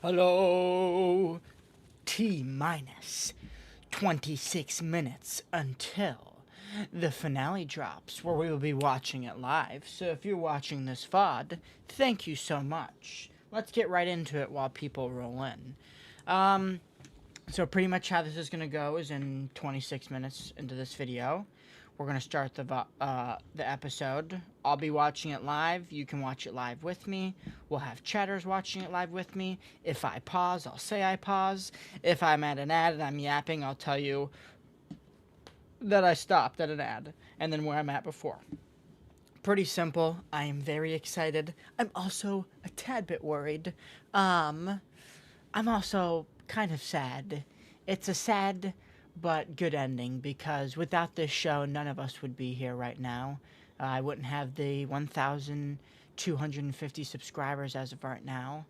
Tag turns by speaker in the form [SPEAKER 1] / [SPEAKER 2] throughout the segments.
[SPEAKER 1] Hello. T minus 26 minutes until the finale drops, where we will be watching it live. So if you're watching this VOD, thank you so much. Let's get right into it while people roll in. So pretty much how this is going to go is in 26 minutes into this video, we're going to start the episode. I'll be watching it live. You can watch it live with me. We'll have chatters watching it live with me. If I pause, I'll say I pause. If I'm at an ad and I'm yapping, I'll tell you that I stopped at an ad and then where I'm at before. Pretty simple. I am very excited. I'm also a tad bit worried. I'm also kind of sad. It's a sad but good ending, because without this show, none of us would be here right now. I wouldn't have the 1,250 subscribers as of right now.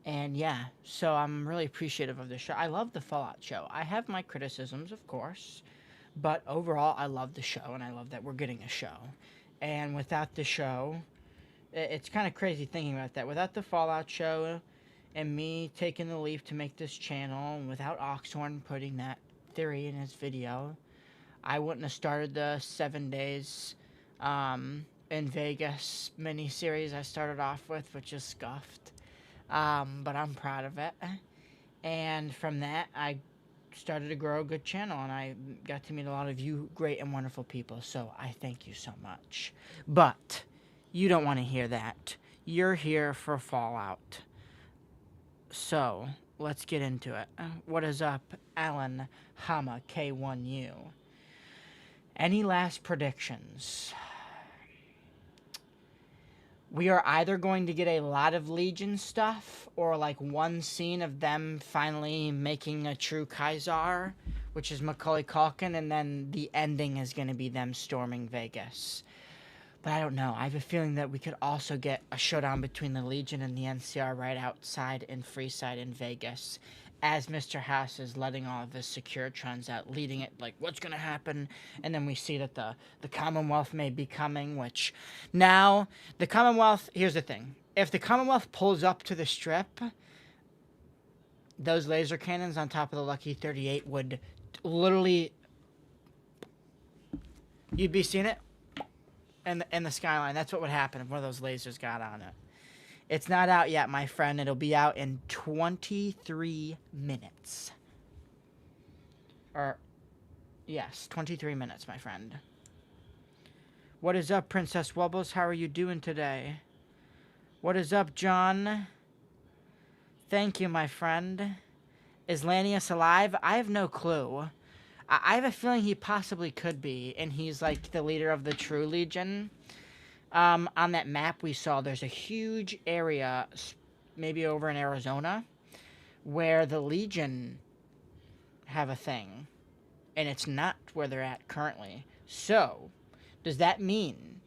[SPEAKER 1] And yeah, so I'm really appreciative of the show. I love the Fallout show. I have my criticisms, of course, but overall, I love the show, and I love that we're getting a show. And without the show, it's kind of crazy thinking about that. Without the Fallout show and me taking the leap to make this channel, and without Oxhorn putting that theory in his video, I wouldn't have started the 7 days in Vegas mini-series I started off with, which is scuffed. But I'm proud of it. And from that, I started to grow a good channel, and I got to meet a lot of you great and wonderful people, so I thank you so much. But you don't want to hear that. You're here for Fallout. So let's get into it. What is up, Alan Hama K1U? Any last predictions? We are either going to get a lot of Legion stuff, or like one scene of them finally making a true Kaisar, which is Macaulay Culkin, and then the ending is going to be them storming Vegas. But I don't know. I have a feeling that we could also get a showdown between the Legion and the NCR right outside in Freeside in Vegas, as Mr. House is letting all of his Securitrons out, leading it, like, what's going to happen? And then we see that the Commonwealth may be coming, which now, the Commonwealth, here's the thing. If the Commonwealth pulls up to the Strip, those laser cannons on top of the Lucky 38 would literally, you'd be seeing it in the skyline. That's what would happen if one of those lasers got on it. It's not out yet, my friend. It'll be out in 23 minutes. Yes, 23 minutes, my friend. What is up, Princess Wubbles? How are you doing today? What is up, John? Thank you, my friend. Is Lanius alive? I have no clue. I have a feeling he possibly could be, and he's like the leader of the True Legion. On that map we saw, there's a huge area, maybe over in Arizona, where the Legion have a thing, and it's not where they're at currently. So, does that mean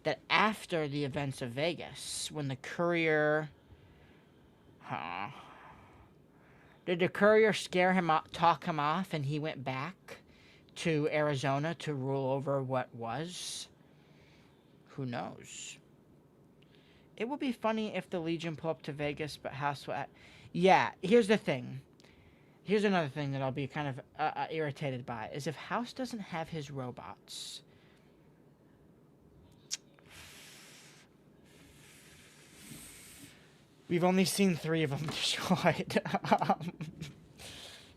[SPEAKER 1] that after the events of Vegas, when the courier... Did the courier scare him off, talk him off, and he went back to Arizona to rule over what was? Who knows? It would be funny if the Legion pull up to Vegas, but House will... Yeah, here's the thing. Here's another thing that I'll be kind of irritated by, is if House doesn't have his robots. We've only seen 3 of them destroyed.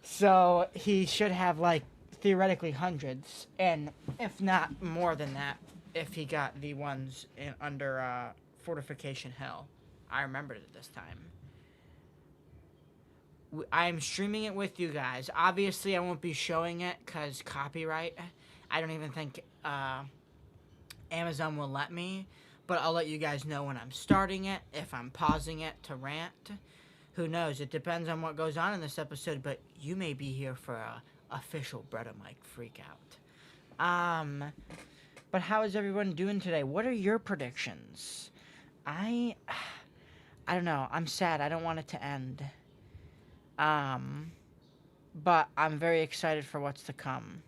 [SPEAKER 1] So he should have, like, theoretically hundreds, and if not more than that, if he got the ones under Fortification Hill. I remembered it this time. I'm streaming it with you guys. Obviously, I won't be showing it because copyright. I don't even think Amazon will let me. But I'll let you guys know when I'm starting it, if I'm pausing it to rant. Who knows? It depends on what goes on in this episode, but you may be here for a official Brudda Mic freakout. But how is everyone doing today? What are your predictions? I don't know. I'm sad. I don't want it to end. But I'm very excited for what's to come.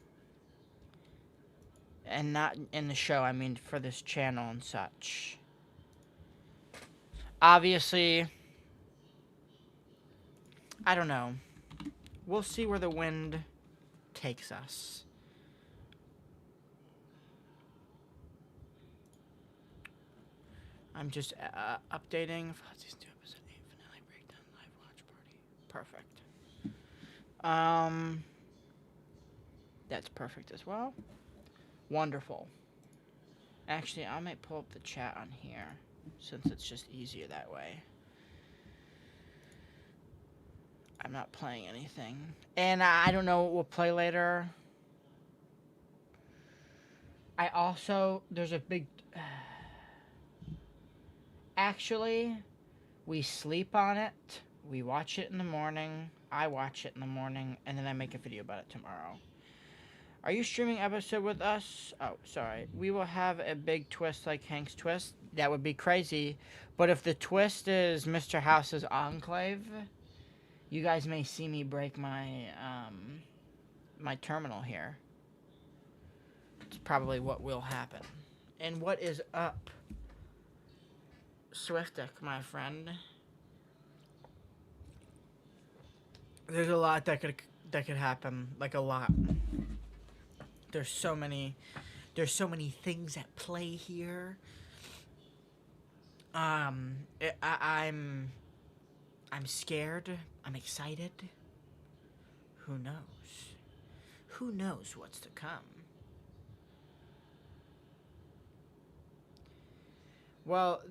[SPEAKER 1] And not in the show, I mean for this channel and such. Obviously, I don't know. We'll see where the wind takes us. I'm just updating. Season 2, episode 8, finale breakdown, live watch party. Perfect. That's perfect as well. Wonderful. Actually, I might pull up the chat on here, since it's just easier that way. I'm not playing anything. And I don't know what we'll play later. There's a big... Actually, we sleep on it. We watch it in the morning. I watch it in the morning, and then I make a video about it tomorrow. Are you streaming episode with us? Oh, sorry. We will have a big twist like Hank's twist. That would be crazy. But if the twist is Mr. House's Enclave, you guys may see me break my my terminal here. It's probably what will happen. And what is up, Swiftick, my friend? There's a lot that could happen, like a lot. There's so many things at play here. I'm scared. I'm excited. Who knows? Who knows what's to come? Well,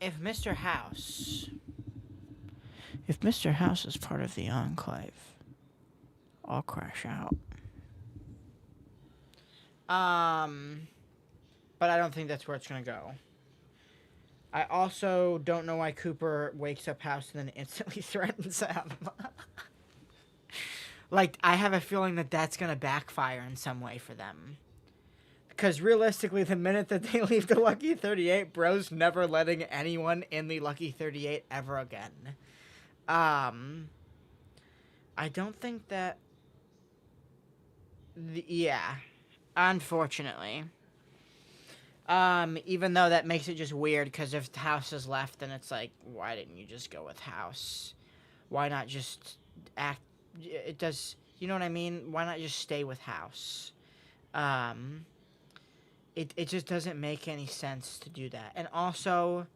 [SPEAKER 1] if Mr. House is part of the Enclave, I'll crash out. But I don't think that's where it's gonna go. I also don't know why Cooper wakes up House and then instantly threatens him. Like, I have a feeling that that's gonna backfire in some way for them. Because realistically, the minute that they leave the Lucky 38, bro's never letting anyone in the Lucky 38 ever again. I don't think that... yeah. Unfortunately. Even though that makes it just weird, because if House is left, then it's like, why didn't you just go with House? Why not just act... it does... you know what I mean? Why not just stay with House? It just doesn't make any sense to do that. And also,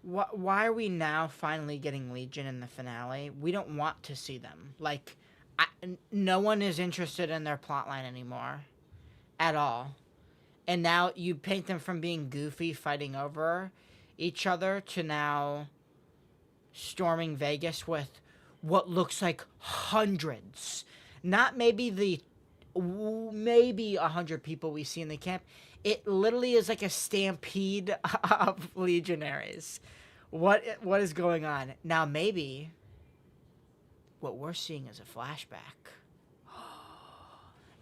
[SPEAKER 1] why are we now finally getting Legion in the finale? We don't want to see them. Like, no one is interested in their plotline anymore. At all. And now you paint them from being goofy, fighting over each other, to now storming Vegas with what looks like hundreds. Not maybe 100 people we see in the camp. It literally is like a stampede of legionaries. What is going on? Now maybe what we're seeing is a flashback.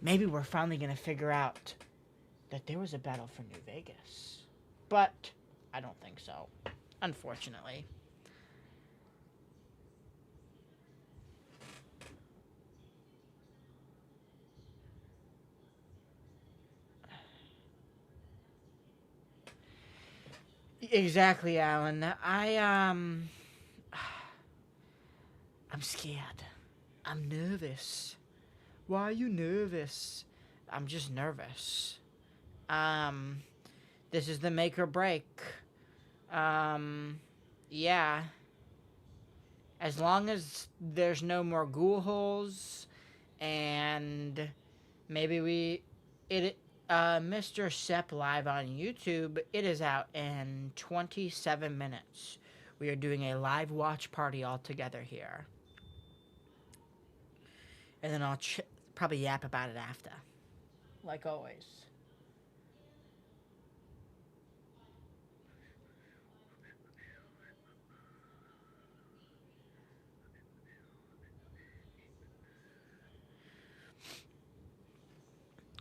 [SPEAKER 1] Maybe we're finally going to figure out that there was a battle for New Vegas. But I don't think so, unfortunately. Exactly, Alan. I'm scared. I'm nervous. Why are you nervous? I'm just nervous. This is the make or break. Yeah. As long as there's no more ghoul holes, and maybe Mr. Sepp live on YouTube, it is out in 27 minutes. We are doing a live watch party all together here. And then I'll probably yap about it after. Like always.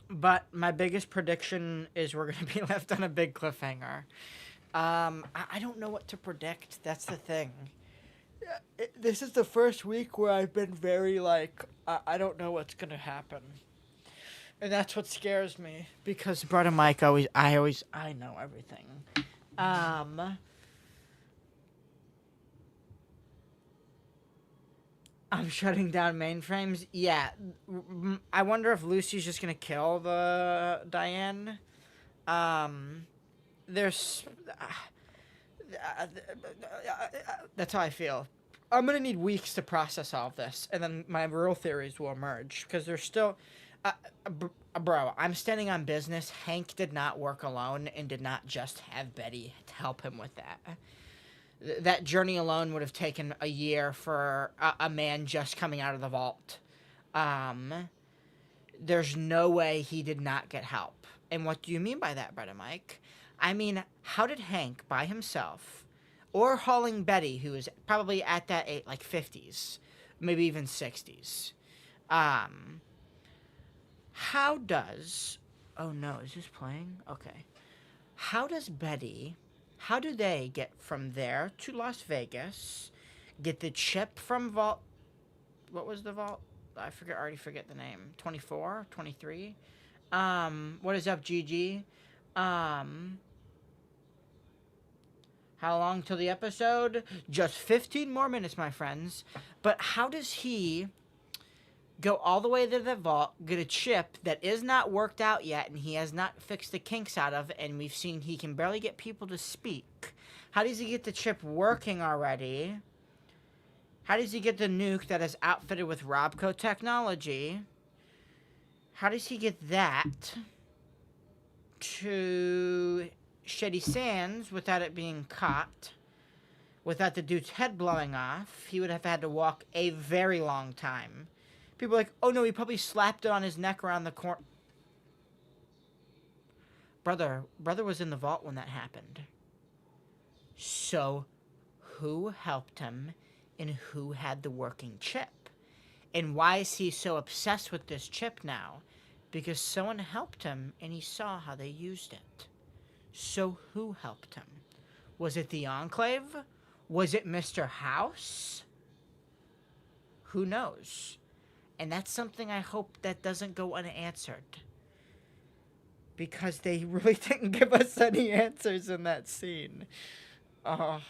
[SPEAKER 1] But my biggest prediction is we're going to be left on a big cliffhanger. I don't know what to predict. That's the thing. This is the first week where I've been very, like, I don't know what's going to happen. And that's what scares me. Because Brudda Mike I know everything. I'm shutting down mainframes. Yeah, I wonder if Lucy's just gonna kill the Diane. Um, there's that's how I feel. I'm gonna need weeks to process all of this, and then my real theories will emerge because there's still, uh, bro. I'm standing on business. Hank did not work alone and did not just have Betty to help him with that. That journey alone would have taken a year for a man just coming out of the vault. Um, there's no way he did not get help. And what do you mean by that, Brett and Mike? I mean, how did Hank by himself, or hauling Betty, who is probably at that age, like 50s, maybe even 60s, um, how does, oh no, is this playing? Okay. How does Betty, how do they get from there to Las Vegas, get the chip from Vault, what was the Vault? I already forget the name. 24, 23. What is up, GG? Um, how long till the episode? Just 15 more minutes, my friends. But how does he go all the way to the vault, get a chip that is not worked out yet, and he has not fixed the kinks out of, and we've seen he can barely get people to speak? How does he get the chip working already? How does he get the nuke that is outfitted with Robco technology? How does he get that to Shady Sands without it being caught? Without the dude's head blowing off, he would have had to walk a very long time. People are like, oh no, he probably slapped it on his neck around the corner. Brother was in the vault when that happened. So, who helped him and who had the working chip? And why is he so obsessed with this chip now? Because someone helped him and he saw how they used it. So who helped him? Was it the Enclave? Was it Mr. House? Who knows? And that's something I hope that doesn't go unanswered. Because they really didn't give us any answers in that scene. Oh.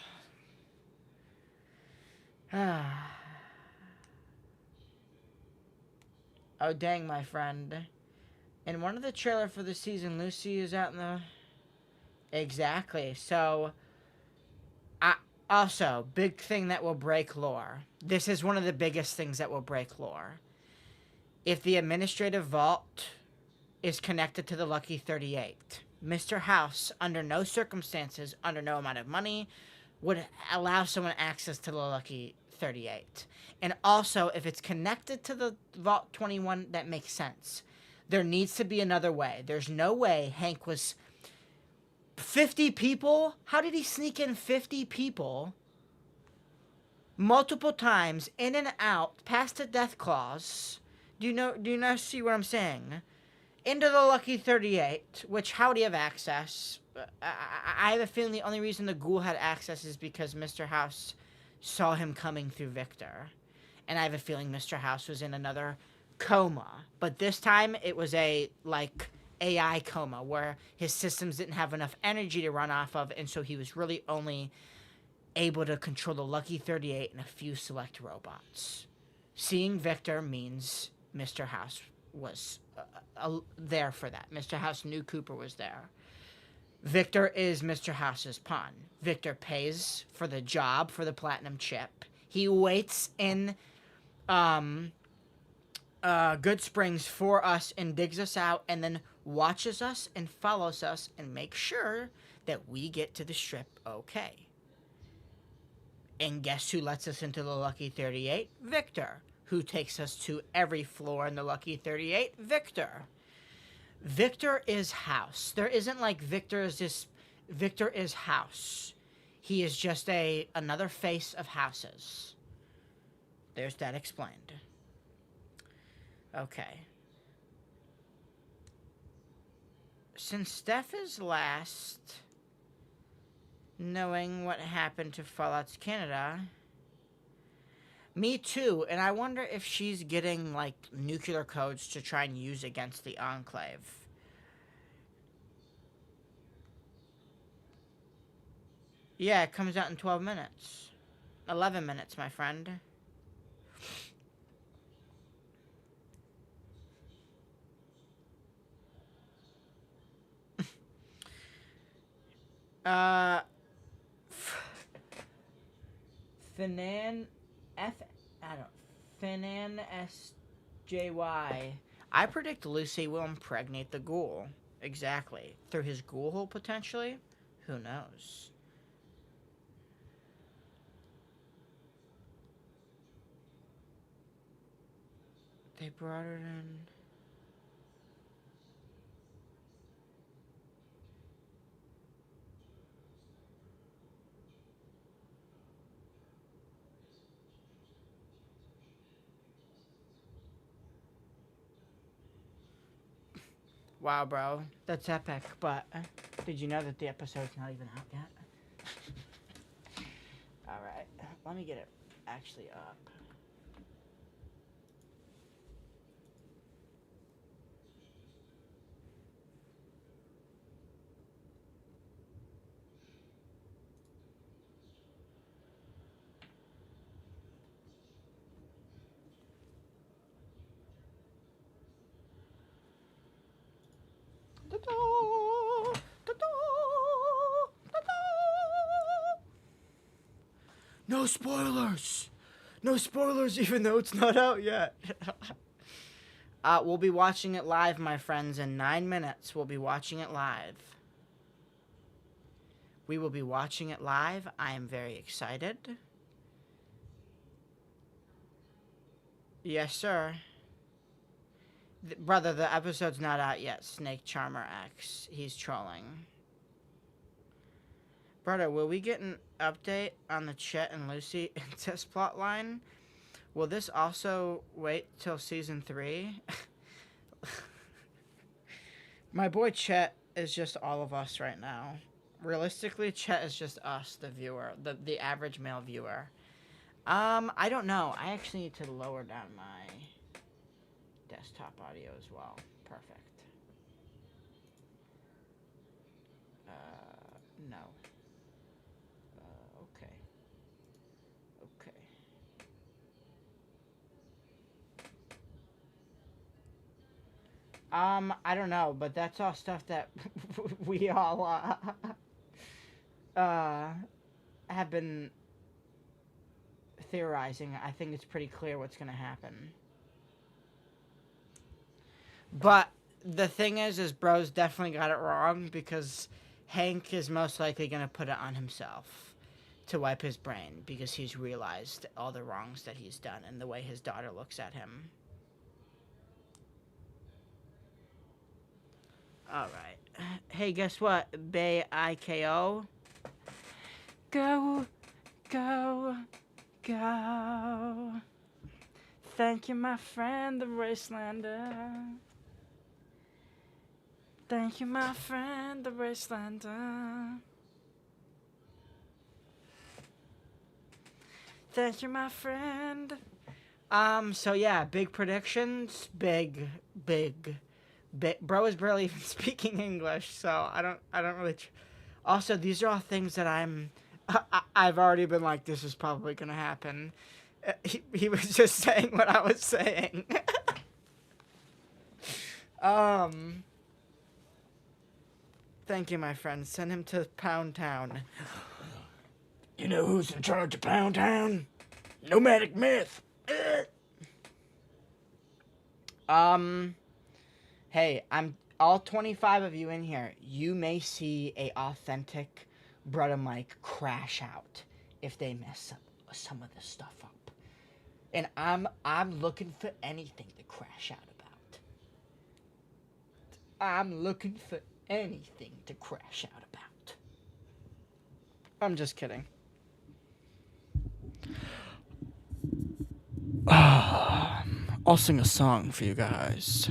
[SPEAKER 1] Oh, dang, my friend. In one of the trailer for the season, Lucy is out in the... Exactly. So, also, big thing that will break lore. This is one of the biggest things that will break lore. If the administrative vault is connected to the Lucky 38, Mr. House, under no circumstances, under no amount of money, would allow someone access to the Lucky 38. And also, if it's connected to the Vault 21, that makes sense. There needs to be another way. There's no way Hank was... 50 people? How did he sneak in 50 people multiple times, in and out, past the death clause? Do you not see what I'm saying? Into the Lucky 38, which, how would he have access? I have a feeling the only reason the ghoul had access is because Mr. House saw him coming through Victor. And I have a feeling Mr. House was in another coma. But this time, it was a, like... AI coma, where his systems didn't have enough energy to run off of, and so he was really only able to control the Lucky 38 and a few select robots. Seeing Victor means Mr. House was there for that. Mr. House knew Cooper was there. Victor is Mr. House's pawn. Victor pays for the job, for the platinum chip. He waits in Good Springs for us and digs us out, and then watches us and follows us and makes sure that we get to the strip okay. And guess who lets us into the Lucky 38? Victor. Who takes us to every floor in the Lucky 38? Victor. Victor is House. There isn't like Victor is House. He is just another face of Houses. There's that explained. Okay. Since Steph is last knowing what happened to Fallout's Canada, me too, and I wonder if she's getting, like, nuclear codes to try and use against the Enclave. Yeah, it comes out in 12 minutes. 11 minutes, my friend. Uh, Finan F I don't Finan SJY. I predict Lucy will impregnate the ghoul. Exactly. Through his ghoul hole potentially? Who knows? They brought it in. Wow, bro. That's epic, but did you know that the episode's not even out yet? Alright, let me get it actually up. No spoilers! No spoilers, even though it's not out yet. We'll be watching it live, my friends, in 9 minutes. We'll be watching it live. We will be watching it live. I am very excited. Yes, sir. Brother, the episode's not out yet. Snake Charmer X. He's trolling. Brother, will we get an update on the Chet and Lucy incest plotline? Will this also wait till season 3? My boy Chet is just all of us right now. Realistically, Chet is just us, the viewer, the average male viewer. I don't know. I actually need to lower down my desktop audio as well. Perfect. No. Okay. Okay. I don't know, but that's all stuff that we all, have been theorizing. I think it's pretty clear what's gonna happen. But the thing is bro's definitely got it wrong, because Hank is most likely gonna put it on himself to wipe his brain, because he's realized all the wrongs that he's done and the way his daughter looks at him. Alright. Hey, guess what? Bay IKO. Go, go, go. Thank you, my friend, the Racelander. Thank you, my friend, the Racelander. Thank you, my friend. So yeah, big predictions. Big. Bro is barely even speaking English, so I don't really. Also, these are all things that I've already been like, this is probably gonna happen. He was just saying what I was saying. Thank you, my friend. Send him to Pound Town. You know who's in charge of Pound Town? Nomadic Myth. Hey, I'm all 25 of you in here. You may see a authentic Brudda mic crash out if they mess up some of this stuff up. And I'm looking for anything to crash out about. I'm looking for anything to crash out about. I'm just kidding. I'll sing a song for you guys.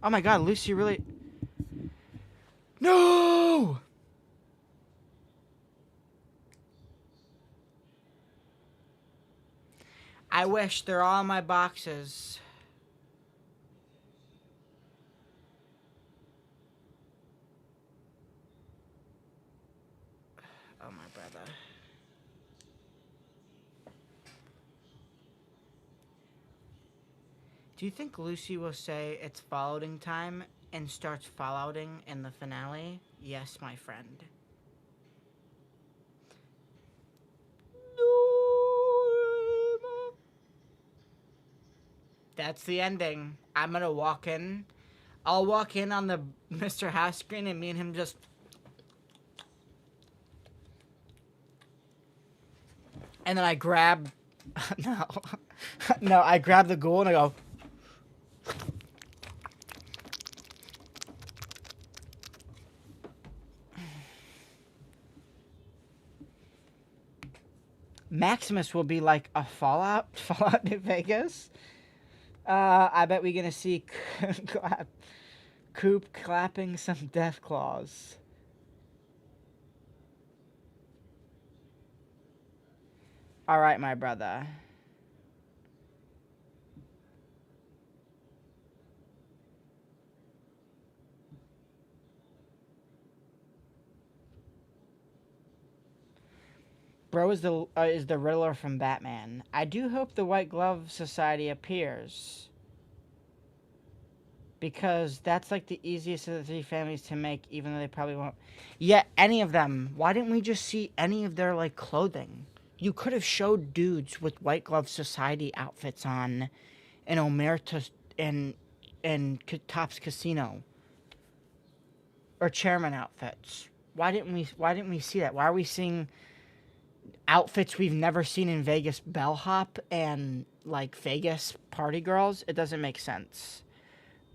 [SPEAKER 1] Oh my god, Lucy really... No! I wish they're all in my boxes. Oh, my brother. Do you think Lucy will say it's fallouting time and starts fallouting in the finale? Yes, my friend. That's the ending. I'm gonna walk in. I'll walk in on the Mr. House screen and me and him just... And then I grab... No. No, I grab the ghoul and I go... Maximus will be like a Fallout New Vegas. I bet we're gonna see Coop clapping some death claws. All right, my brother. Bro is the Riddler from Batman. I do hope the White Glove Society appears. Because that's like the easiest of the three families to make, even though they probably won't. Yeah, any of them. Why didn't we just see any of their, like, clothing? You could have showed dudes with White Glove Society outfits on in Omerta and Topps Casino. Or chairman outfits. Why didn't we see that? Why are we seeing outfits we've never seen in Vegas bellhop and, like, Vegas party girls? It doesn't make sense.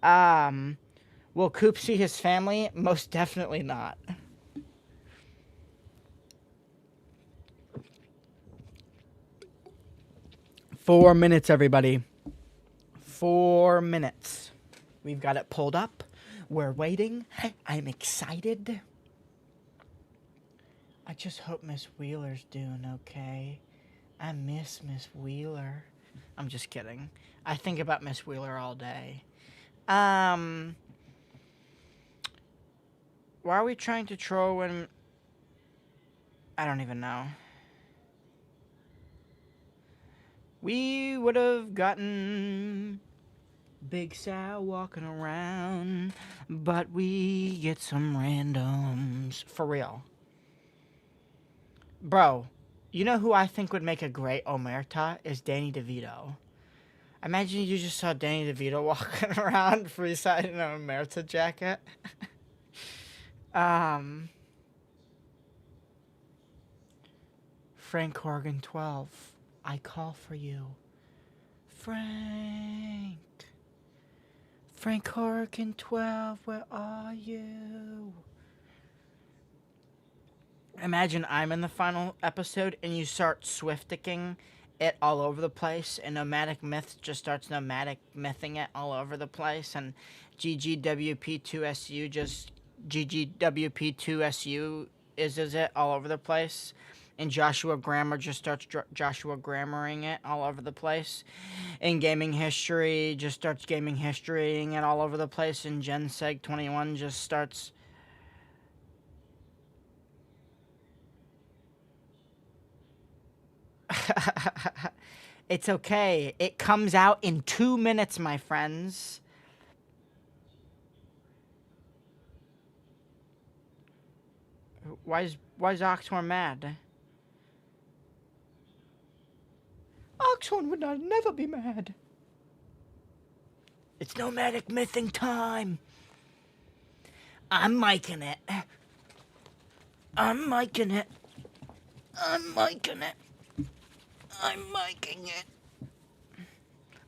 [SPEAKER 1] Will Coop see his family? Most definitely not. Four minutes, everybody. 4 minutes. We've got it pulled up. We're waiting. I'm excited. I just hope Miss Wheeler's doing okay. I miss Miss Wheeler. I'm just kidding. I think about Miss Wheeler all day. Why are we trying to troll when... I don't even know. We would have gotten Big Sal walking around, but we get some randoms. For real. Bro, you know who I think would make a great Omerta is Danny DeVito. Imagine you just saw Danny DeVito walking around freeside in an Omerta jacket. Frank Horgan 12. I call for you. Frank Horgan 12, where are you? Imagine I'm in the final episode and you start swifticking it all over the place, and Nomadic Myth just starts nomadic mything it all over the place, and GGWP2SU just GGWP2SU is it all over the place, and Joshua Grammar just starts Joshua Grammaring it all over the place, and Gaming History just starts Gaming Historying it all over the place, and GenSeg21 just starts... It's okay. It comes out in 2 minutes, my friends. Why is Oxhorn mad? Oxhorn would never be mad. It's nomadic mything time. I'm miking it. I'm miking it.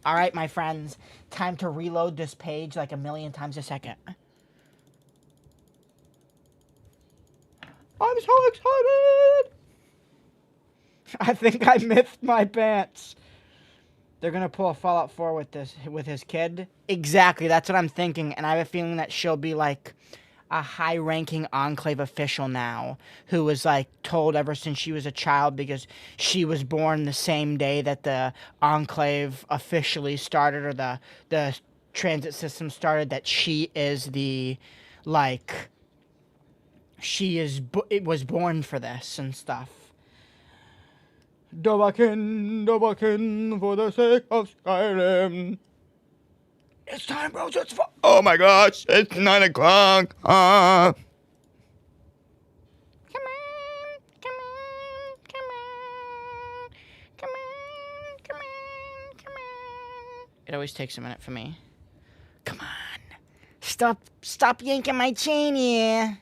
[SPEAKER 1] All right, my friends. Time to reload this page like a million times a second. I'm so excited! I think I mythed my pants. They're gonna pull a Fallout 4 with his kid. Exactly, that's what I'm thinking, and I have a feeling that she'll be like a high-ranking Enclave official now, who was like told ever since she was a child, because she was born the same day that the Enclave officially started, or the transit system started, that she is the, like, it was born for this and stuff. Dovahkiin for the sake of Skyrim. It's time, bros. Oh my gosh, it's 9 o'clock. Come on, come on, come on, come on, come on, come on. It always takes a minute for me. Come on. Stop yanking my chain here.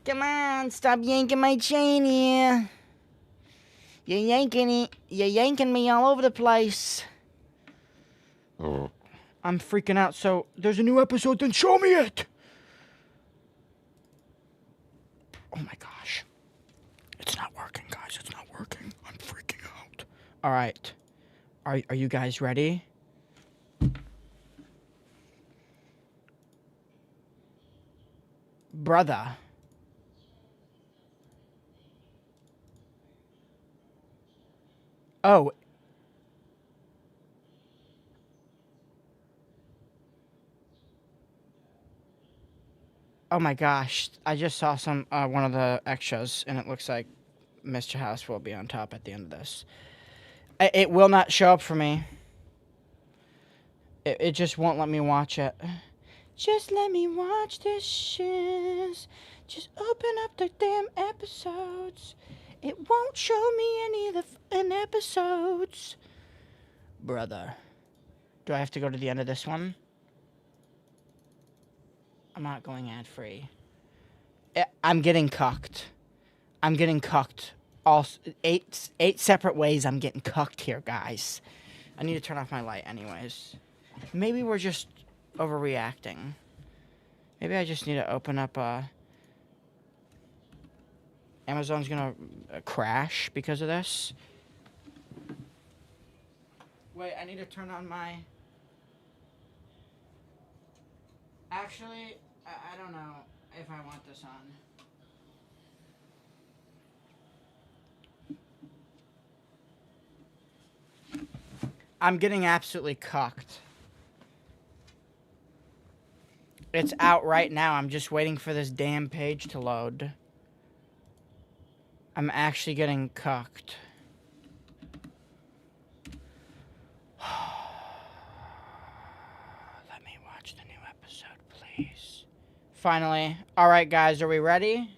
[SPEAKER 1] Come on, stop yanking my chain here. You're yanking me all over the place. Oh. I'm freaking out. So, there's a new episode, then show me it! Oh my gosh. It's not working, guys. It's not working. I'm freaking out. Alright. Are you guys ready? Brudda. Oh. Oh my gosh. I just saw one of the extras, and it looks like Mr. House will be on top at the end of this. It will not show up for me. It just won't let me watch it. Just let me watch this shit. Just open up the damn episodes. It won't show me any of the episodes. Brother. Do I have to go to the end of this one? I'm not going ad-free. I'm getting cucked. I'm getting cucked. All eight separate ways I'm getting cucked here, guys. I need to turn off my light anyways. Maybe we're just overreacting. Maybe I just need to open up Amazon's gonna crash because of this. Wait, I need to turn on my... Actually, I don't know if I want this on. I'm getting absolutely cucked. It's out right now. I'm just waiting for this damn page to load. I'm actually getting cucked. Let me watch the new episode, please. Finally. Alright, guys, are we ready?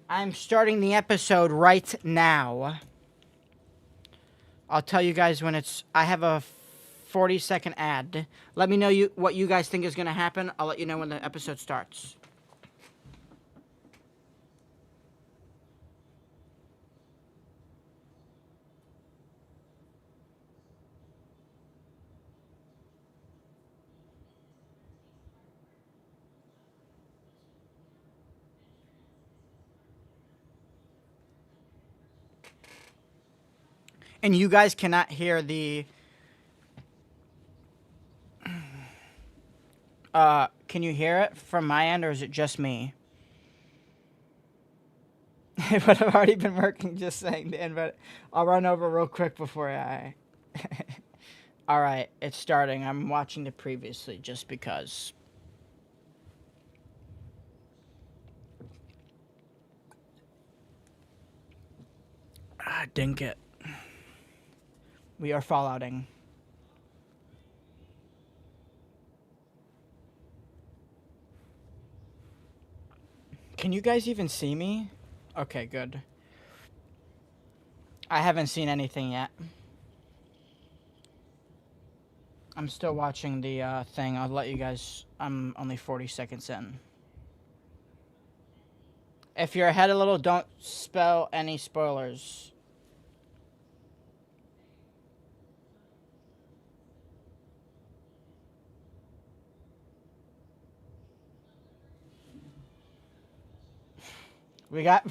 [SPEAKER 1] I'm starting the episode right now. I'll tell you guys when it's... I have a 40-second ad. Let me know what you guys think is going to happen. I'll let you know when the episode starts. And you guys cannot hear the... can you hear it from my end, or is it just me? It would have already been working just saying the end, but I'll run over real quick before I... Alright, it's starting. I'm watching the previously just because. Dink it. We are fallouting. Can you guys even see me? Okay, good. I haven't seen anything yet. I'm still watching the thing. I'll let you guys... I'm only 40 seconds in. If you're ahead a little, don't spell any spoilers. We got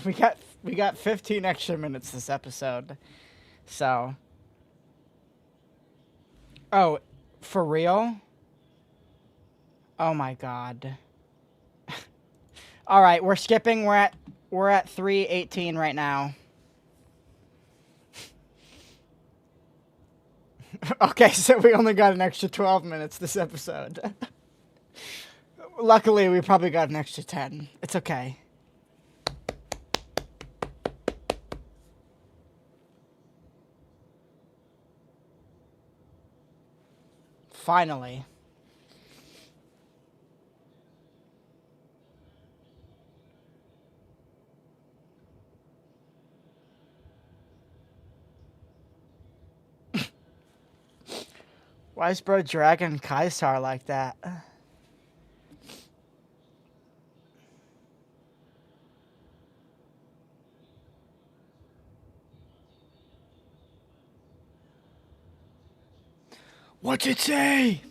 [SPEAKER 1] 15 extra minutes this episode. So. Oh, for real? Oh my god. All right, we're skipping. We're at 3:18 right now. Okay, so we only got an extra 12 minutes this episode. Luckily, we probably got an extra 10. It's okay. finally. Why is bro dragging Kaisar like that? What's it say?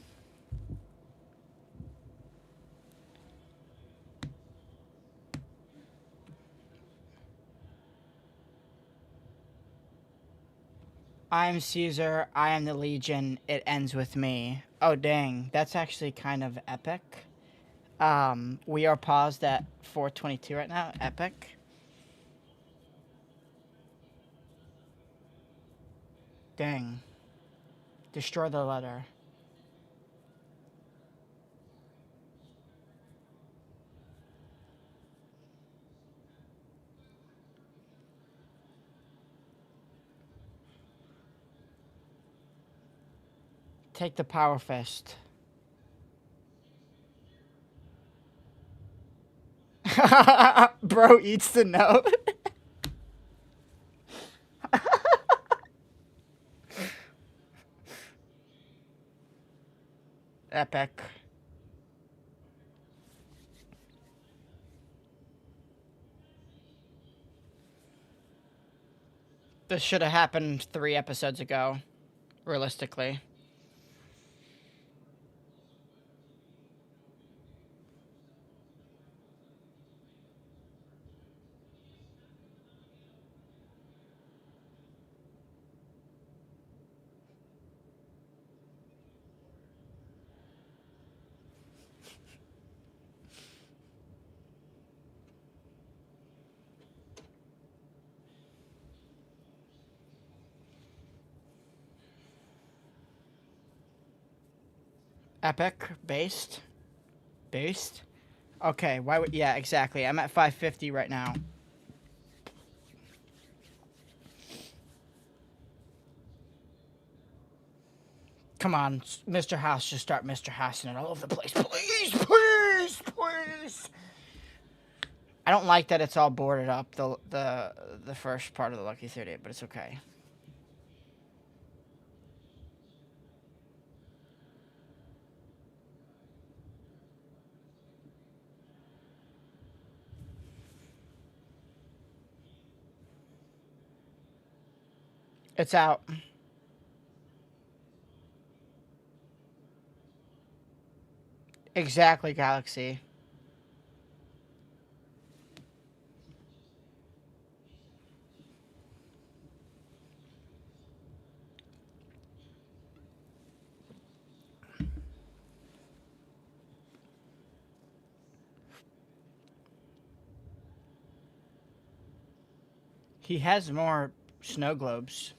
[SPEAKER 1] I am Caesar, I am the Legion, it ends with me. Oh dang, that's actually kind of epic. We are paused at 4:22 right now. Epic. Dang. Destroy the letter. Take the power fist. Bro eats the note. Epic. This should have happened 3 episodes ago, realistically. Epic. Based. Based. Okay, why would... Yeah, exactly. I'm at 550 right now. Come on, Mr. House, just start Mr. Housing it all over the place. Please, please, please. I don't like that it's all boarded up, the first part of the Lucky 38, but it's okay. It's out. Exactly, Galaxy. He has more snow globes.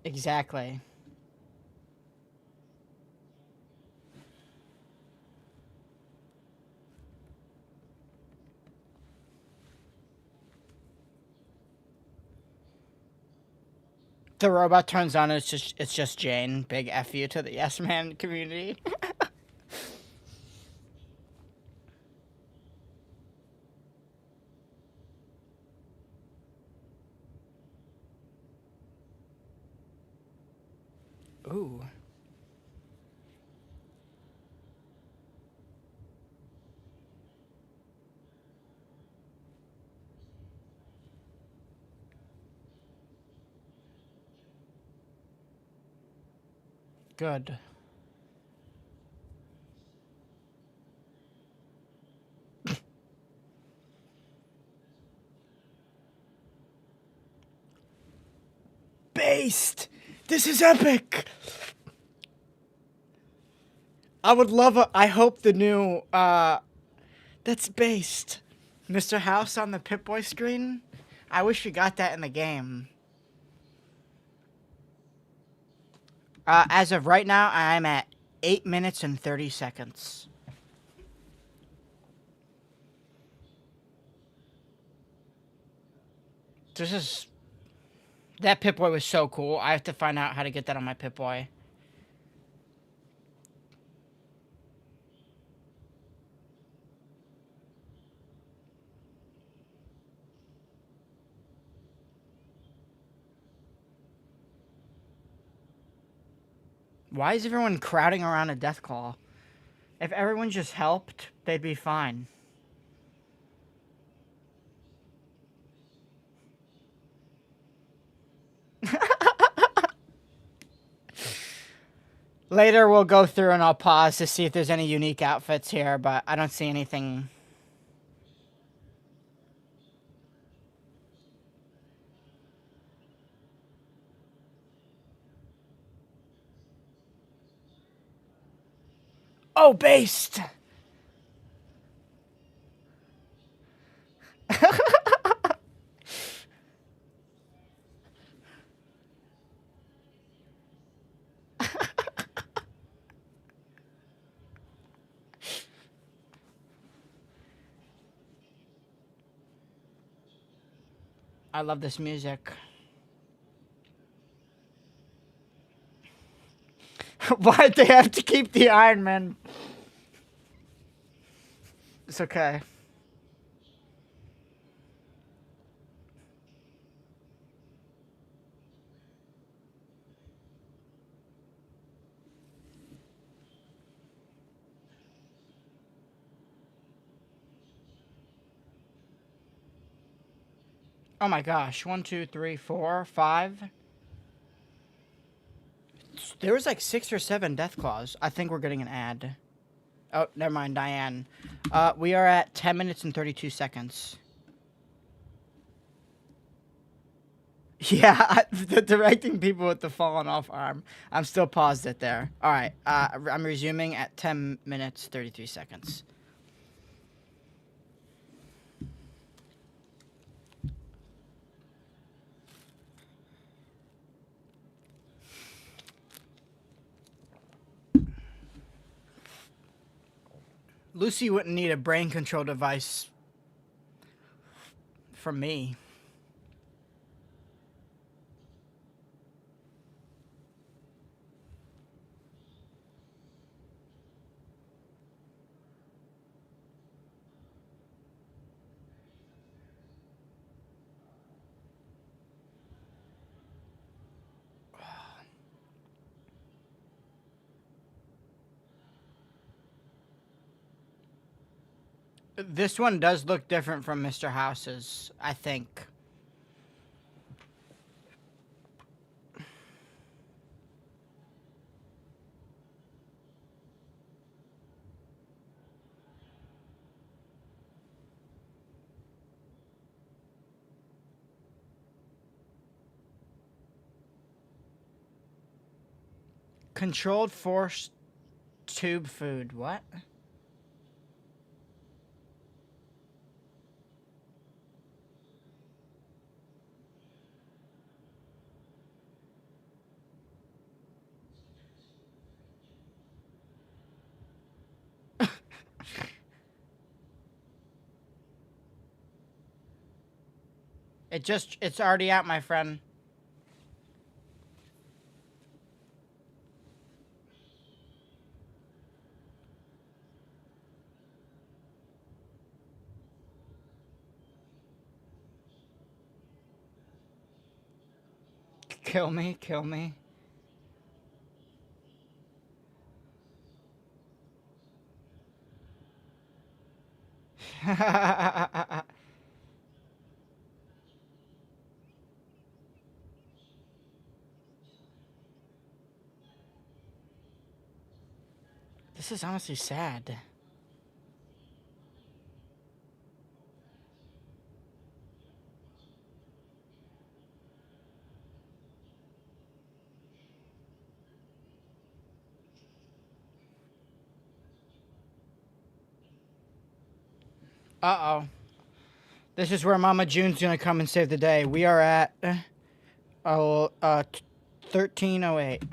[SPEAKER 1] Exactly. The robot turns on and it's just Jane. Big F you to the Yes Man community. Ooh. Good. Based! This is epic! I would love I hope the new, that's based. Mr. House on the Pip-Boy screen? I wish we got that in the game. As of right now, I'm at 8 minutes and 30 seconds. This is... That Pip-Boy was so cool. I have to find out how to get that on my Pip-Boy. Why is everyone crowding around a Deathclaw? If everyone just helped, they'd be fine. Later we'll go through and I'll pause to see if there's any unique outfits here, but I don't see anything. Oh, based! I love this music. Why'd they have to keep the Iron Man? It's okay. Oh my gosh. 1, 2, 3, 4, 5. There was like 6 or 7 Deathclaws. I think we're getting an ad. Oh, never mind, Diane. We are at 10 minutes and 32 seconds. Yeah, the directing people with the fallen off arm. I'm still paused it there. All right, I'm resuming at 10 minutes, 33 seconds. Lucy wouldn't need a brain control device from me. This one does look different from Mr. House's, I think. Controlled force tube food. What? It's already out, my friend. Kill me, kill me. This is honestly sad. Uh-oh. This is where Mama June's gonna come and save the day. We are at 1308.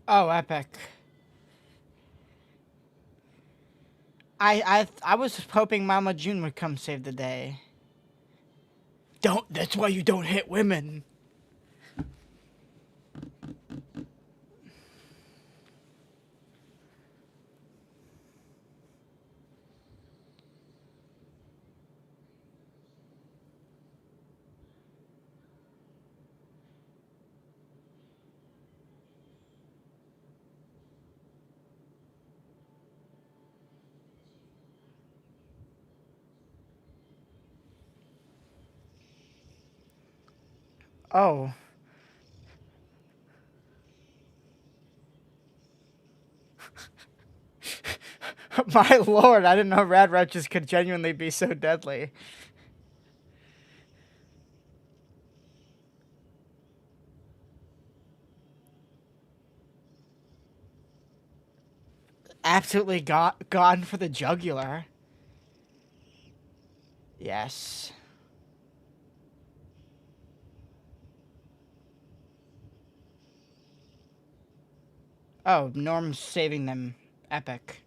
[SPEAKER 1] Oh, epic. I was hoping Mama June would come save the day. Don't. That's why you don't hit women. Oh. My lord, I didn't know rad roaches could genuinely be so deadly. Absolutely gone for the jugular. Yes. Oh, Norm's saving them. Epic.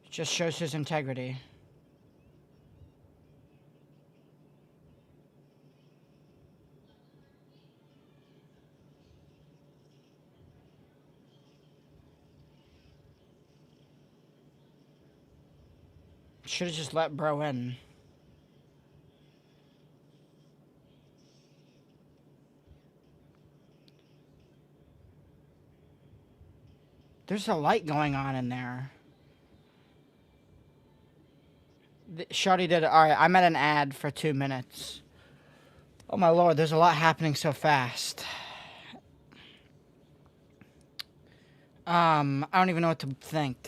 [SPEAKER 1] Just shows his integrity. Should have just let bro in. There's a light going on in there. Shawty did it. Alright, I'm at an ad for 2 minutes. Oh my lord, there's a lot happening so fast. I don't even know what to think.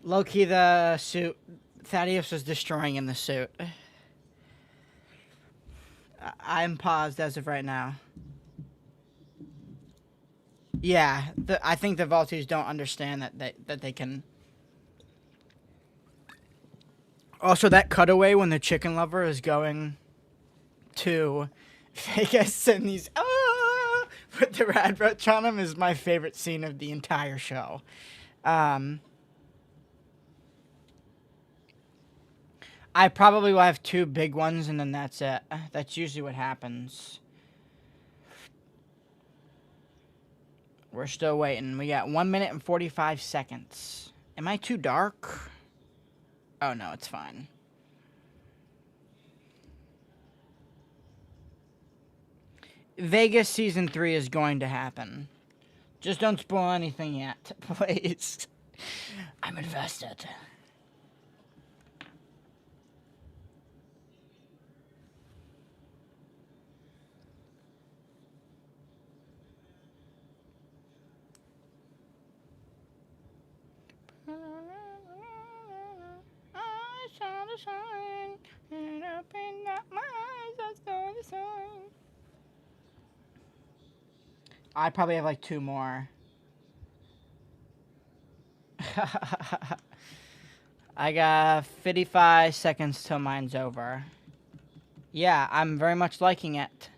[SPEAKER 1] Low-key, the suit... Thaddeus was destroying in the suit. I'm paused as of right now. Yeah, I think the Vaulties don't understand that they can... Also, that cutaway when the chicken lover is going to Vegas and he's with the rad roach on him is my favorite scene of the entire show. I probably will have 2 big ones and then that's it. That's usually what happens. We're still waiting. We got 1 minute and 45 seconds. Am I too dark? Oh no, it's fine. Vegas Season 3 is going to happen. Just don't spoil anything yet, please. I'm invested. I saw the sign, and opened up my eyes, I saw the sign. I probably have like 2 more. I got 55 seconds till mine's over. Yeah, I'm very much liking it.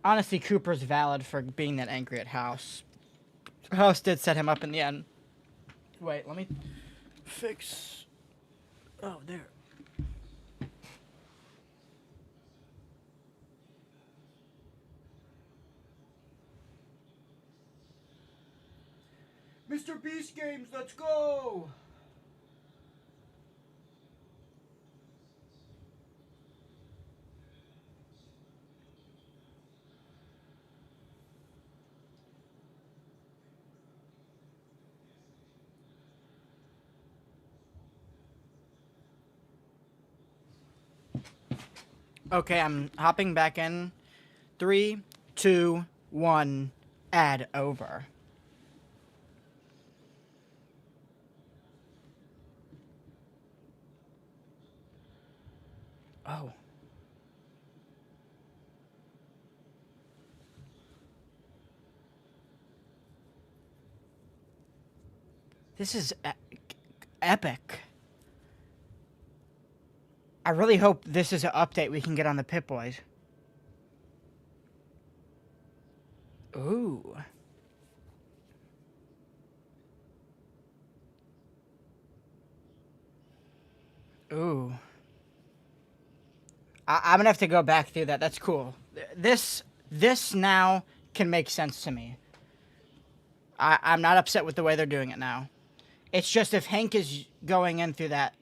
[SPEAKER 1] Honestly, Cooper's valid for being that angry at House. House did set him up in the end. Wait, let me fix... Oh, there. Mr. Beast Games, let's go! Okay, I'm hopping back in. 3, 2, 1, ad over. Oh. This is epic. I really hope this is an update we can get on the Pip Boys. Ooh. Ooh. I'm gonna have to go back through that. That's cool. This now can make sense to me. I'm not upset with the way they're doing it now. It's just if Hank is going in through that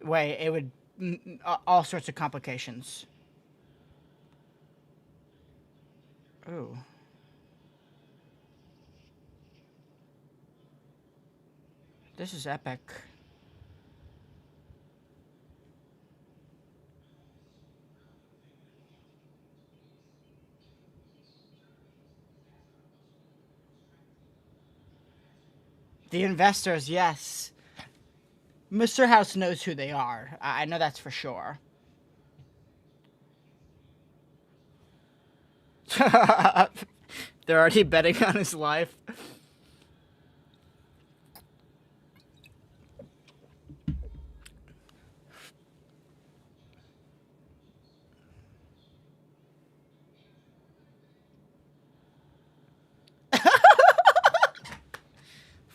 [SPEAKER 1] way, it would all sorts of complications. Ooh. This is epic. The investors, yes. Mr. House knows who they are. I know that's for sure. They're already betting on his life.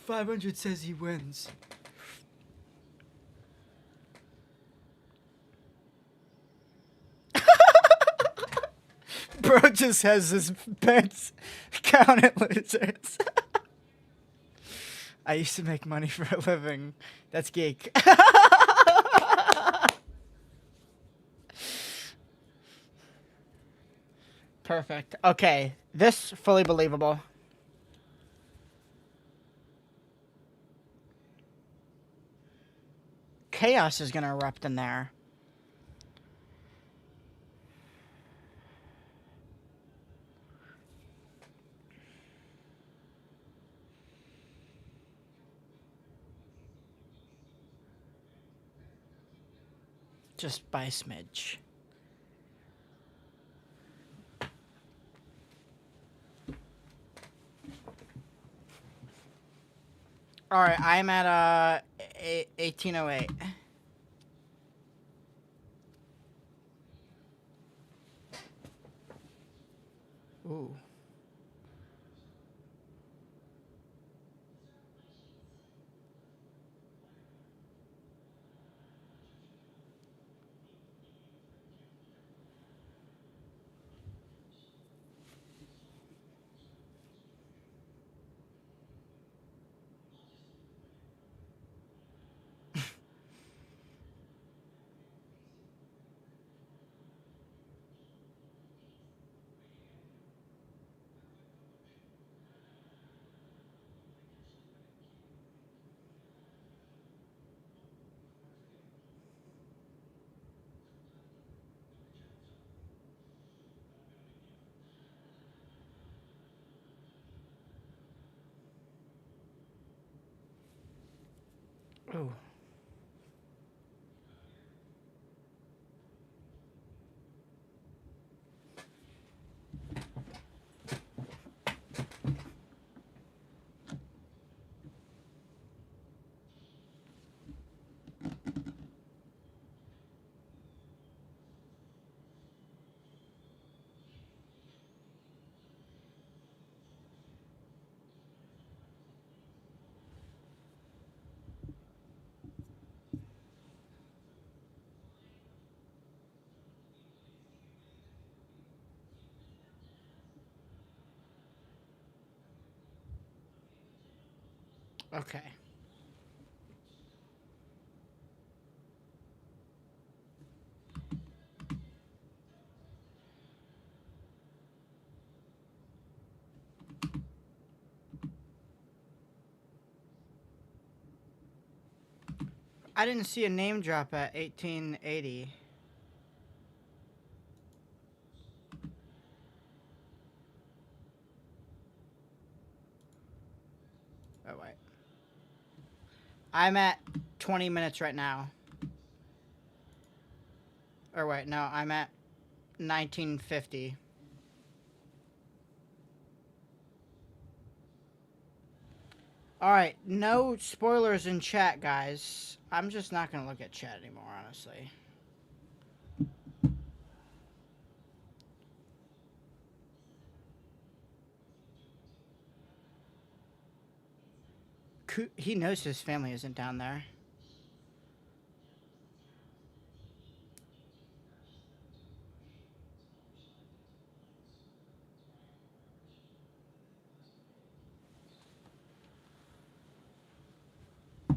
[SPEAKER 1] $500 says he wins. Bro just has his bets counted losers. I used to make money for a living. That's geek. Perfect. Okay, this fully believable. Chaos is gonna erupt in there. Just by a smidge. All right, I'm at 1808. Ooh. Ooh. Okay. I didn't see a name drop at 1880. Oh, wait. I'm at 20 minutes right now. Or wait, no, I'm at 1950. Alright, no spoilers in chat, guys. I'm just not gonna look at chat anymore, honestly. he knows his family isn't down there.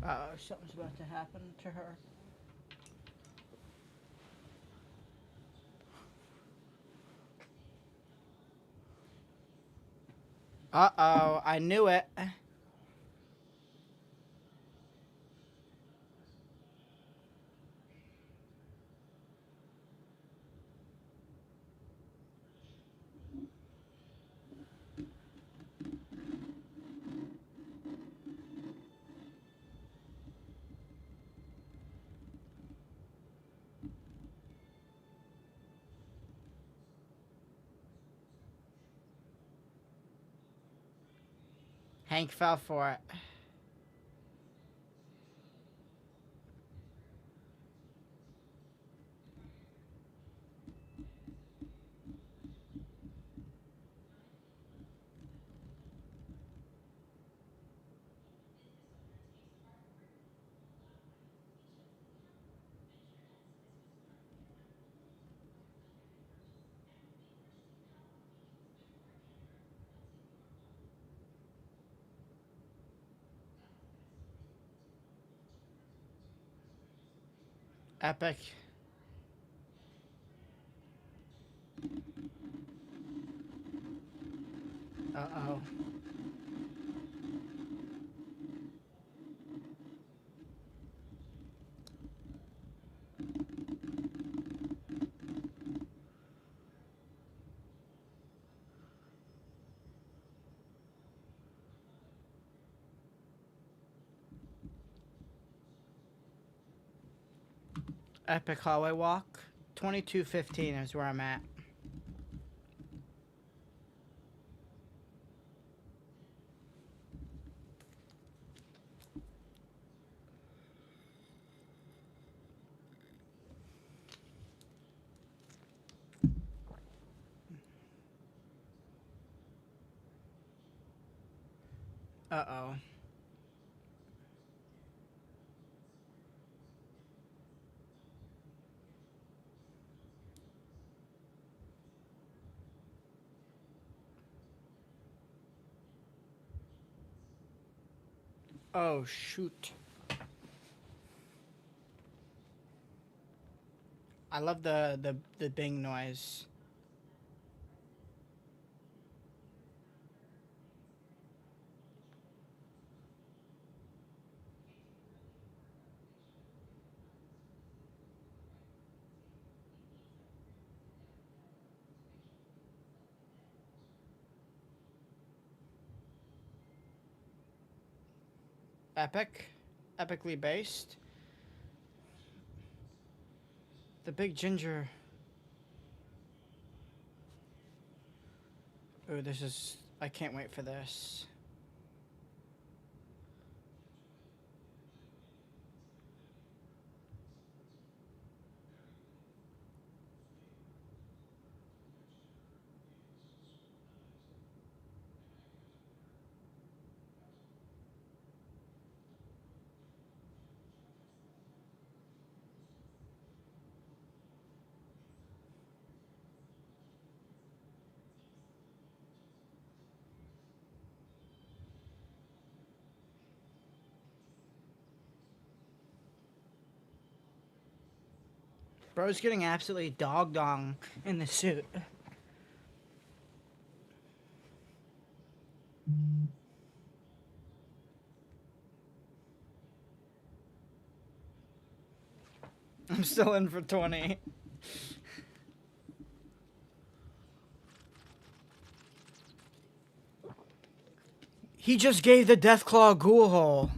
[SPEAKER 1] Uh-oh, something's about to happen to her. Uh-oh, I knew it. Hank fell for it. Epic. Uh-oh. Epic hallway walk. 22:15 is where I'm at. Uh-oh. Oh, shoot. I love the bing noise. Epic. Epically based. The big ginger. Ooh, this is... I can't wait for this. Bro's getting absolutely dog-dong in the suit. I'm still in for 20. He just gave the Deathclaw ghoul hole.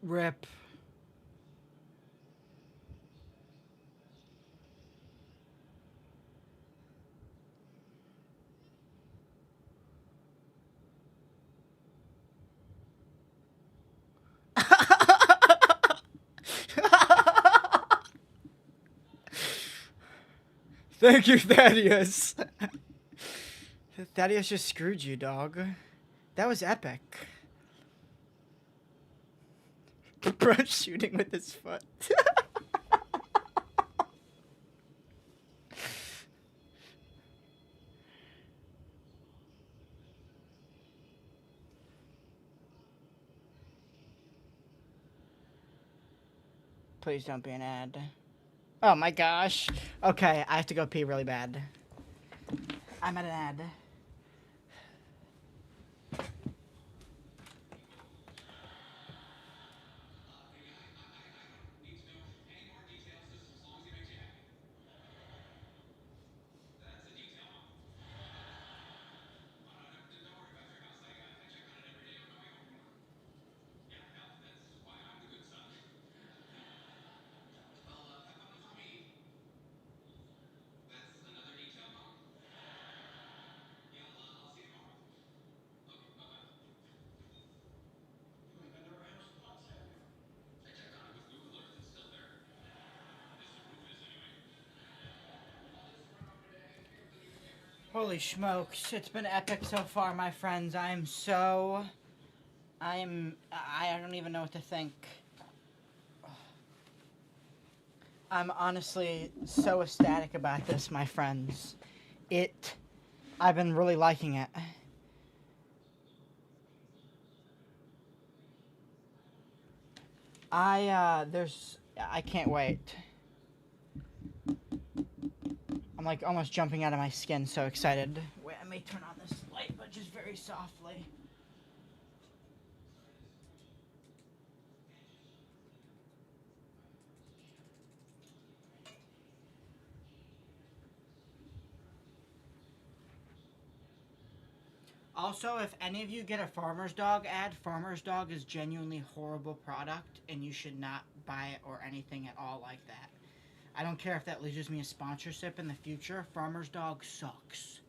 [SPEAKER 1] Rip. Thank you, Thaddeus. Thaddeus just screwed you, dog. That was epic. Bro shooting with his foot. Please don't be an ad. Oh my gosh. Okay, I have to go pee really bad. I'm at an ad. Holy smokes, it's been epic so far, my friends. I don't even know what to think. I'm honestly so ecstatic about this, my friends. I've been really liking it. I can't wait. I'm like almost jumping out of my skin, so excited. Wait, I may turn on this light, but just very softly. Also, if any of you get a Farmer's Dog ad, Farmer's Dog is genuinely horrible product, and you should not buy it or anything at all like that. I don't care if that loses me a sponsorship in the future. Farmer's Dog sucks.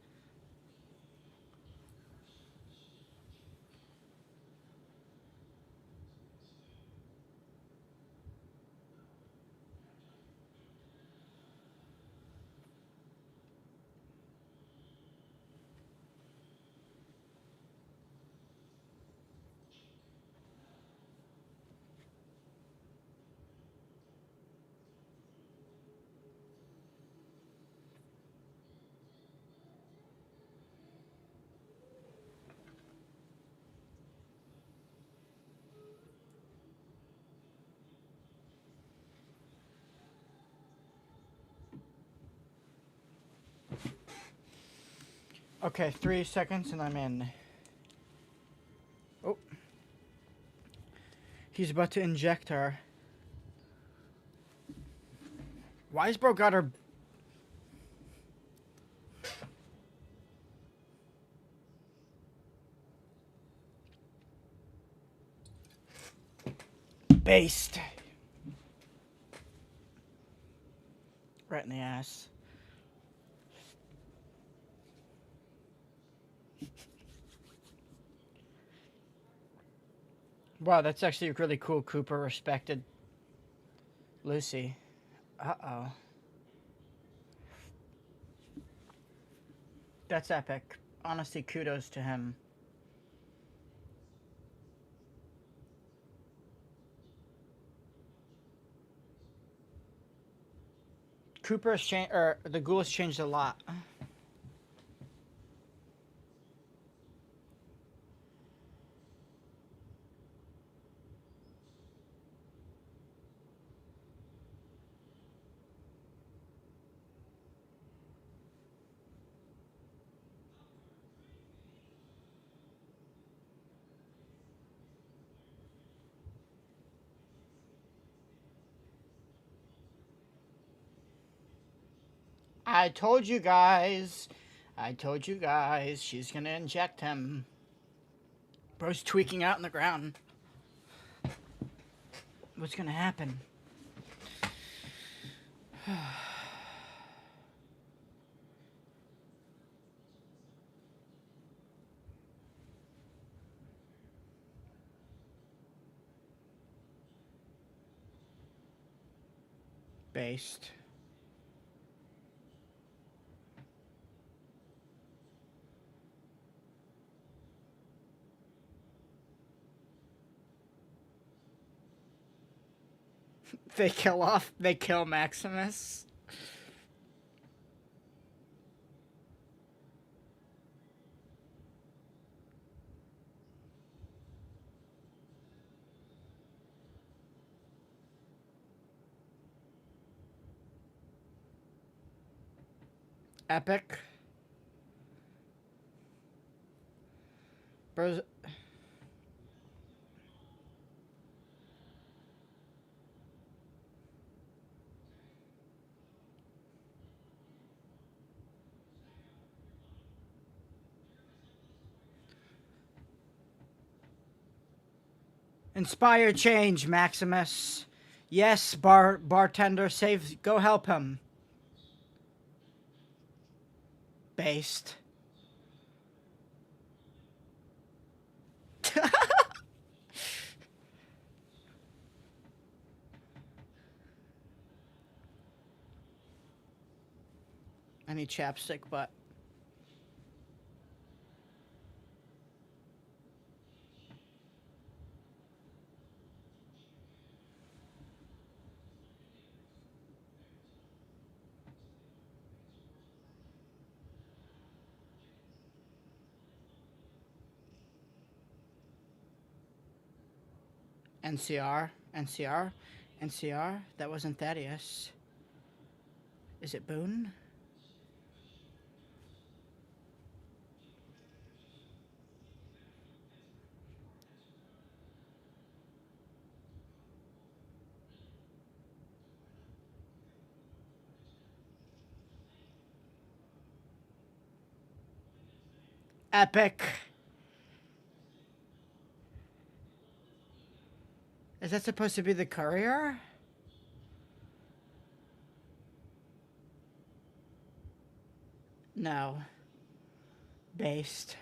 [SPEAKER 1] Okay, 3 seconds and I'm in. Oh. He's about to inject her. Why has bro got her... based? Right in the ass. Wow, that's actually really cool. Cooper respected Lucy. Uh-oh. That's epic. Honestly, kudos to him. Cooper has changed, or the ghoul has changed a lot. I told you guys. I told you guys. She's gonna inject him. Bro's tweaking out on the ground. What's gonna happen? Based. They kill Maximus. Epic. Bros- Inspire change, Maximus. Yes, bartender, save. Go help him. Based. I need chapstick, but NCR. That wasn't Thaddeus. Is it Boone? Epic. Is that supposed to be the courier? No. Based.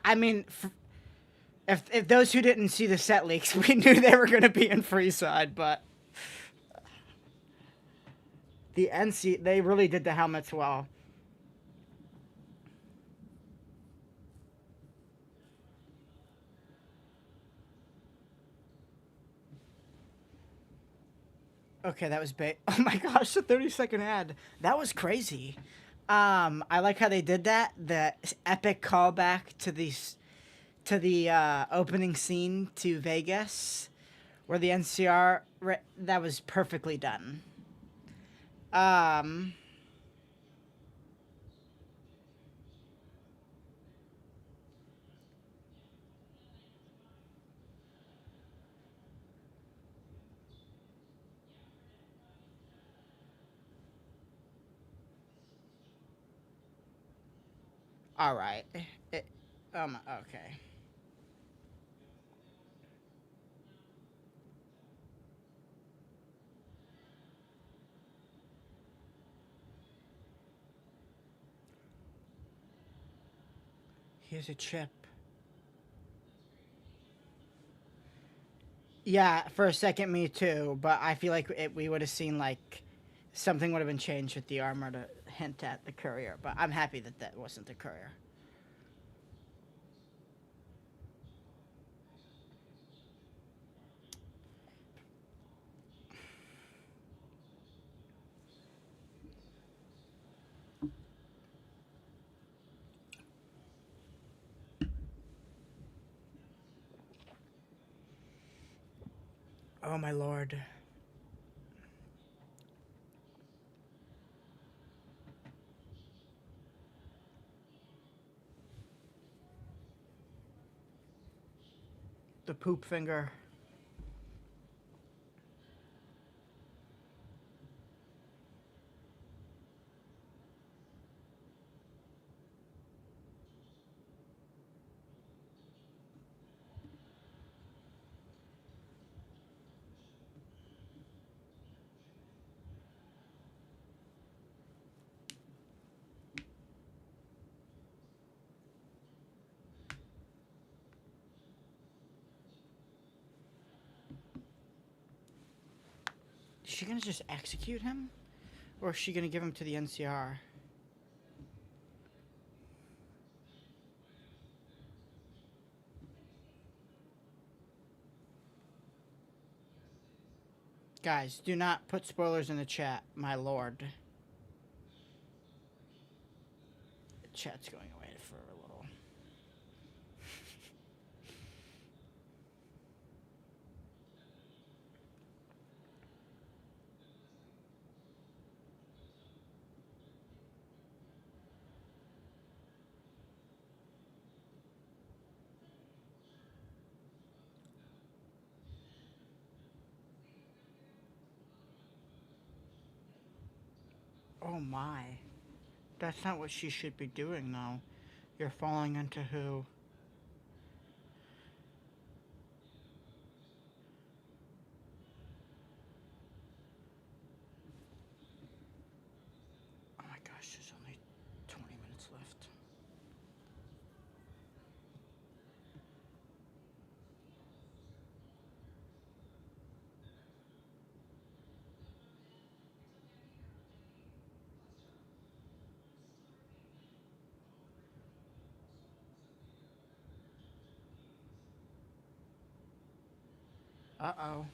[SPEAKER 1] I mean, if those who didn't see the set leaks, we knew they were going to be in Freeside, but the NC, they really did the helmets well. Okay, that was oh my gosh, the 30-second ad. That was crazy. I like how they did that. The epic callback to the opening scene to Vegas, where the NCR that was perfectly done. Um, all right. It, okay. Here's a chip. Yeah, for a second, me too. But I feel like we would have seen like something would have been changed with the armor to hint at the courier. But I'm happy that that wasn't the courier. Oh my lord. The poop finger. she gonna just execute him? Or is she gonna give him to the NCR? Guys, do not put spoilers in the chat, my lord. The chat's going away for a little. Oh my. That's not what she should be doing, though. You're falling into who? Oh my gosh, there's only 20 minutes left. Uh-oh.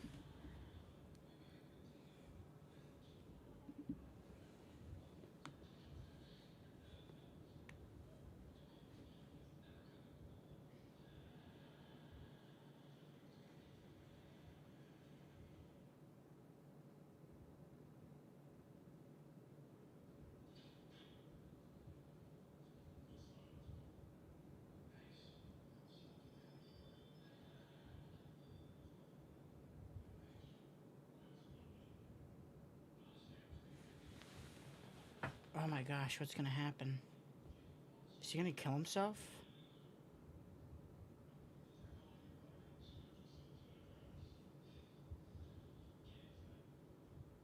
[SPEAKER 1] Oh my gosh, what's gonna happen? Is he gonna kill himself?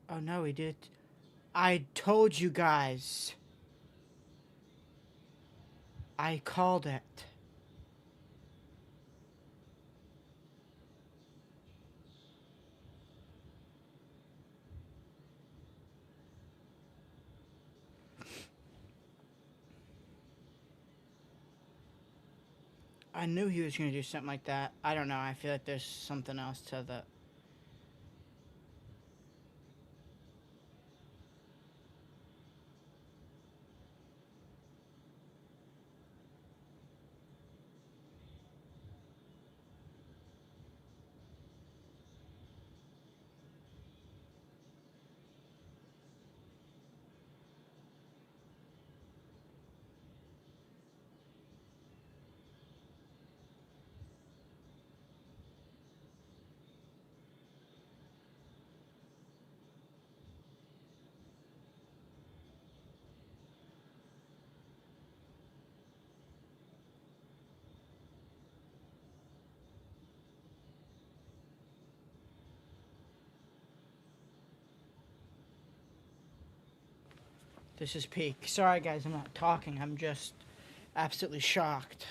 [SPEAKER 1] Oh no, he did. I told you guys. I called it. I knew he was gonna do something like that. I don't know, I feel like there's something else to the... This is peak. Sorry guys, I'm not talking, I'm just absolutely shocked.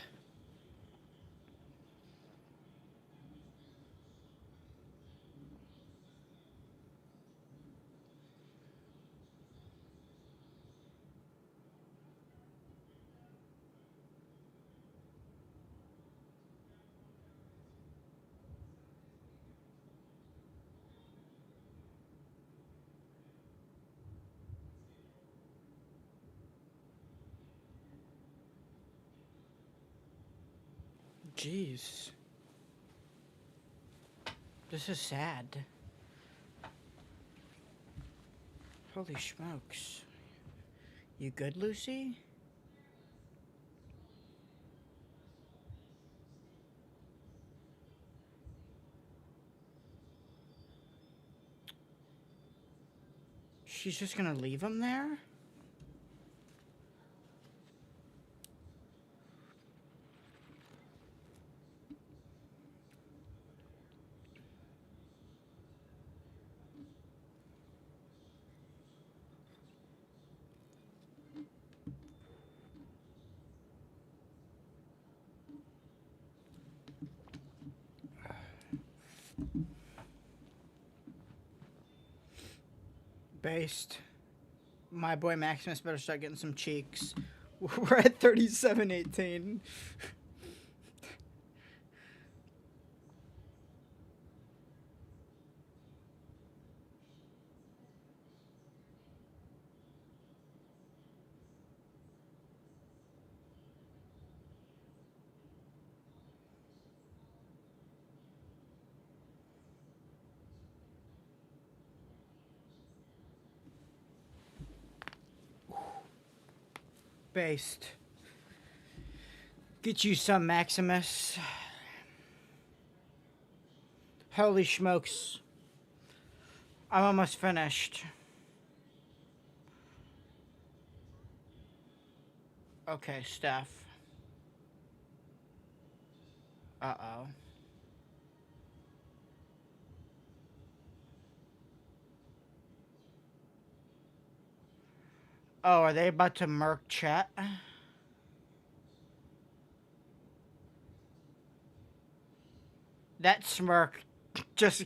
[SPEAKER 1] Jeez. This is sad. Holy smokes. You good, Lucy? She's just gonna leave him there? Based. My boy Maximus better start getting some cheeks. We're at 37-18. Based. Get you some, Maximus. Holy smokes. I'm almost finished. Okay, Steph. Uh-oh. Oh, are they about to murk chat? That smirk just...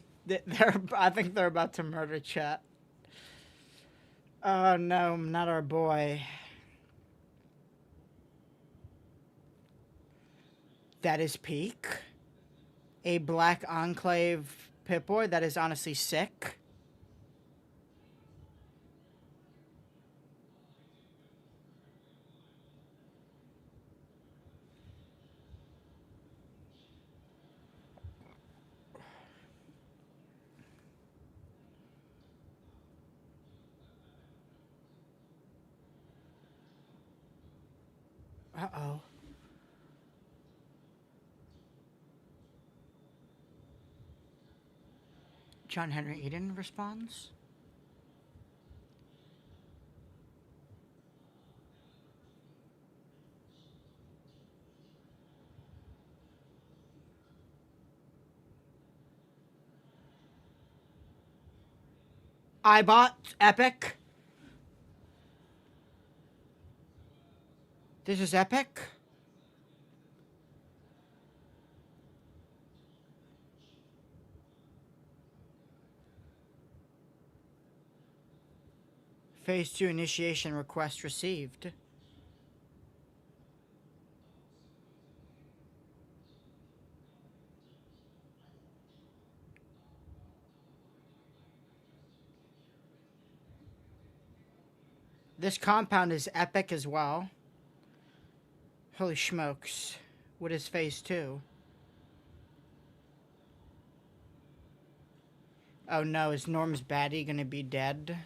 [SPEAKER 1] I think they're about to murder chat. Oh, no, not our boy. That is peak. A Black Enclave Pip-Boy? That is honestly sick. Uh-oh. John Henry Eden responds. I bought Epic. This is Epic. Phase 2 initiation request received. This compound is epic as well. Holy smokes. What is phase 2? Oh no, is Norm's baddie gonna be dead?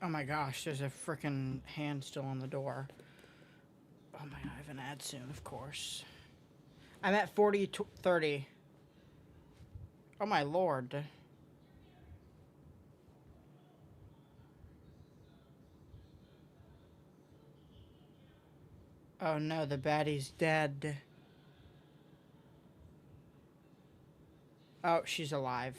[SPEAKER 1] Oh my gosh, there's a freaking hand still on the door. Oh my god, I have an ad soon, of course. I'm at 40-30. Oh my lord. Oh no, the baddie's dead. Oh, she's alive.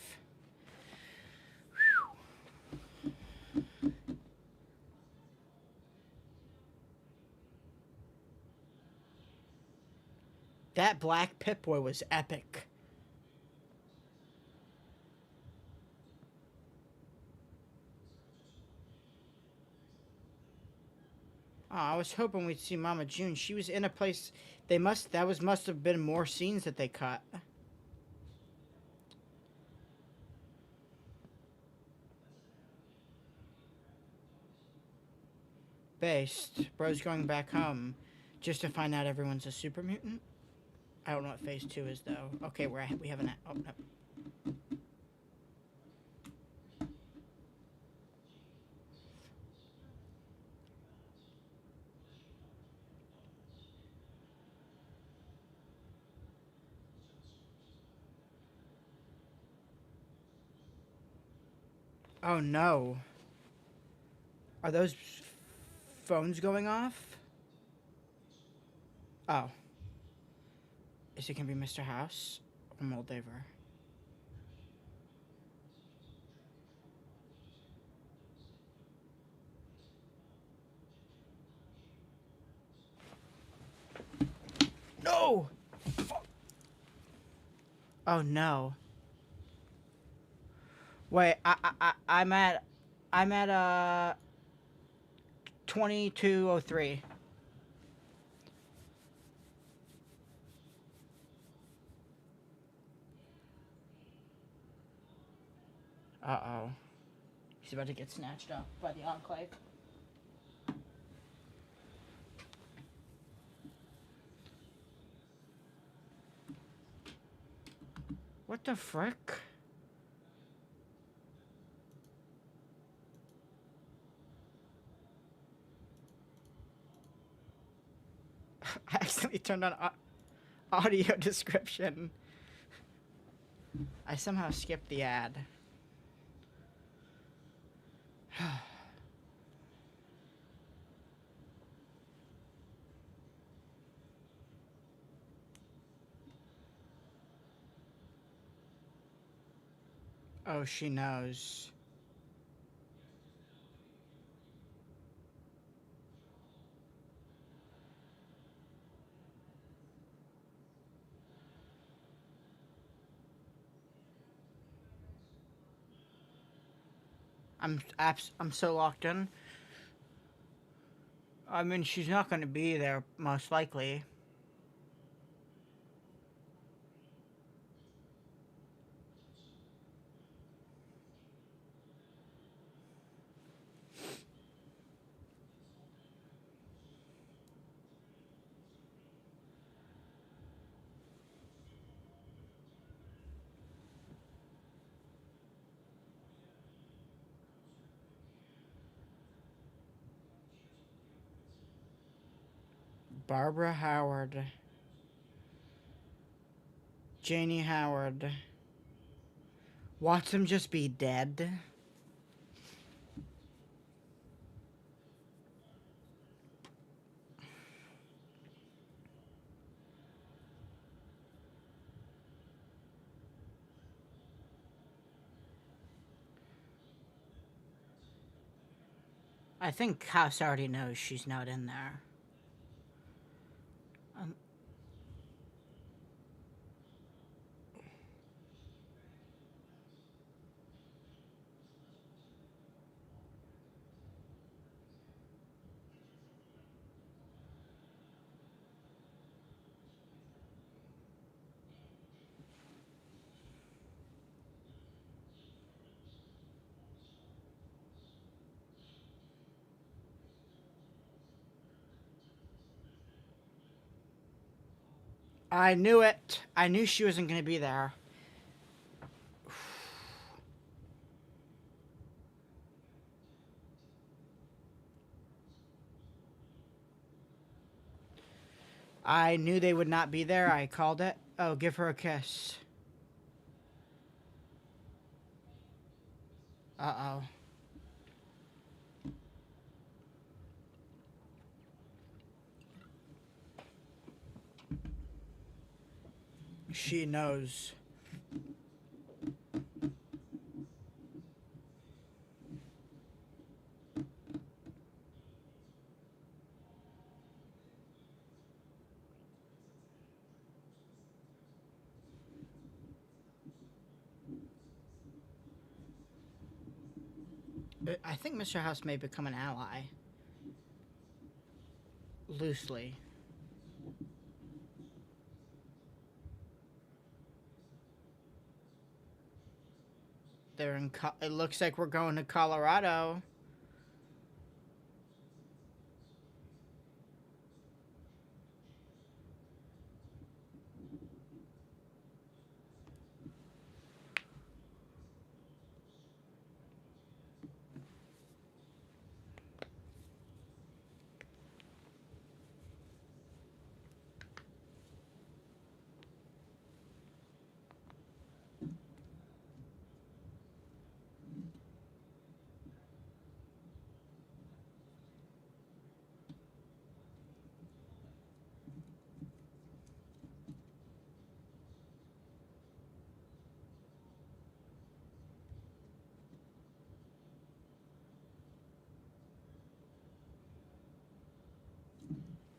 [SPEAKER 1] That black Pip-Boy was epic. Oh, I was hoping we'd see Mama June. She was in a place must have been more scenes that they cut. Based. Bro's going back home just to find out everyone's a super mutant. I don't know what phase 2 is though. Okay, we have an oh no. Oh no. Are those phones going off? Oh. Is it gonna be Mr. House or Moldaver? No! Oh no. Wait, I'm at 2203. Uh-oh. He's about to get snatched up by the Enclave. What the frick? I accidentally turned on audio description. I somehow skipped the ad. Oh, she knows. I'm so locked in. I mean, she's not going to be there, most likely. Barbara Howard. Janie Howard. Watch them just be dead. I think House already knows she's not in there. I knew it. I knew she wasn't going to be there. I knew they would not be there. I called it. Oh, give her a kiss. Uh-oh. She knows. I think Mr. House may become an ally. Loosely. They're in. It looks like we're going to Colorado.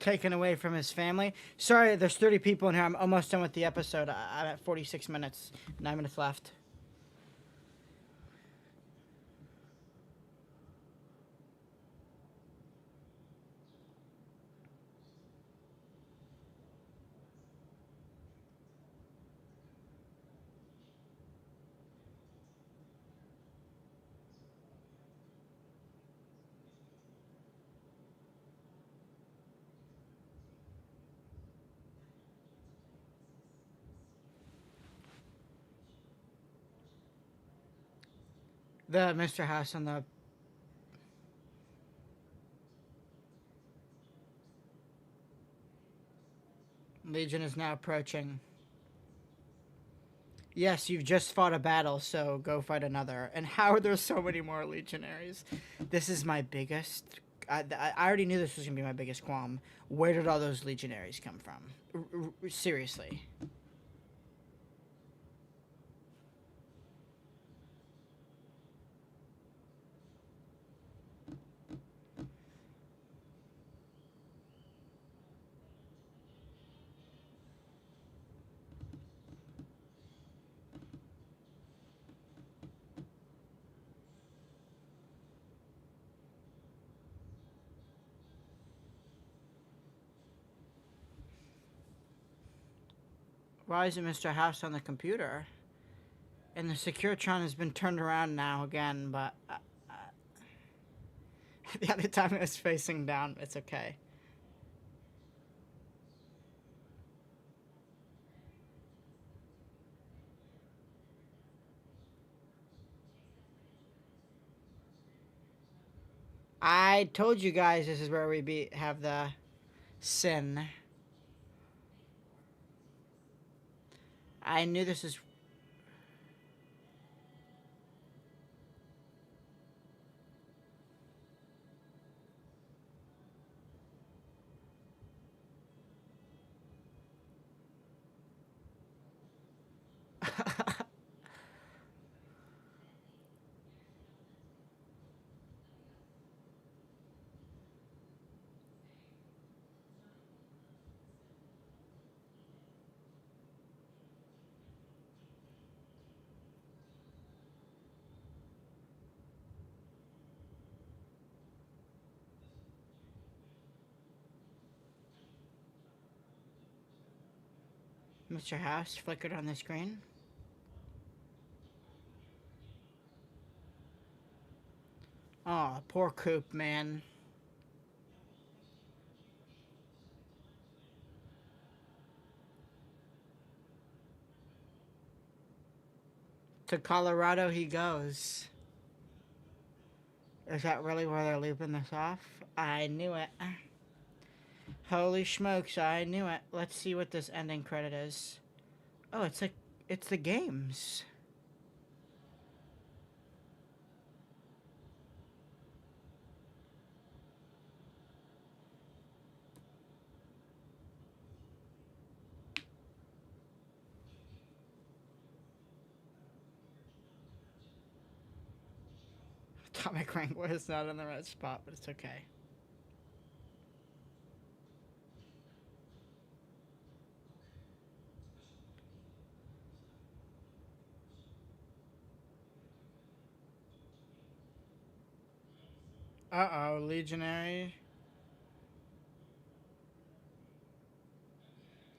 [SPEAKER 1] taken away from his family. Sorry, there's 30 people in here. I'm almost done with the episode. I'm at 46 minutes. 9 minutes left. The Mr. House on the Legion is now approaching. Yes, you've just fought a battle, so go fight another. And how are there so many more legionaries? This is my biggest... I already knew this was going to be my biggest qualm. Where did all those legionaries come from? Seriously. Why isn't Mr. House on the computer? And the Securitron has been turned around now again, but... the other time it was facing down, it's okay. I told you guys this is where we have the sin. I knew this is... Mr. House flickered on the screen. Oh, poor Coop, man. To Colorado he goes. Is that really where they're looping this off? I knew it. Holy smokes, I knew it. Let's see what this ending credit is. Oh, it's the games. Atomic Wrangler is not in the right spot, but it's okay. Uh-oh, Legionary.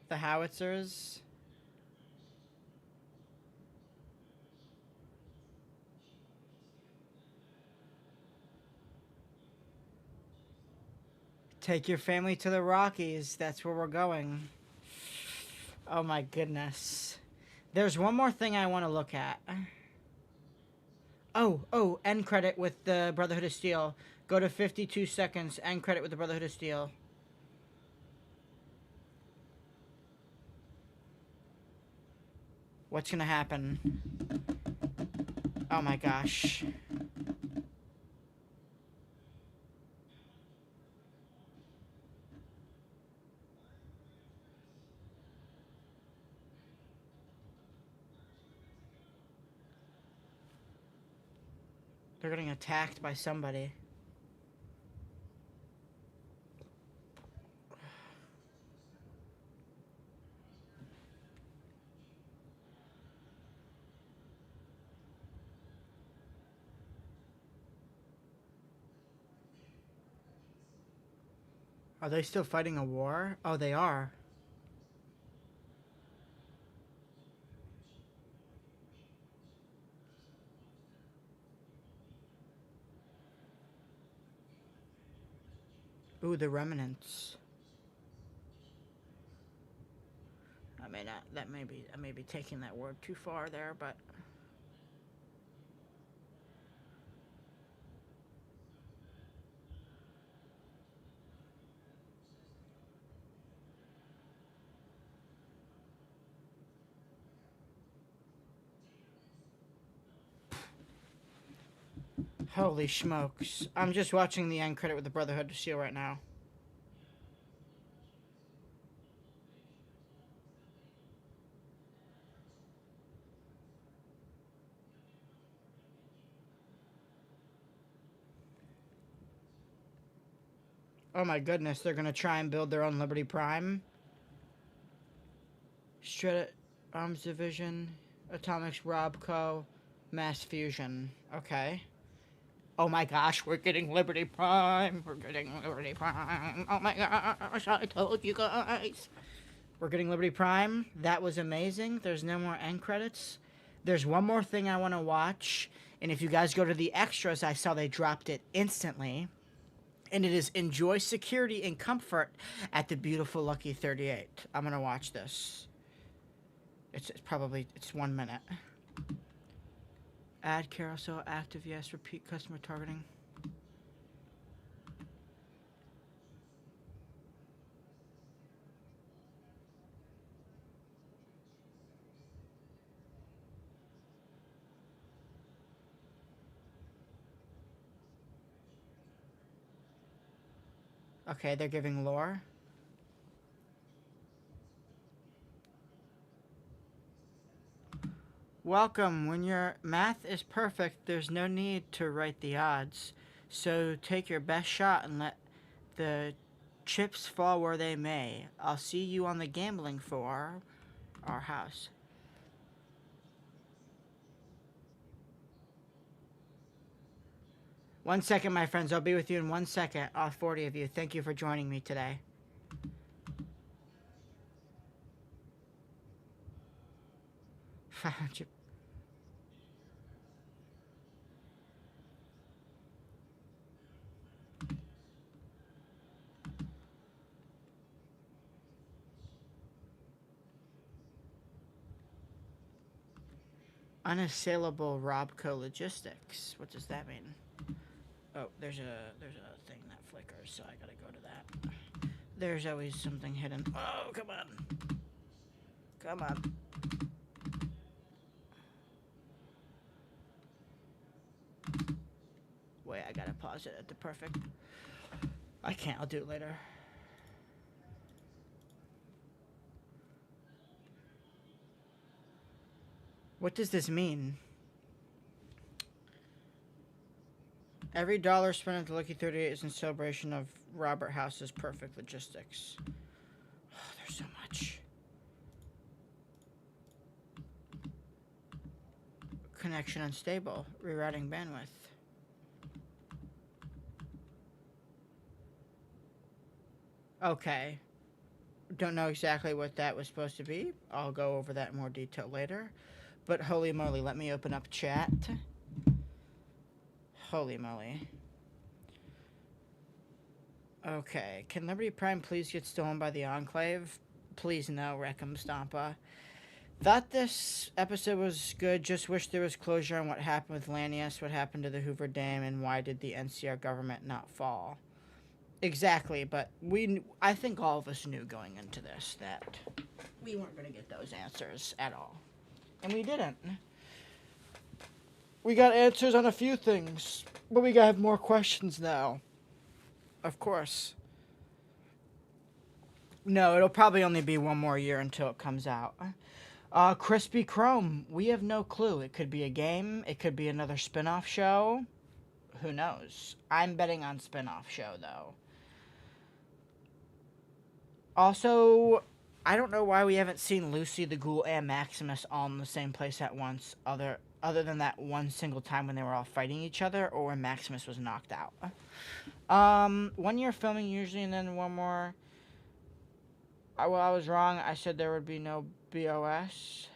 [SPEAKER 1] The howitzers. Take your family to the Rockies. That's where we're going. Oh my goodness. There's one more thing I want to look at. Oh, end credit with the Brotherhood of Steel. Go to 52 seconds. End credit with the Brotherhood of Steel. What's gonna happen? Oh my gosh. They're getting attacked by somebody. Are they still fighting a war? Oh, they are. Ooh, the remnants. I mean, I may be taking that word too far there, but holy smokes! I'm just watching the end credit with the Brotherhood of Steel right now. Oh my goodness, they're gonna try and build their own Liberty Prime. Shred Arms Division, Atomics Robco, Mass Fusion. Okay. Oh my gosh, we're getting Liberty Prime. We're getting Liberty Prime. Oh my gosh, I told you guys. We're getting Liberty Prime. That was amazing. There's no more end credits. There's one more thing I want to watch. And if you guys go to the extras, I saw they dropped it instantly. And it is Enjoy Security and Comfort at the beautiful Lucky 38. I'm going to watch this. It's 1 minute. Add carousel active, yes. Repeat customer targeting. Okay, they're giving lore. Welcome. When your math is perfect, there's no need to write the odds. So take your best shot and let the chips fall where they may. I'll see you on the gambling floor, our house. One second, my friends. I'll be with you in 1 second. All 40 of you. Thank you for joining me today. Unassailable Robco Logistics. What does that mean? Oh, there's a thing that flickers, so I gotta go to that. There's always something hidden. Oh, come on. Come on. Wait, I gotta pause it at the perfect. I can't, I'll do it later. What does this mean? Every dollar spent at the Lucky 38 is in celebration of Robert House's perfect logistics. Oh, there's so much. Connection unstable. Rerouting bandwidth. Okay. Don't know exactly what that was supposed to be. I'll go over that in more detail later. But holy moly, let me open up chat. Holy moly. Okay, can Liberty Prime please get stolen by the Enclave? Please no, Reckham Stompa. Thought this episode was good, just wish there was closure on what happened with Lanius, what happened to the Hoover Dam, and why did the NCR government not fall. Exactly, but I think all of us knew going into this that we weren't going to get those answers at all. And we didn't. We got answers on a few things, but we gotta have more questions now. Of course. No, it'll probably only be one more year until it comes out. Crispy Chrome, we have no clue. It could be a game, it could be another spin-off show. Who knows? I'm betting on spin-off show, though. Also, I don't know why we haven't seen Lucy, the Ghoul, and Maximus all in the same place at once, other than that one single time when they were all fighting each other, or when Maximus was knocked out. 1 year filming usually, and then one more. I was wrong. I said there would be no BOS.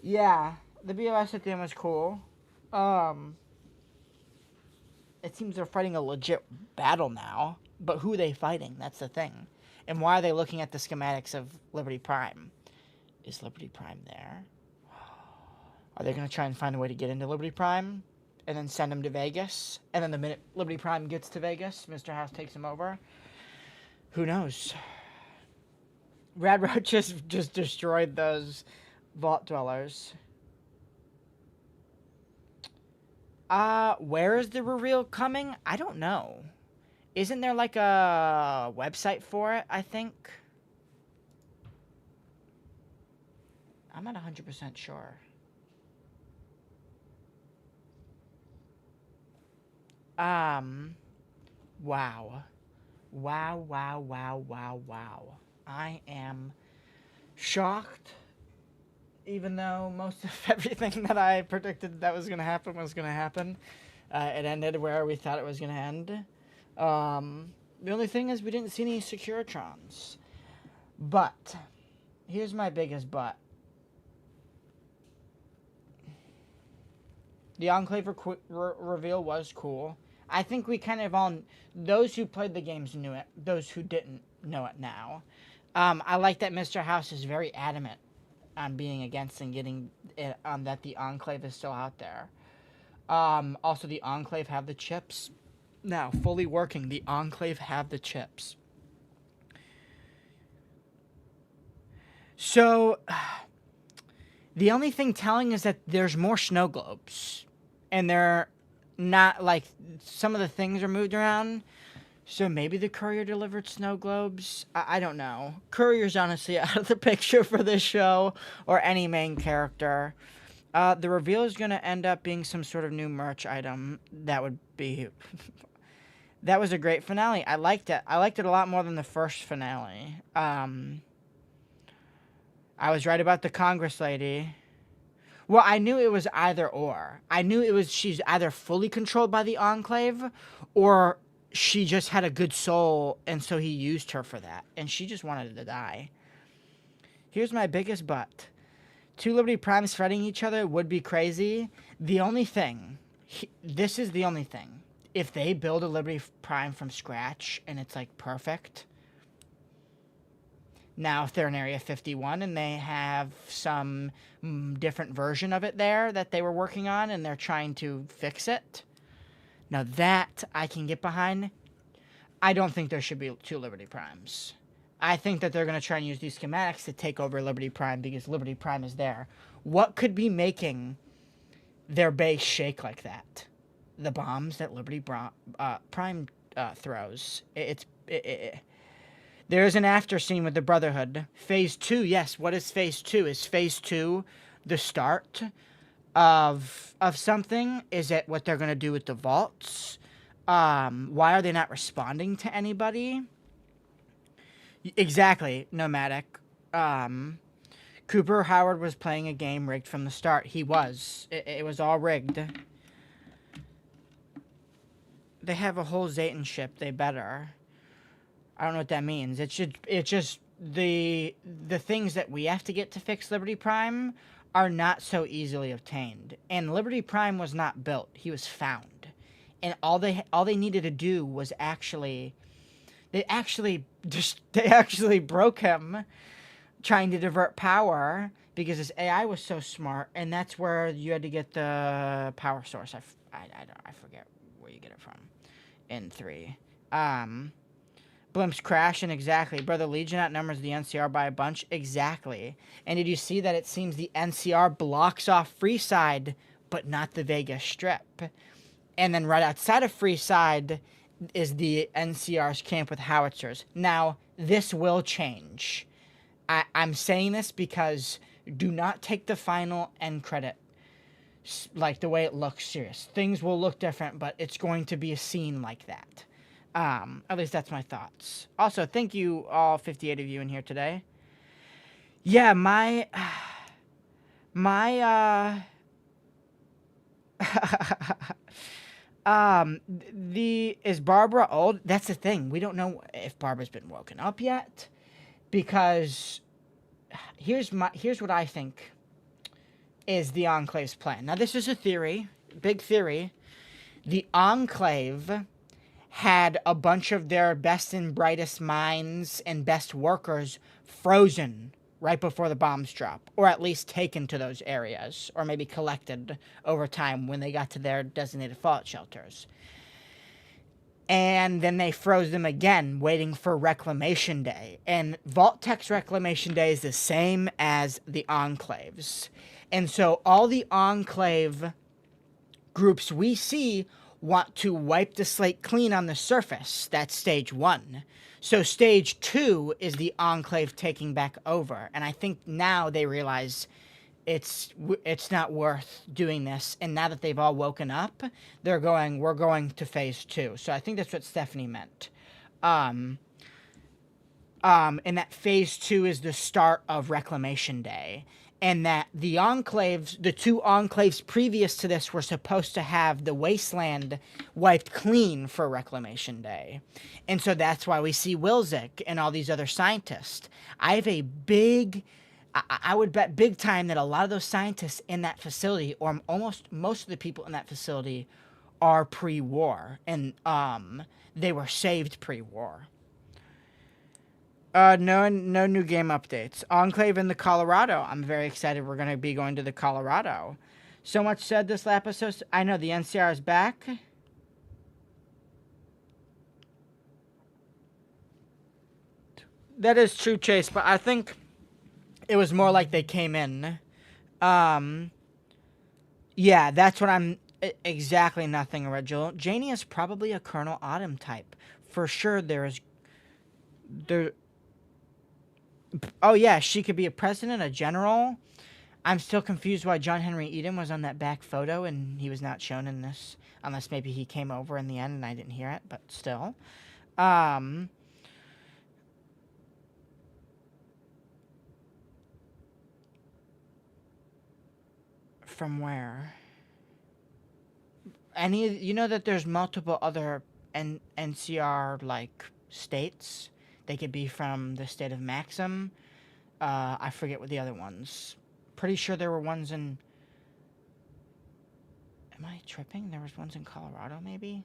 [SPEAKER 1] Yeah, the BOS at the end was cool. It seems they're fighting a legit battle now, but who are they fighting? That's the thing. And why are they looking at the schematics of Liberty Prime? Is Liberty Prime there? Are they going to try and find a way to get into Liberty Prime and then send him to Vegas? And then the minute Liberty Prime gets to Vegas, Mr. House takes him over? Who knows? Rad Roach just destroyed those vault dwellers. Where is the reveal coming? I don't know. Isn't there like a website for it, I think? I'm not 100% sure. Wow. Wow. I am shocked, even though most of everything that I predicted that was going to happen. It ended where we thought it was going to end. The only thing is we didn't see any Securitrons. But, here's my biggest but. The Enclave reveal was cool. I think we kind of all... Those who played the games knew it. Those who didn't know it now. I like that Mr. House is very adamant on being against and getting it, that the Enclave is still out there. Also, the Enclave have the chips. Now, fully working, the Enclave have the chips. So, the only thing telling is that there's more snow globes. And they're not, like, some of the things are moved around. So maybe the courier delivered snow globes? I don't know. Courier's honestly out of the picture for this show, or any main character. The reveal is going to end up being some sort of new merch item. That would be... That was a great finale. I liked it. I liked it a lot more than the first finale. I was right about the Congress lady. Well, I knew it was either or. I knew it was she's either fully controlled by the Enclave, or she just had a good soul, and so he used her for that. And she just wanted to die. Here's my biggest but. 2 Liberty Primes fighting each other would be crazy. The only thing, this is the only thing. If they build a Liberty Prime from scratch, and it's, like, perfect... Now, if they're in Area 51 and they have some different version of it there that they were working on and they're trying to fix it, now that I can get behind. I don't think there should be 2 Liberty Primes. I think that they're going to try and use these schematics to take over Liberty Prime because Liberty Prime is there. What could be making their base shake like that? The bombs that Liberty Prime throws. There's an after scene with the Brotherhood. Phase 2, yes. What is Phase 2? Is Phase 2 the start of something? Is it what they're going to do with the vaults? Why are they not responding to anybody? Exactly, Nomadic. Cooper Howard was playing a game rigged from the start. He was. It was all rigged. They have a whole Zayton ship. They better. I don't know what that means. It's just the things that we have to get to fix Liberty Prime are not so easily obtained. And Liberty Prime was not built. He was found. And all they needed to do was they actually broke him trying to divert power because his AI was so smart, and that's where you had to get the power source. I forget where you get it from in 3. Blimps crash, and exactly. Brother Legion outnumbers the NCR by a bunch. Exactly. And did you see that it seems the NCR blocks off Freeside, but not the Vegas Strip? And then right outside of Freeside is the NCR's camp with howitzers. Now, this will change. I'm saying this because do not take the final end credit like the way it looks serious. Things will look different, but it's going to be a scene like that. At least that's my thoughts. Also, thank you all 58 of you in here today. Yeah, my Is Barbara old? That's the thing. We don't know if Barbara's been woken up yet, because here's what I think is the Enclave's plan. Now, this is a theory, big theory. The Enclave had a bunch of their best and brightest minds and best workers frozen right before the bombs drop, or at least taken to those areas, or maybe collected over time when they got to their designated fallout shelters. And then they froze them again, waiting for Reclamation Day. And Vault-Tech's Reclamation Day is the same as the Enclave's. And so all the Enclave groups we see want to wipe the slate clean on the surface. That's stage 1. So stage 2 is the Enclave taking back over. And I think now they realize it's not worth doing this. And now that they've all woken up, we're going to phase 2. So I think that's what Stephanie meant. And that phase 2 is the start of Reclamation Day. And that the two enclaves previous to this were supposed to have the wasteland wiped clean for Reclamation Day. And so that's why we see Wilczek and all these other scientists. I would bet big time that a lot of those scientists in that facility, or almost most of the people in that facility, are pre-war. And they were saved pre-war. No new game updates. Enclave in the Colorado. I'm very excited we're going to be going to the Colorado. So much said this episode. I know the NCR is back. That is true, Chase, but I think it was more like they came in. Yeah, that's what I'm... Exactly nothing original. Janie is probably a Colonel Autumn type. For sure there... Oh, yeah, she could be a president, a general. I'm still confused why John Henry Eden was on that back photo and he was not shown in this. Unless maybe he came over in the end and I didn't hear it, but still. From where? You know that there's multiple other NCR, like, states? They could be from the state of Maxim. I forget what the other ones. Pretty sure there were ones in... Am I tripping? There was ones in Colorado, maybe?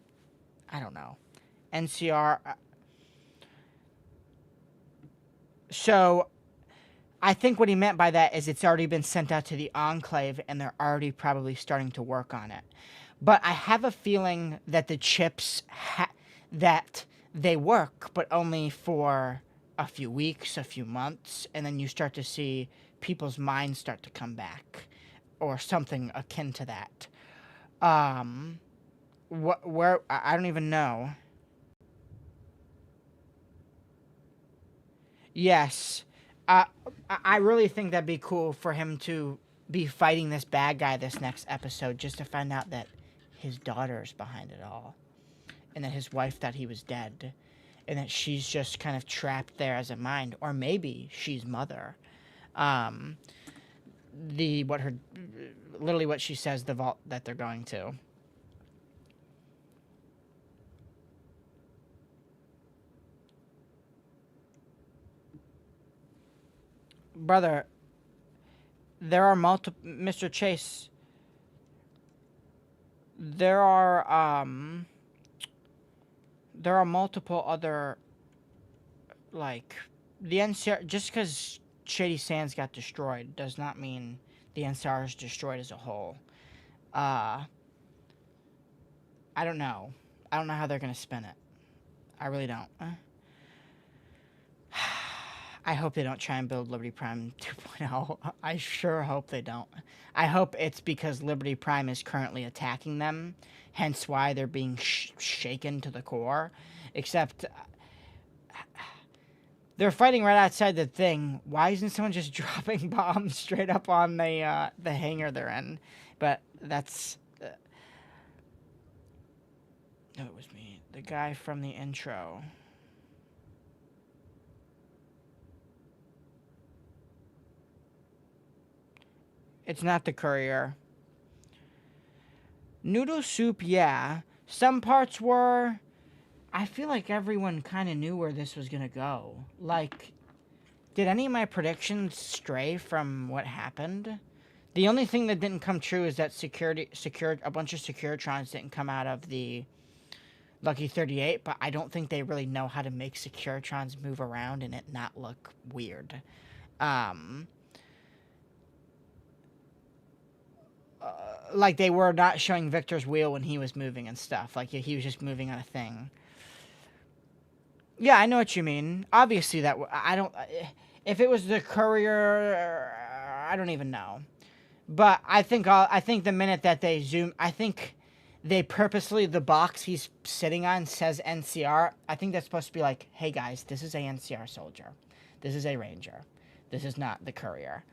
[SPEAKER 1] I don't know. NCR... So, I think what he meant by that is it's already been sent out to the Enclave, and they're already probably starting to work on it. But I have a feeling that the chips... that... they work, but only for a few weeks, a few months, and then you start to see people's minds start to come back, or something akin to that. Where, I don't even know. Yes, I really think that'd be cool for him to be fighting this bad guy this next episode, just to find out that his daughter's behind it all. And that his wife thought he was dead. And that she's just kind of trapped there as a mind. Or maybe she's Mother. Literally what she says, the vault that they're going to. Brother, there are multiple... Mr. Chase, there are multiple other, like, the NCR, just because Shady Sands got destroyed does not mean the NCR is destroyed as a whole. I don't know. I don't know how they're going to spin it. I really don't. I hope they don't try and build Liberty Prime 2.0. I sure hope they don't. I hope it's because Liberty Prime is currently attacking them, hence why they're being shaken to the core. Except, they're fighting right outside the thing. Why isn't someone just dropping bombs straight up on the hangar they're in? But that's... no, it was me. The guy from the intro. It's not the courier. Noodle soup, yeah. Some parts were. I feel like everyone kind of knew where this was gonna go. Like, did any of my predictions stray from what happened? The only thing that didn't come true is that a bunch of Securitrons didn't come out of the Lucky 38, but I don't think they really know how to make Securitrons move around and it not look weird. Like, they were not showing Victor's wheel when he was moving and stuff. Like, he was just moving on a thing. Yeah, I know what you mean. Obviously, I don't... If it was the courier, I don't even know. But I think the minute that they zoom... I think they purposely... The box he's sitting on says NCR. I think that's supposed to be like, hey, guys, this is a NCR soldier. This is a ranger. This is not the courier.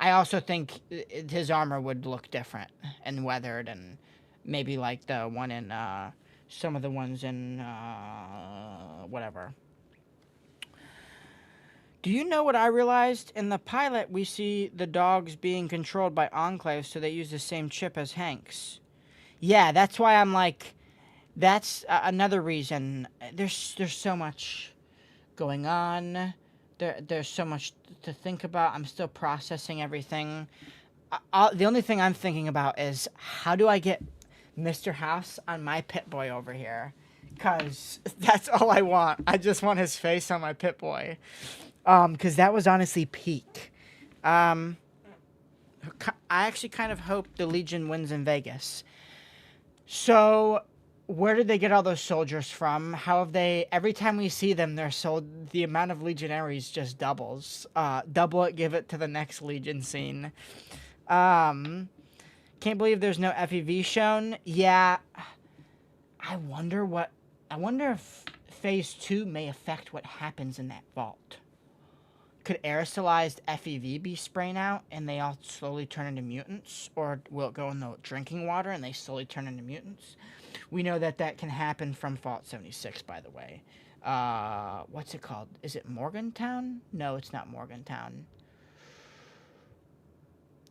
[SPEAKER 1] I also think his armor would look different and weathered, and maybe like the one in some of the ones in whatever. Do you know what I realized? In the pilot, we see the dogs being controlled by Enclave, so they use the same chip as Hank's. Yeah, that's why I'm like, that's another reason. There's so much going on. There's so much to think about. I'm still processing everything. The only thing I'm thinking about is, how do I get Mr. House on my Pip-Boy over here? Because that's all I want. I just want his face on my Pip-Boy. Because that was honestly peak. I actually kind of hope the Legion wins in Vegas. So... where did they get all those soldiers from? How have they... Every time we see them, they're sold... The amount of legionaries just doubles. Double it, give it to the next Legion scene. Can't believe there's no FEV shown. Yeah. I wonder if Phase 2 may affect what happens in that vault. Could aerosolized FEV be spraying out and they all slowly turn into mutants? Or will it go in the drinking water and they slowly turn into mutants? We know that can happen from Fault 76, by the way. What's it called? Is it Morgantown? No, it's not Morgantown.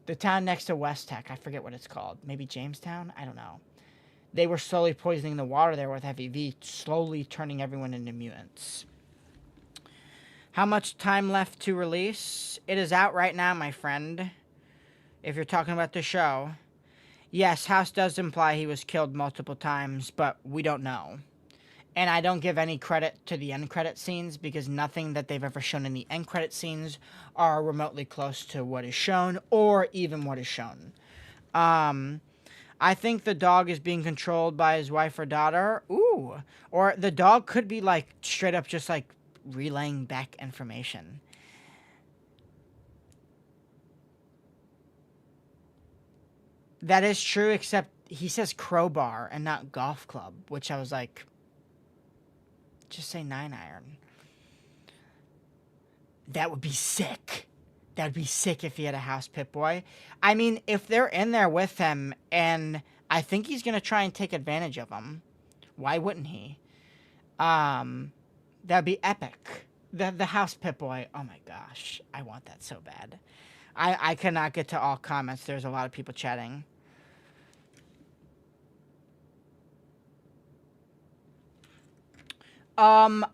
[SPEAKER 1] The town next to West Tech. I forget what it's called. Maybe Jamestown? I don't know. They were slowly poisoning the water there with FEV, slowly turning everyone into mutants. How much time left to release? It is out right now, my friend. If you're talking about the show. Yes, House does imply he was killed multiple times, but we don't know. And I don't give any credit to the end credit scenes because nothing that they've ever shown in the end credit scenes are remotely close to what is shown or even what is shown. I think the dog is being controlled by his wife or daughter. Ooh. Or the dog could be like straight up just like relaying back information. That is true, except he says crowbar and not golf club, which I was like, just say 9-iron. That would be sick. That would be sick if he had a House Pip-Boy. I mean, if they're in there with him, and I think he's going to try and take advantage of them, why wouldn't he? That'd be epic. The House Pip-Boy, oh my gosh, I want that so bad. I cannot get to all comments. There's a lot of people chatting. I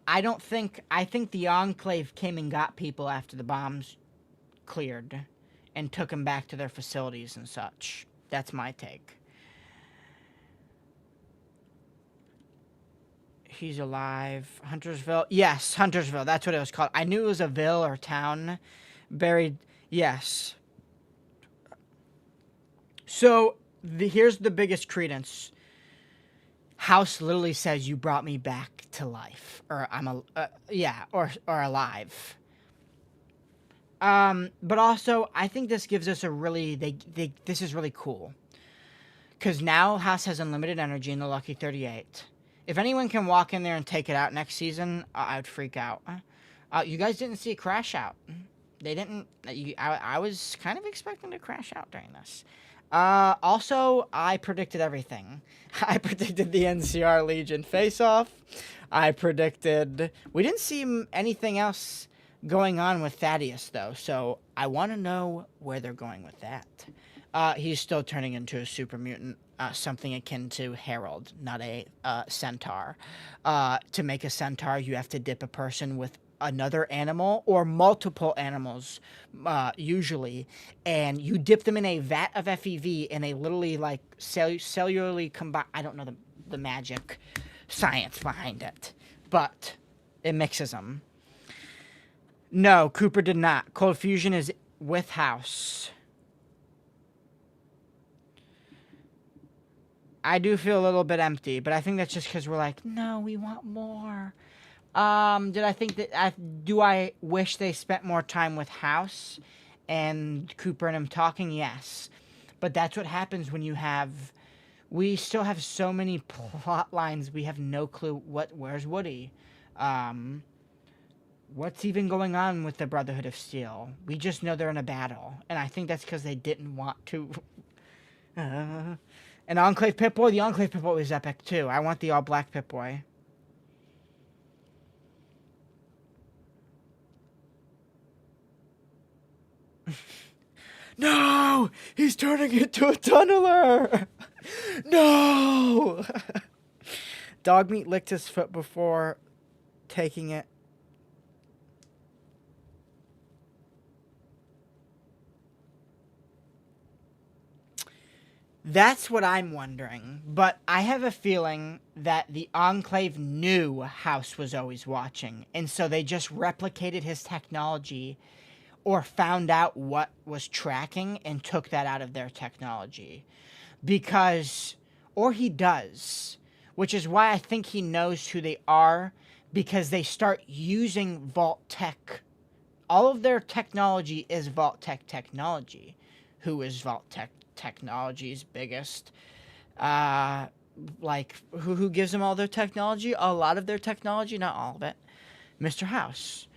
[SPEAKER 1] think the Enclave came and got people after the bombs cleared and took them back to their facilities and such. That's my take. He's alive. Huntersville. Yes, Huntersville. That's what it was called. I knew it was a ville or town buried. Yes. So here's the biggest credence. House literally says, "You brought me back to life," or or alive. But also, I think this gives us a really this is really cool, because now House has unlimited energy in the Lucky 38. If anyone can walk in there and take it out next season, I would freak out. You guys didn't see a crash out. They didn't. I was kind of expecting to crash out during this. Also, I predicted everything. I predicted the NCR Legion face-off. I predicted... We didn't see anything else going on with Thaddeus, though, so I want to know where they're going with that. He's still turning into a super mutant, something akin to Harold, not a centaur. To make a centaur, you have to dip a person with another animal or multiple animals, usually, and you dip them in a vat of FEV, and they literally like cellularly combine. I don't know the magic science behind it, but it mixes them. No, Cooper did not. Cold Fusion is with House. I do feel a little bit empty, but I think that's just because we're like, no, we want more. Did I think that do I wish they spent more time with House and Cooper and him talking? Yes. But that's what happens when you have we still have so many plot lines, we have no clue where's Woody. What's even going on with the Brotherhood of Steel? We just know they're in a battle, and I think that's because they didn't want to. An Enclave Pip-Boy? The Enclave Pip-Boy is epic, too. I want the all-black Pip-Boy. No! He's turning into a tunneler! No! Dogmeat licked his foot before taking it. That's what I'm wondering, but I have a feeling that the Enclave knew House was always watching, and so they just replicated his technology or found out what was tracking and took that out of their technology. Because, or he does, which is why I think he knows who they are, because they start using Vault Tech. All of their technology is Vault Tech technology. Who is Vault Tech Technology's biggest? Like, who gives them all their technology? A lot of their technology, not all of it. Mr. House.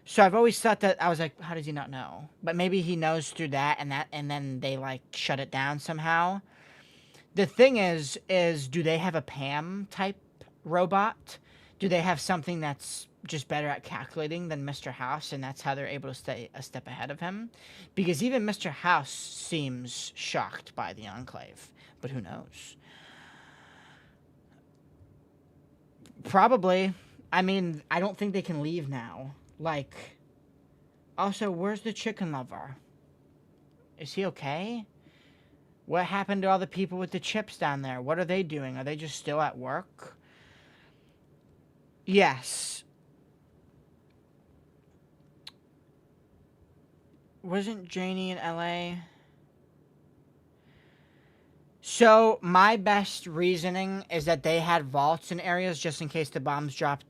[SPEAKER 1] So I've always thought that, I was like, how does he not know? But maybe he knows through that, and then they like shut it down somehow. The thing is do they have a Pam type robot? Do they have something that's just better at calculating than Mr. House, and that's how they're able to stay a step ahead of him? Because even Mr. House seems shocked by the Enclave, but who knows? Probably. I mean, I don't think they can leave now. Like, also, where's the chicken lover? Is he okay? What happened to all the people with the chips down there? What are they doing? Are they just still at work? Yes. Wasn't Janie in LA? So, my best reasoning is that they had vaults in areas just in case the bombs dropped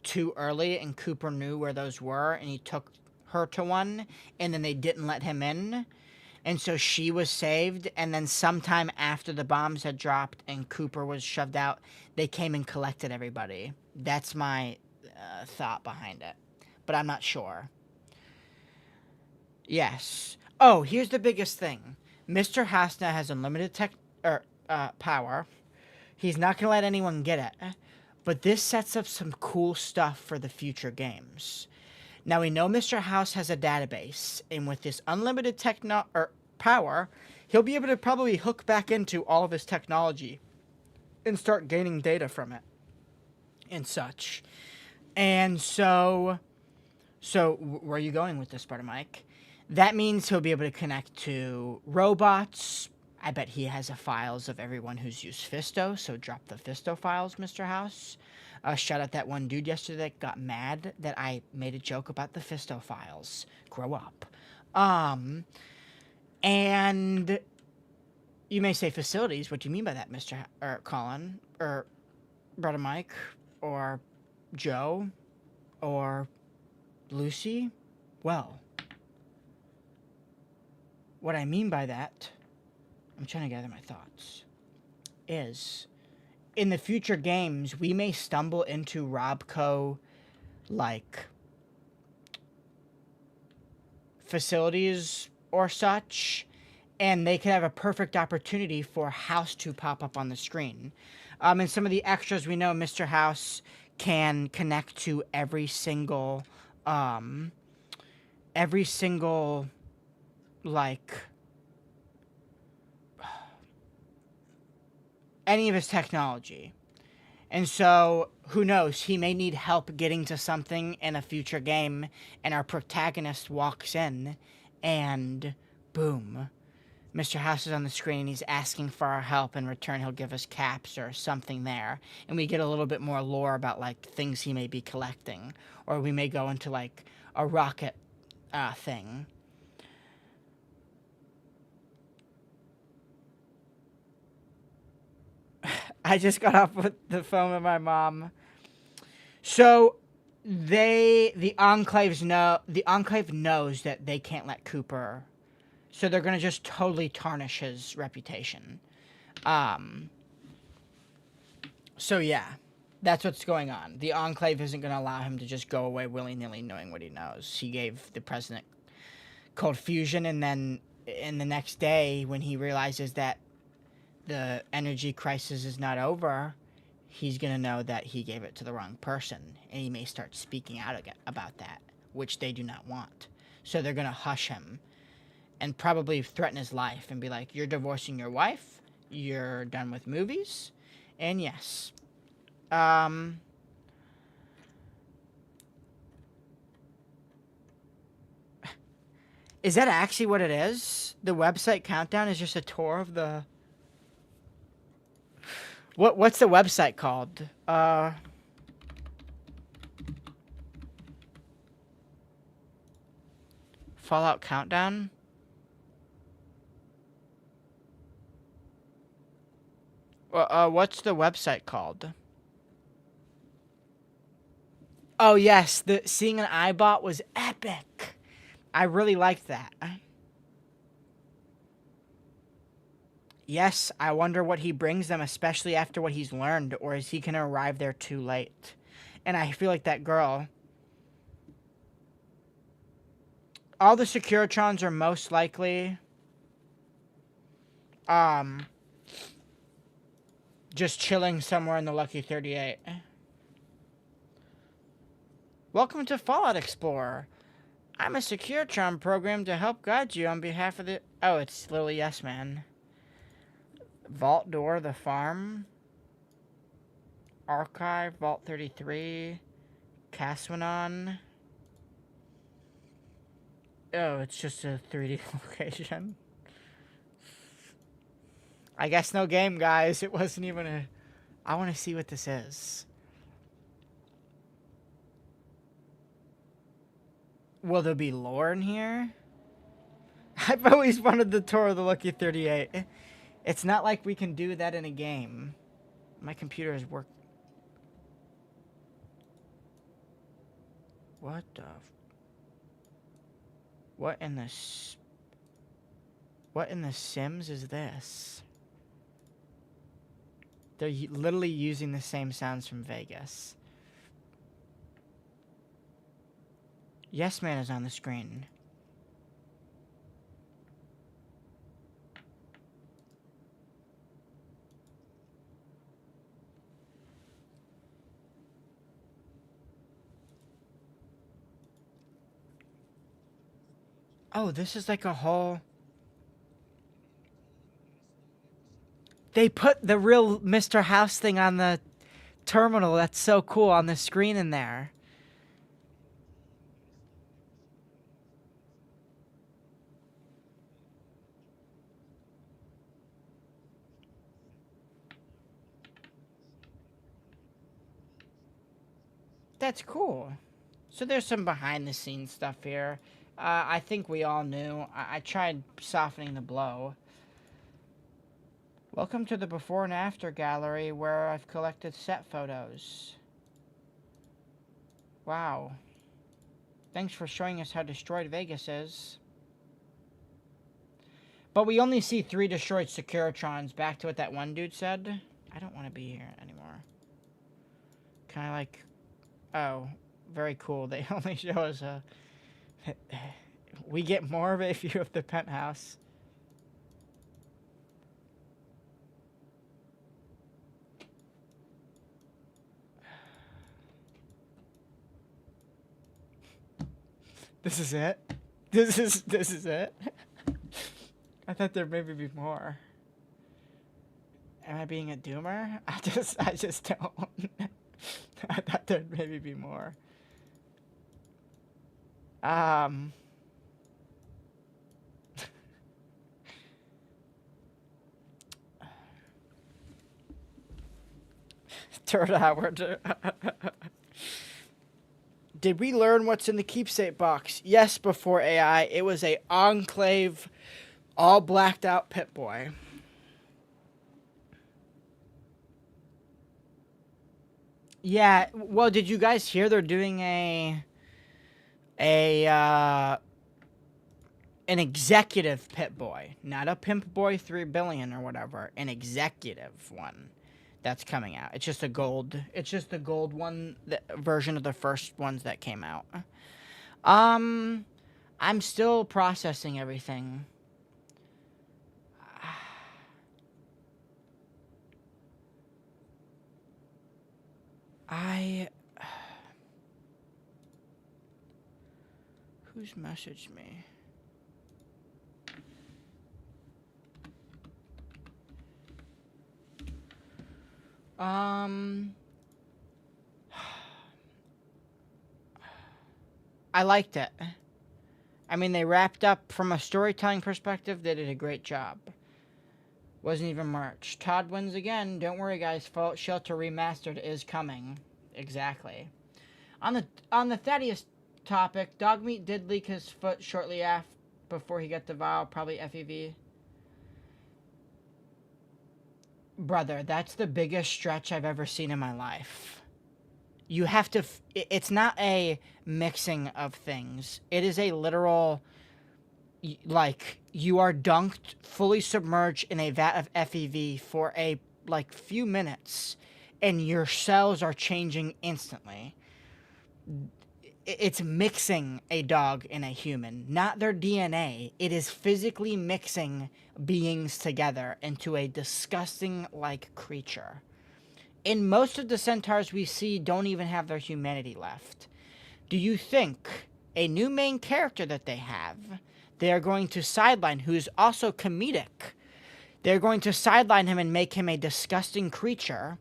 [SPEAKER 1] too early, and Cooper knew where those were, and he took her to one, and then they didn't let him in, and so she was saved, and then sometime after the bombs had dropped and Cooper was shoved out, they came and collected everybody. That's my thought behind it, but I'm not sure. Yes. Oh, here's the biggest thing. Mr. Hasna has unlimited power. He's not going to let anyone get it. But this sets up some cool stuff for the future games. Now, we know Mr. House has a database, and with this unlimited power, he'll be able to probably hook back into all of his technology and start gaining data from it and such. And so where are you going with this, Sparta Mike? That means he'll be able to connect to robots. I bet he has the files of everyone who's used Fisto, so drop the Fisto files, Mr. House. Shout out that one dude yesterday that got mad that I made a joke about the Fisto files. Grow up. And you may say facilities. What do you mean by that, Mr. or Colin? Or Brother Mike? Or Joe? Or Lucy? Well, what I mean by that, I'm trying to gather my thoughts, is in the future games, we may stumble into Robco, like, facilities or such, and they could have a perfect opportunity for House to pop up on the screen. And some of the extras, we know Mr. House can connect to every single, like, any of his technology. And so, who knows? He may need help getting to something in a future game, and our protagonist walks in, and boom, Mr. House is on the screen, and he's asking for our help. In return, he'll give us caps or something there, and we get a little bit more lore about, like, things he may be collecting, or we may go into, like, a rocket thing. I just got off with the phone with my mom. So the Enclave knows that they can't let Cooper, so they're gonna just totally tarnish his reputation. So yeah, that's what's going on. The Enclave isn't gonna allow him to just go away willy-nilly knowing what he knows. He gave the president cold fusion, and then in the next day, when he realizes that the energy crisis is not over, he's going to know that he gave it to the wrong person, and he may start speaking out about that, which they do not want. So they're going to hush him and probably threaten his life and be like, you're divorcing your wife, you're done with movies, and yes. Is that actually what it is? The website countdown is just a tour of the... What's the website called? Fallout Countdown? What's the website called? Oh yes, the seeing an iBot was epic. I really liked that. Yes, I wonder what he brings them, especially after what he's learned, or is he going to arrive there too late? And I feel like that girl... All the Securitrons are most likely... just chilling somewhere in the Lucky 38. Welcome to Fallout Explorer. I'm a Securitron program to help guide you on behalf of the... Oh, it's Lily Yes Man. Vault Door, the farm. Archive, Vault 33. Caswanon. Oh, it's just a 3D location. I guess no game, guys. It wasn't even a... I want to see what this is. Will there be lore in here? I've always wanted the tour of the Lucky 38. It's not like we can do that in a game. My computer is work... What the... What in the... What in the Sims is this? They're literally using the same sounds from Vegas. Yes Man is on the screen. Oh, this is like a whole... They put the real Mr. House thing on the terminal. That's so cool, on the screen in there. That's cool. So there's some behind the scenes stuff here. I think we all knew. I tried softening the blow. Welcome to the before and after gallery where I've collected set photos. Wow. Thanks for showing us how destroyed Vegas is. But we only see 3 destroyed Securitrons. Back to what that one dude said. I don't want to be here anymore. Kind of like... Oh, very cool. They only show us a... We get more of a view of the penthouse. This is it? This is it? I thought there maybe be more. Am I being a doomer? I just don't. I thought there'd maybe be more. Turd Howard. Did we learn what's in the keepsake box? Yes, before AI. It was a Enclave, all blacked out Pip-Boy. Yeah, well, did you guys hear they're doing an executive Pip-Boy, not a Pimp Boy 3 billion or whatever, an executive one that's coming out. It's just a gold. It's just the gold one version of the first ones that came out. I'm still processing everything. Who's messaged me? I liked it. I mean, they wrapped up from a storytelling perspective. They did a great job. Wasn't even March. Todd wins again. Don't worry, guys. Fallout Shelter Remastered is coming. Exactly. On the Thaddeus topic, Dogmeat did leak his foot shortly before he got the vial. Probably FEV. Brother, that's the biggest stretch I've ever seen in my life. You have to... It's not a mixing of things. It is a literal... Like, you are dunked, fully submerged in a vat of FEV for a, few minutes, and your cells are changing instantly. It's mixing a dog and a human, not their DNA. It is physically mixing beings together into a disgusting, creature. And most of the centaurs we see don't even have their humanity left. Do you think a new main character that they have, they are going to sideline, who's also comedic, they're going to sideline him and make him a disgusting creature?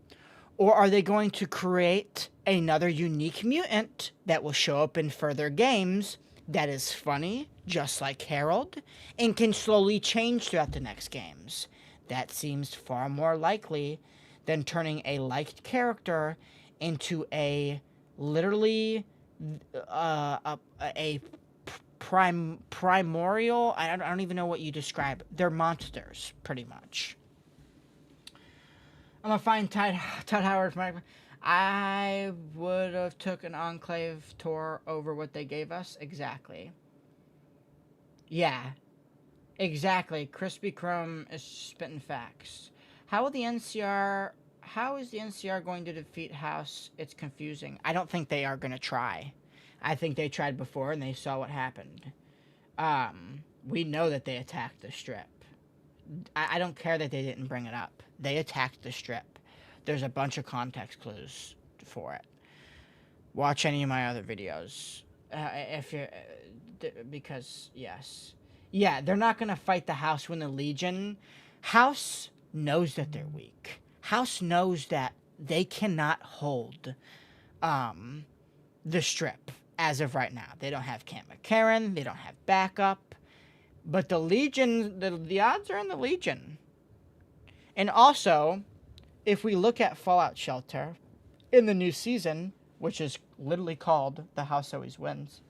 [SPEAKER 1] Or are they going to create another unique mutant that will show up in further games that is funny, just like Harold, and can slowly change throughout the next games? That seems far more likely than turning a liked character into a literally a primordial. I don't even know what you describe. They're monsters, pretty much. I'm gonna find Todd Howard's mic. I would have took an Enclave tour over what they gave us. Exactly. Yeah. Exactly. Crispy Chrome is spitting facts. How is the NCR going to defeat House? It's confusing. I don't think they are going to try. I think they tried before and they saw what happened. We know that they attacked the Strip. I don't care that they didn't bring it up. They attacked the Strip. There's a bunch of context clues for it. Watch any of my other videos. Because, yes. Yeah, they're not going to fight the House when the Legion... House knows that they're weak. House knows that they cannot hold the Strip as of right now. They don't have Camp McCarran. They don't have backup. But the Legion, the odds are in the Legion. And also, if we look at Fallout Shelter in the new season, which is literally called The House Always Wins,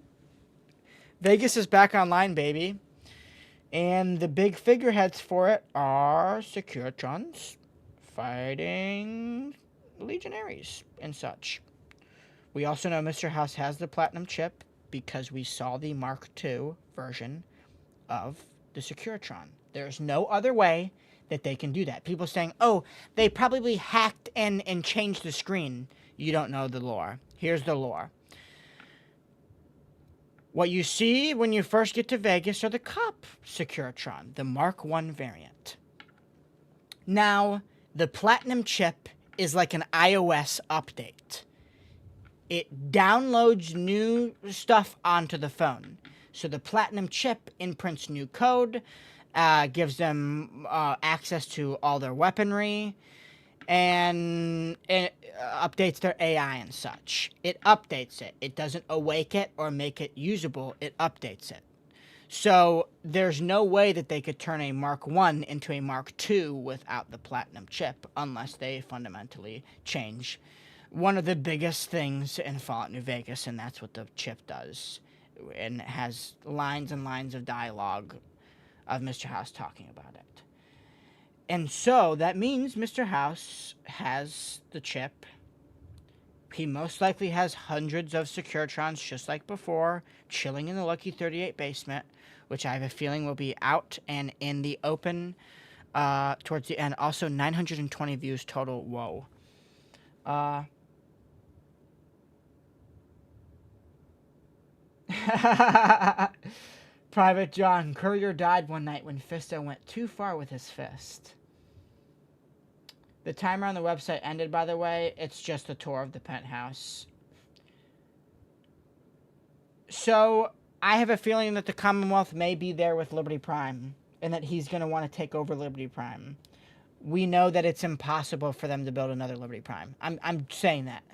[SPEAKER 1] Vegas is back online, baby. And the big figureheads for it are Securitrons fighting Legionaries and such. We also know Mr. House has the Platinum chip because we saw the Mark II version of the Securitron. There's no other way that they can do that. People saying, oh, they probably hacked and changed the screen. You don't know the lore. Here's the lore. What you see when you first get to Vegas are the cop Securitron, the Mark I variant. Now, the Platinum chip is like an iOS update. It downloads new stuff onto the phone. So the Platinum chip imprints new code, gives them access to all their weaponry, and it updates their AI and such. It updates it. It doesn't awake it or make it usable. It updates it. So there's no way that they could turn a Mark 1 into a Mark 2 without the Platinum chip, unless they fundamentally change one of the biggest things in Fallout New Vegas, and that's what the chip does. And it has lines and lines of dialogue of Mr. House talking about it. And so that means Mr. House has the chip. He most likely has hundreds of Securitrons just like before, chilling in the Lucky 38 basement, which I have a feeling will be out and in the open towards the end. Also, 920 views total. Whoa. Private John, Courier died one night when Fisto went too far with his fist. The timer on the website ended, by the way. It's just a tour of the penthouse. So, I have a feeling that the Commonwealth may be there with Liberty Prime, and that he's going to want to take over Liberty Prime. We know that it's impossible for them to build another Liberty Prime. I'm saying that.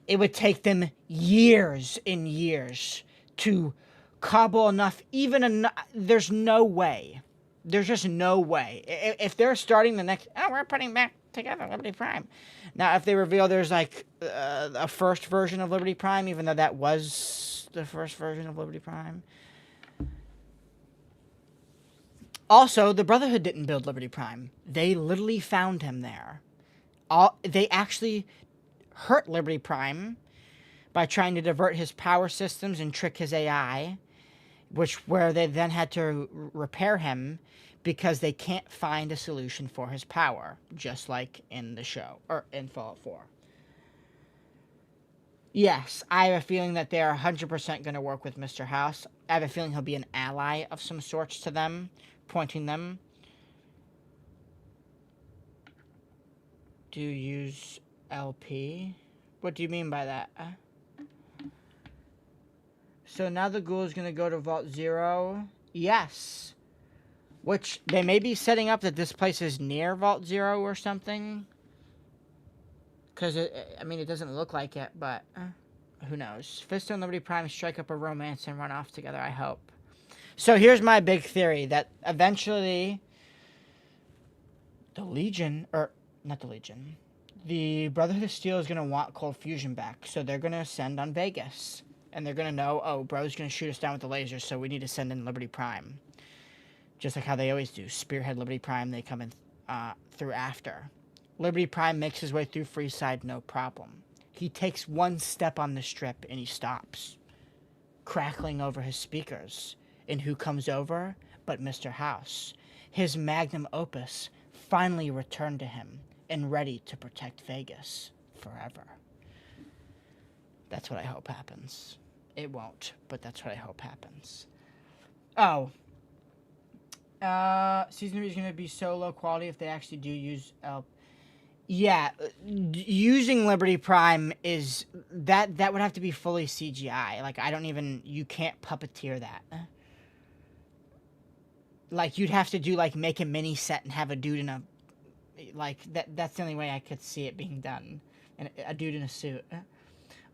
[SPEAKER 1] It would take them years and years to cobble enough, there's no way. There's just no way. If they're starting the next, we're putting back together Liberty Prime. Now, if they reveal there's like a first version of Liberty Prime, even though that was the first version of Liberty Prime. Also, the Brotherhood didn't build Liberty Prime. They literally found him there. They actually hurt Liberty Prime by trying to divert his power systems and trick his AI, where they then had to repair him because they can't find a solution for his power, just like in the show, or in Fallout 4. Yes, I have a feeling that they're 100% going to work with Mr. House. I have a feeling he'll be an ally of some sorts to them, pointing them. Do you use LP? What do you mean by that? So now the ghoul is going to go to Vault 0. Yes. Which, they may be setting up that this place is near Vault 0 or something. Because, it doesn't look like it, but who knows. Fisto and Liberty Prime strike up a romance and run off together, I hope. So here's my big theory, that eventually the Legion, or not the Legion, the Brotherhood of Steel is going to want Cold Fusion back. So they're going to ascend on Vegas. And they're going to know, oh, bro's going to shoot us down with the lasers, so we need to send in Liberty Prime. Just like how they always do. Spearhead Liberty Prime, they come in through after. Liberty Prime makes his way through Freeside, no problem. He takes one step on the strip, and he stops, crackling over his speakers. And who comes over but Mr. House? His magnum opus finally returned to him, and ready to protect Vegas forever. That's what I hope happens. It won't, but that's what I hope happens. Oh. Season 3 is going to be so low quality if they actually do use... yeah, using Liberty Prime is... That would have to be fully CGI. Like, you can't puppeteer that. Like, you'd have to do, like, make a mini set and have a dude in a... Like, that's the only way I could see it being done. And a dude in a suit.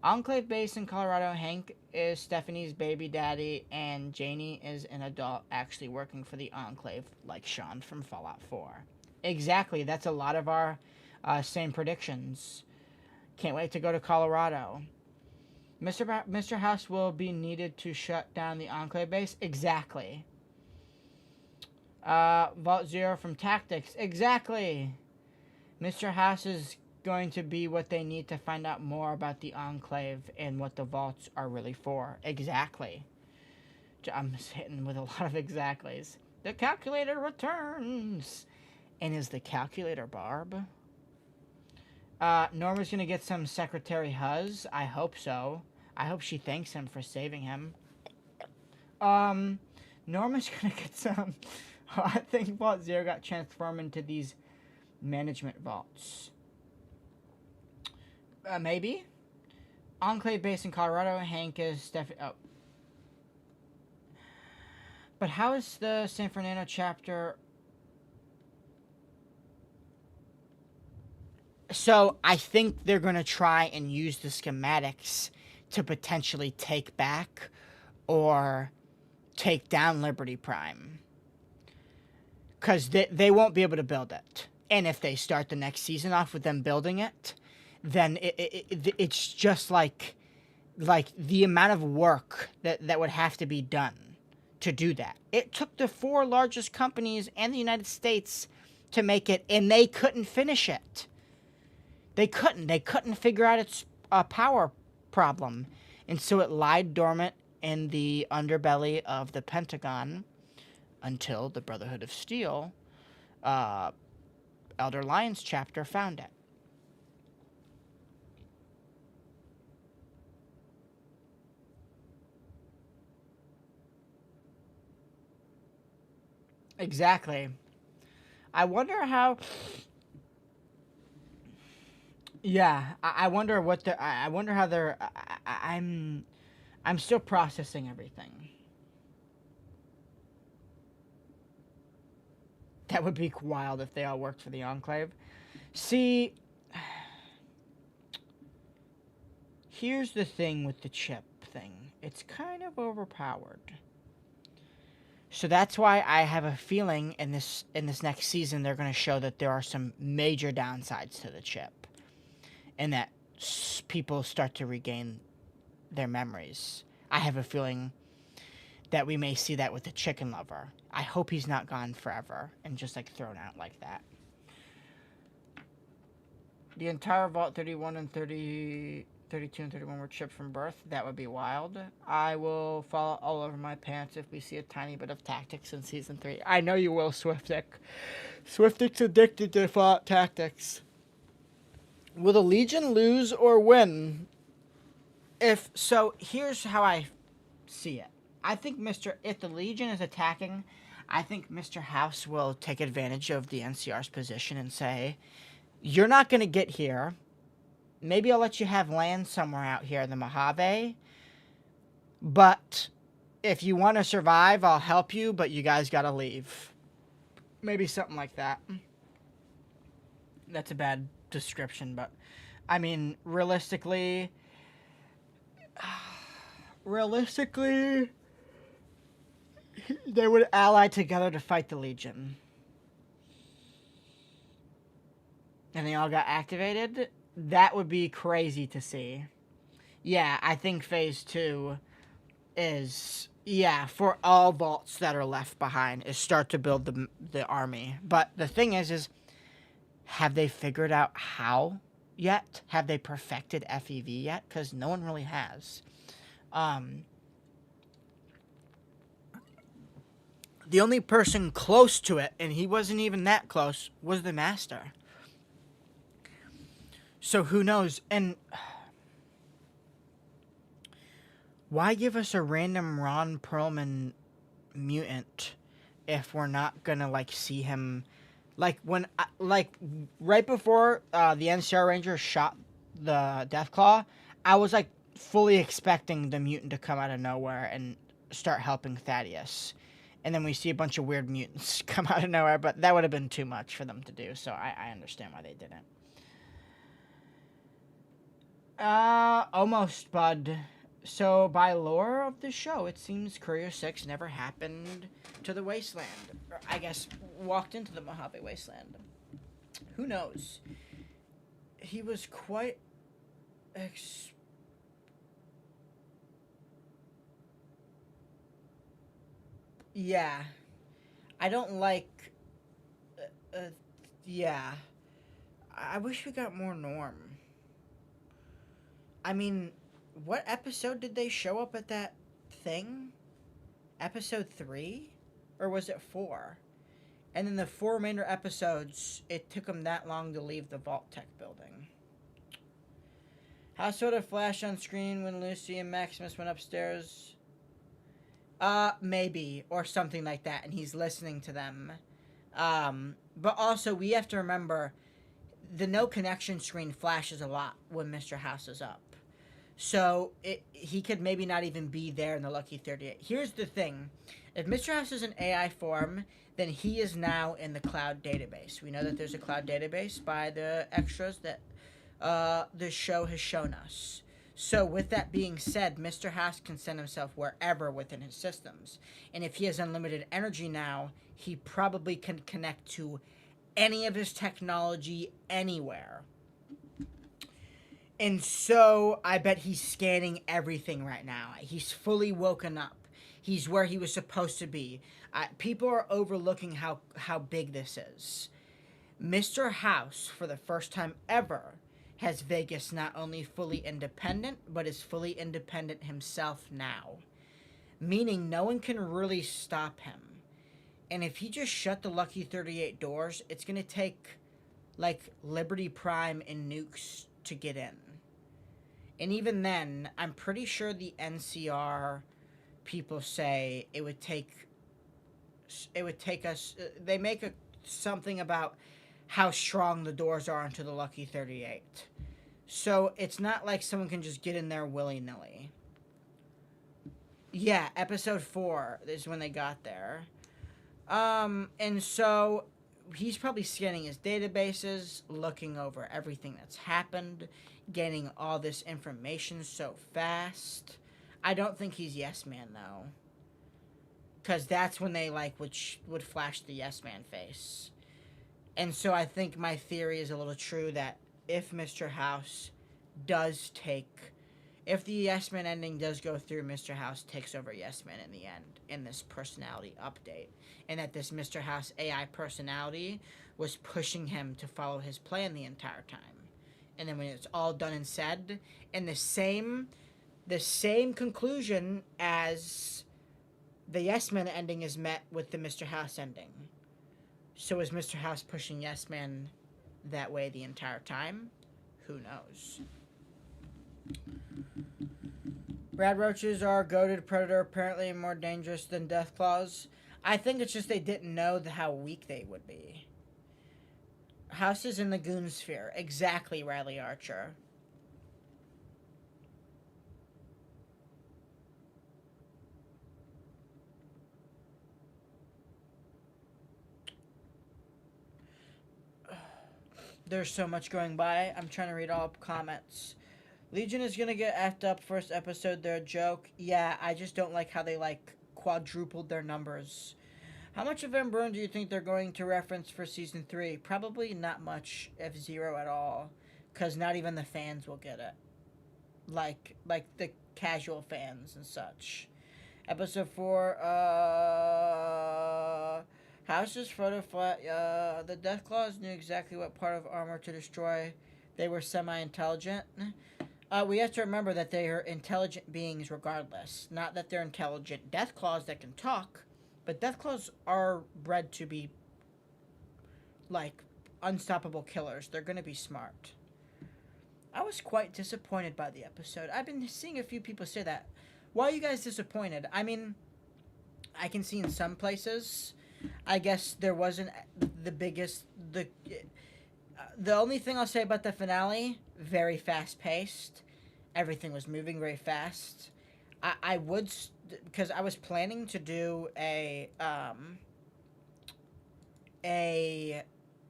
[SPEAKER 1] Enclave base in Colorado. Hank is Stephanie's baby daddy, and Janie is an adult actually working for the Enclave, like Sean from Fallout 4. Exactly, that's a lot of our same predictions. Can't wait to go to Colorado. Mr. House will be needed to shut down the Enclave base. Exactly. Vault 0 from Tactics. Exactly. Mr. House is going to be what they need to find out more about the Enclave and what the vaults are really for. Exactly. I'm hitting with a lot of exactlies. The calculator returns. And is the calculator Barb? Norma's going to get some Secretary Huzz. I hope so. I hope she thanks him for saving him. Norma's going to get some... I think Vault 0 got transformed into these management vaults. Maybe. Enclave base in Colorado. Hank is But how is the San Fernando chapter? So I think they're going to try and use the schematics to potentially take back or take down Liberty Prime. Because they won't be able to build it. And if they start the next season off with them building it, then it's just like the amount of work that would have to be done to do that. It took the 4 largest companies and the United States to make it, and they couldn't finish it. They couldn't figure out its power problem. And so it lied dormant in the underbelly of the Pentagon until the Brotherhood of Steel, Elder Lions chapter found it. Exactly. I wonder how. Yeah, I wonder what they're. I wonder how they're. I'm still processing everything. That would be wild if they all worked for the Enclave. See, here's the thing with the chip thing. It's kind of overpowered. So that's why I have a feeling in this next season they're going to show that there are some major downsides to the chip, and that people start to regain their memories. I have a feeling that we may see that with the chicken lover. I hope he's not gone forever and just like thrown out like that. The entire Vault 31 and 30, 32 and 31 were chipped from birth. That would be wild. I will fall all over my pants if we see a tiny bit of tactics in Season 3. I know you will, Swiftick. Swiftick's addicted to Fallout tactics. Will the Legion lose or win? Here's how I see it. I think if the Legion is attacking, I think Mr. House will take advantage of the NCR's position and say, you're not going to get here. Maybe I'll let you have land somewhere out here in the Mojave. But if you want to survive, I'll help you, but you guys got to leave. Maybe something like that. That's a bad description, but I mean, realistically, they would ally together to fight the Legion. And they all got activated. That would be crazy to see. Yeah, I think Phase 2 is, for all vaults that are left behind, is start to build the army. But the thing is have they figured out how yet? Have they perfected FEV yet? Because no one really has. The only person close to it, and he wasn't even that close, was the Master. So who knows? And why give us a random Ron Perlman mutant if we're not gonna see him? Right before the NCR Ranger shot the Deathclaw, I was fully expecting the mutant to come out of nowhere and start helping Thaddeus. And then we see a bunch of weird mutants come out of nowhere, but that would have been too much for them to do, so I understand why they didn't. Almost, bud. So, by lore of the show, it seems Courier 6 never happened to the Wasteland. Or, I guess, walked into the Mojave Wasteland. Who knows? He was quite... Yeah. I don't like... yeah. I wish we got more Norm. I mean, what episode did they show up at that thing? Episode 3? Or was it 4? And in the 4 remainder episodes, it took them that long to leave the Vault Tech building. How sort of flashed on screen when Lucy and Maximus went upstairs? Maybe. Or something like that, and he's listening to them. But also, we have to remember, the no connection screen flashes a lot when Mr. House is up. So he could maybe not even be there in the Lucky 38. Here's the thing. If Mr. House is an AI form, then he is now in the cloud database. We know that there's a cloud database by the extras that the show has shown us. So, with that being said, Mr. House can send himself wherever within his systems. And if he has unlimited energy now, he probably can connect to any of his technology anywhere. And so, I bet he's scanning everything right now. He's fully woken up. He's where he was supposed to be. People are overlooking how big this is. Mr. House, for the first time ever, has Vegas not only fully independent, but is fully independent himself now. Meaning no one can really stop him. And if he just shut the Lucky 38 doors, it's going to take, like, Liberty Prime and nukes to get in. And even then, I'm pretty sure the NCR people say it would take us, they make something about how strong the doors are into the Lucky 38. So it's not like someone can just get in there willy-nilly. Yeah, episode 4 is when they got there. And so he's probably scanning his databases, looking over everything that's happened, getting all this information so fast. I don't think he's Yes Man, though. Because that's when they, like, would flash the Yes Man face. And so I think my theory is a little true that if Mr. House does take... If the Yes Man ending does go through, Mr. House takes over Yes Man in the end, in this personality update. And that this Mr. House AI personality was pushing him to follow his plan the entire time. And then when it's all done and said, and the same conclusion as the Yes Man ending is met with the Mr. House ending. So is Mr. House pushing Yes Man that way the entire time? Who knows? Rad roaches are goated predator, apparently more dangerous than death claws. I think it's just they didn't know how weak they would be. Houses in the goon sphere. Exactly, Riley Archer. There's so much going by. I'm trying to read all comments. Legion is gonna get effed up first episode. They're a joke. Yeah, I just don't like how they, like, quadrupled their numbers. How much of Van Buren do you think they're going to reference for season 3? Probably not much, if zero at all. Because not even the fans will get it. Like the casual fans and such. Episode 4, House's photo flat. The Deathclaws knew exactly what part of armor to destroy. They were semi-intelligent. We have to remember that they are intelligent beings regardless. Not that they're intelligent Deathclaws that can talk, but Deathclaws are bred to be, like, unstoppable killers. They're going to be smart. I was quite disappointed by the episode. I've been seeing a few people say that. Why are you guys disappointed? I mean, I can see in some places. I guess there wasn't the biggest... The only thing I'll say about the finale, very fast-paced. Everything was moving very fast. I would... Because I was planning to do a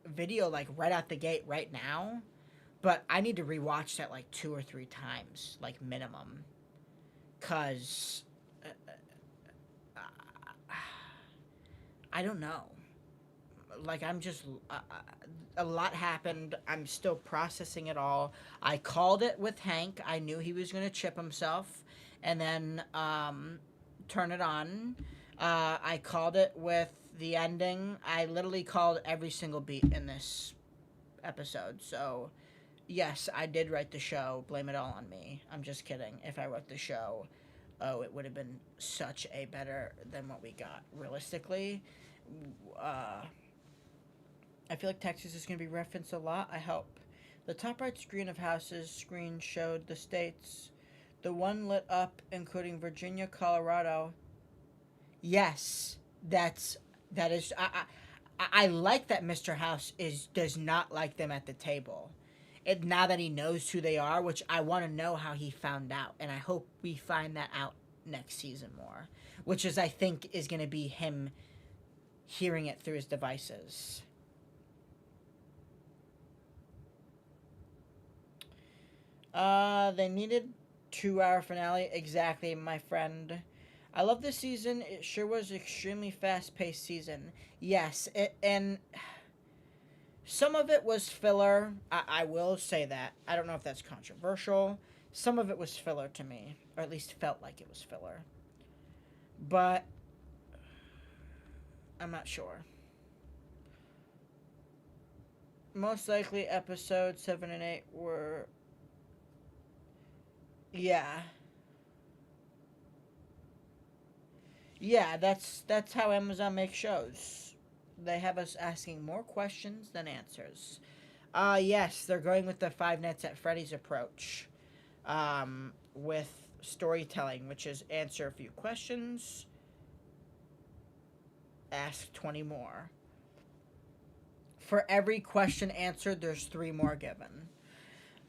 [SPEAKER 1] video, like, right out the gate right now. But I need to rewatch that, like, 2 or 3 times, like, minimum. Because... I don't know. Like, I'm just... a lot happened. I'm still processing it all. I called it with Hank. I knew he was going to chip himself. And then turn it on. I called it with the ending. I literally called every single beat in this episode. So, yes, I did write the show. Blame it all on me. I'm just kidding. If I wrote the show, it would have been such a better than what we got. Realistically, I feel like Texas is going to be referenced a lot. I hope. The top right screen of House's screen showed the states. The one lit up, including Virginia, Colorado. Yes, that is. I like that Mr. House does not like them at the table. now that he knows who they are, which I want to know how he found out, and I hope we find that out next season more, which is, I think, is going to be him hearing it through his devices. They needed 2-hour finale. Exactly, my friend. I love this season. It sure was extremely fast-paced season. Yes, and some of it was filler. I will say that. I don't know if that's controversial. Some of it was filler to me, or at least felt like it was filler. But I'm not sure. Most likely episodes 7 and 8 were... Yeah. Yeah, that's how Amazon makes shows. They have us asking more questions than answers. Yes, they're going with the Five Nights at Freddy's approach. With storytelling, which is answer a few questions, ask 20 more. For every question answered, there's 3 more given.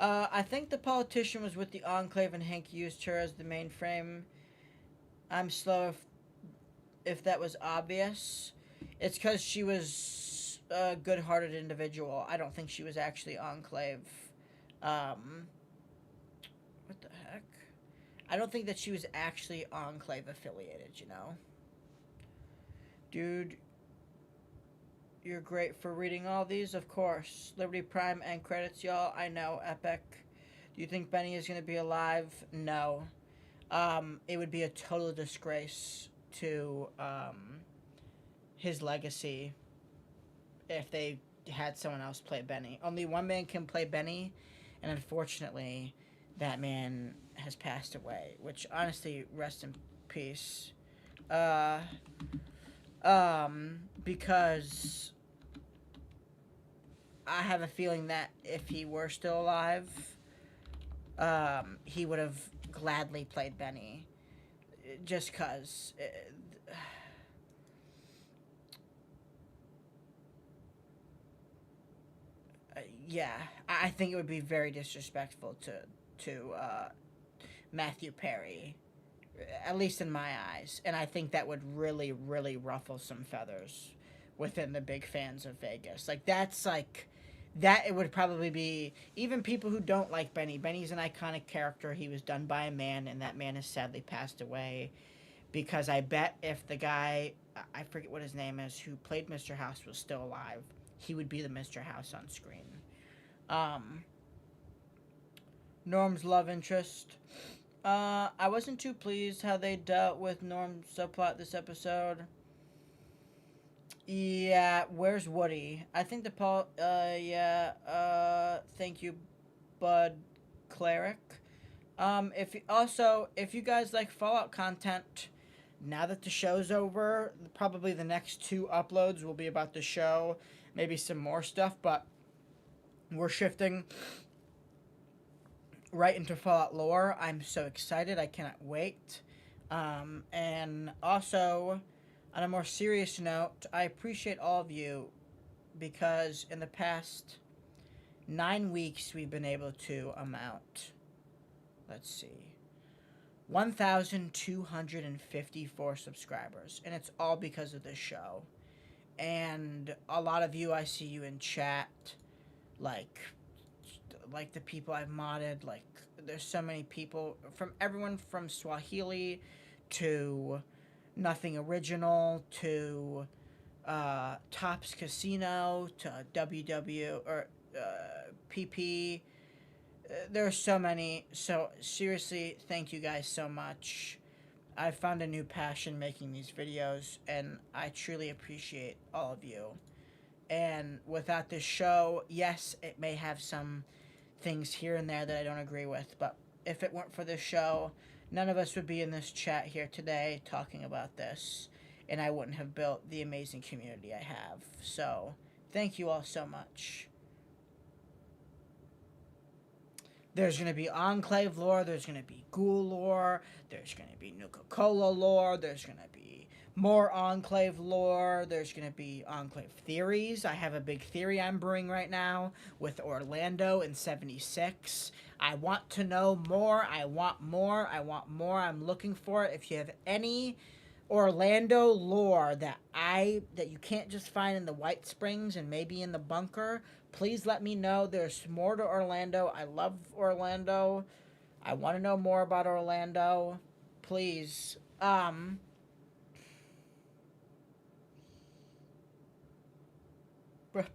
[SPEAKER 1] I think the politician was with the Enclave and Hank used her as the mainframe. I'm slow if that was obvious. It's because she was a good-hearted individual. I don't think she was actually Enclave. What the heck? I don't think that she was actually Enclave affiliated, you know? Dude, you're great for reading all these, of course. Liberty Prime and credits, y'all. I know, epic. Do you think Benny is going to be alive? No. It would be a total disgrace to his legacy if they had someone else play Benny. Only one man can play Benny, and unfortunately, that man has passed away, which honestly, rest in peace. Because I have a feeling that if he were still alive, he would have gladly played Benny. Just cause. Yeah, I think it would be very disrespectful to Matthew Perry, at least in my eyes, and I think that would really, really ruffle some feathers within the big fans of Vegas. Like, that's like, that it would probably be, even people who don't like Benny. Benny's an iconic character. He was done by a man, and that man has sadly passed away. Because I bet if the guy, I forget what his name is, who played Mr. House was still alive, he would be the Mr. House on screen. Norm's love interest. I wasn't too pleased how they dealt with Norm's subplot this episode. Yeah, where's Woody? I think thank you, Bud Cleric. If you guys like Fallout content, now that the show's over, probably the next 2 uploads will be about the show, maybe some more stuff, but we're shifting right into Fallout lore. I'm so excited. I cannot wait. And also, on a more serious note, I appreciate all of you because in the past 9 weeks, we've been able to amount, let's see, 1,254 subscribers, and it's all because of this show. And a lot of you, I see you in chat, like the people I've modded, like, there's so many people, from everyone from Swahili to Nothing Original to Tops Casino to WW or PP. There are so many. So seriously, thank you guys so much. I found a new passion making these videos, and I truly appreciate all of you. And without this show, yes, it may have some things here and there that I don't agree with, but if it weren't for this show, none of us would be in this chat here today talking about this, and I wouldn't have built the amazing community I have. So, thank you all so much. There's going to be Enclave lore. There's going to be Ghoul lore. There's going to be Nuka-Cola lore. There's going to be more Enclave lore. There's going to be Enclave theories. I have a big theory I'm brewing right now with Orlando in 76. I want to know more. I want more. I want more. I'm looking for it. If you have any Orlando lore that you can't just find in the White Springs and maybe in the bunker, please let me know. There's more to Orlando. I love Orlando. I want to know more about Orlando. Please.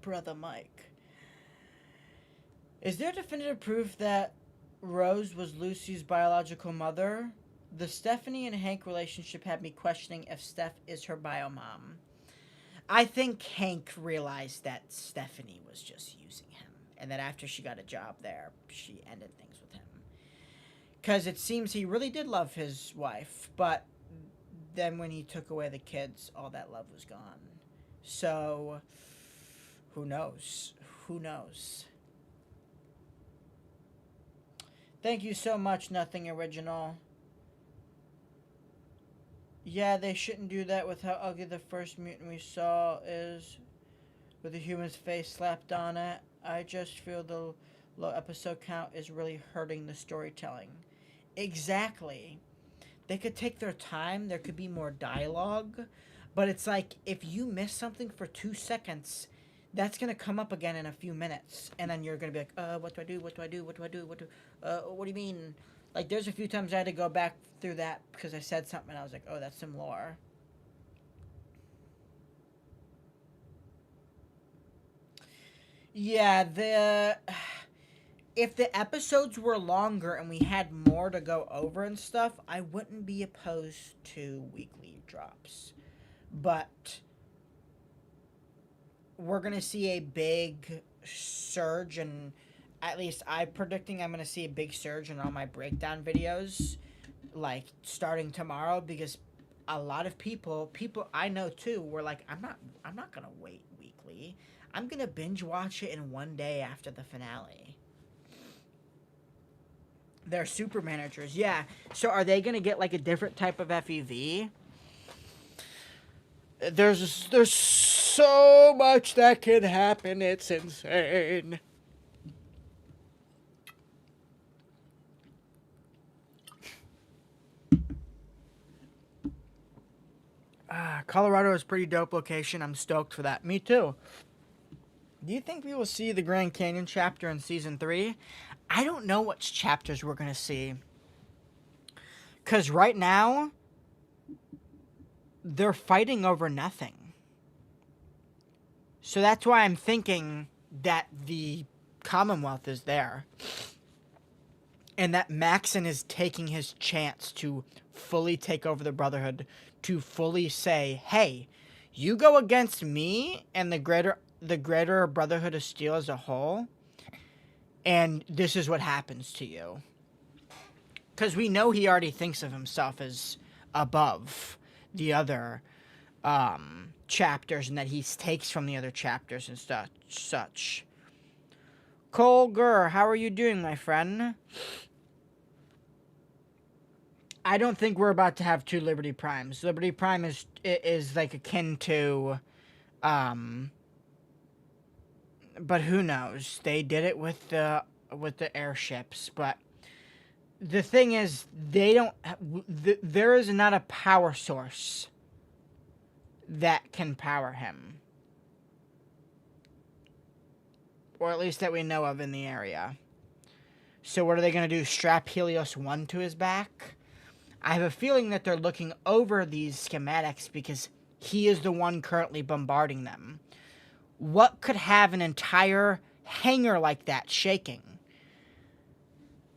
[SPEAKER 1] Brother Mike. Is there definitive proof that Rose was Lucy's biological mother? The Stephanie and Hank relationship had me questioning if Steph is her bio mom. I think Hank realized that Stephanie was just using him, and that after she got a job there, she ended things with him. Because it seems he really did love his wife, but then when he took away the kids, all that love was gone. So, who knows? Who knows? Thank you so much, Nothing Original. Yeah, they shouldn't do that with how ugly the first mutant we saw is, with the human's face slapped on it. I just feel the low episode count is really hurting the storytelling. Exactly. They could take their time, there could be more dialogue, but it's like, if you miss something for 2 seconds, that's going to come up again in a few minutes, and then you're going to be like, what do I do, what do I do, what do I do, what do you mean? Like, there's a few times I had to go back through that because I said something and I was like, oh, that's some lore. Yeah, if the episodes were longer and we had more to go over and stuff, I wouldn't be opposed to weekly drops. But we're going to see a big surge, and at least I'm predicting I'm going to see a big surge in all my breakdown videos, like, starting tomorrow, because a lot of people I know too, were like, I'm not going to wait weekly. I'm going to binge watch it in one day after the finale. They're super managers, yeah. So are they going to get, like, a different type of FEV? There's so much that can happen, it's insane. Colorado is a pretty dope location. I'm stoked for that. Me too. Do you think we will see the Grand Canyon chapter in Season 3? I don't know which chapters we're going to see. Because right now, they're fighting over nothing. So that's why I'm thinking that the Commonwealth is there. And that Maxon is taking his chance to fully take over the Brotherhood, to fully say, hey, you go against me and the greater Brotherhood of Steel as a whole, and this is what happens to you. Because we know he already thinks of himself as above the other chapters, and that he takes from the other chapters and such. Cole Gurr, how are you doing, my friend? I don't think we're about to have 2 Liberty Primes. Liberty Prime is like akin to, but who knows? They did it with the airships, but the thing is, they don't. There is not a power source that can power him, or at least that we know of in the area. So what are they going to do? Strap Helios 1 to his back? I have a feeling that they're looking over these schematics because he is the one currently bombarding them. What could have an entire hangar like that shaking?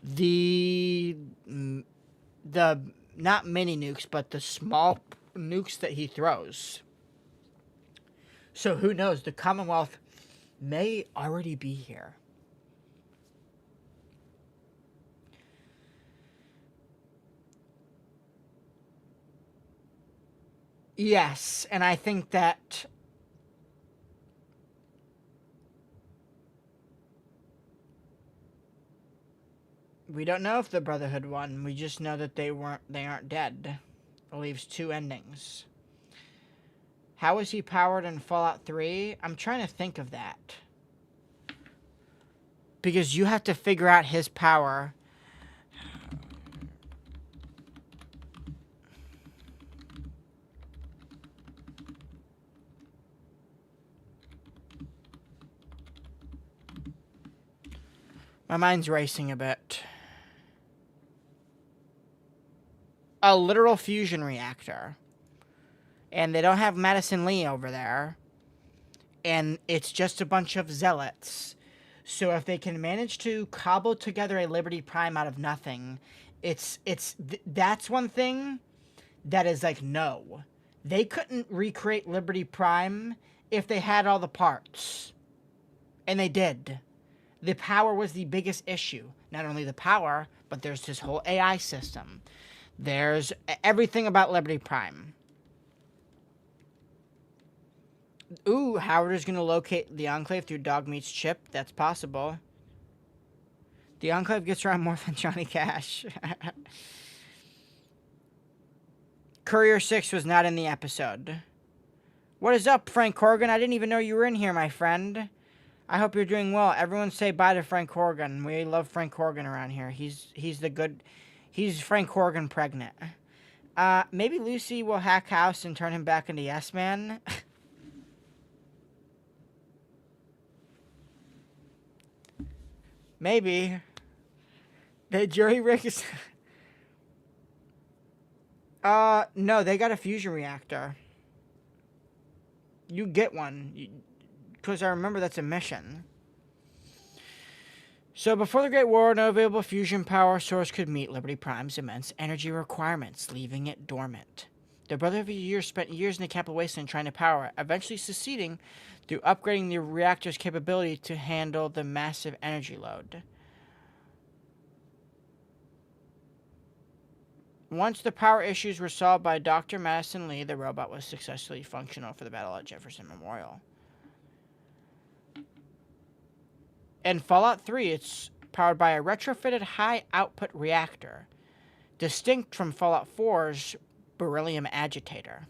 [SPEAKER 1] The not mini nukes, but the small nukes that he throws. So who knows? The Commonwealth may already be here. Yes, and I think that We don't know if the Brotherhood won. We just know that they aren't dead. It leaves 2 endings. How is he powered in Fallout 3? I'm trying to think of that. Because you have to figure out his power. My mind's racing a bit. A literal fusion reactor. And they don't have Madison Lee over there. And it's just a bunch of zealots. So if they can manage to cobble together a Liberty Prime out of nothing, that's one thing that is like, no. They couldn't recreate Liberty Prime if they had all the parts. And they did. The power was the biggest issue. Not only the power, but there's this whole AI system. There's everything about Liberty Prime. Ooh, Howard is going to locate the Enclave through Dog Meat's chip. That's possible. The Enclave gets around more than Johnny Cash. Courier 6 was not in the episode. What is up, Frank Corrigan? I didn't even know you were in here, my friend. I hope you're doing well. Everyone say bye to Frank Corrigan. We love Frank Corrigan around here. He's the good... He's Frank Corrigan pregnant. Maybe Lucy will hack House and turn him back into Yes Man. Maybe. The jury rigs... no, they got a fusion reactor. You get one. Because I remember that's a mission. So, before the Great War, no available fusion power source could meet Liberty Prime's immense energy requirements, leaving it dormant. The Brotherhood of Years spent years in the Capital Wasteland trying to power it, eventually succeeding through upgrading the reactor's capability to handle the massive energy load. Once the power issues were solved by Dr. Madison Lee, the robot was successfully functional for the battle at Jefferson Memorial. In Fallout 3, it's powered by a retrofitted high-output reactor, distinct from Fallout 4's beryllium agitator.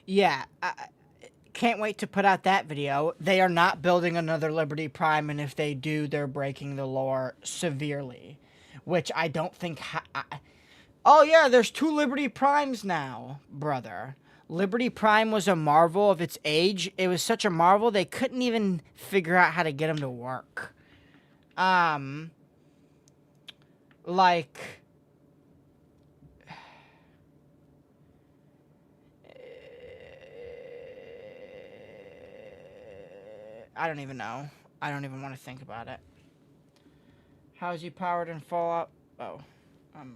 [SPEAKER 1] Yeah, I can't wait to put out that video. They are not building another Liberty Prime, and if they do, they're breaking the lore severely. Which I don't think... Oh, yeah, there's 2 Liberty Primes now, brother. Liberty Prime was a marvel of its age. It was such a marvel, they couldn't even figure out how to get them to work. Like... I don't even know. I don't even want to think about it. How is he powered in Fallout? Oh, I'm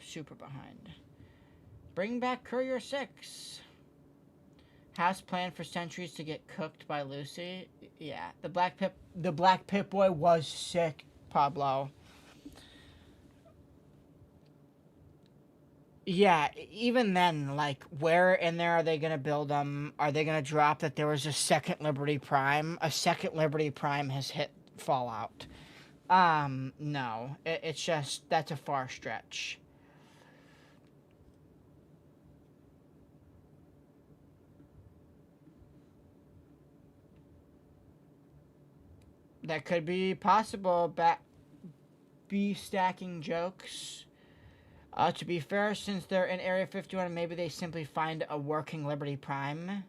[SPEAKER 1] super behind. Bring back Courier 6. House planned for centuries to get cooked by Lucy. Yeah, the Black Pip-Boy was sick, Pablo. Yeah, even then, like, where in there are they going to build them? Are they going to drop that there was a second Liberty Prime? A second Liberty Prime has hit Fallout. No. It's just, that's a far stretch. That could be possible. Be stacking jokes. To be fair, since they're in Area 51, maybe they simply find a working Liberty Prime.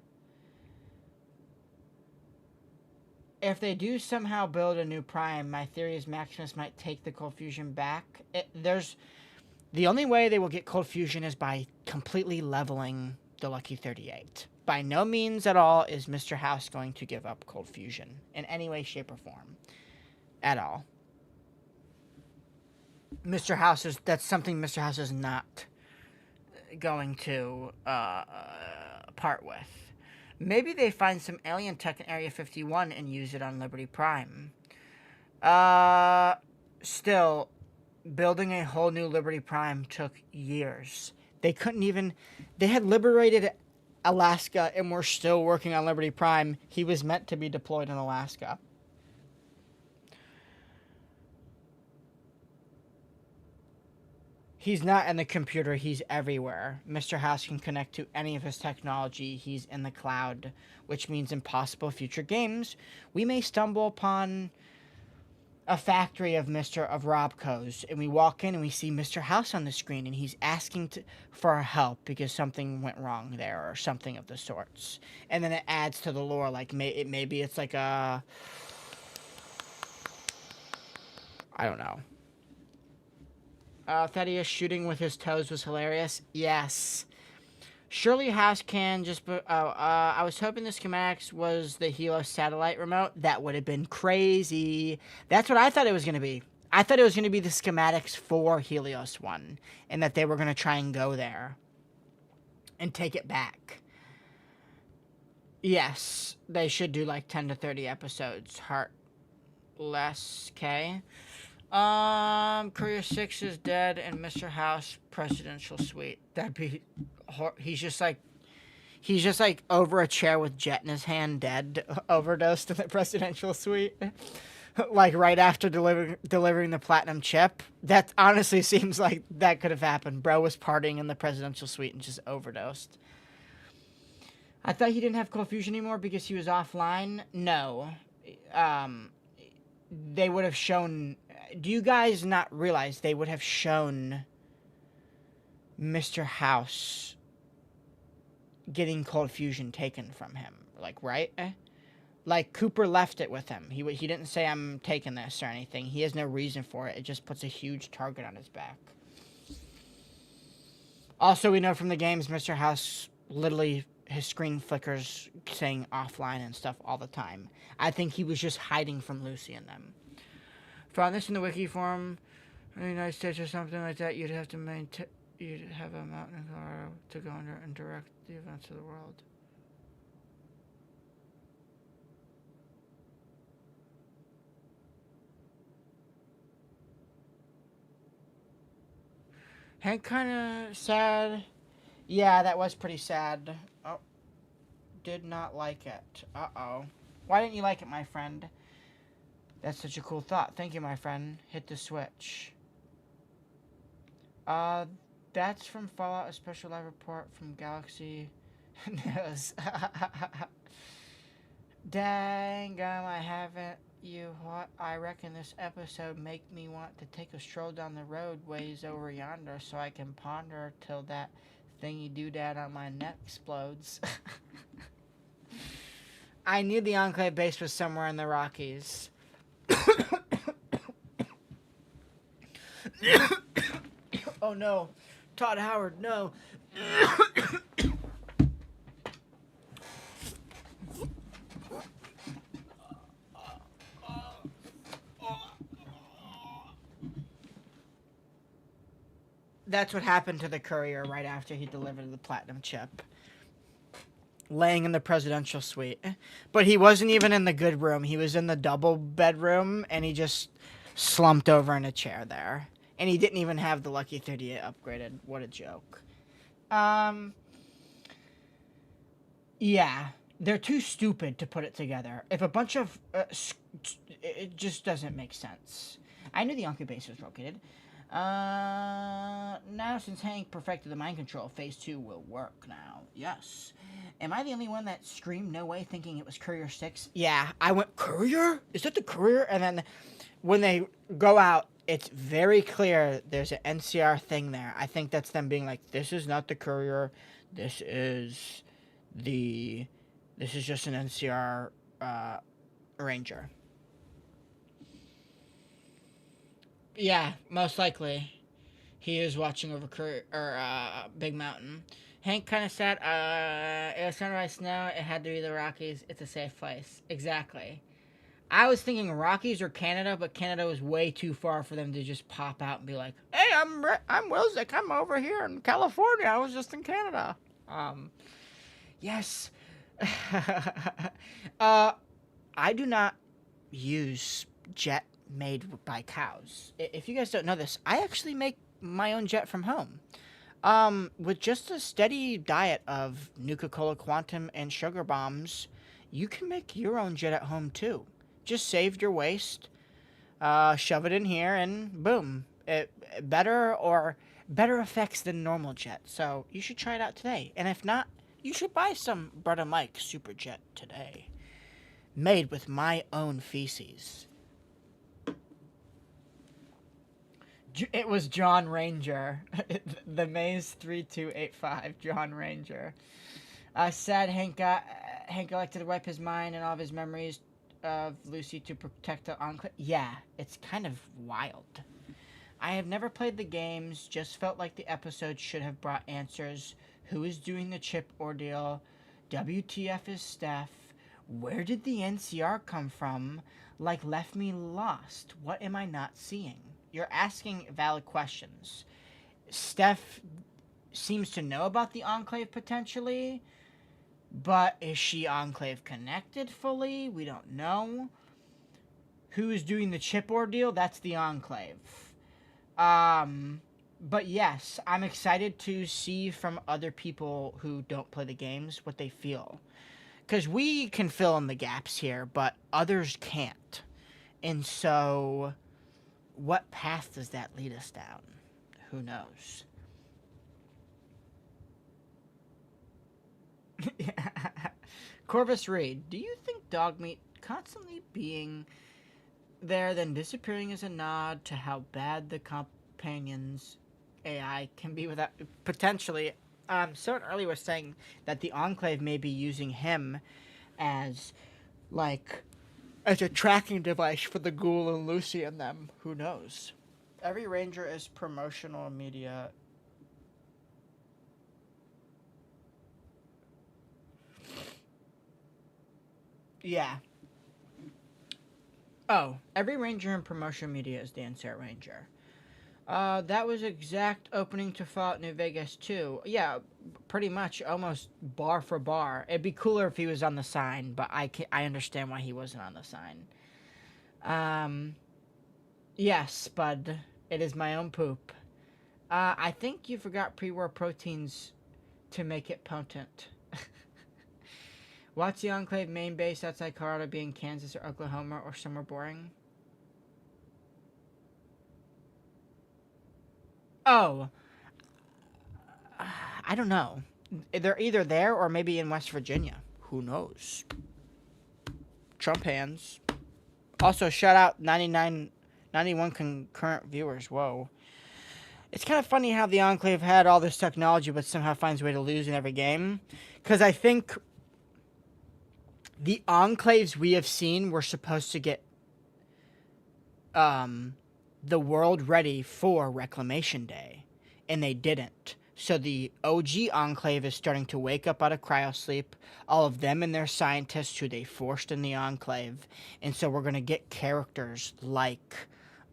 [SPEAKER 1] If they do somehow build a new Prime, my theory is Maximus might take the Cold Fusion back. The only way they will get Cold Fusion is by completely leveling the Lucky 38. By no means at all is Mr. House going to give up Cold Fusion in any way, shape, or form. At all. That's something Mr. House is not going to part with. Maybe they find some alien tech in Area 51 and use it on Liberty Prime. Still, building a whole new Liberty Prime took years. They couldn't even... They had liberated Alaska and were still working on Liberty Prime. He was meant to be deployed in Alaska. He's not in the computer. He's everywhere. Mr. House can connect to any of his technology. He's in the cloud, which means in possible future games, we may stumble upon a factory of Robco's, and we walk in and we see Mr. House on the screen, and he's asking for our help because something went wrong there or something of the sorts. And then it adds to the lore, like maybe it's like a... I don't know. Thaddeus shooting with his toes was hilarious. Yes. Surely House can just... I was hoping the schematics was the Helios satellite remote. That would have been crazy. That's what I thought it was going to be. I thought it was going to be the schematics for Helios 1. And that they were going to try and go there. And take it back. Yes. They should do like 10 to 30 episodes. Heartless. Okay. Courier 6 is dead and Mr. House presidential suite. That'd be... He's just like over a chair with jet in his hand, dead, overdosed in the presidential suite. Like right after delivering the platinum chip. That honestly seems like that could have happened. Bro was partying in the presidential suite and just overdosed. I thought he didn't have cold fusion anymore because he was offline. No. They would have shown... Do you guys not realize they would have shown Mr. House getting cold fusion taken from him? Like, right? Like, Cooper left it with him. He didn't say, I'm taking this or anything. He has no reason for it. It just puts a huge target on his back. Also, we know from the games, Mr. House literally... His screen flickers saying offline and stuff all the time. I think he was just hiding from Lucy and them. Found this in the wiki forum in the United States or something like that. You'd have to you'd have a mountain in Colorado to go under and direct the events of the world. Hank kind of sad. Yeah, that was pretty sad. Oh, did not like it. Uh-oh. Why didn't you like it, my friend? That's such a cool thought. Thank you, my friend. Hit the switch. That's from Fallout, a special live report from Galaxy News. Dang, I haven't you what? I reckon this episode make me want to take a stroll down the road ways over yonder so I can ponder till that thingy doodad on my neck explodes. I knew the Enclave base was somewhere in the Rockies. Oh no, Todd Howard, no. That's what happened to the courier right after he delivered the platinum chip. Laying in the presidential suite. But he wasn't even in the good room. He was in the double bedroom, and he just slumped over in a chair there. And he didn't even have the Lucky 38 upgraded. What a joke. Yeah. They're too stupid to put it together. If a bunch of... it just doesn't make sense. I knew the Yonka base was located. Now since Hank perfected the mind control, phase 2 will work now. Yes. Am I the only one that screamed no way thinking it was Courier 6? Yeah, I went, Courier? Is that the Courier? And then when they go out, it's very clear there's an NCR thing there. I think that's them being like, this is not the Courier. This is just an NCR Ranger. Yeah, most likely. He is watching over Big Mountain. Hank kind of sad. It was Sunrise Snow. It had to be the Rockies. It's a safe place. Exactly. I was thinking Rockies or Canada, but Canada was way too far for them to just pop out and be like, hey, I'm Wilzik. I'm over here in California. I was just in Canada. Yes. I do not use jet made by cows. If you guys don't know this, I actually make my own jet from home. With just a steady diet of Nuka-Cola Quantum and sugar bombs, you can make your own jet at home too. Just save your waste, shove it in here, and boom. Better effects than normal jet. So you should try it out today. And if not, you should buy some Brudda Mike Super Jet today. Made with my own feces. It was John Ranger. The Maze 3285, John Ranger. Said Hank elected to wipe his mind and all of his memories of Lucy to protect the Enclave. Yeah, it's kind of wild. I have never played the games, just felt like the episode should have brought answers. Who is doing the chip ordeal? WTF is Steph? Where did the NCR come from? Like, left me lost. What am I not seeing? You're asking valid questions. Steph seems to know about the Enclave potentially, but is she Enclave connected fully? We don't know. Who is doing the chip ordeal? That's the Enclave. But yes, I'm excited to see from other people who don't play the games what they feel. Because we can fill in the gaps here, but others can't. And so, what path does that lead us down? Who knows? Corvus Reed, do you think dog meat constantly being there then disappearing is a nod to how bad the companion's AI can be without potentially? Someone earlier was saying that the Enclave may be using him as a tracking device for the Ghoul and Lucy and them. Who knows? Every ranger is promotional media. Yeah. Oh, every ranger in promotional media is the Insert Ranger. That was exact opening to Fallout New Vegas 2. Yeah, pretty much, almost bar for bar. It'd be cooler if he was on the sign, but I understand why he wasn't on the sign. Yes, Bud, it is my own poop. I think you forgot pre-war proteins to make it potent. What's the Enclave main base outside Colorado, be in Kansas or Oklahoma or somewhere boring? Oh, I don't know. They're either there or maybe in West Virginia. Who knows? Trump hands. Also, shout out 91 concurrent viewers. Whoa. It's kind of funny how the Enclave had all this technology but somehow finds a way to lose in every game. Because I think the Enclaves we have seen were supposed to get the world ready for Reclamation Day, and they didn't. So the OG Enclave is starting to wake up out of cryosleep, all of them and their scientists who they forced in the Enclave, and so we're going to get characters like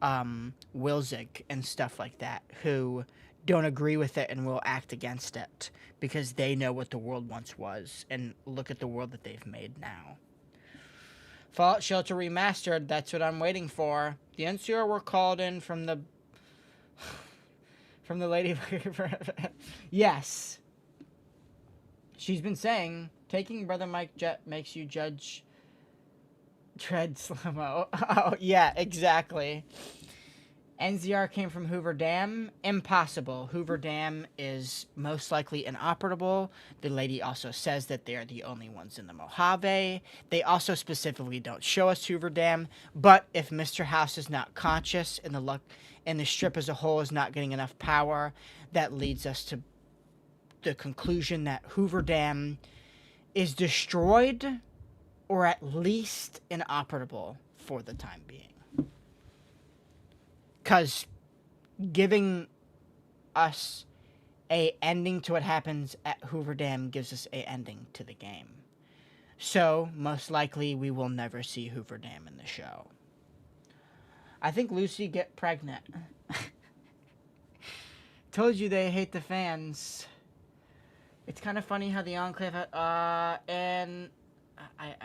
[SPEAKER 1] Wilzig and stuff like that who don't agree with it and will act against it because they know what the world once was and look at the world that they've made now. Fallout Shelter Remastered, that's what I'm waiting for. The NCR were called in from the lady. Yes. She's been saying, taking Brother Mike Jet makes you judge tread slow-mo. Oh, yeah, exactly. NZR came from Hoover Dam. Impossible. Hoover Dam is most likely inoperable. The lady also says that they are the only ones in the Mojave. They also specifically don't show us Hoover Dam. But if Mr. House is not conscious and the strip as a whole is not getting enough power, that leads us to the conclusion that Hoover Dam is destroyed or at least inoperable for the time being. Because giving us a ending to what happens at Hoover Dam gives us a ending to the game. So, most likely, we will never see Hoover Dam in the show. I think Lucy get pregnant. Told you they hate the fans. It's kind of funny how the Enclave and I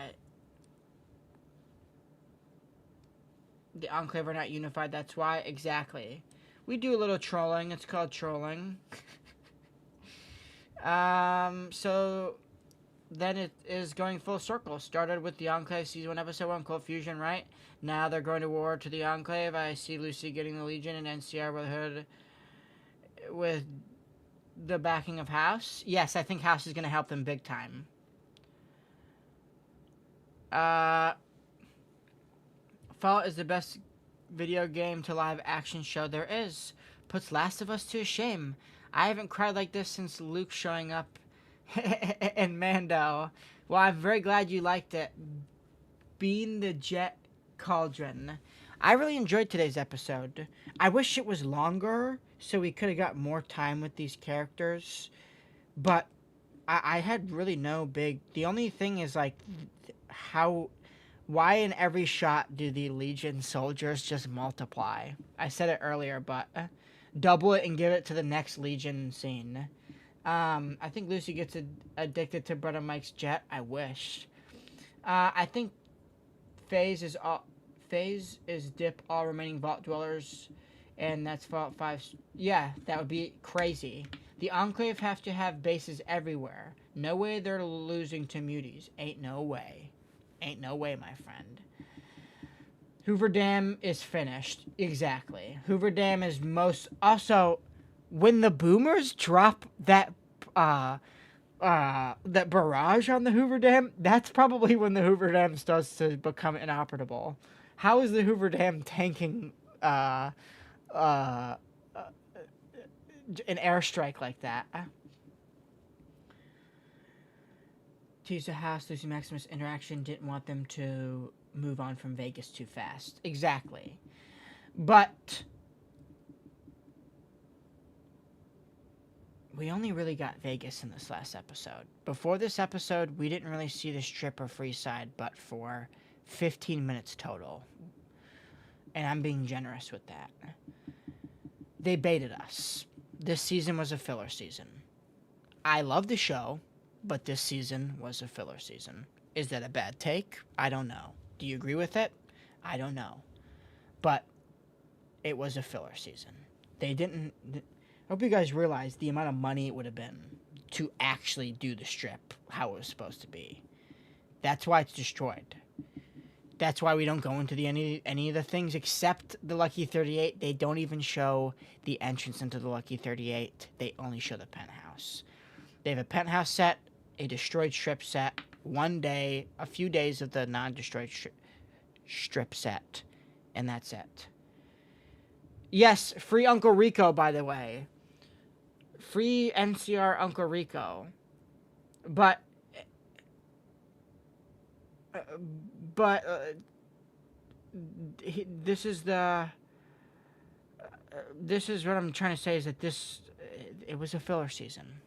[SPEAKER 1] The Enclave are not unified, that's why. Exactly. We do a little trolling. It's called trolling. So then it is going full circle. Started with the Enclave Season 1, Episode 1, Cold Fusion, right? Now they're going to war to the Enclave. I see Lucy getting the Legion and NCR Brotherhood with the backing of House. Yes, I think House is going to help them big time. Fallout is the best video game to live action show there is. Puts Last of Us to shame. I haven't cried like this since Luke showing up in Mando. Well, I'm very glad you liked it. Bean the Jet Cauldron. I really enjoyed today's episode. I wish it was longer so we could have got more time with these characters. But I had really no big... The only thing is, like, why in every shot do the Legion soldiers just multiply? I said it earlier, but double it and give it to the next Legion scene. I think Lucy gets addicted to Brudda Mike's jet. I wish. I think Phase is dip all remaining Vault Dwellers, and that's Fallout 5. Yeah, that would be crazy. The Enclave have to have bases everywhere. No way they're losing to muties. Ain't no way. Ain't no way, my friend. Hoover Dam is finished. Exactly. Hoover Dam is most... Also, when the boomers drop that barrage on the Hoover Dam, that's probably when the Hoover Dam starts to become inoperable. How is the Hoover Dam tanking an airstrike like that? To use the House, Lucy Maximus interaction didn't want them to move on from Vegas too fast. Exactly. But we only really got Vegas in this last episode. Before this episode, we didn't really see the Strip or Freeside but for 15 minutes total. And I'm being generous with that. They baited us. This season was a filler season. I love the show, but this season was a filler season. Is that a bad take? I don't know. Do you agree with it? I don't know. But it was a filler season. They didn't... I hope you guys realize the amount of money it would have been to actually do the Strip how it was supposed to be. That's why it's destroyed. That's why we don't go into any of the things except the Lucky 38. They don't even show the entrance into the Lucky 38. They only show the penthouse. They have a penthouse set, a destroyed Strip set, one day, a few days of the non-destroyed Strip set, and that's it. Yes, free Uncle Rico, by the way. Free NCR Uncle Rico. But this is the... this is what I'm trying to say, is that it was a filler season.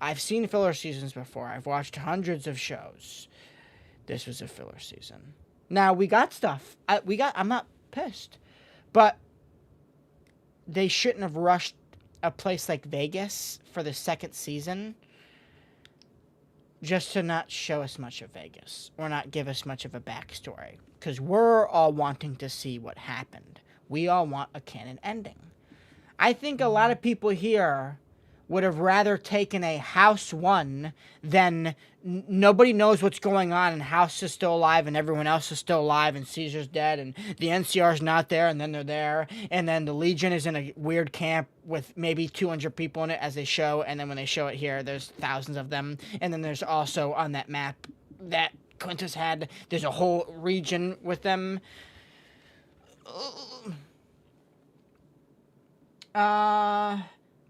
[SPEAKER 1] I've seen filler seasons before. I've watched hundreds of shows. This was a filler season. Now, we got stuff. I'm not pissed. But they shouldn't have rushed a place like Vegas for the second season just to not show us much of Vegas or not give us much of a backstory. Because we're all wanting to see what happened. We all want a canon ending. I think a lot of people here would have rather taken a House 1 than nobody knows what's going on and House is still alive and everyone else is still alive and Caesar's dead and the NCR's not there and then they're there and then the Legion is in a weird camp with maybe 200 people in it as they show, and then when they show it here there's thousands of them, and then there's also on that map that Quintus had, there's a whole region with them.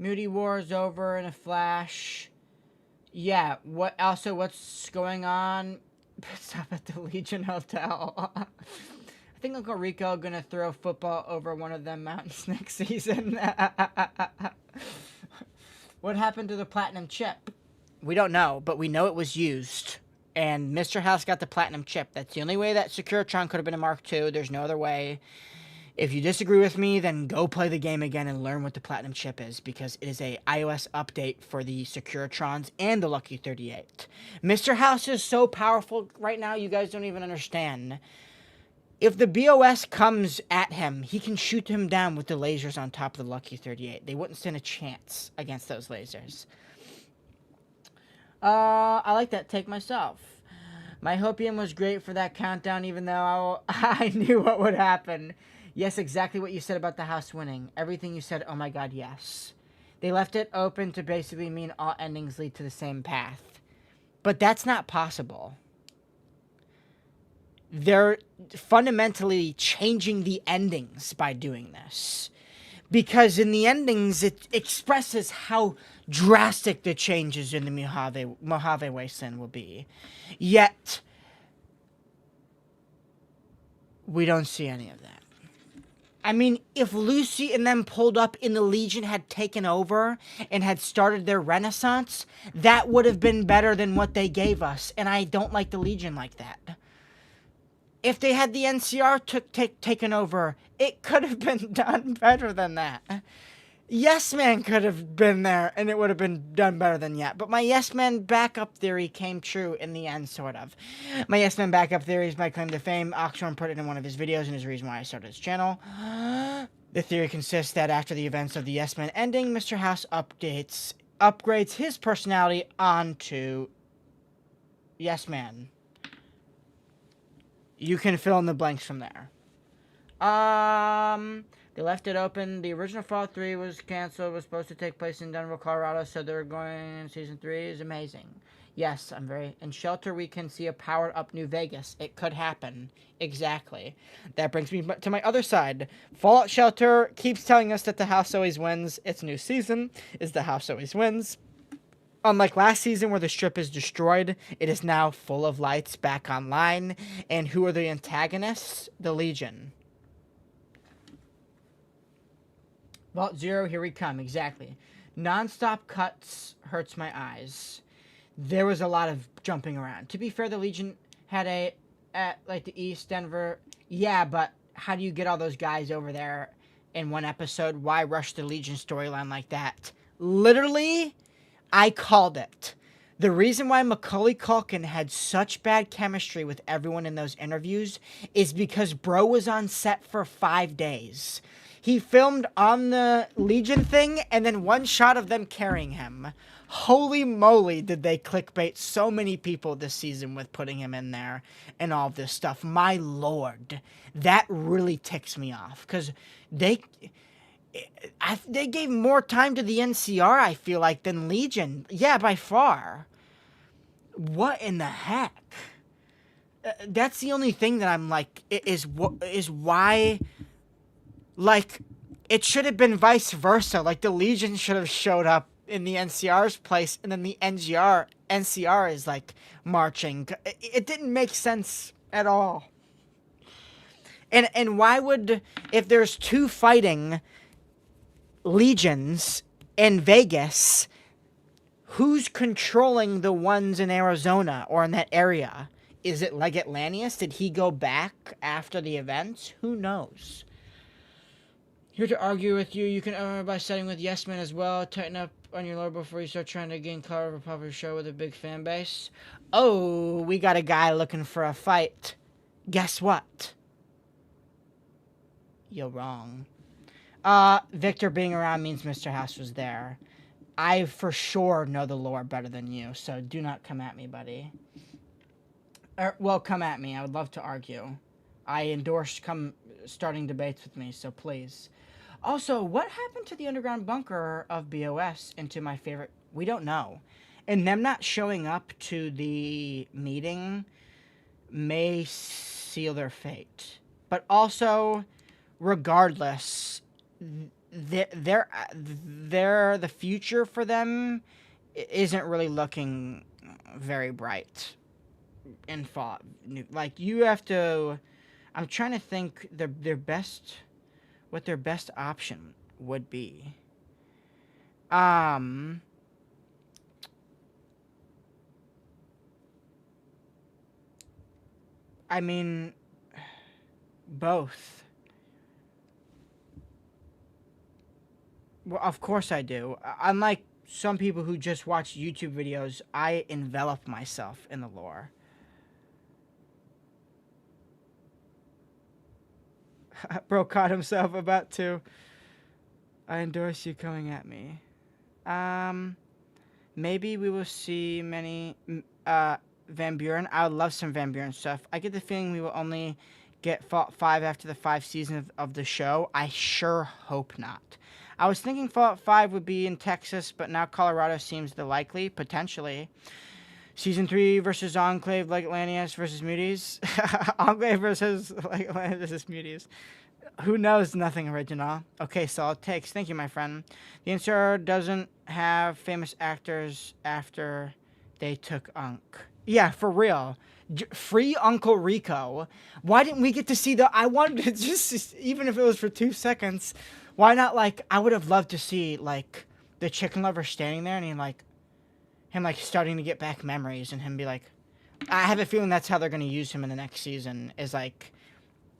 [SPEAKER 1] Moody War is over in a flash. Yeah, what's going on? Stop at the Legion Hotel. I think Uncle Rico gonna throw football over one of them mountains next season. What happened to the platinum chip? We don't know, but we know it was used. And Mr. House got the platinum chip. That's the only way that Securitron could have been a Mark II. There's no other way. If you disagree with me, then go play the game again and learn what the platinum chip is, because it is a iOS update for the Securitrons and the Lucky 38. Mr. House is so powerful right now, you guys don't even understand. If the BOS comes at him, he can shoot him down with the lasers on top of the Lucky 38. They wouldn't stand a chance against those lasers. I like that take myself. My Hopium was great for that countdown, even though I knew what would happen. Yes, exactly what you said about the house winning. Everything you said, oh my god, yes. They left it open to basically mean all endings lead to the same path. But that's not possible. They're fundamentally changing the endings by doing this. Because in the endings, it expresses how drastic the changes in the Mojave Wasteland will be. Yet, we don't see any of that. I mean, if Lucy and them pulled up in the Legion had taken over and had started their renaissance, that would have been better than what they gave us. And I don't like the Legion like that. If they had the NCR taken over, it could have been done better than that. Yes Man could have been there, and it would have been done better than that. But my Yes Man backup theory came true in the end, sort of. My Yes Man backup theory is my claim to fame. Oxhorn put it in one of his videos and is the reason why I started his channel. The theory consists that after the events of the Yes Man ending, Mr. House upgrades his personality onto Yes Man. You can fill in the blanks from there. They left it open. The original Fallout 3 was canceled. It was supposed to take place in Denver, Colorado, so they're going in Season 3 is amazing. Yes, I'm very... In Shelter, we can see a powered-up New Vegas. It could happen. Exactly. That brings me to my other side. Fallout Shelter keeps telling us that the house always wins. Its new season is the house always wins. Unlike last season where the strip is destroyed, it is now full of lights back online. And who are the antagonists? The Legion. Vault Zero, here we come. Exactly. Non-stop cuts hurts my eyes. There was a lot of jumping around. To be fair, the Legion had at like the East, Denver. Yeah, but how do you get all those guys over there in one episode? Why rush the Legion storyline like that? Literally... I called it. The reason why Macaulay Culkin had such bad chemistry with everyone in those interviews is because bro was on set for 5 days. He filmed on the Legion thing and then one shot of them carrying him. Holy moly, did they clickbait so many people this season with putting him in there and all this stuff. My lord, that really ticks me off because they gave more time to the NCR, I feel like, than Legion. Yeah, by far. What in the heck? That's the only thing that I'm like, is why, like, it should have been vice versa. Like, the Legion should have showed up in the NCR's place, and then the NCR is, like, marching. It didn't make sense at all. And why would, if there's two fighting Legions in Vegas, who's controlling the ones in Arizona or in that area? Is it like Atlantis? Did he go back after the events? Who knows? Here to argue with you. You can earn by setting with Yes Man as well. Tighten up on your lore before you start trying to gain clout of a popular show with a big fan base. Oh, we got a guy looking for a fight. Guess what? You're wrong. Victor being around means Mr. House was there. I for sure know the lore better than you, so do not come at me, buddy. Well, come at me. I would love to argue. I endorse starting debates with me, so please. Also, what happened to the underground bunker of BOS and to my favorite? We don't know. And them not showing up to the meeting may seal their fate. But also, regardless, the future for them isn't really looking very bright in Fallout. Like, you have to... I'm trying to think what their best option would be. I mean, both. Well, of course I do. Unlike some people who just watch YouTube videos, I envelop myself in the lore. Bro caught himself about to. I endorse you coming at me. Maybe we will see many Van Buren. I would love some Van Buren stuff. I get the feeling we will only get Fallout 5 after the 5 seasons of the show. I sure hope not. I was thinking Fallout 5 would be in Texas, but now Colorado seems the likely, potentially. Season 3 versus Enclave, like Atlantis versus Moody's. Enclave versus like Atlantis versus Moody's. Who knows? Nothing original. Okay, solid takes. Thank you, my friend. The NCR doesn't have famous actors after they took Unc. Yeah, for real. Free Uncle Rico. Why didn't we get to see the... I wanted to just... Even if it was for 2 seconds. Why not, like... I would have loved to see, like, the chicken lover standing there and him, like, starting to get back memories and him be like... I have a feeling that's how they're going to use him in the next season. Is, like...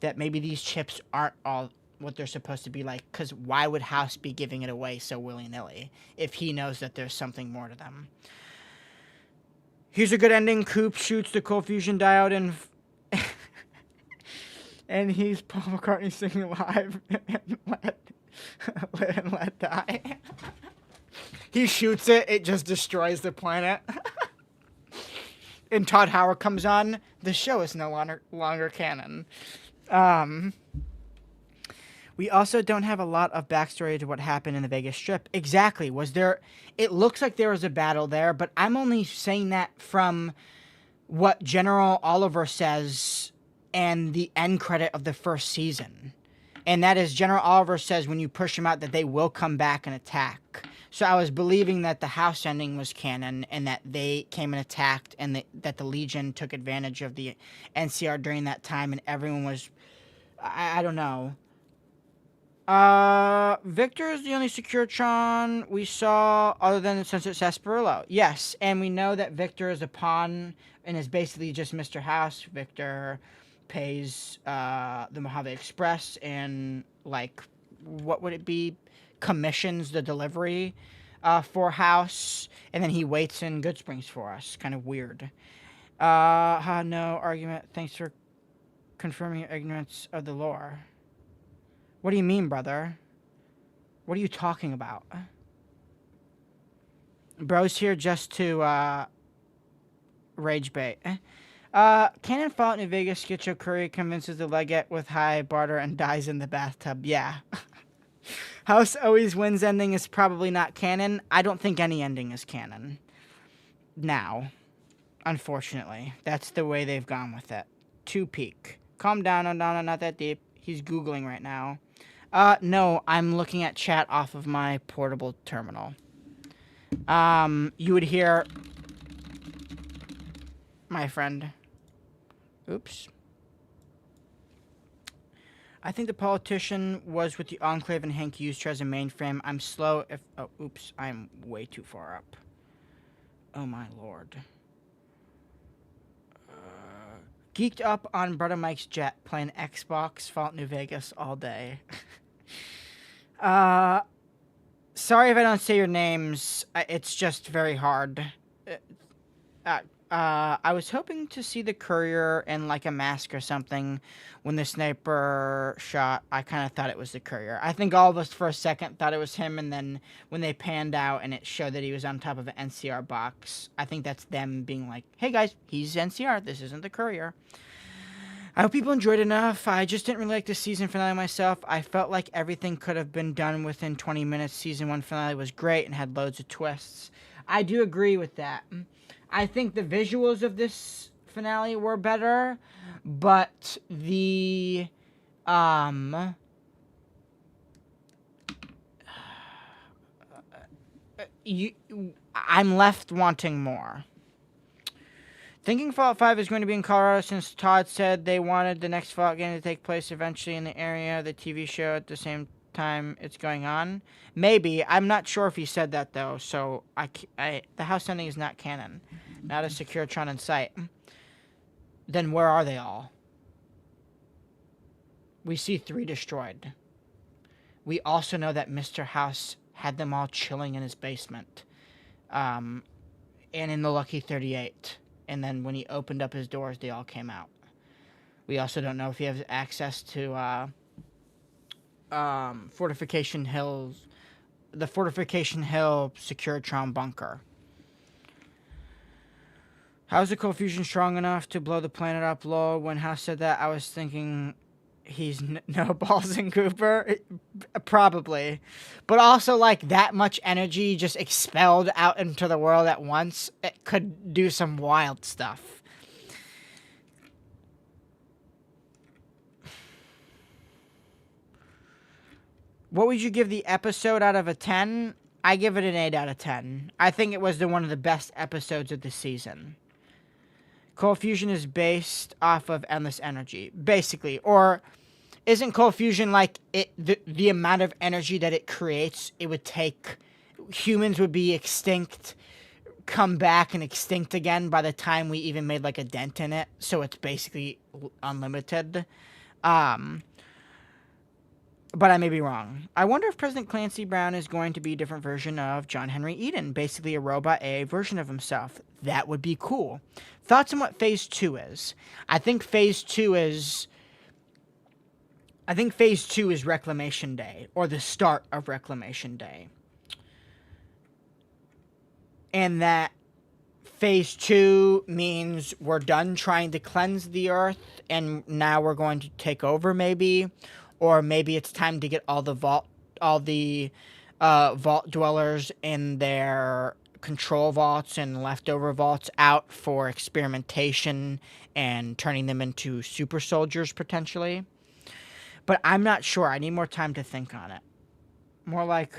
[SPEAKER 1] that maybe these chips aren't all what they're supposed to be like, because why would House be giving it away so willy-nilly if he knows that there's something more to them? Here's a good ending. Coop shoots the cold fusion diode and he's Paul McCartney singing live and let die. He shoots it, it just destroys the planet. And Todd Howard comes on. The show is no longer canon. We also don't have a lot of backstory to what happened in the Vegas Strip. Exactly. Was there... It looks like there was a battle there, but I'm only saying that from what General Oliver says and the end credit of the first season. And that is General Oliver says when you push him out that they will come back and attack. So I was believing that the House ending was canon and that they came and attacked and that the Legion took advantage of the NCR during that time and everyone was... I don't know. Victor is the only Securitron we saw other than Sunset Sarsaparilla. Yes, and we know that Victor is a pawn and is basically just Mr. House. Victor pays the Mojave Express and, like, what would it be? Commissions the delivery for House, and then he waits in Good Springs for us. Kind of weird. No argument. Thanks for confirming your ignorance of the lore. What do you mean, brother? What are you talking about? Bro's here just to rage bait. Canon Fallout New Vegas Schizo Curry convinces the Legate with high barter and dies in the bathtub. Yeah. House always wins ending is probably not canon. I don't think any ending is canon. Now. Unfortunately. That's the way they've gone with it. 2 peak. Calm down, Ondana, not that deep. He's Googling right now. No, I'm looking at chat off of my portable terminal. You would hear... My friend. Oops. I think the politician was with the Enclave and Hank used her as a mainframe. I'm slow if... Oh, oops. I'm way too far up. Oh, my lord. Geeked up on Brother Mike's jet, playing Xbox Fallout New Vegas all day. Sorry if I don't say your names. It's just very hard. I was hoping to see the courier in, like, a mask or something. When the sniper shot, I kind of thought it was the courier. I think all of us for a second thought it was him, and then when they panned out and it showed that he was on top of an NCR box, I think that's them being like, hey guys, he's NCR, this isn't the courier. I hope people enjoyed enough. I just didn't really like the season finale myself. I felt like everything could have been done within 20 minutes. Season 1 finale was great and had loads of twists. I do agree with that. I think the visuals of this finale were better, but the I'm left wanting more. Thinking Fallout 5 is going to be in Colorado since Todd said they wanted the next Fallout game to take place eventually in the area of the TV show at the same time it's going on. Maybe. I'm not sure if he said that, though, so the house ending is not canon. Not a Securitron in sight. Then where are they all? We see 3 destroyed. We also know that Mr. House had them all chilling in his basement. And in the Lucky 38. And then when he opened up his doors, they all came out. We also don't know if he has access to Fortification Hills, the Fortification Hill Securitron bunker. How is the cold fusion strong enough to blow the planet up low? When House said that, I was thinking he's no balls in Cooper. Probably. But also, like, that much energy just expelled out into the world at once, it could do some wild stuff. What would you give the episode out of a 10? I give it an 8 out of 10. I think it was one of the best episodes of the season. Cold fusion is based off of endless energy, basically. Or isn't cold fusion like the amount of energy that it creates, it would take, humans would be extinct, come back and extinct again by the time we even made like a dent in it. So it's basically unlimited. But I may be wrong. I wonder if President Clancy Brown is going to be a different version of John Henry Eden, basically a robot AI version of himself. That would be cool. Thoughts on what Phase 2 is? I think Phase 2 is Reclamation Day, or the start of Reclamation Day. And that Phase 2 means we're done trying to cleanse the Earth, and now we're going to take over, maybe. Or maybe it's time to get all the vault dwellers in their control vaults and leftover vaults out for experimentation and turning them into super soldiers, potentially. But I'm not sure. I need more time to think on it. More like...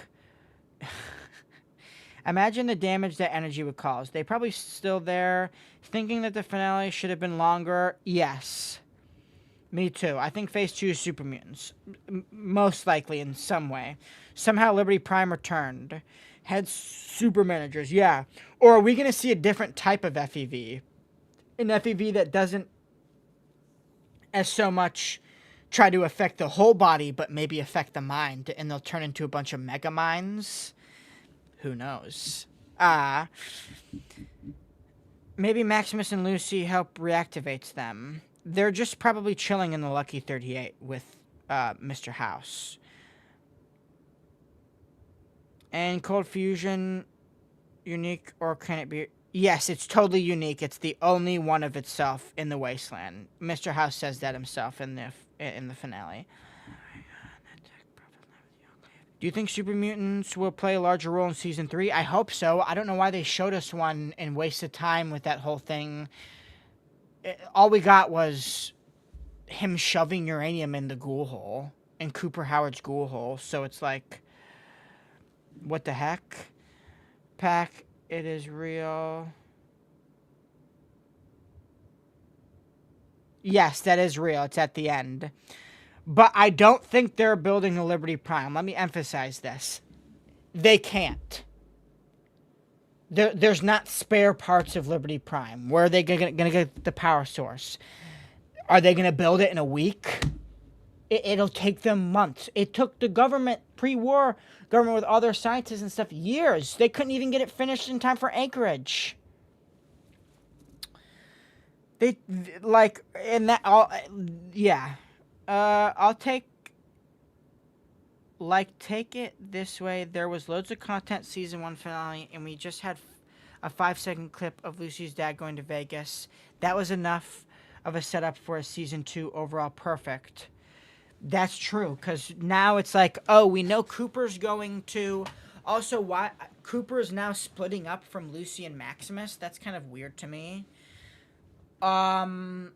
[SPEAKER 1] Imagine the damage that energy would cause. They probably still there, thinking that the finale should have been longer. Yes. Me too. I think Phase 2 is Super Mutants. Most likely in some way. Somehow Liberty Prime returned. Had super managers. Yeah. Or are we going to see a different type of FEV? An FEV that doesn't as so much try to affect the whole body, but maybe affect the mind, and they'll turn into a bunch of mega minds? Who knows? Maybe Maximus and Lucy help reactivates them. They're just probably chilling in the Lucky 38 with Mr. House. And cold fusion, unique, or can it be? Yes, it's totally unique. It's the only one of itself in the Wasteland. Mr. House says that himself in the finale. Do you think Super Mutants will play a larger role in Season 3? I hope so. I don't know why they showed us one and wasted time with that whole thing. All we got was him shoving uranium in the ghoul hole, in Cooper Howard's ghoul hole. So it's like, what the heck? Pack, it is real. Yes, that is real. It's at the end. But I don't think they're building the Liberty Prime. Let me emphasize this. They can't. There's not spare parts of Liberty Prime. Where are they going to get the power source? Are they going to build it in a week? It'll take them months. It took the government, pre-war government with all their scientists and stuff, years. They couldn't even get it finished in time for Anchorage. I'll take it this way. There was loads of content Season 1 finale, and we just had a 5-second clip of Lucy's dad going to Vegas. That was enough of a setup for a Season 2 overall perfect. That's true, because now it's like, oh, we know Cooper's going to... Also, why Cooper is now splitting up from Lucy and Maximus. That's kind of weird to me. Or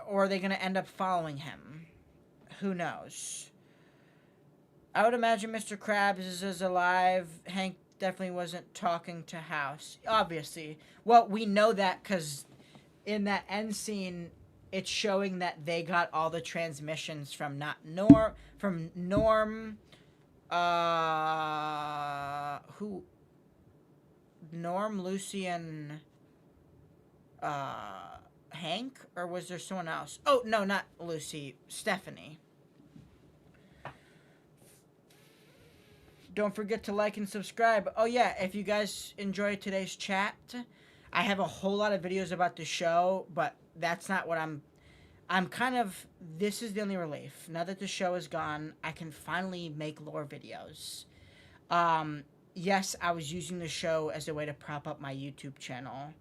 [SPEAKER 1] are they going to end up following him? Who knows? I would imagine Mr. Krabs is alive. Hank definitely wasn't talking to House. Obviously. Well, we know that because in that end scene, it's showing that they got all the transmissions from Norm, Lucy, and Hank? Or was there someone else? Oh, no, not Lucy. Stephanie. Don't forget to like and subscribe. Oh, yeah, if you guys enjoyed today's chat, I have a whole lot of videos about the show, but that's not what I'm I'm kind of, this is the only relief. Now that the show is gone, I can finally make lore videos. Um, yes, I was using the show as a way to prop up my YouTube channel.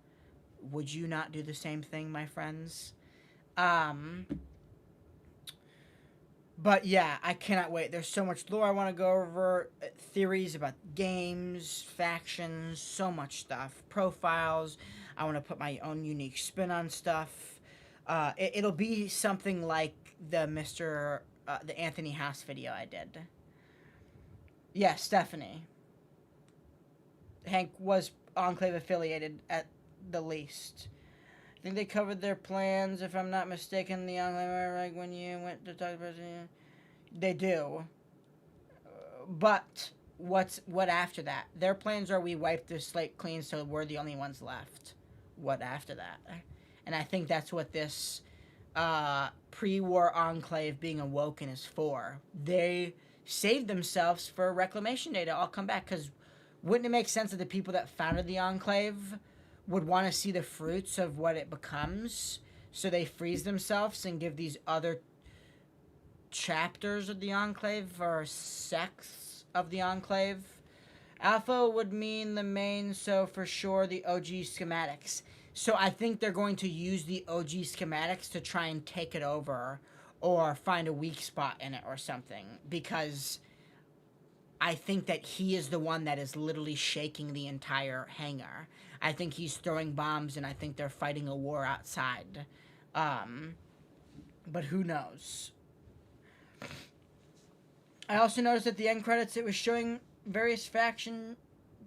[SPEAKER 1] Would you not do the same thing, my friends? Um, but yeah, I cannot wait. There's so much lore I want to go over, theories about games, factions, so much stuff, profiles. I want to put my own unique spin on stuff. It'll be something like the Anthony House video I did. Yeah, Stephanie. Hank was Enclave affiliated at the least. I think they covered their plans, if I'm not mistaken. The Enclave, like when you went to talk about it, they do. But what after that? Their plans are we wipe the slate clean, so we're the only ones left. What after that? And I think that's what this pre-war Enclave being awoken is for. They saved themselves for Reclamation Day to all come back, because wouldn't it make sense that the people that founded the Enclave would want to see the fruits of what it becomes, so they freeze themselves and give these other chapters of the Enclave or sects of the Enclave? Alpha would mean the main, so for sure the OG schematics. So I think they're going to use the OG schematics to try and take it over or find a weak spot in it or something, because I think that he is the one that is literally shaking the entire hangar. I think he's throwing bombs, and I think they're fighting a war outside. But who knows? I also noticed at the end credits it was showing various faction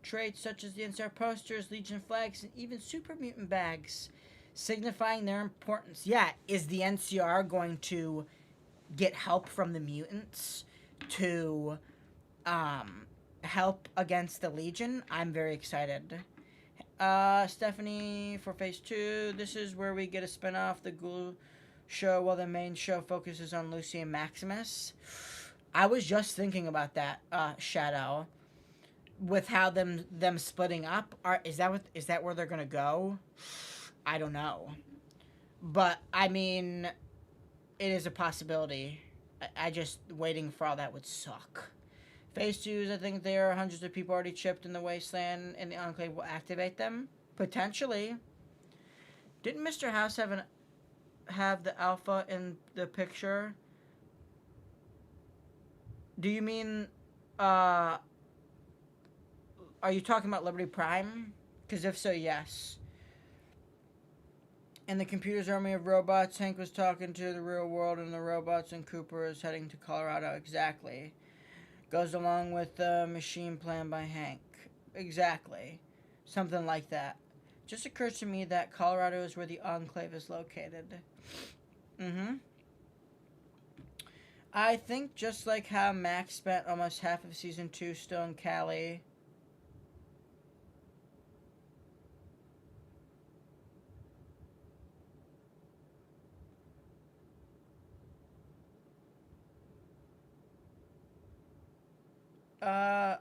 [SPEAKER 1] traits such as the NCR posters, Legion flags, and even super mutant bags, signifying their importance. Yeah, is the NCR going to get help from the mutants to help against the Legion? I'm very excited. Stephanie for Phase 2. This is where we get a spin-off, the Ghoul show, while the main show focuses on Lucy and Maximus. I was just thinking about that, Shadow, with how them splitting up. Is that where they're gonna go? I don't know, but I mean, it is a possibility. I just waiting for all that would suck. Phase 2s, I think there are hundreds of people already chipped in the Wasteland, and the Enclave will activate them potentially. Didn't Mr. House have the Alpha in the picture? Do you mean, are you talking about Liberty Prime? Because if so, yes. In the computer's army of robots, Hank was talking to the real world and the robots, and Cooper is heading to Colorado. Exactly. Goes along with the machine plan by Hank. Exactly. Something like that. Just occurs to me that Colorado is where the Enclave is located. I think just like how Max spent almost half of Season 2 still in Cali.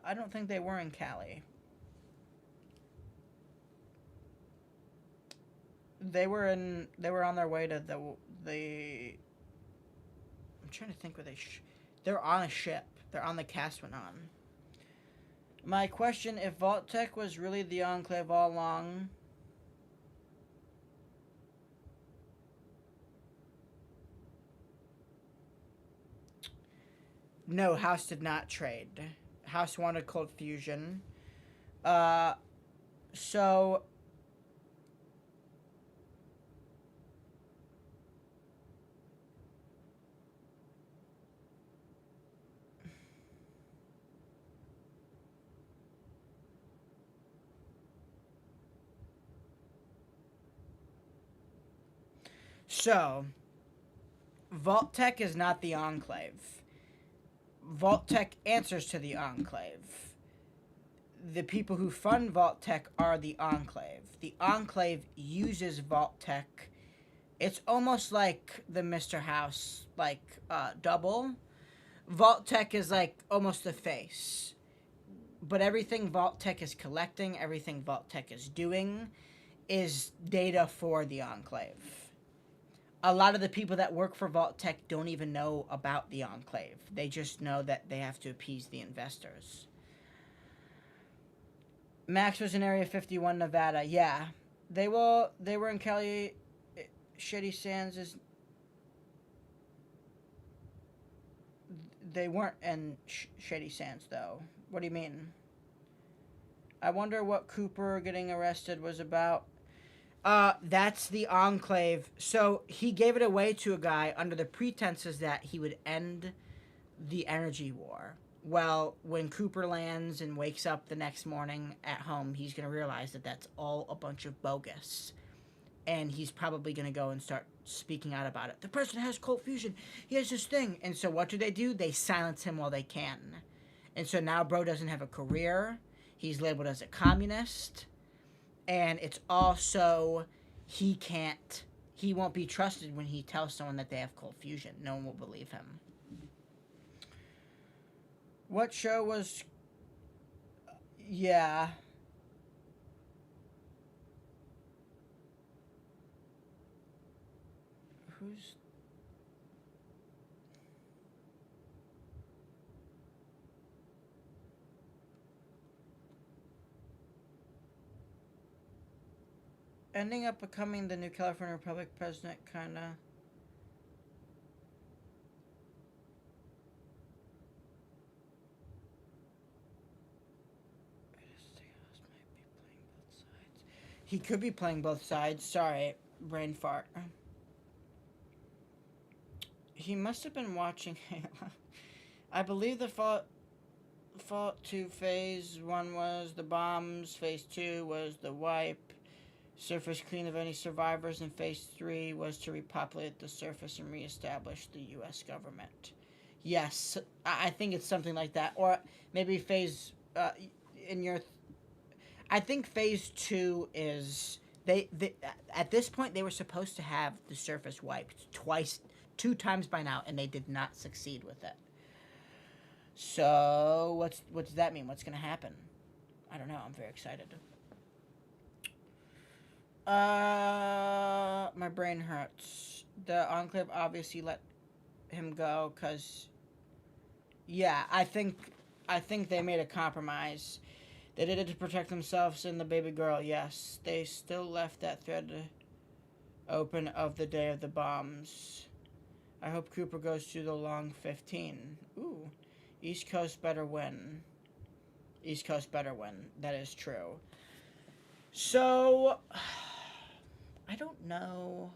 [SPEAKER 1] I don't think they were in Cali. They were on their way to the I'm trying to think where they're on a ship. They're on the Caswanon. My question, if Vault-Tec was really the Enclave all along, no, House did not trade. House wanted Cold Fusion. So Vault-Tec is not the Enclave. Vault-Tec answers to the Enclave. The people who fund Vault-Tec are the Enclave. The Enclave uses Vault-Tec. It's almost like the Mr. House, double. Vault-Tec is almost the face. But everything Vault-Tec is collecting, everything Vault-Tec is doing, is data for the Enclave. A lot of the people that work for Vault Tech don't even know about the Enclave. They just know that they have to appease the investors. Max was in Area 51, Nevada. Yeah. They were in Kelly. Shady Sands is... They weren't in Shady Sands, though. What do you mean? I wonder what Cooper getting arrested was about. That's the Enclave. So he gave it away to a guy under the pretenses that he would end the energy war. Well, when Cooper lands and wakes up the next morning at home, he's going to realize that that's all a bunch of bogus. And he's probably going to go and start speaking out about it. The person has cold fusion. He has this thing. And so what do? They silence him while they can. And so now Bro doesn't have a career. He's labeled as a communist. And it's also, he won't be trusted when he tells someone that they have cold fusion. No one will believe him. What show was... Yeah. Who's... Ending up becoming the new California Republic president, kinda... He could be playing both sides. Sorry, brain fart. He must have been watching Halo. I believe the Fallout 2 Phase 1 was the bombs, Phase 2 was the wipe, surface clean of any survivors, and Phase 3 was to repopulate the surface and reestablish the U.S. government. Yes, I think it's something like that. Or maybe Phase... I think Phase 2 is... They at this point, they were supposed to have the surface wiped 2 times by now, and they did not succeed with it. So, what does that mean? What's going to happen? I don't know. I'm very excited. My brain hurts. The Enclave obviously let him go, because... Yeah, I think they made a compromise. They did it to protect themselves and the baby girl, yes. They still left that thread open of the day of the bombs. I hope Cooper goes through the long 15. Ooh. East Coast better win. East Coast better win. That is true. So, I don't know.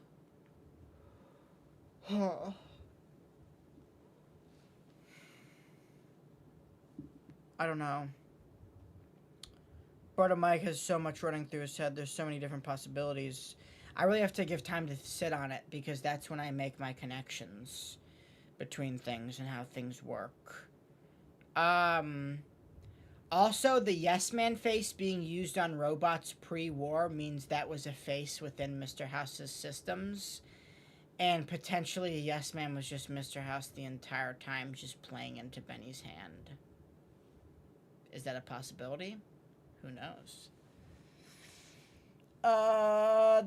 [SPEAKER 1] I don't know. Brudda Mike has so much running through his head. There's so many different possibilities. I really have to give time to sit on it, because that's when I make my connections between things and how things work. Also, the Yes Man face being used on robots pre-war means that was a face within Mr. House's systems. And potentially a Yes Man was just Mr. House the entire time, just playing into Benny's hand. Is that a possibility? Who knows?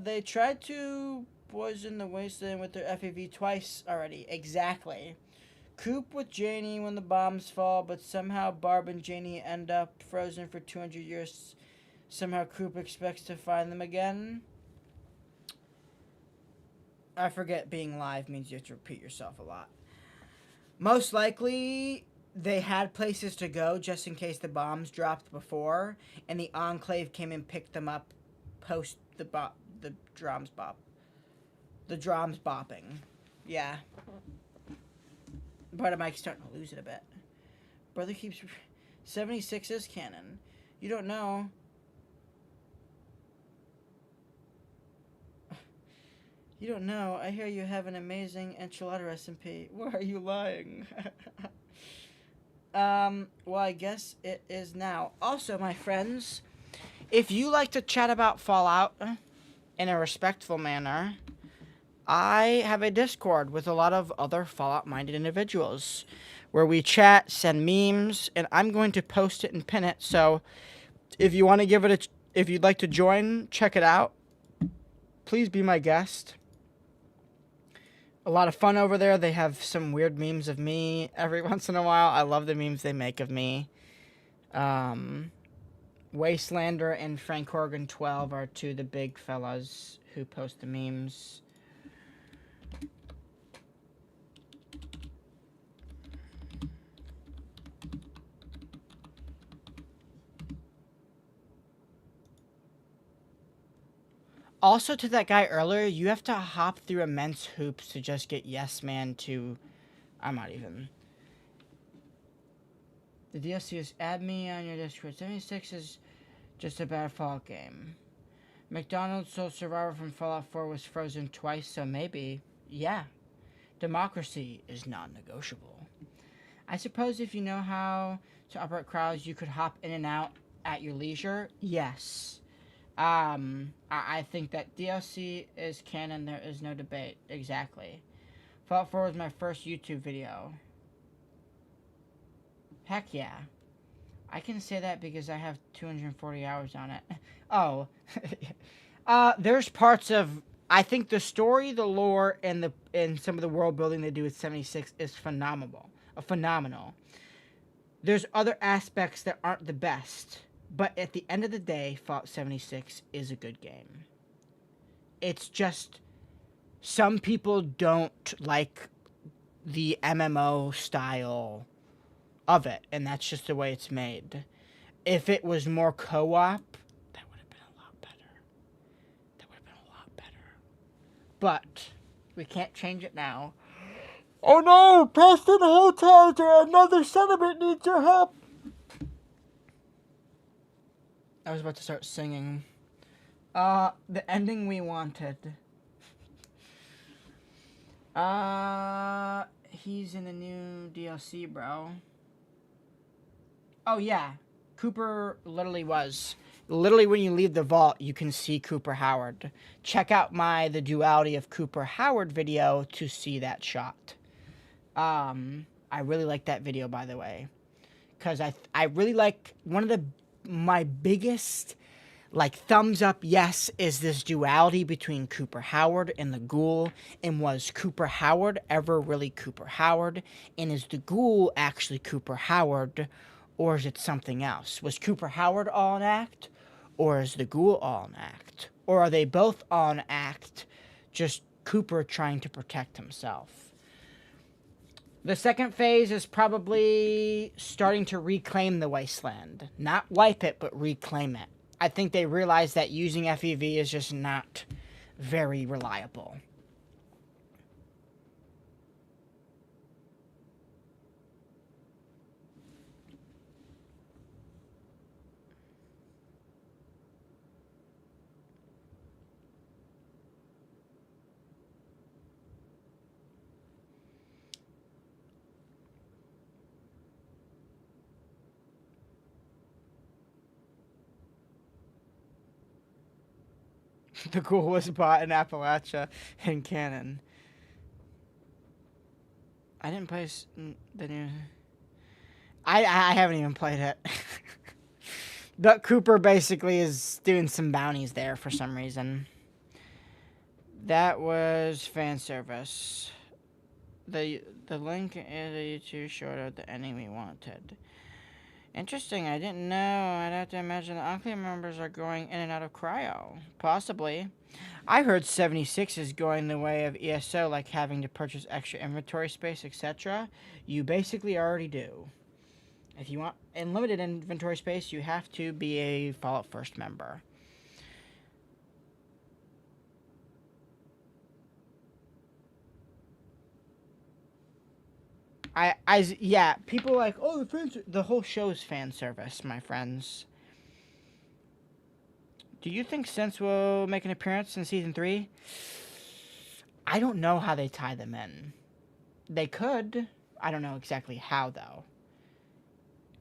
[SPEAKER 1] They tried to poison the wasteland with their FAV twice already. Exactly. Coop with Janie when the bombs fall, but somehow Barb and Janie end up frozen for 200 years. Somehow Coop expects to find them again. I forget being live means you have to repeat yourself a lot. Most likely... They had places to go just in case the bombs dropped before, and the Enclave came and picked them up post the drums bopping. Yeah. Brother Mike's starting to lose it a bit. Brother keeps... 76 is canon. You don't know. You don't know. I hear you have an amazing enchilada recipe. Why are you lying? Well, I guess it is now. Also, my friends, if you like to chat about Fallout in a respectful manner, I have a Discord with a lot of other Fallout-minded individuals where we chat, send memes, and I'm going to post it and pin it. So if you want to give it if you'd like to join, check it out. Please be my guest. a lot of fun over there. They have some weird memes of me every once in a while. I love the memes they make of me. Wastelander and Frank Horgan 12 are two of the big fellas who post the memes. Also, to that guy earlier, you have to hop through immense hoops to just get Yes Man to... I'm not even... The DLC is add me on your Discord. 76 is just a bad Fallout game. McDonald's Soul Survivor from Fallout 4 was frozen twice, so maybe, yeah. Democracy is non-negotiable. I suppose if you know how to operate crowds, you could hop in and out at your leisure. Yes. I think that DLC is canon. There is no debate. Exactly. Fallout 4 was my first YouTube video. Heck yeah. I can say that because I have 240 hours on it. Oh. There's parts of... I think the story, the lore, and some of the world building they do with 76 is phenomenal. There's other aspects that aren't the best. But at the end of the day, Fallout 76 is a good game. It's just... Some people don't like the MMO style of it, and that's just the way it's made. If it was more co-op, that would have been a lot better. But we can't change it now. Oh no! Preston Hotel, another sentiment needs your help! I was about to start singing. The ending we wanted. He's in the new DLC, bro. Oh, yeah. Cooper literally was. Literally, when you leave the vault, you can see Cooper Howard. Check out the duality of Cooper Howard video to see that shot. I really like that video, by the way. Because I really like... my biggest, thumbs up yes is this duality between Cooper Howard and the Ghoul. And was Cooper Howard ever really Cooper Howard? And is the Ghoul actually Cooper Howard? Or is it something else? Was Cooper Howard all an act? Or is the Ghoul all an act? Or are they both all an act, just Cooper trying to protect himself? The second phase is probably starting to reclaim the wasteland. Not wipe it, but reclaim it. I think they realize that using FEV is just not very reliable. The Ghoul was bought in Appalachia in canon. I didn't play the new... I haven't even played it. But Cooper basically is doing some bounties there for some reason. That was fan service. The link is a YouTube short of the ending we wanted. Interesting, I didn't know. I'd have to imagine the Unclean members are going in and out of cryo. Possibly. I heard 76 is going the way of ESO, like having to purchase extra inventory space, etc. You basically already do. If you want unlimited inventory space, you have to be a Fallout First member. Yeah, people are like, oh, the whole show's fan service, my friends. Do you think Sense will make an appearance in Season 3? I don't know how they tie them in. They could. I don't know exactly how, though.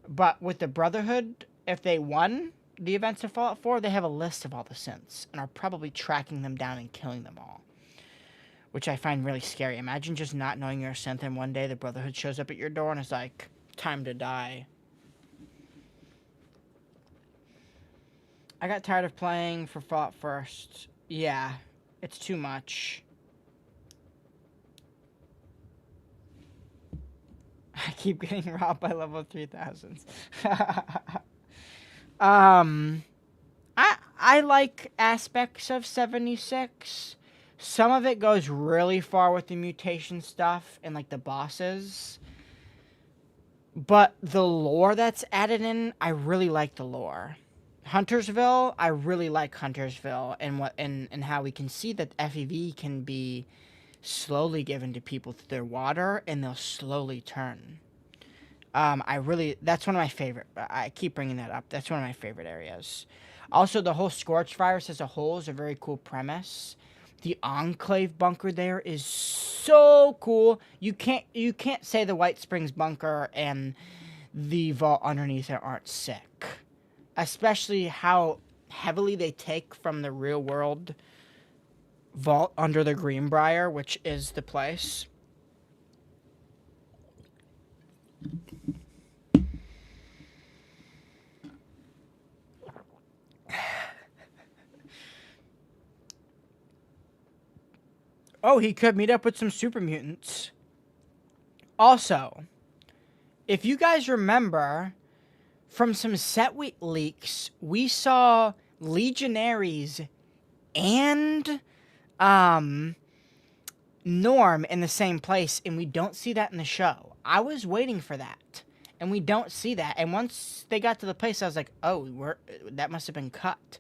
[SPEAKER 1] But with the Brotherhood, if they won the events of Fallout 4, they have a list of all the synths and are probably tracking them down and killing them all. Which I find really scary. Imagine just not knowing you're a synth and one day the Brotherhood shows up at your door and is like, time to die. I got tired of playing for Fallout First. Yeah, it's too much. I keep getting robbed by level 3000s. um, I like aspects of 76. Some of it goes really far with the mutation stuff and like the bosses. But the lore that's added in, I really like the lore. Huntersville, I really like Huntersville and how we can see that FEV can be slowly given to people through their water and they'll slowly turn. That's one of my favorite. I keep bringing that up. That's one of my favorite areas. Also, the whole Scorch virus as a whole is a very cool premise. The Enclave bunker there is so cool. You can't say the White Springs bunker and the vault underneath it aren't sick. Especially how heavily they take from the real world vault under the Greenbrier, which is the place. Oh, he could meet up with some super mutants. Also, if you guys remember, from some set leaks, we saw Legionaries and Norm in the same place, and we don't see that in the show. I was waiting for that, and we don't see that. And once they got to the place, I was like, oh, that must have been cut.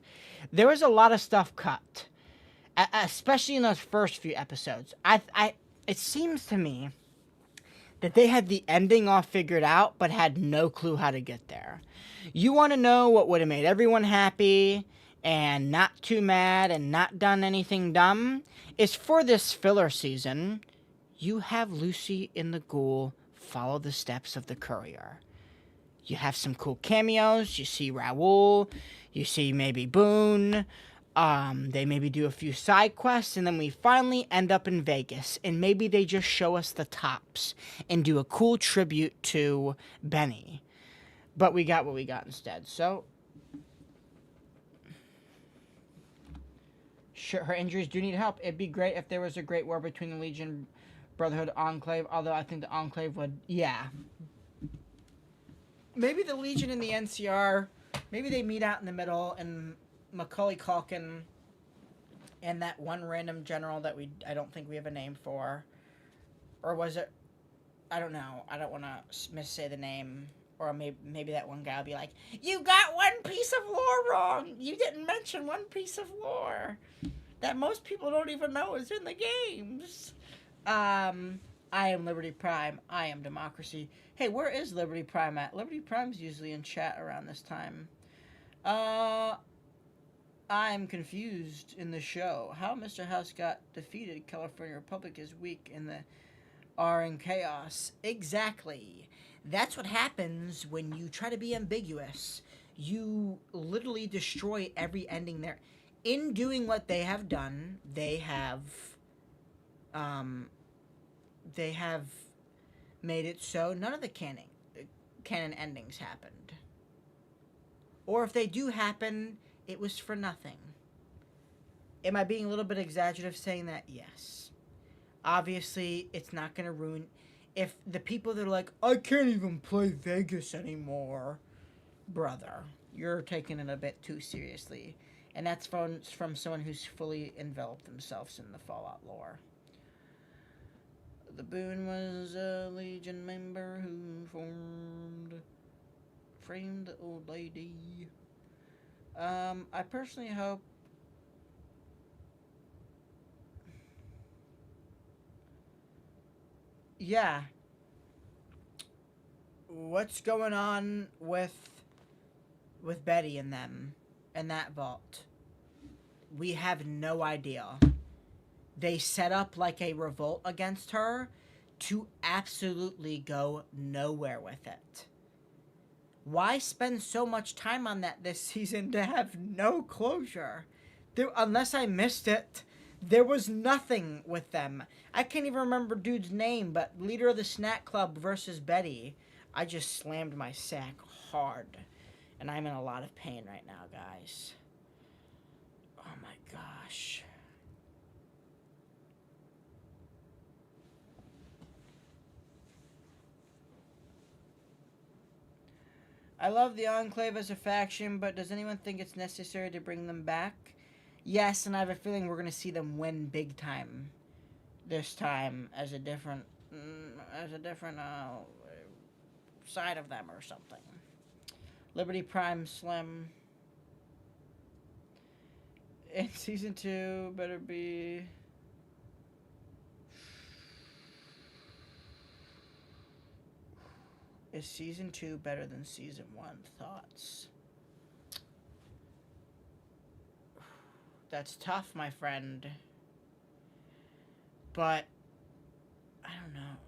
[SPEAKER 1] There was a lot of stuff cut, especially in those first few episodes. It seems to me that they had the ending all figured out, but had no clue how to get there. You want to know what would have made everyone happy and not too mad and not done anything dumb? Is for this filler season, you have Lucy in the Ghoul follow the steps of the courier. You have some cool cameos. You see Raoul. You see maybe Boone. They maybe do a few side quests, and then we finally end up in Vegas, and maybe they just show us the tops and do a cool tribute to Benny. But we got what we got instead, so... Sure, her injuries do need help. It'd be great if there was a great war between the Legion, Brotherhood, Enclave, although I think the Enclave would... Yeah. Maybe the Legion and the NCR, maybe they meet out in the middle, and Macaulay Culkin and that one random general that I don't think we have a name for. Or was it... I don't know. I don't want to missay the name. Or maybe that one guy will be like, you got one piece of lore wrong! You didn't mention one piece of lore that most people don't even know is in the games. I am Liberty Prime. I am democracy. Hey, where is Liberty Prime at? Liberty Prime's usually in chat around this time. I'm confused in the show. How Mr. House got defeated, California Republic is weak in the R in chaos. Exactly. That's what happens when you try to be ambiguous. You literally destroy every ending there. In doing what they have done, they have made it so none of the canon endings happened. Or if they do happen, it was for nothing. Am I being a little bit exaggerative saying that? Yes. Obviously, it's not going to ruin... If the people that are like, I can't even play Vegas anymore, brother, you're taking it a bit too seriously. And that's from someone who's fully enveloped themselves in the Fallout lore. The Boone was a Legion member who framed the old lady. I personally hope... Yeah. What's going on with Betty and them and that vault? We have no idea. They set up like a revolt against her to absolutely go nowhere with it. Why spend so much time on that this season to have no closure? Unless I missed it, there was nothing with them. I can't even remember dude's name, but leader of the snack club versus Betty. I just slammed my sack hard. And I'm in a lot of pain right now, guys. Oh my gosh. I love the Enclave as a faction, but does anyone think it's necessary to bring them back? Yes, and I have a feeling we're going to see them win big time this time as a different side of them or something. Liberty Prime Slim. In season 2, better be... Is season 2 better than season 1? Thoughts? That's tough, my friend. But I don't know.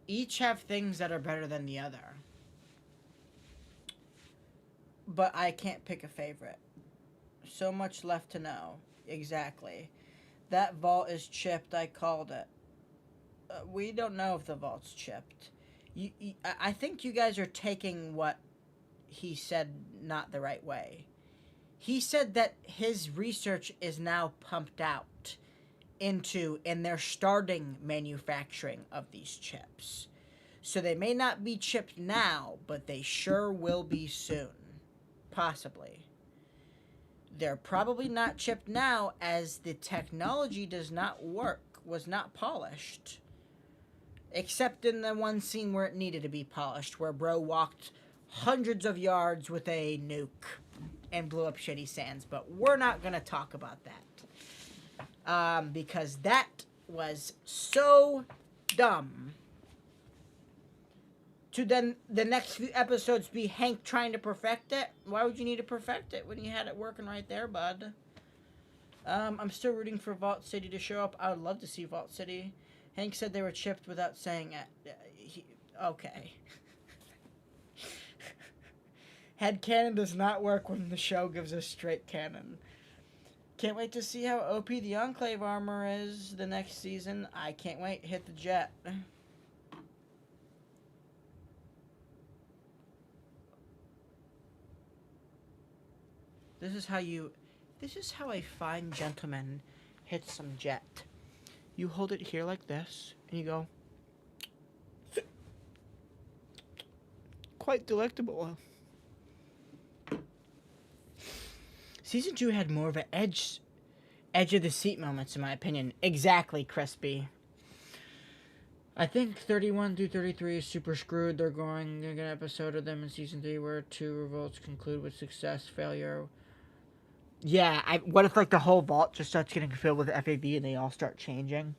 [SPEAKER 1] Each have things that are better than the other. But I can't pick a favorite. So much left to know. Exactly. That vault is chipped. I called it. We don't know if the vault's chipped. I think you guys are taking what he said not the right way. He said that his research is now pumped out into, and they're starting manufacturing of these chips. So they may not be chipped now, but they sure will be soon. Possibly. They're probably not chipped now as the technology does not work, was not polished. Except in the one scene where it needed to be polished, where bro walked hundreds of yards with a nuke and blew up Shitty Sands. But we're not going to talk about that. Because that was so dumb. To then the next few episodes be Hank trying to perfect it? Why would you need to perfect it when you had it working right there, bud? I'm still rooting for Vault City to show up. I would love to see Vault City. Hank said they were chipped without saying it. Okay. Headcanon does not work when the show gives us straight canon. Can't wait to see how OP the Enclave armor is the next season. I can't wait. Hit the jet. This is how a fine gentleman hits some jet. You hold it here like this, and you go. Quite delectable. Season 2 had more of an edge of the seat moments, in my opinion. Exactly, Crispy. I think 31 through 33 is super screwed. They're going to get an episode of them in season 3 where 2 revolts conclude with success, failure. Yeah, what if like the whole vault just starts getting filled with FAV and they all start changing?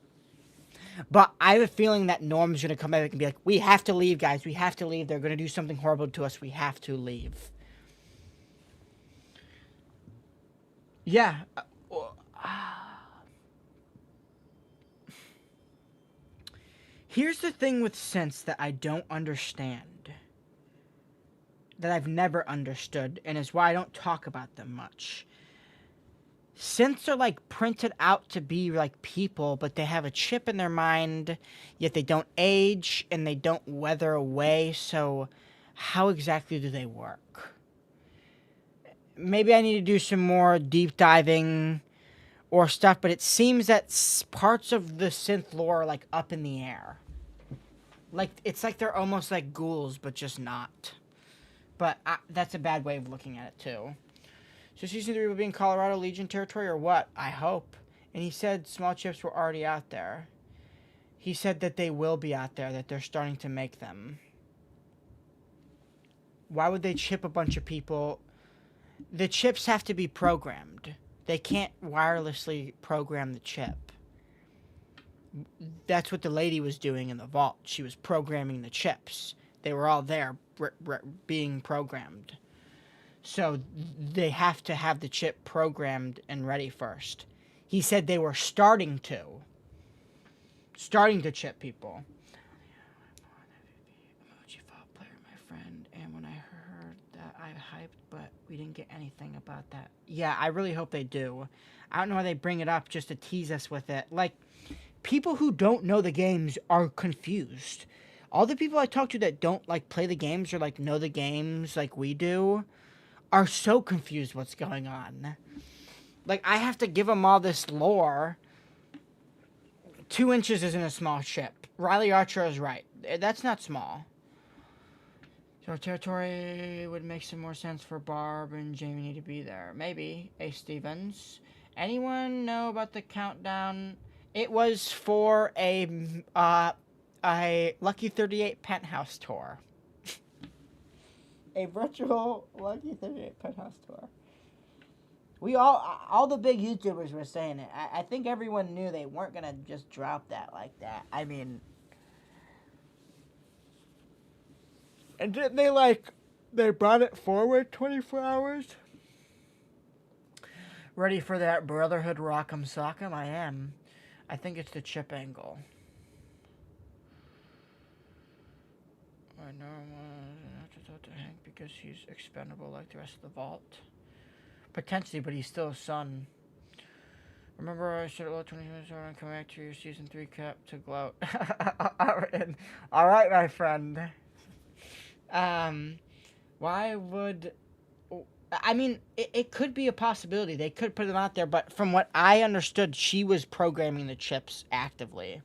[SPEAKER 1] But I have a feeling that Norm's going to come back and be like, we have to leave, guys. We have to leave. They're going to do something horrible to us. We have to leave. Yeah. Here's the thing with synths that I don't understand. That I've never understood, and is why I don't talk about them much. Synths are like printed out to be like people, but they have a chip in their mind, yet they don't age and they don't weather away, so how exactly do they work? Maybe I need to do some more deep diving or stuff, but it seems that parts of the synth lore are like up in the air. Like, it's like they're almost like ghouls, but just not. But that's a bad way of looking at it, too. So season 3 will be in Colorado Legion territory or what? I hope. And he said small chips were already out there. He said that they will be out there, that they're starting to make them. Why would they chip a bunch of people? The chips have to be programmed. They can't wirelessly program the chip. That's what the lady was doing in the vault. She was programming the chips. They were all there being programmed. So they have to have the chip programmed and ready first. He said they were starting to chip people. Emoji Vault player, my friend. And when I heard that, I hyped, but we didn't get anything about that. Yeah, I really hope they do. I don't know why they bring it up just to tease us with it. Like, people who don't know the games are confused. All the people I talk to that don't, like, play the games or, like, know the games like we do are so confused what's going on. Like, I have to give them all this lore. 2 inches isn't a small ship. Riley Archer is right. That's not small. So territory would make some more sense for Barb and Jamie need to be there. Maybe. A Stevens. Anyone know about the countdown? It was for a Lucky 38 penthouse tour. A virtual Lucky 38 penthouse tour. We all the big YouTubers were saying it. I think everyone knew they weren't gonna just drop that like that. I mean, and didn't they brought it forward 24 hours? Ready for that Brotherhood Rock'em Sock'em? I am. I think it's the chip angle. I know I have to talk to Hank because he's expendable like the rest of the vault. Potentially, but he's still a son. Remember I said it 20 minutes ago and come back to your season 3 cap to gloat. Alright, my friend. Why would... I mean, it could be a possibility. They could put them out there, but from what I understood, she was programming the chips actively.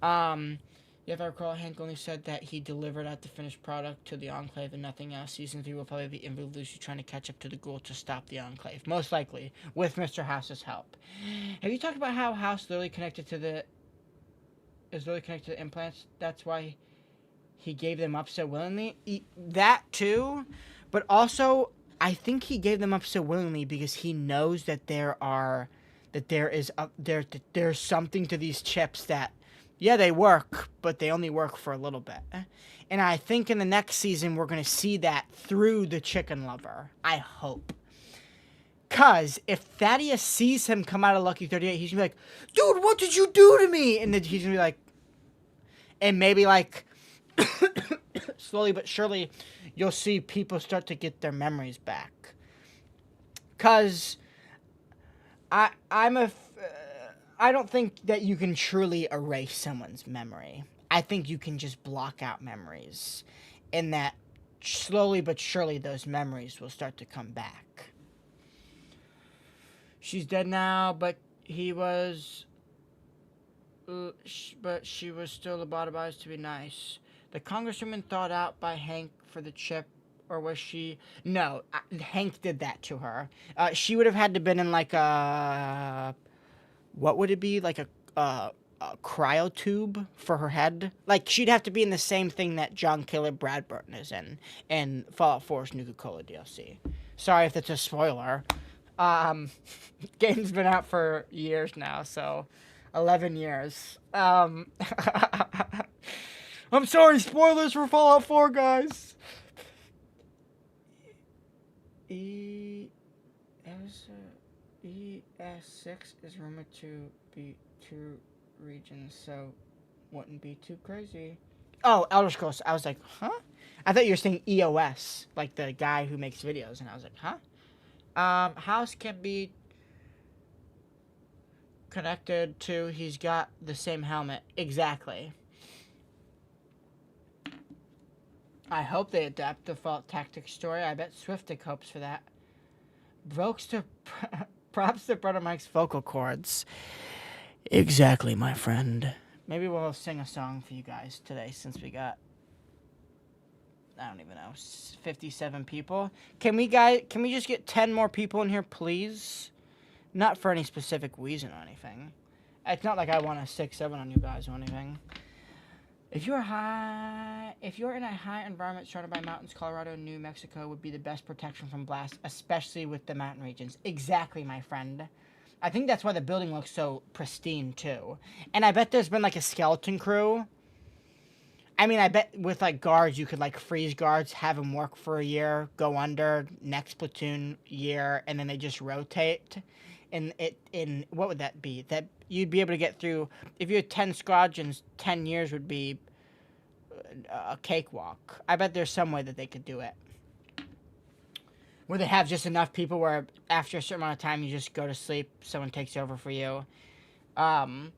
[SPEAKER 1] If I recall, Hank only said that he delivered out the finished product to the Enclave and nothing else. Season 3 will probably be Invalid Lucy trying to catch up to the Ghoul to stop the Enclave. Most likely, with Mr. House's help. Have you talked about how House literally connected to the implants? That's why he gave them up so willingly? That too, but also, I think he gave them up so willingly because he knows that there's something to these chips that, yeah, they work, but they only work for a little bit. And I think in the next season, we're going to see that through the chicken lover. I hope. Because if Thaddeus sees him come out of Lucky 38, he's going to be like, dude, what did you do to me? And then he's going to be like, and maybe like, slowly but surely, you'll see people start to get their memories back. Because I don't think that you can truly erase someone's memory. I think you can just block out memories. And that slowly but surely those memories will start to come back. She's dead now, but she was still lobotomized to be nice. The congresswoman thought out by Hank for the chip, or was she? No, Hank did that to her. She would have had to been in like a... What would it be? Like a cryo tube for her head? Like, she'd have to be in the same thing that John Caleb Bradburton is in Fallout 4's Nuka-Cola DLC. Sorry if that's a spoiler. Game's been out for years now, so 11 years. I'm sorry, spoilers for Fallout 4, guys. ES6 is rumored to be 2 regions, so wouldn't be too crazy. Oh, Elder Scrolls. I was like, huh? I thought you were saying EOS, like the guy who makes videos, and I was like, huh? House can be connected to, he's got the same helmet. Exactly. I hope they adapt the Fallout Tactics story. I bet Swiftic hopes for that. Props to Brother Mike's vocal cords. Exactly, my friend. Maybe we'll sing a song for you guys today since we got, I don't even know, 57 people. Can we just get 10 more people in here, please? Not for any specific reason or anything. It's not like I want a 6-7 on you guys or anything. If you're in a high environment surrounded by mountains, Colorado and New Mexico would be the best protection from blasts, especially with the mountain regions. Exactly, my friend. I think that's why the building looks so pristine, too. And I bet there's been, like, a skeleton crew. I mean, I bet with, like, guards, you could, like, freeze guards, have them work for a year, go under, next platoon year, and then they just rotate. And what would that be? That you'd be able to get through, if you had 10 squadrons, 10 years would be a cakewalk. I bet there's some way that they could do it. Where they have just enough people where after a certain amount of time you just go to sleep, someone takes over for you. Props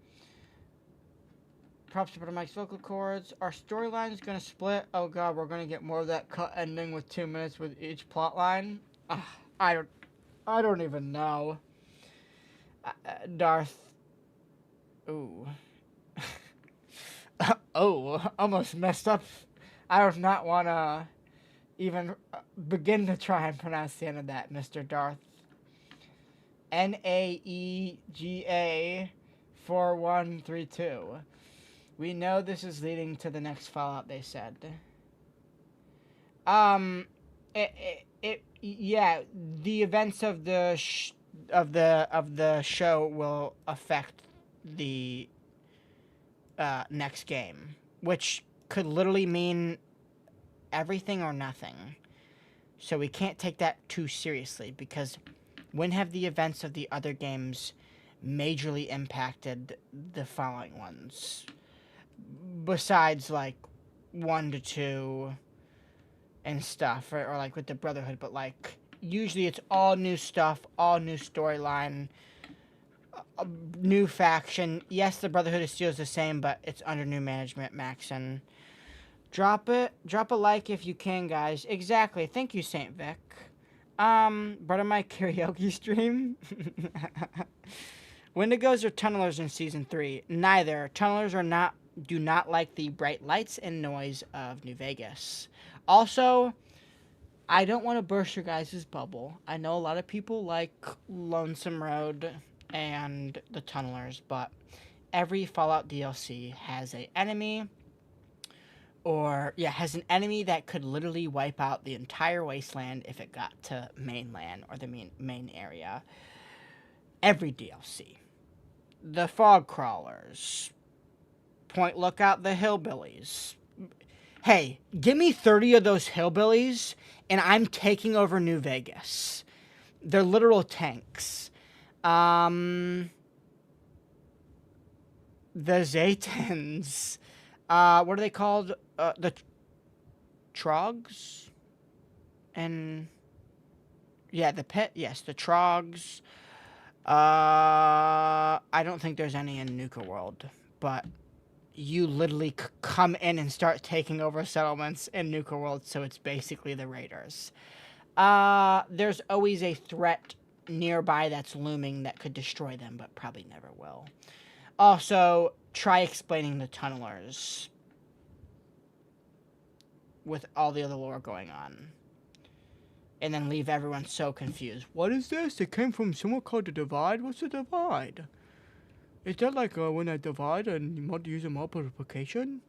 [SPEAKER 1] to Brother Mike's vocal cords. Our storyline's gonna split. Oh god, we're gonna get more of that cut ending with 2 minutes with each plot line. I don't even know. Darth. Ooh. Oh, almost messed up. I do not want to even begin to try and pronounce the end of that, Mr. Darth. Naega 4132. We know this is leading to the next Fallout, they said. Yeah, the events of the show will affect the next game, which could literally mean everything or nothing. So we can't take that too seriously, because when have the events of the other games majorly impacted the following ones? Besides, like, 1 to 2 and stuff, or like with the Brotherhood, but like, usually it's all new stuff, all new storyline, new faction. Yes, the Brotherhood is still the same, but it's under new management, Maxon. Drop a like if you can, guys. Exactly. Thank you, Saint Vic. Brother my karaoke stream. Wendigos or tunnelers in season 3? Neither. Tunnelers do not like the bright lights and noise of New Vegas. Also, I don't want to burst your guys' bubble. I know a lot of people like Lonesome Road and the tunnelers, but every Fallout DLC has an enemy that could literally wipe out the entire wasteland if it got to mainland or the main area. Every DLC. The fog crawlers. Point Lookout, the hillbillies. Hey, give me 30 of those hillbillies and I'm taking over New Vegas. They're literal tanks. The Zaytans. What are they called? The Trogs? And yeah, the pit. Yes, the Trogs. I don't think there's any in Nuka World, but you literally come in and start taking over settlements in Nuka World, so it's basically the Raiders. There's always a threat nearby that's looming that could destroy them, but probably never will. Also, try explaining the tunnelers with all the other lore going on. And then leave everyone so confused. What is this? It came from someone called the Divide? What's the Divide? Is that like when I divide and you use a multiplication?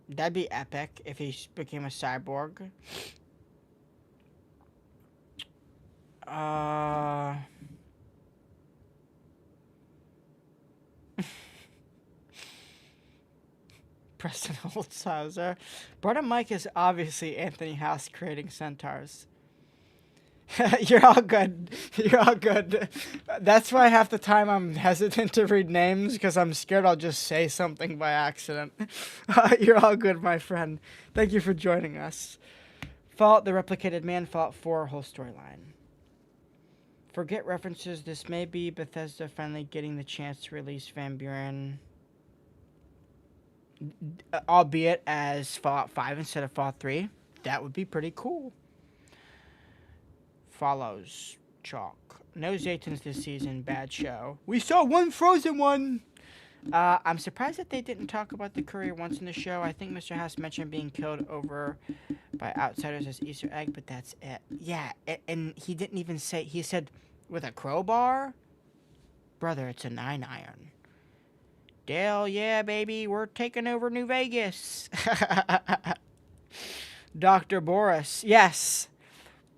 [SPEAKER 1] That'd be epic if he became a cyborg. Preston Holtzhauser. Brother Mike is obviously Anthony House creating centaurs. You're all good. You're all good. That's why half the time I'm hesitant to read names, because I'm scared I'll just say something by accident. You're all good, my friend. Thank you for joining us. Fallout the Replicated Man, Fallout 4, whole storyline. Forget references. This may be Bethesda finally getting the chance to release Van Buren, albeit as Fallout 5 instead of Fallout 3. That would be pretty cool. Follows Chalk. No Zaytans this season. Bad show. We saw one frozen one. I'm surprised that they didn't talk about the courier once in the show. I think Mr. House mentioned being killed over by outsiders as Easter egg, but that's it. Yeah, and he didn't even say. He said with a crowbar. Brother, it's a 9-iron. Dale, yeah, baby, we're taking over New Vegas. Dr. Boris, yes.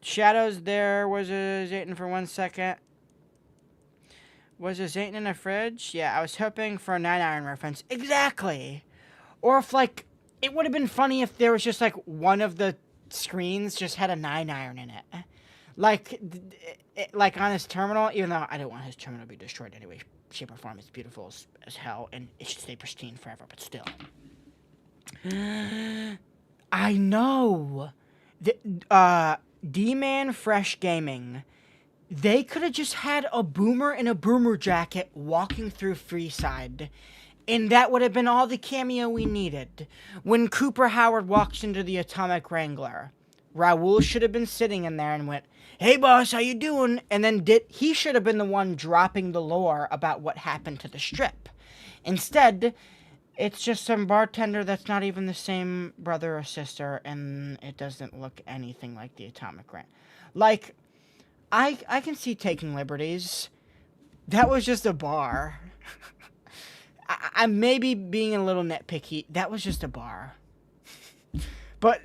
[SPEAKER 1] Shadows, there was a Zayton for 1 second. Was a Zayton in a fridge? Yeah, I was hoping for a 9-iron reference. Exactly. Or if, like, it would have been funny if there was just, like, one of the screens just had a 9-iron in it. Like on his terminal, even though I don't want his terminal to be destroyed anyway. Shape or form, it's beautiful as hell, and it should stay pristine forever, but still. I know. D-Man Fresh Gaming. They could have just had a boomer in a boomer jacket walking through Freeside, And that would have been all the cameo we needed. When Cooper Howard walks into the Atomic Wrangler, Raoul should have been sitting in there and went, "Hey boss, how you doing?" And then he should have been the one dropping the lore about what happened to the strip. Instead, it's just some bartender that's not even the same brother or sister, and it doesn't look anything like the Atomic Wrangler. Like, I can see taking liberties. That was just a bar. I maybe being a little nitpicky. That was just a bar. But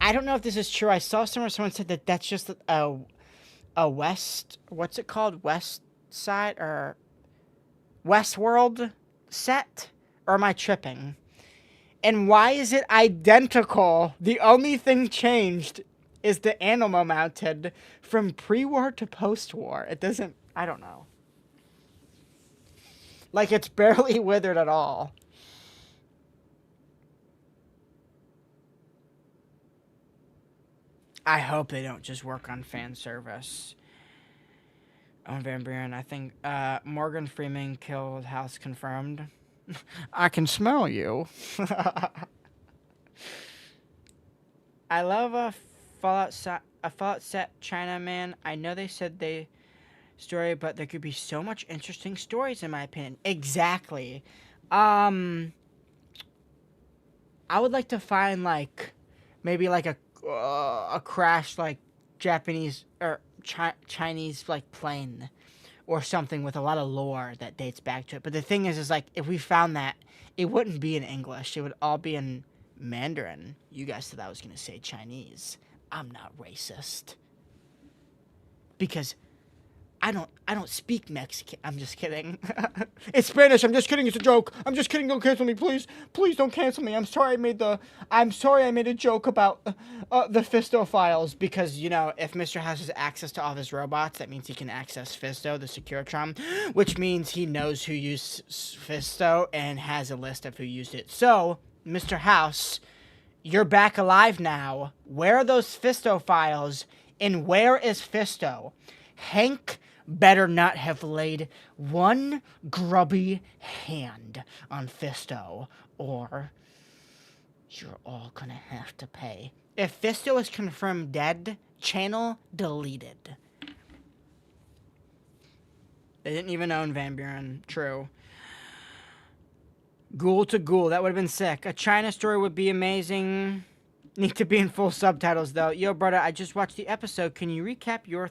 [SPEAKER 1] I don't know if this is true. I saw someone said that that's just a west... What's it called? West Side? Or Westworld set? Or am I tripping? And why is it identical? The only thing changed is the animal mounted from pre-war to post-war. It doesn't... I don't know. Like, it's barely withered at all. I hope they don't just work on fan service. On Van Buren, I think Morgan Freeman killed House confirmed. I can smell you. I love a Fallout set China man. I know they said they story, but there could be so much interesting stories in my opinion. Exactly. I would like to find like maybe like a crashed like Japanese or Chinese like plane or something with a lot of lore that dates back to it. But the thing is like if we found that, it wouldn't be in English. It would all be in Mandarin. You guys said I was going to say Chinese. I'm not racist. Because I don't speak Mexican. I'm just kidding. It's Spanish. I'm just kidding. It's a joke. I'm just kidding. Don't cancel me, please. Please don't cancel me. I'm sorry I made a joke about the Fisto files because, you know, if Mr. House has access to all of his robots, that means he can access Fisto, the Securitron, which means he knows who used Fisto and has a list of who used it. So, Mr. House, you're back alive now. Where are those Fisto files? And where is Fisto? Hank better not have laid one grubby hand on Fisto, or you're all gonna have to pay. If Fisto is confirmed dead, channel deleted. They didn't even own Van Buren. True. Ghoul to Ghoul. That would have been sick. A China story would be amazing. Need to be in full subtitles, though. Yo, brother, I just watched the episode. Can you recap your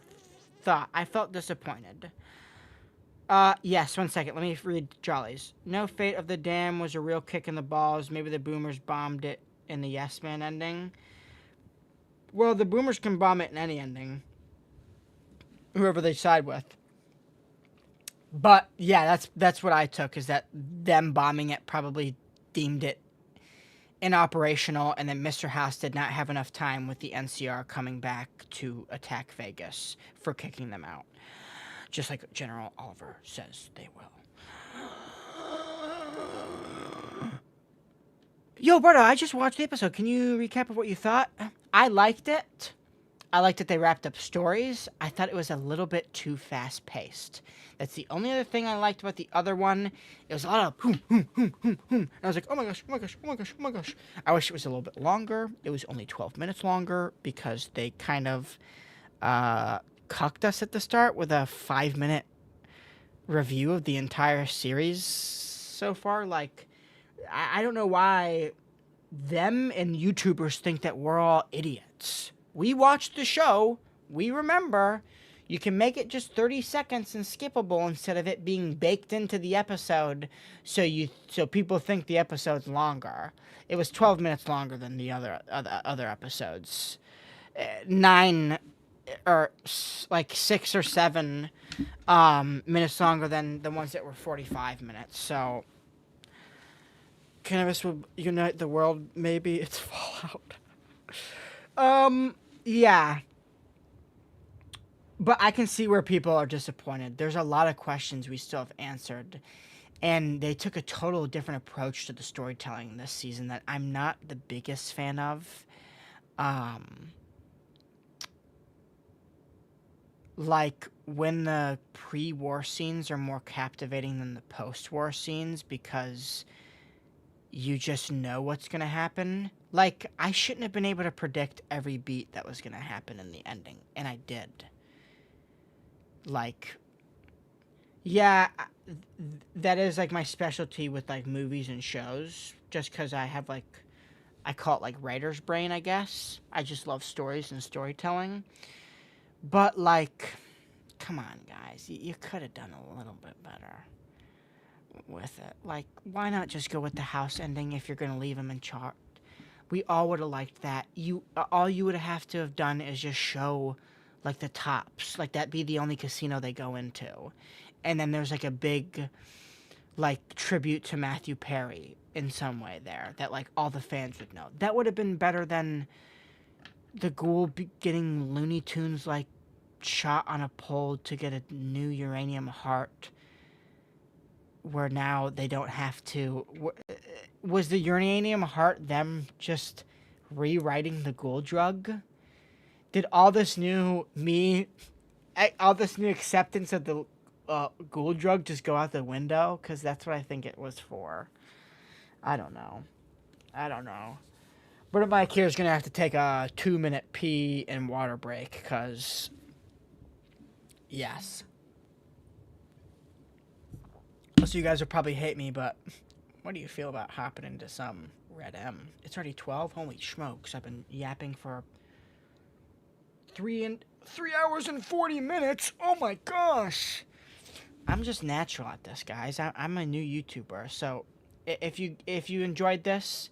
[SPEAKER 1] thought? I felt disappointed. Yes, 1 second. Let me read Jolly's. No Fate of the Dam was a real kick in the balls. Maybe the Boomers bombed it in the Yes Man ending. Well, the Boomers can bomb it in any ending. Whoever they side with. But, yeah, that's what I took, is that them bombing it probably deemed it inoperational, and then Mr. House did not have enough time with the NCR coming back to attack Vegas for kicking them out. Just like General Oliver says they will. Yo, brother, I just watched the episode. Can you recap of what you thought? I liked it. I liked that they wrapped up stories. I thought it was a little bit too fast-paced. That's the only other thing I liked about the other one. It was a lot of boom, boom, boom, boom, boom. And I was like, oh my gosh, oh my gosh, oh my gosh, oh my gosh. I wish it was a little bit longer. It was only 12 minutes longer because they kind of cucked us at the start with a 5-minute review of the entire series so far. Like, I don't know why them and YouTubers think that we're all idiots. We watched the show. We remember. You can make it just 30 seconds and skippable instead of it being baked into the episode so people think the episode's longer. It was 12 minutes longer than the other episodes. 9 or like 6 or 7 minutes longer than the ones that were 45 minutes. So cannabis will unite the world. Maybe it's Fallout. Yeah. But I can see where people are disappointed. There's a lot of questions we still have answered. And they took a total different approach to the storytelling this season that I'm not the biggest fan of. like when the pre-war scenes are more captivating than the post-war scenes because you just know what's going to happen. Like, I shouldn't have been able to predict every beat that was going to happen in the ending, and I did. Like, yeah, that is like my specialty with like movies and shows, just because I have like, I call it like writer's brain, I guess. I just love stories and storytelling. But like, come on, guys, you could have done a little bit better with it. Like, why not just go with the house ending if you're going to leave him in charge? We all would have liked that. All you would have to have done is just show, like, the tops. Like, that be the only casino they go into. And then there's, like, a big, like, tribute to Matthew Perry in some way there that, like, all the fans would know. That would have been better than the ghoul getting Looney Tunes, like, shot on a pole to get a new uranium heart where now they don't have to. Was the uranium heart them just rewriting the ghoul drug? Did all this new acceptance of the ghoul drug just go out the window? Because that's what I think it was for. I don't know. But Mike here is going to have to take a 2-minute pee and water break because, yes. So you guys will probably hate me, but what do you feel about hopping into some Red M? It's already 12? Holy smokes, I've been yapping for 3 hours and 40 minutes. Oh my gosh. I'm just natural at this, guys. I'm a new YouTuber, so if you enjoyed this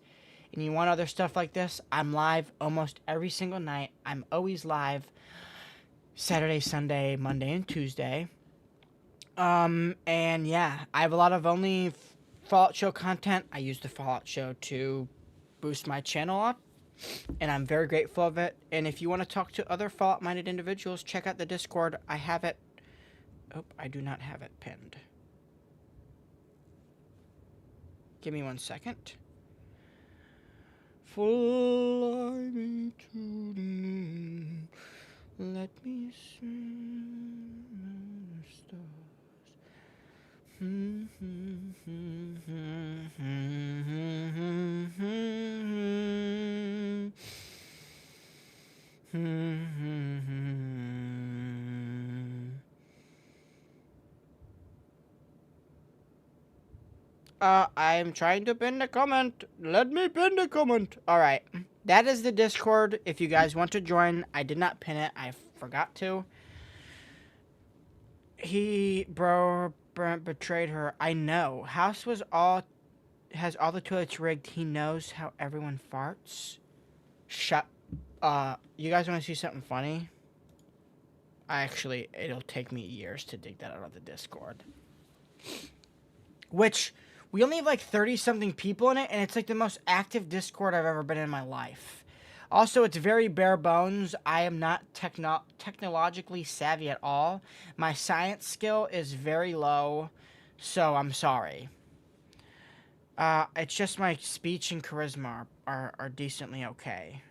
[SPEAKER 1] and you want other stuff like this, I'm live almost every single night. I'm always live Saturday, Sunday, Monday, and Tuesday. And yeah, I have a lot of only Fallout Show content. I use the Fallout Show to boost my channel up, and I'm very grateful of it. And if you want to talk to other Fallout-minded individuals, check out the Discord. I have it. Oh, I do not have it pinned. Give me 1 second. Fly me to the moon. Let me swim in the stars. I'm trying to pin the comment. Let me pin the comment. Alright. That is the Discord. If you guys want to join, I did not pin it. I forgot to. Brent betrayed her. I know. House has all the toilets rigged. He knows how everyone farts. You guys want to see something funny? It'll take me years to dig that out of the Discord. Which, we only have like 30-something people in it, and it's like the most active Discord I've ever been in my life. Also, it's very bare bones. I am not technologically savvy at all. My science skill is very low, so I'm sorry. It's just my speech and charisma are decently okay.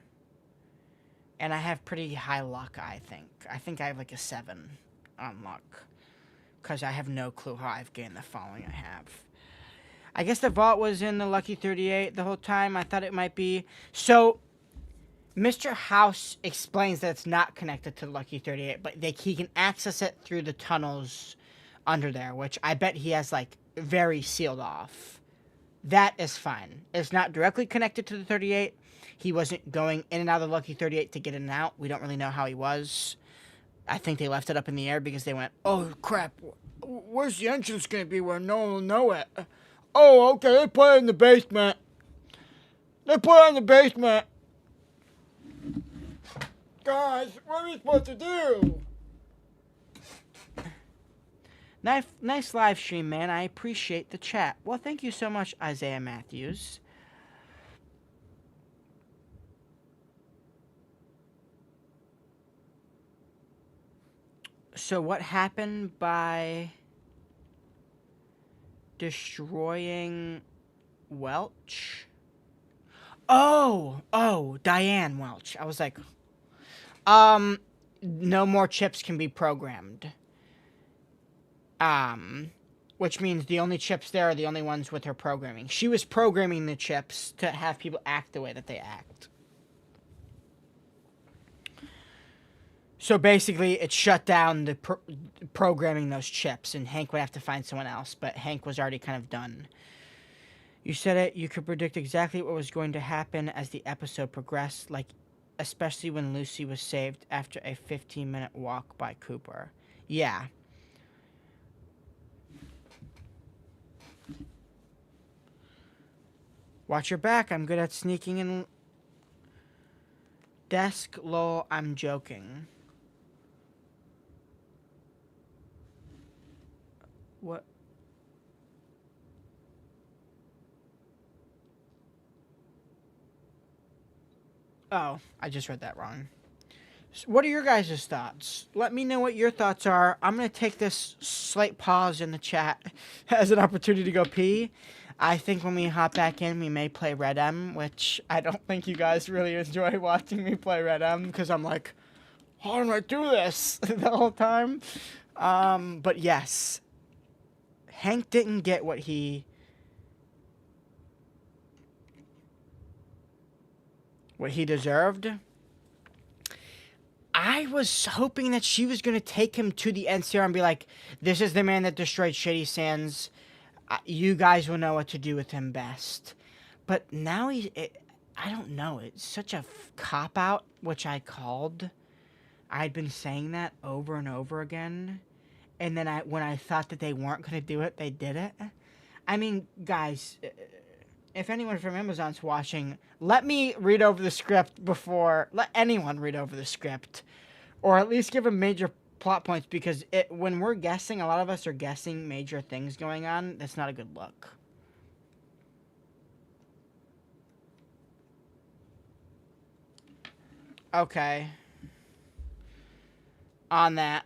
[SPEAKER 1] And I have pretty high luck, I think. I think I have like a 7 on luck. Because I have no clue how I've gained the following I have. I guess the vault was in the Lucky 38 the whole time. I thought it might be. So, Mr. House explains that it's not connected to the Lucky 38, but he can access it through the tunnels under there, which I bet he has, like, very sealed off. That is fine. It's not directly connected to the 38. He wasn't going in and out of the Lucky 38 to get in and out. We don't really know how he was. I think they left it up in the air because they went, oh, crap, where's the entrance going to be where no one will know it? Oh, okay, they put it in the basement. Guys, what are we supposed to do? Nice live stream, man. I appreciate the chat. Well, thank you so much, Isaiah Matthews. So what happened by destroying Welch? Oh, Diane Welch. I was like, no more chips can be programmed. Which means the only chips there are the only ones with her programming. She was programming the chips to have people act the way that they act. So basically, it shut down the programming those chips, and Hank would have to find someone else, but Hank was already kind of done. You said it, you could predict exactly what was going to happen as the episode progressed, like especially when Lucy was saved after a 15-minute walk by Cooper. Yeah. Watch your back, I'm good at sneaking in. Desk, lol, I'm joking. What? Oh, I just read that wrong. So what are your guys' thoughts? Let me know what your thoughts are. I'm going to take this slight pause in the chat as an opportunity to go pee. I think when we hop back in, we may play Red M, which I don't think you guys really enjoy watching me play Red M, because I'm like, how do I do this the whole time? But yes, Hank didn't get what he deserved. I was hoping that she was going to take him to the NCR and be like, this is the man that destroyed Shady Sands. You guys will know what to do with him best. But now I don't know. It's such a cop-out, which I called. I'd been saying that over and over again. And then when I thought that they weren't going to do it, they did it. I mean, guys, if anyone from Amazon's watching, let me read over the script before... Let anyone read over the script. Or at least give them major plot points, because when we're guessing, a lot of us are guessing major things going on. That's not a good look. Okay. On that,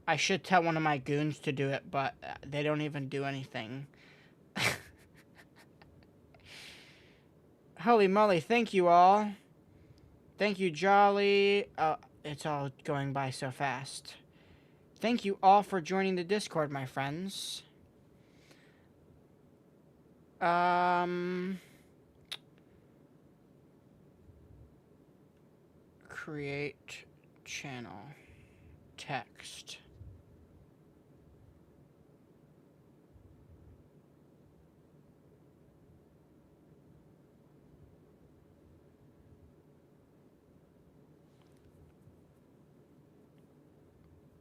[SPEAKER 1] I should tell one of my goons to do it, but they don't even do anything. Holy moly, thank you all. Thank you, Jolly. It's all going by so fast. Thank you all for joining the Discord, my friends. Create channel. Text.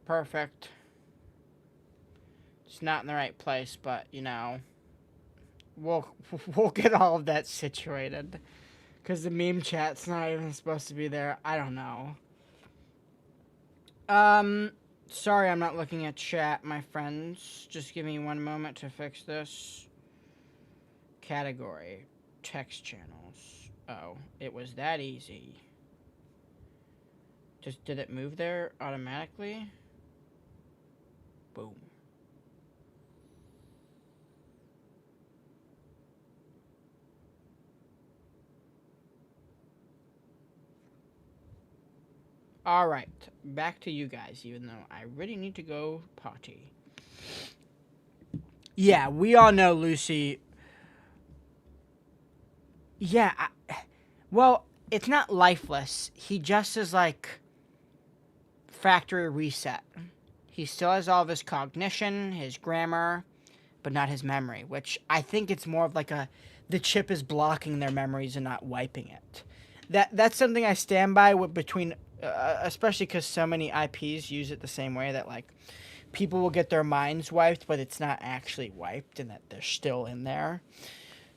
[SPEAKER 1] Perfect. It's not in the right place, but, you know, we'll get all of that situated. Because the meme chat's not even supposed to be there. I don't know. Sorry I'm not looking at chat, my friends. Just give me one moment to fix this. Category. Text channels. Oh, it was that easy. Just, did it move there automatically? Boom. Alright, back to you guys, even though I really need to go potty. Yeah, we all know Lucy. Yeah, well, it's not lifeless. He just is like factory reset. He still has all of his cognition, his grammar, but not his memory, which I think it's more of like the chip is blocking their memories and not wiping it. That's something I stand by between, especially because so many IPs use it the same way, that like people will get their minds wiped, but it's not actually wiped and that they're still in there.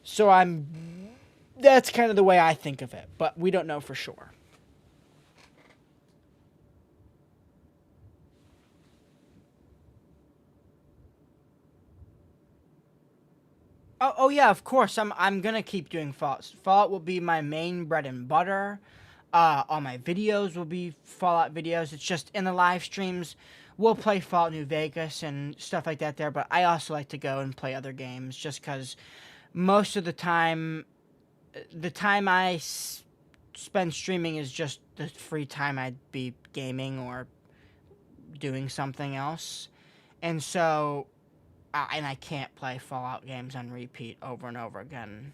[SPEAKER 1] So that's kind of the way I think of it, but we don't know for sure. Oh yeah, of course. I'm gonna keep doing Fallout. Fallout will be my main bread and butter. All my videos will be Fallout videos. It's just in the live streams, we'll play Fallout New Vegas and stuff like that there. But I also like to go and play other games, just because most of the time I spend streaming is just the free time I'd be gaming or doing something else. And so, and I can't play Fallout games on repeat over and over again,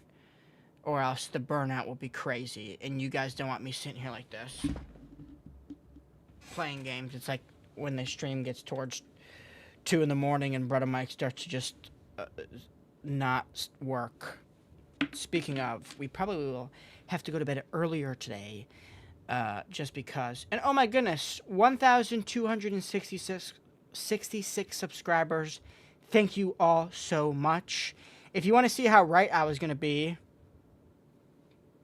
[SPEAKER 1] or else the burnout will be crazy. And you guys don't want me sitting here like this playing games. It's like when the stream gets towards 2 in the morning and Brudda Mike starts to just not work. Speaking of, we probably will have to go to bed earlier today, just because. And oh my goodness, 1,266 subscribers. Thank you all so much. If you want to see how right I was going to be,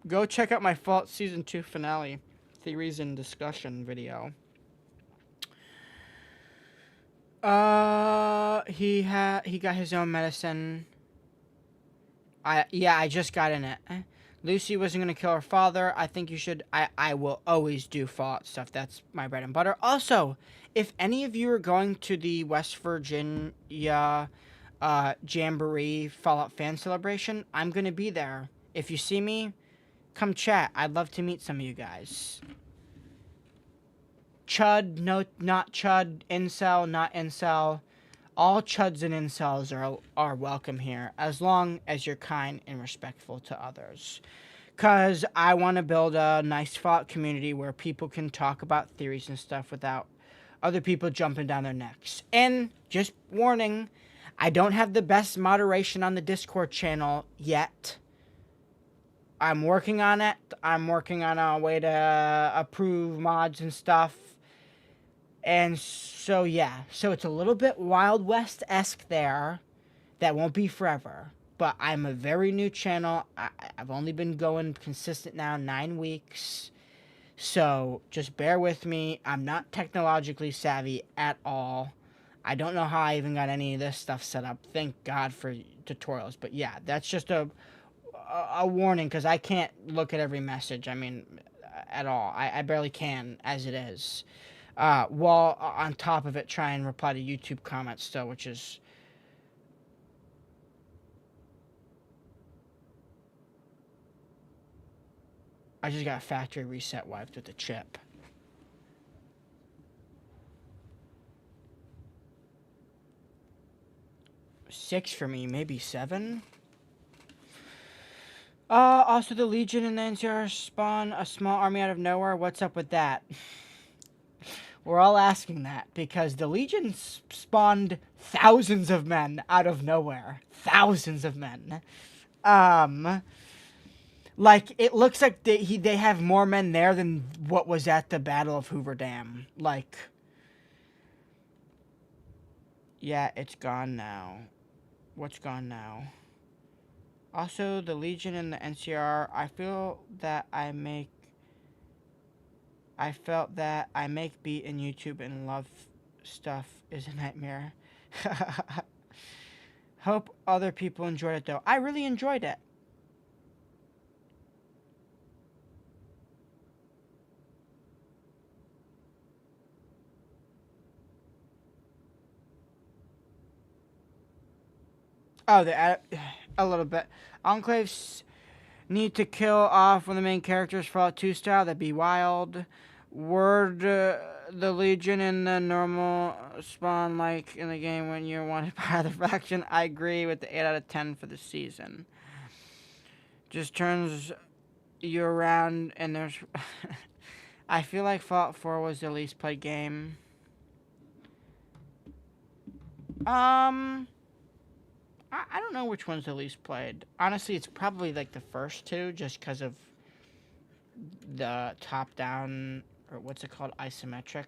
[SPEAKER 1] go check out my Fallout Season 2 finale theories and discussion video. He got his own medicine. I just got in it. Lucy wasn't going to kill her father. I think you should. I will always do Fallout stuff. That's my bread and butter. Also, if any of you are going to the West Virginia Jamboree Fallout fan celebration, I'm going to be there. If you see me, come chat. I'd love to meet some of you guys. Chud, no, not chud. Incel, not incel. All chuds and incels are welcome here, as long as you're kind and respectful to others. Because I want to build a nice Fallout community where people can talk about theories and stuff without other people jumping down their necks. And just warning, I don't have the best moderation on the Discord channel yet. I'm working on it. I'm working on a way to approve mods and stuff. And so, yeah. So it's a little bit Wild West-esque there. That won't be forever. But I'm a very new channel. I've only been going consistent now 9 weeks. So just bear with me. I'm not technologically savvy at all. I don't know how I even got any of this stuff set up. Thank God for tutorials. But yeah, that's just a warning, because I can't look at every message. I mean, at all. I barely can as it is. While on top of it, try and reply to YouTube comments still, which is... I just got factory reset wiped with the chip. Six for me, maybe 7? Also the Legion and the NCR spawn a small army out of nowhere. What's up with that? We're all asking that, because the Legion spawned thousands of men out of nowhere. Thousands of men. Like, it looks like they have more men there than what was at the Battle of Hoover Dam. Like, yeah, it's gone now. What's gone now? Also, the Legion and the NCR, I felt that I make beat in YouTube and love stuff is a nightmare. Hope other people enjoyed it, though. I really enjoyed it. Oh, a little bit. Enclaves need to kill off one of the main characters Fallout 2 style. That'd be wild. Word, the Legion and the normal spawn like in the game when you're wanted by the faction. I agree with the 8 out of 10 for the season. Just turns you around and there's... I feel like Fallout 4 was the least played game. I don't know which one's the least played. Honestly, it's probably like the first two, just because of the top-down, or what's it called, isometric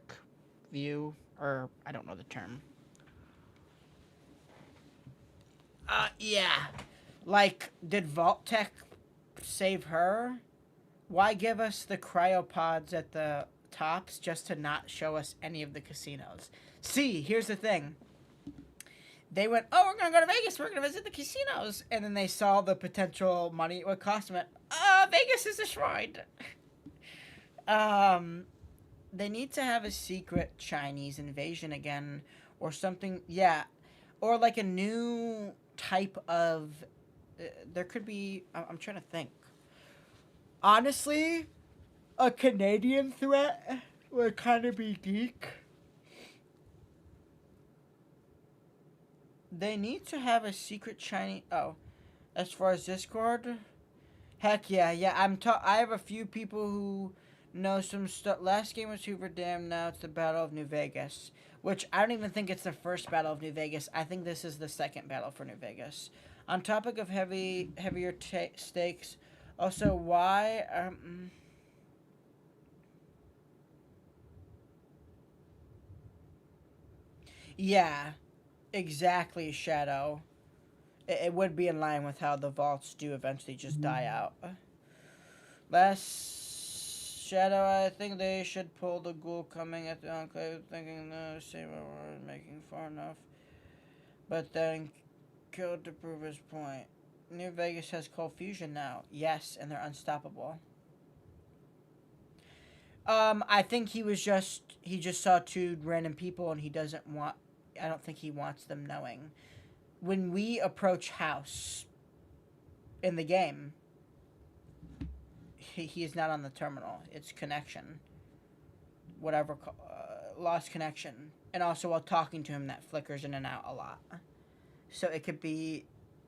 [SPEAKER 1] view, or I don't know the term. Yeah. Like, did Vault-Tec save her? Why give us the cryopods at the tops just to not show us any of the casinos? See, here's the thing. They went, oh, we're going to go to Vegas. We're going to visit the casinos. And then they saw the potential money it would cost them. Vegas is destroyed. They need to have a secret Chinese invasion again. Or something. Yeah. Or like a new type of... there could be... I'm trying to think. Honestly, A Canadian threat would kind of be geek. They need to have a secret Chinese. Oh, as far as Discord, heck yeah, yeah. I have a few people who know some stuff. Last game was Hoover Dam. Now it's the Battle of New Vegas, which I don't even think it's the first Battle of New Vegas. I think this is the second battle for New Vegas. On topic of heavier stakes, also why yeah, exactly, Shadow. It would be in line with how the vaults do eventually just die out. Last Shadow, I think they should pull the ghoul coming at the Enclave, thinking the same was making far enough, but then killed to prove his point. New Vegas has cold fusion now. Yes, and they're unstoppable. I think he just saw two random people and he doesn't want. I don't think he wants them knowing. When we approach house in the game, he is not on the terminal. It's connection. Whatever, lost connection. And also while talking to him, that flickers in and out a lot. So it could be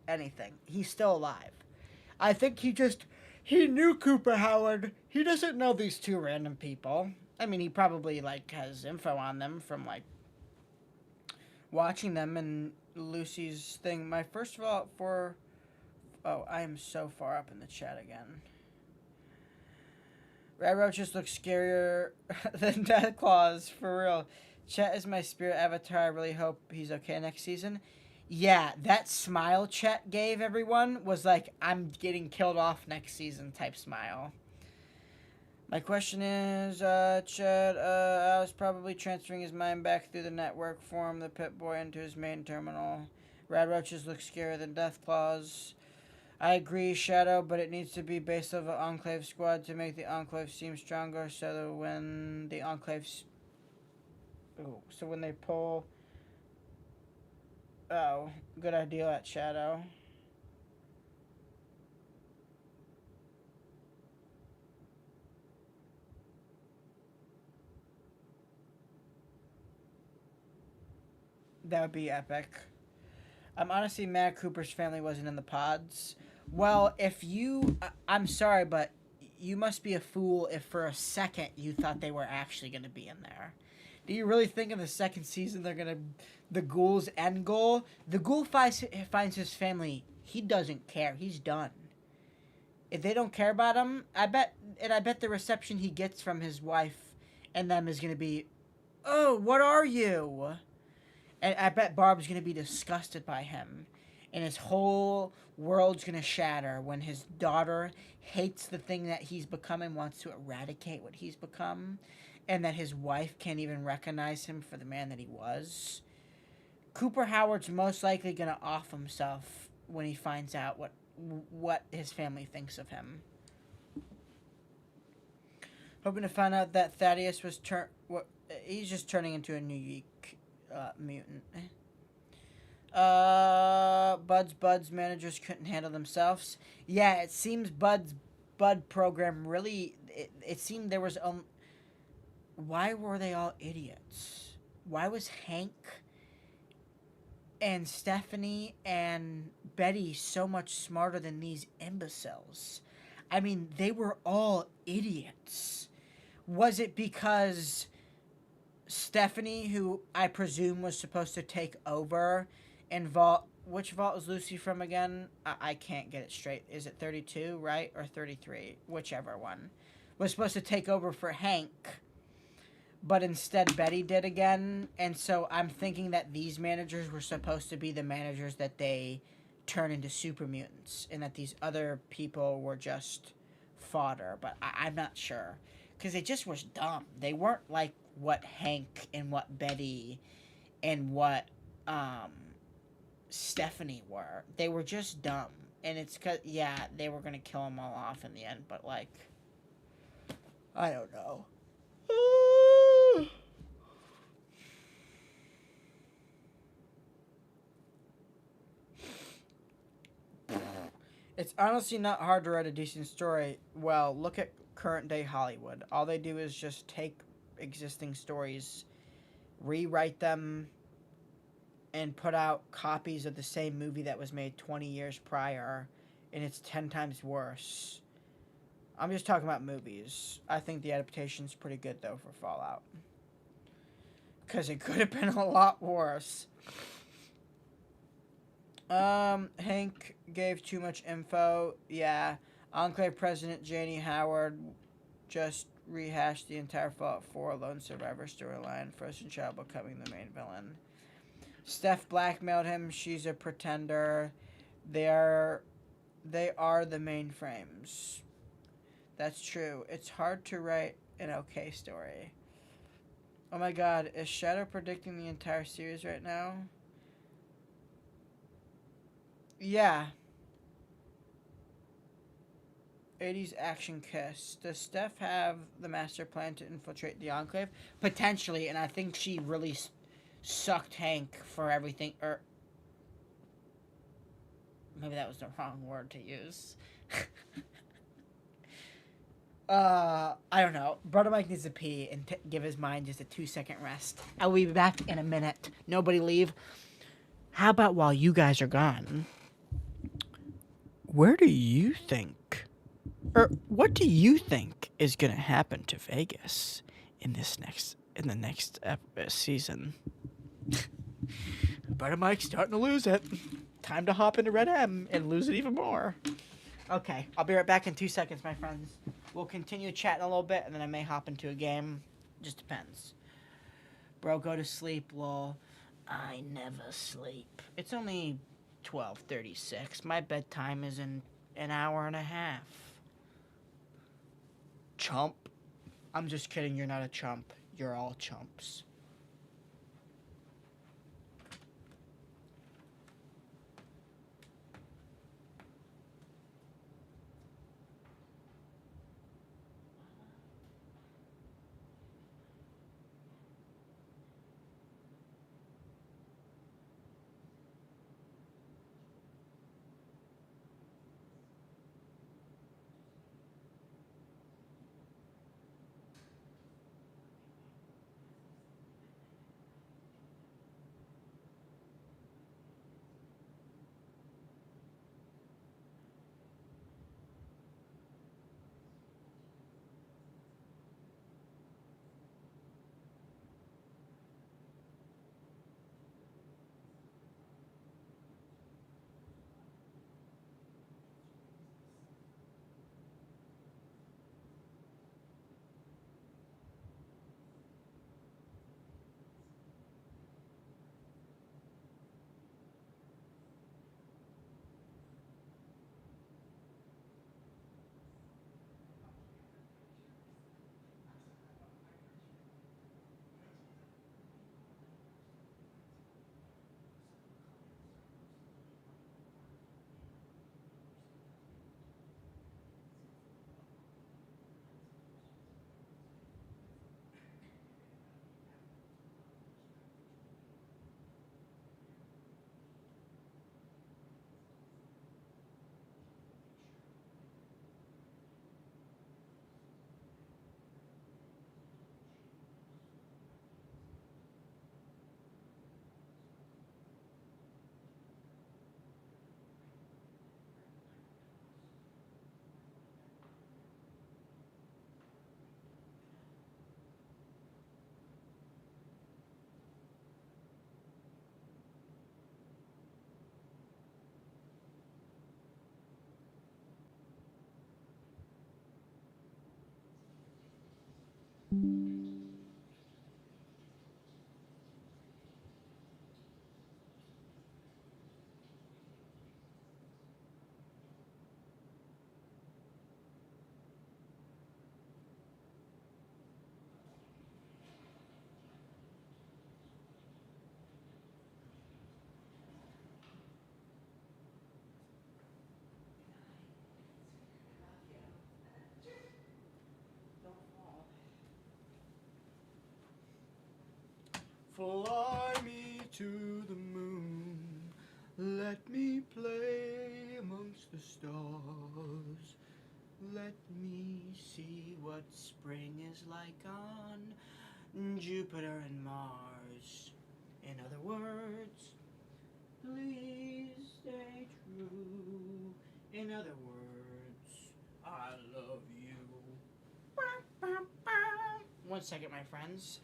[SPEAKER 1] anything. He's still alive. I think he knew Cooper Howard. He doesn't know these two random people. I mean, he probably like has info on them from like watching them and Lucy's thing. My first vote for. Oh, I am so far up in the chat again. Red Roaches look scarier than Death Claws, for real. Chet is my spirit avatar. I really hope he's okay next season. Yeah, that smile Chet gave everyone was like, I'm getting killed off next season type smile. My question is, Chet, I was probably transferring his mind back through the network form, the Pip-Boy, into his main terminal. Rad Roaches look scarier than Death Claws. I agree, Shadow, but it needs to be based off an Enclave squad to make the Enclave seem stronger, so that when the Enclaves... Ooh, so when they pull... Oh, good idea, that Shadow. That would be epic. I'm honestly mad Cooper's family wasn't in the pods. Well, if you... I'm sorry, but you must be a fool if for a second you thought they were actually going to be in there. Do you really think in the second season they're going to... The ghoul's end goal? The ghoul finds his family. He doesn't care. He's done. If they don't care about him, I bet the reception he gets from his wife and them is going to be, oh, what are you? And I bet Barb's going to be disgusted by him. And his whole world's going to shatter when his daughter hates the thing that he's become and wants to eradicate what he's become. And that his wife can't even recognize him for the man that he was. Cooper Howard's most likely going to off himself when he finds out what his family thinks of him. Hoping to find out that Thaddeus was he's just turning into a new mutant. Bud's managers couldn't handle themselves. Yeah, it seems Bud program really. It seemed there was why were they all idiots? Why was Hank and Stephanie and Betty so much smarter than these imbeciles? I mean, they were all idiots. Was it because Stephanie, who I presume was supposed to take over in vault... Which vault is Lucy from again? I can't get it straight. Is it 32, right? Or 33? Whichever one. Was supposed to take over for Hank, but instead Betty did again. And so I'm thinking that these managers were supposed to be the managers that they turn into super mutants, and that these other people were just fodder. But I'm not sure. Because they just was dumb. They weren't like what Hank and what Betty and what Stephanie were. They were just dumb. And it's because, yeah, they were going to kill them all off in the end. But, like, I don't know. It's honestly not hard to write a decent story. Well, look at current day Hollywood. All they do is just take existing stories, rewrite them, and put out copies of the same movie that was made 20 years prior, and it's 10 times worse. I'm just talking about movies. I think the adaptation's pretty good, though, for Fallout. Because it could have been a lot worse. Hank gave too much info. Yeah. Enclave President Janie Howard just rehashed the entire Fallout 4 Lone Survivor storyline. Frozen Child becoming the main villain. Steph blackmailed him. She's a pretender. They are the mainframes. That's true. It's hard to write an okay story. Oh my god, is Shadow predicting the entire series right now? Yeah. 80s action kiss. Does Steph have the master plan to infiltrate the Enclave? Potentially, and I think she really sucked Hank for everything. Or maybe that was the wrong word to use. I don't know. Brother Mike needs to pee and give his mind just a 2-second rest. I'll be back in a minute. Nobody leave. How about while you guys are gone? Where do you think, or what do you think is gonna happen to Vegas in the next season? Brother Mike's starting to lose it. Time to hop into Red M and lose it even more. Okay, I'll be right back in 2 seconds, my friends. We'll continue chatting a little bit, and then I may hop into a game. Just depends. Bro, go to sleep, lol. I never sleep. It's only 12:36. My bedtime is in an hour and a half. Chump. I'm just kidding. You're not a chump. You're all chumps. Fly me to the moon, let me play amongst the stars, let me see what spring is like on Jupiter and Mars. In other words, please stay true. In other words, I love you. 1 second, my friends.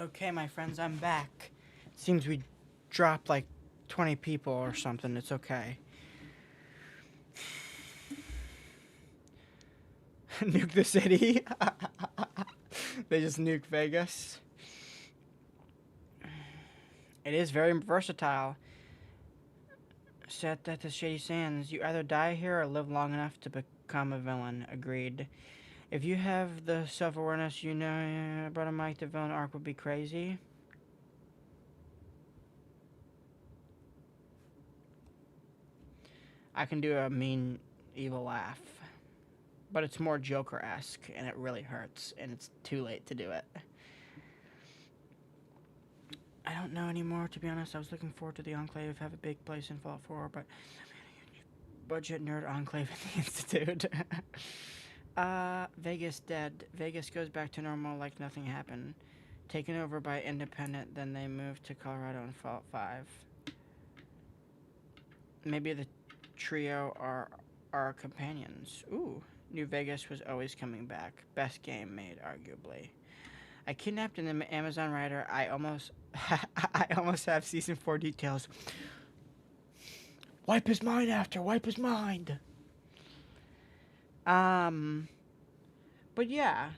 [SPEAKER 1] Okay, my friends, I'm back. It seems we dropped like 20 people or something. It's okay. Nuke the city. They just nuke Vegas. It is very versatile. Set that to Shady Sands. You either die here or live long enough to become a villain. Agreed. If you have the self-awareness, you know Brudda Mike, the villain arc would be crazy. I can do a mean, evil laugh. But it's more Joker-esque, and it really hurts, and it's too late to do it. I don't know anymore, to be honest. I was looking forward to the Enclave, have a big place in Fallout 4, but budget nerd Enclave at the Institute. Vegas dead. Vegas goes back to normal like nothing happened. Taken over by Independent, then they moved to Colorado in Fallout 5. Maybe the trio are our companions. Ooh, New Vegas was always coming back. Best game made, arguably. I kidnapped an Amazon rider. I almost have season 4 details. Wipe his mind after. Wipe his mind. But yeah,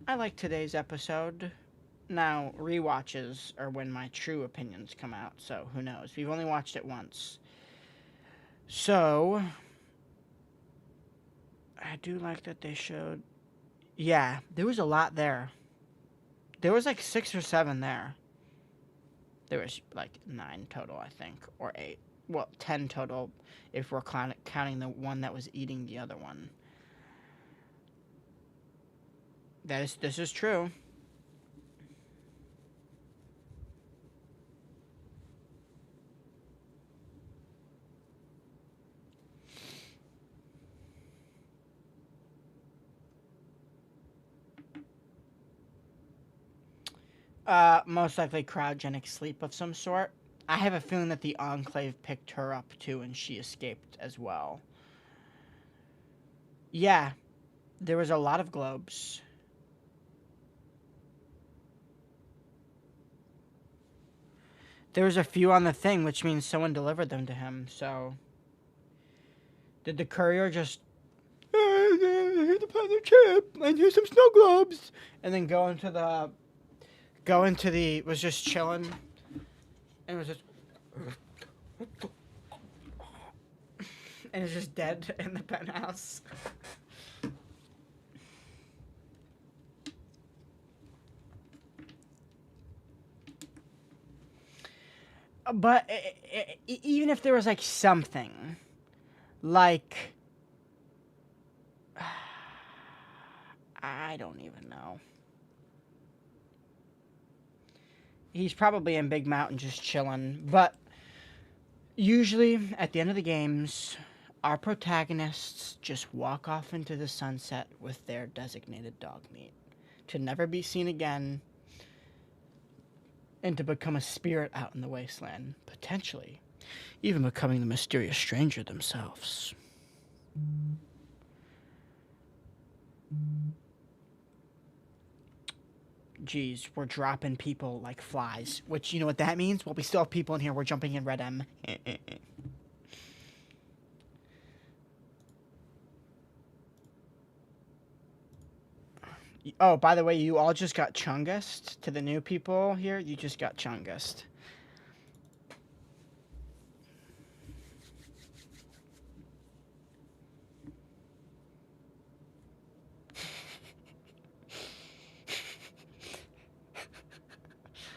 [SPEAKER 1] I like today's episode. Now, rewatches are when my true opinions come out, so who knows? We've only watched it once. So, I do like that they showed... Yeah, there was a lot there. There was like 6 or 7 there. There was like 9 total, I think, or 8. Well, 10 total if we're counting the one that was eating the other one. This is true. Most likely cryogenic sleep of some sort. I have a feeling that the Enclave picked her up too and she escaped as well. Yeah, there was a lot of globes. There was a few on the thing, which means someone delivered them to him, so... Did the courier just... Here's a platinum chip, and here's some snow globes! And then go into the... was just chilling. And was just... and is just dead in the penthouse. But even if there was like something, like, I don't even know. He's probably in Big Mountain just chilling, but usually at the end of the games, our protagonists just walk off into the sunset with their designated dog meat to never be seen again. And to become a spirit out in the wasteland, potentially, even becoming the mysterious stranger themselves. Jeez, we're dropping people like flies, which, you know what that means? Well, we still have people in here. We're jumping in Red M. Oh, by the way, you all just got Chungust. To the new people here, you just got Chungust.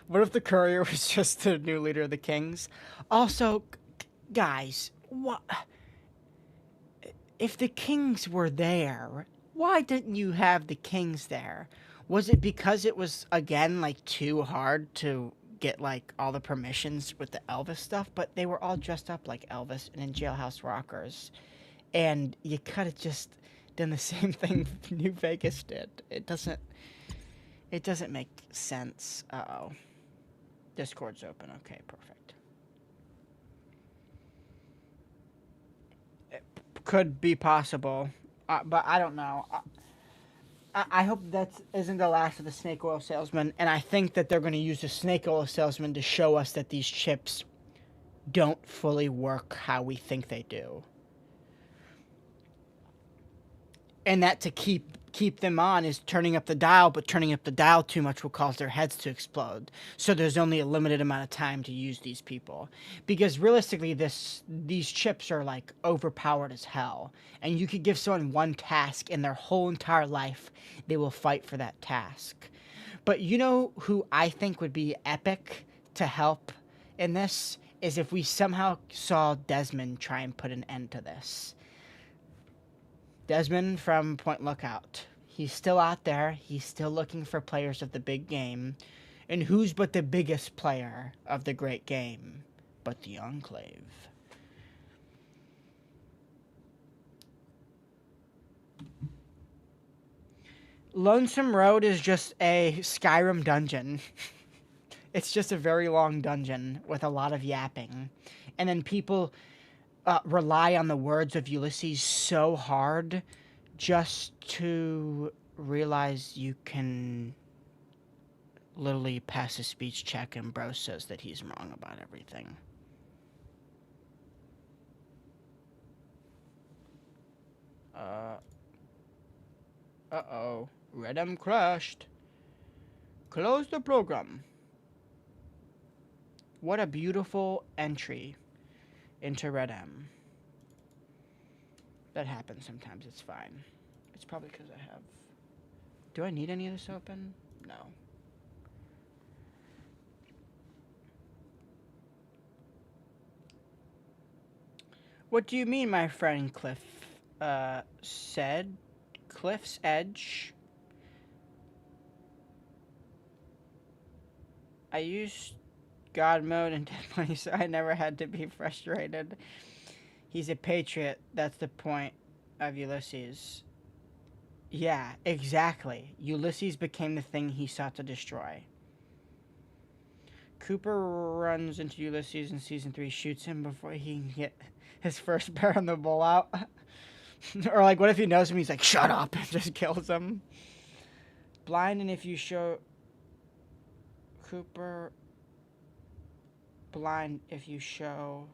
[SPEAKER 1] What if the courier was just the new leader of the Kings? Also, guys, what if the Kings were there? Why didn't you have the Kings there? Was it because it was again like too hard to get like all the permissions with the Elvis stuff? But they were all dressed up like Elvis and in Jailhouse Rockers, and you could have just done the same thing New Vegas did. It doesn't. It doesn't make sense. Uh-oh. Discord's open. Okay, perfect. It could be possible, but I don't know. I hope that isn't the last of the snake oil salesman, and I think that they're going to use the snake oil salesman to show us that these chips don't fully work how we think they do. And that to keep them on is turning up the dial, but turning up the dial too much will cause their heads to explode. So there's only a limited amount of time to use these people. Because realistically, these chips are like overpowered as hell. And you could give someone one task in their whole entire life, they will fight for that task. But you know who I think would be epic to help in this? Is if we somehow saw Desmond try and put an end to this. Desmond from Point Lookout. He's still out there. He's still looking for players of the big game. And who's but the biggest player of the great game but the Enclave? Lonesome Road is just a Skyrim dungeon. It's just a very long dungeon with a lot of yapping. And then people rely on the words of Ulysses so hard just to realize you can literally pass a speech check and bro says that he's wrong about everything. Uh-oh. Redem crashed. Close the program. What a beautiful entry into Redem. That happens sometimes. It's fine. It's probably because I have... Do I need any of this open? No. What do you mean, my friend Cliff? Said Cliff's Edge. I used God mode in Dead Money, so I never had to be frustrated. He's a patriot. That's the point of Ulysses. Yeah, exactly. Ulysses became the thing he sought to destroy. Cooper runs into Ulysses in Season 3, shoots him before he can get his first bear on the bull out. Or, like, what if he knows him? He's like, shut up, and just kills him. Blind, and if you show... Cooper... Blind, if you show...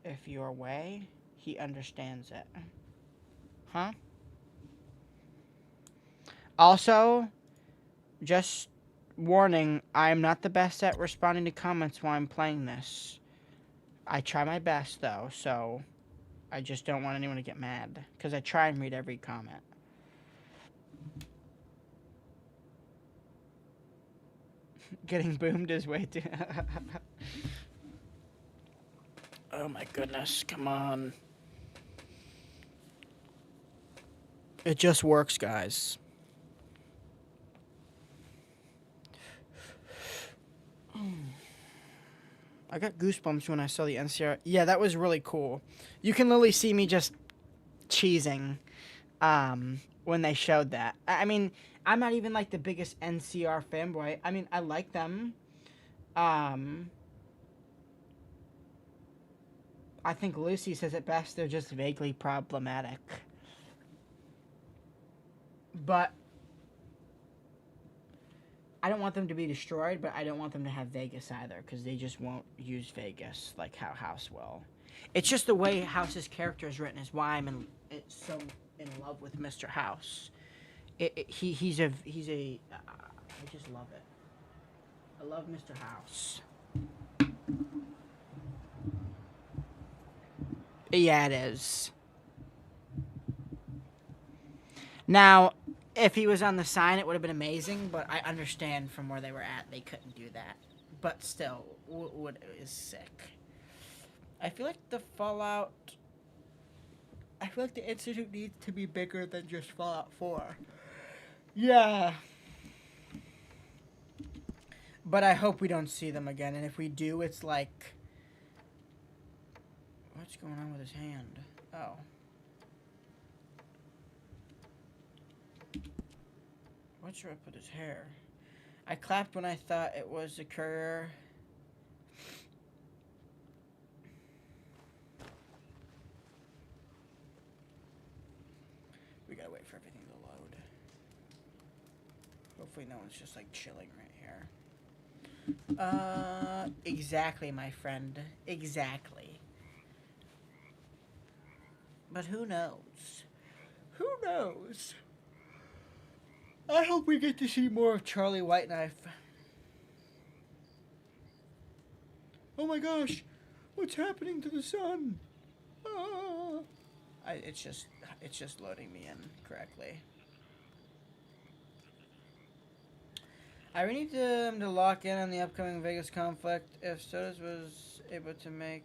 [SPEAKER 1] If you're away, he understands it. Huh? Also, just warning, I am not the best at responding to comments while I'm playing this. I try my best, though, so I just don't want anyone to get mad, because I try and read every comment. Getting boomed is way too... Oh my goodness, come on. It just works, guys. I got goosebumps when I saw the NCR. Yeah, that was really cool. You can literally see me just cheesing when they showed that. I mean, I'm not even like the biggest NCR fanboy. I mean, I like them. I think Lucy says it best. They're just vaguely problematic. But I don't want them to be destroyed, but I don't want them to have Vegas either, because they just won't use Vegas like how House will. It's just the way House's character is written is why I'm so in love with Mr. House. He's a I just love it. I love Mr. House. Yeah, it is. Now, If he was on the sign, it would have been amazing, but I understand from where they were at, they couldn't do that. But still, Wood is sick. I feel like the Fallout... I feel like the Institute needs to be bigger than just Fallout 4. Yeah. But I hope we don't see them again, and if we do, it's like... What's going on with his hand? Oh. What's up with his hair? I clapped when I thought it was a courier. We gotta wait for everything to load. Hopefully no one's just like chilling right here. Exactly, my friend. Exactly. But who knows? Who knows? I hope we get to see more of Charlie Whiteknife. Oh my gosh! What's happening to the sun? Ah. It's just loading me in correctly. I really need them to lock in on the upcoming Vegas conflict. If Sodas was able to make...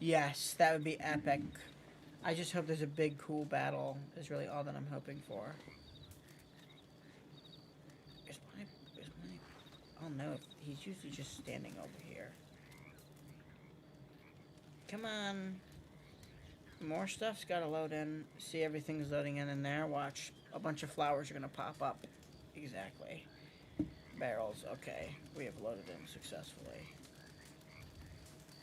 [SPEAKER 1] Yes, that would be epic. I just hope there's a big, cool battle, is really all that I'm hoping for. Oh no, he's usually just standing over here. Come on. More stuff's gotta load in. See, everything's loading in there. Watch. A bunch of flowers are gonna pop up. Exactly. Barrels. Okay. We have loaded in successfully.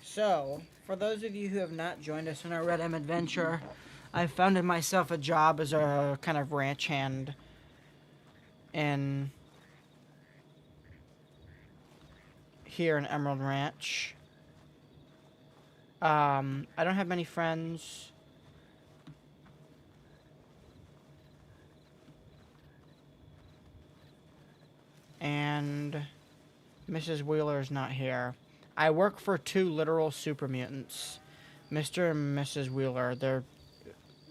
[SPEAKER 1] So, for those of you who have not joined us in our Red M adventure, I've founded myself a job as a kind of ranch hand in here in Emerald Ranch. I don't have many friends. And Mrs. Wheeler is not here. I work for two literal super mutants. Mr. and Mrs. Wheeler, they're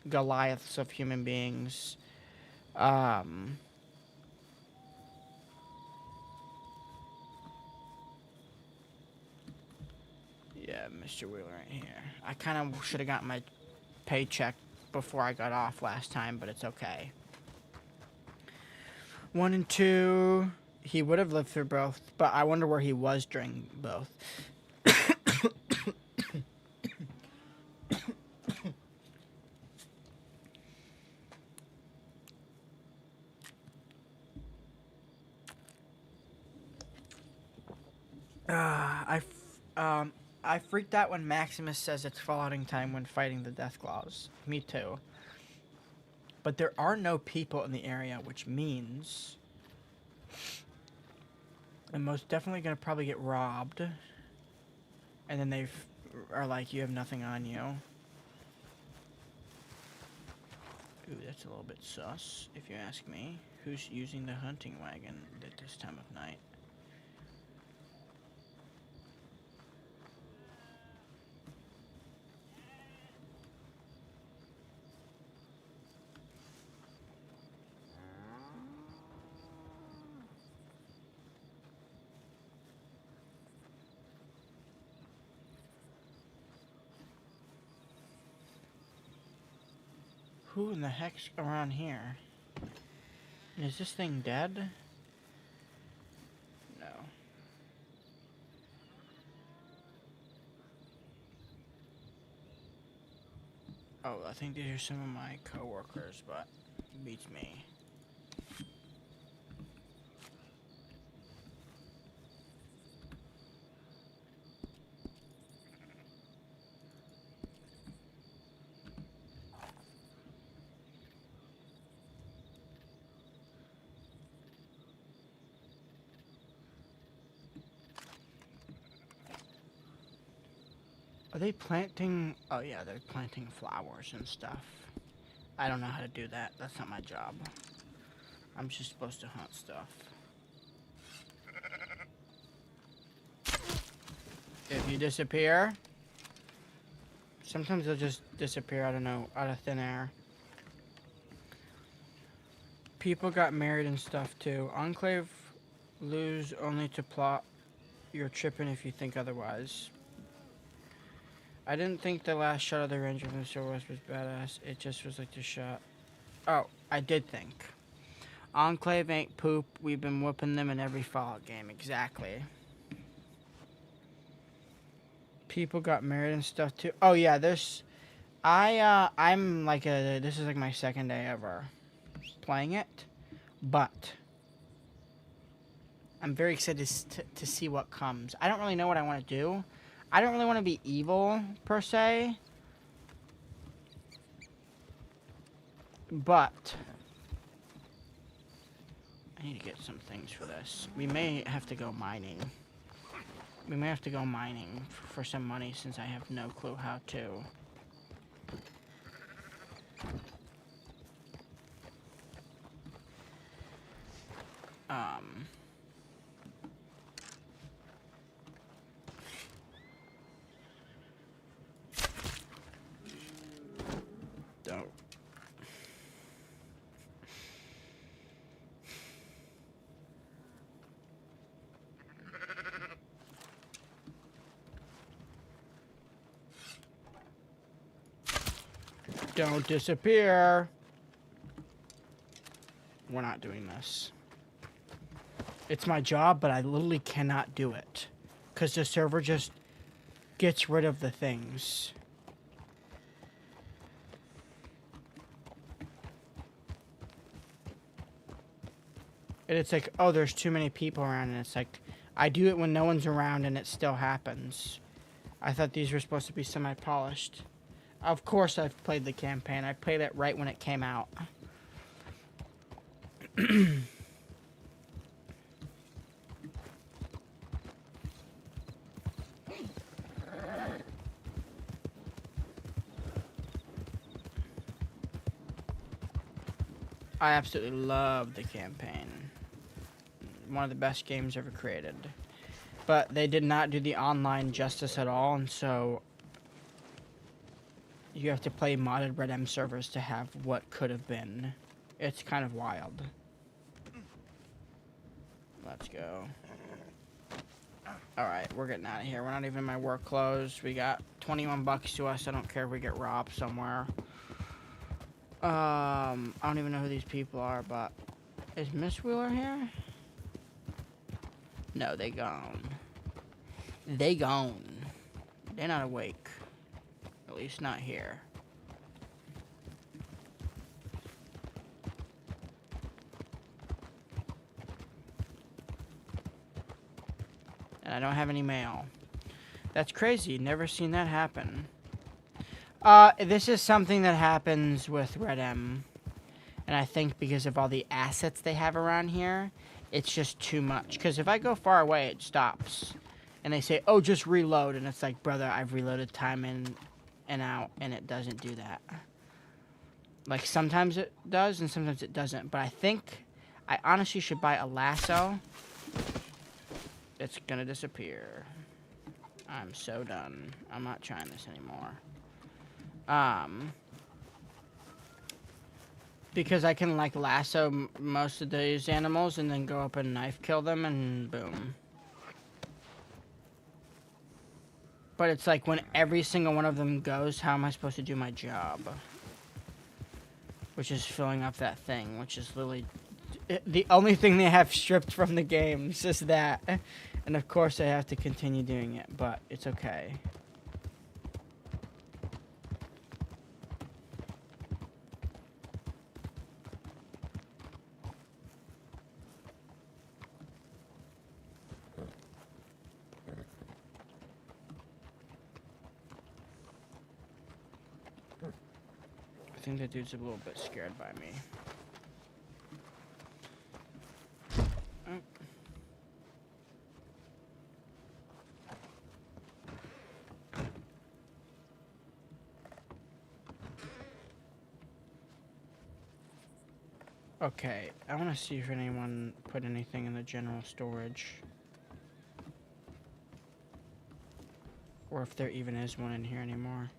[SPEAKER 1] Goliaths of human beings. Yeah, Mr. Wheeler right here. I kind of should have gotten my paycheck before I got off last time, but it's okay. 1 and 2... He would have lived through both, but I wonder where he was during both. I freaked out when Maximus says it's fallouting time when fighting the Deathclaws. Me too. But there are no people in the area, which means... I'm most definitely going to probably get robbed. And then they are like, you have nothing on you. Ooh, that's a little bit sus, if you ask me. Who's using the hunting wagon at this time of night? Who in the heck's around here? Is this thing dead? No. Oh, I think these are some of my coworkers, but beats me. Are they planting? Oh yeah, they're planting flowers and stuff. I don't know how to do that. That's not my job. I'm just supposed to hunt stuff. If you disappear, Sometimes they'll just disappear, I don't know, out of thin air. People got married and stuff too. Enclave lose only to plot. You're tripping if you think otherwise. I didn't think the last shot of the Ranger from the Silver West was badass. It just was like the shot. Oh, I did think. Enclave ain't poop. We've been whooping them in every Fallout game. Exactly. People got married and stuff too. Oh yeah, I'm like this is like my second day ever playing it, but I'm very excited to see what comes. I don't really know what I want to do. I don't really want to be evil per se, but I need to get some things for this. We may have to go mining. We may have to go mining for some money since I have no clue how to. Don't. Don't disappear. We're not doing this. It's my job, but I literally cannot do it. Because the server just gets rid of the things. And it's like, oh, there's too many people around. And it's like, I do it when no one's around and it still happens. I thought these were supposed to be semi-polished. Of course I've played the campaign. I played it right when it came out. I absolutely love the campaign. One of the best games ever created. But they did not do the online justice at all, and so you have to play modded Red M servers to have what could have been. It's kind of wild. Let's go. Alright, we're getting out of here. We're not even in my work clothes. We got 21 bucks to us. I don't care if we get robbed somewhere. I don't even know who these people are, but is Miss Wheeler here? No, they gone. They gone. They're not awake. At least not here. And I don't have any mail. That's crazy. Never seen that happen. This is something that happens with Red M. And I think because of all the assets they have around here, it's just too much. Because if I go far away, it stops. And they say, oh, just reload. And it's like, brother, I've reloaded time in and out, and it doesn't do that. Like, sometimes it does, and sometimes it doesn't. But I think I honestly should buy a lasso. It's gonna disappear. I'm so done. I'm not trying this anymore. Because I can, like, lasso most of these animals and then go up and knife kill them and boom. But it's like when every single one of them goes, how am I supposed to do my job? Which is filling up that thing, which is literally the only thing they have stripped from the games is that. And of course I have to continue doing it, but it's okay. I think the dude's a little bit scared by me. Okay, I want to see if anyone put anything in the general storage. Or if there even is one in here anymore.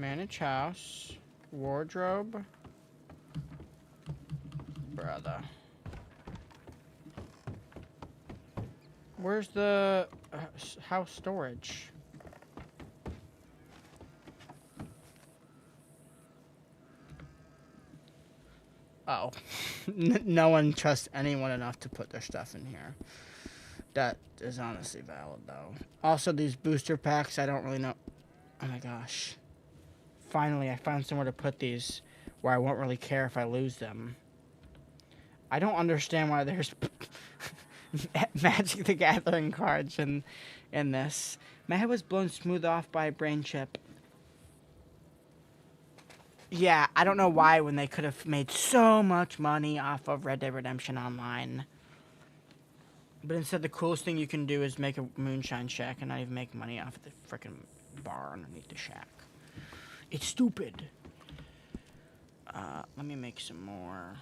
[SPEAKER 1] Manage house. Wardrobe. Brother. Where's the house storage? Oh. No one trusts anyone enough to put their stuff in here. That is honestly valid, though. Also, these booster packs, I don't really know. Oh my gosh. Finally, I found somewhere to put these where I won't really care if I lose them. I don't understand why there's Magic the Gathering cards in this. My head was blown smooth off by a brain chip. Yeah, I don't know why when they could have made so much money off of Red Dead Redemption Online. But instead, the coolest thing you can do is make a moonshine shack and not even make money off of the frickin' bar underneath the shack. It's stupid. Let me make some more.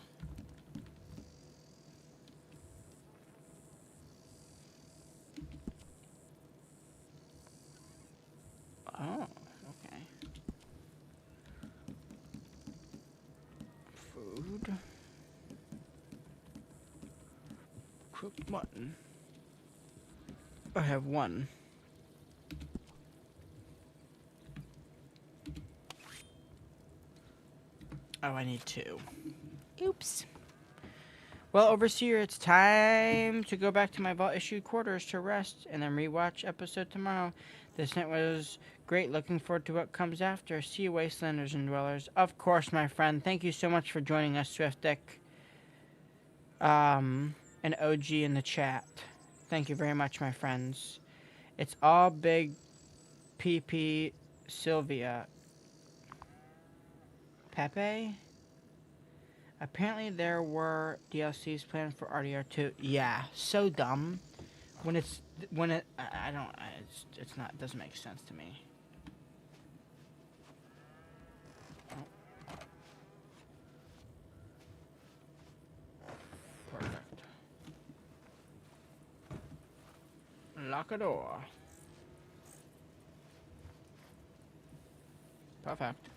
[SPEAKER 1] Oh, okay. Food. Cooked mutton. I have one. Oh, I need two. Oops. Well, Overseer, it's time to go back to my vault-issued quarters to rest and then rewatch episode tomorrow. This night was great. Looking forward to what comes after. See you, Wastelanders and Dwellers. Of course, my friend. Thank you so much for joining us, Swiftdick. An OG in the chat. Thank you very much, my friends. It's all big PP Sylvia. Pepe? Apparently there were DLCs planned for RDR2. Yeah, so dumb. When it doesn't make sense to me. Perfect. Lock a door. Perfect.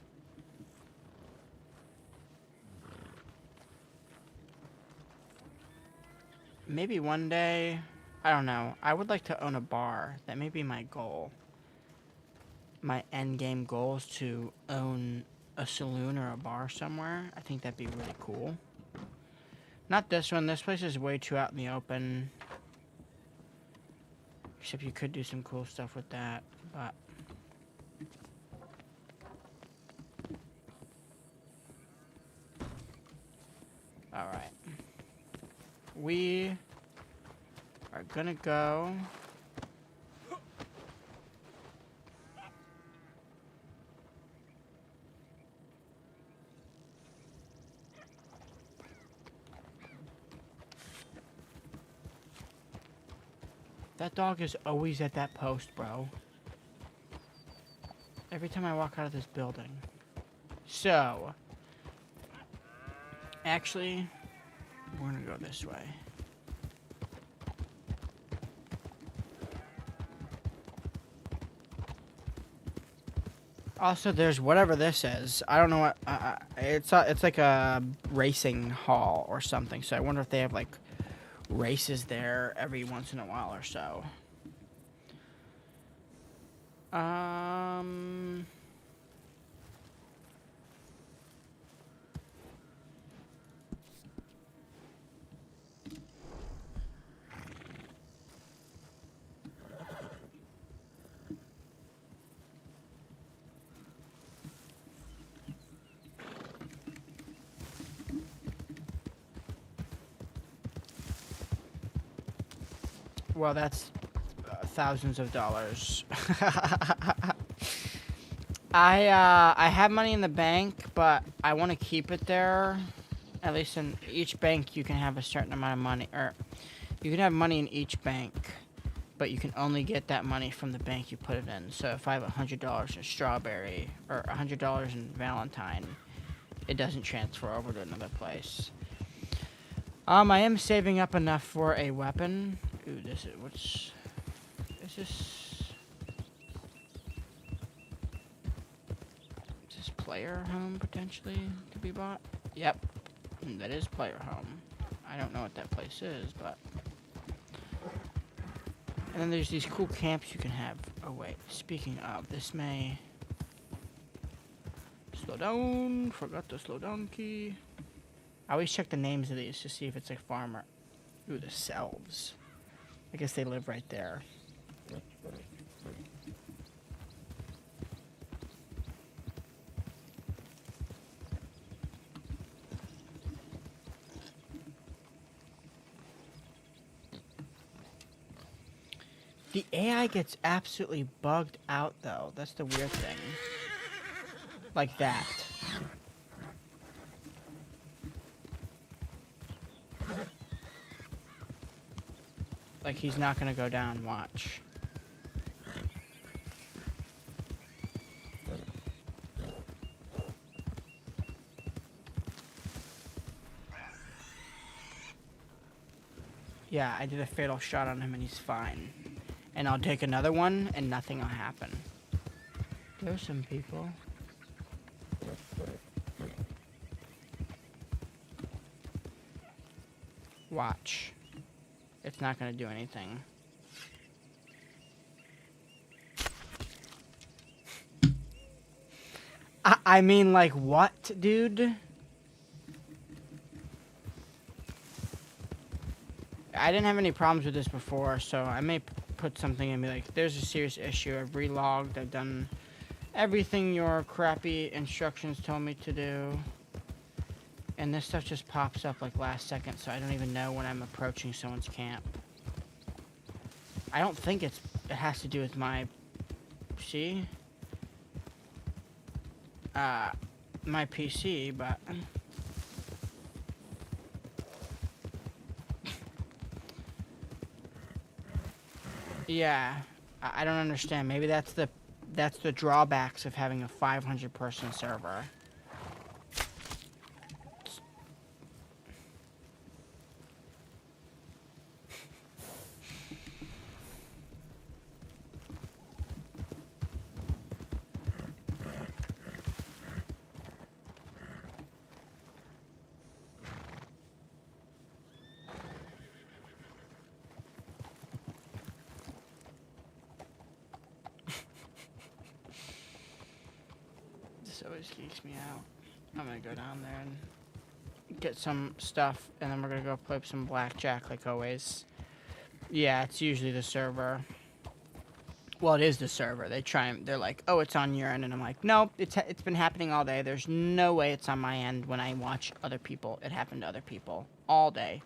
[SPEAKER 1] Maybe one day, I don't know, I would like to own a bar. That may be my goal. My end game goal is to own a saloon or a bar somewhere. I think that'd be really cool. Not this one. This place is way too out in the open. Except you could do some cool stuff with that, but... Alright. We are gonna go... That dog is always at that post, bro. Every time I walk out of this building. So... Actually... We're gonna go this way. Also, there's whatever this is. I don't know what. It's like a racing hall or something. So I wonder if they have like races there every once in a while or so. Well, that's thousands of dollars. I have money in the bank, but I want to keep it there. At least in each bank, you can have a certain amount of money, or you can have money in each bank, but you can only get that money from the bank you put it in. So if I have $100 in Strawberry or $100 in Valentine, it doesn't transfer over to another place. I am saving up enough for a weapon. Ooh, this is player home potentially to be bought. Yep, that is player home. I don't know what that place is, but... And then there's these cool camps you can have. Oh wait, speaking of, this may... Slow down, forgot the slow down key. I always check the names of these to see if it's like farmer. Ooh, the selves. I guess they live right there. The AI gets absolutely bugged out, though. That's the weird thing. Like that. Like he's not gonna go down, watch. Yeah, I did a fatal shot on him and he's fine. And I'll take another one and nothing will happen. There's some people. Watch. It's not gonna do anything. I mean, like, what, dude? I didn't have any problems with this before, so I may put something and be like, there's a serious issue. I've relogged. I've done everything your crappy instructions told me to do. And this stuff just pops up like last second, so I don't even know when I'm approaching someone's camp. I don't think it has to do with my... See? My PC, but... Yeah, I don't understand. Maybe that's the drawbacks of having a 500-person server. This always geeks me out. I'm gonna go down there and get some stuff, and then we're gonna go play some blackjack like always. Yeah, it's usually the server. Well, it is the server. They're like, oh, it's on your end, and I'm like, no, it's been happening all day. There's no way it's on my end when I watch other people. It happened to other people all day.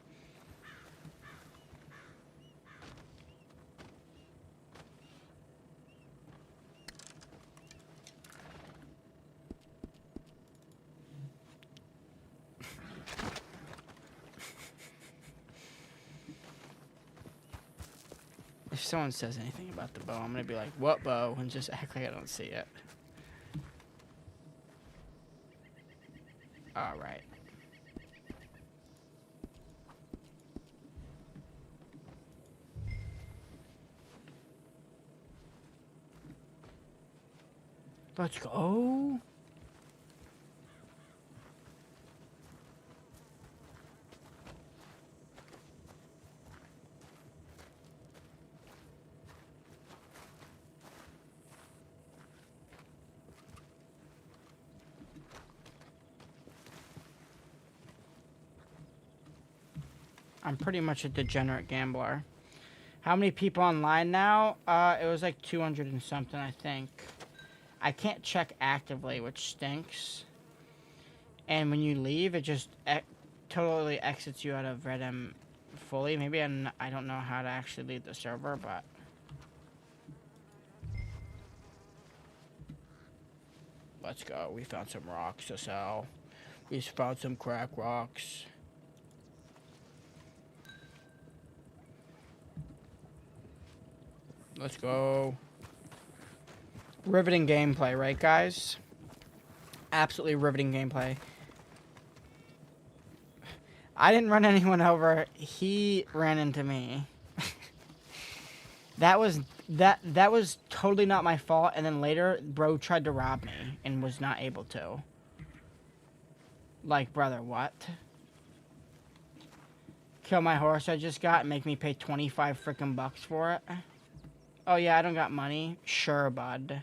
[SPEAKER 1] If someone says anything about the bow, I'm gonna be like, what bow? And just act like I don't see it. Alright. Let's go. I'm pretty much a degenerate gambler. How many people online now? It was like 200 and something, I think. I can't check actively, which stinks. And when you leave, it just totally exits you out of Redem fully. Maybe I don't know how to actually leave the server, but... Let's go. We found some rocks to sell. We found some crack rocks. Let's go. Riveting gameplay, right, guys? Absolutely riveting gameplay. I didn't run anyone over. He ran into me. That was that was totally not my fault. And then later, bro tried to rob me and was not able to. Like, brother, what? Kill my horse I just got and make me pay 25 freaking bucks for it? Oh yeah, I don't got money. Sure, bud.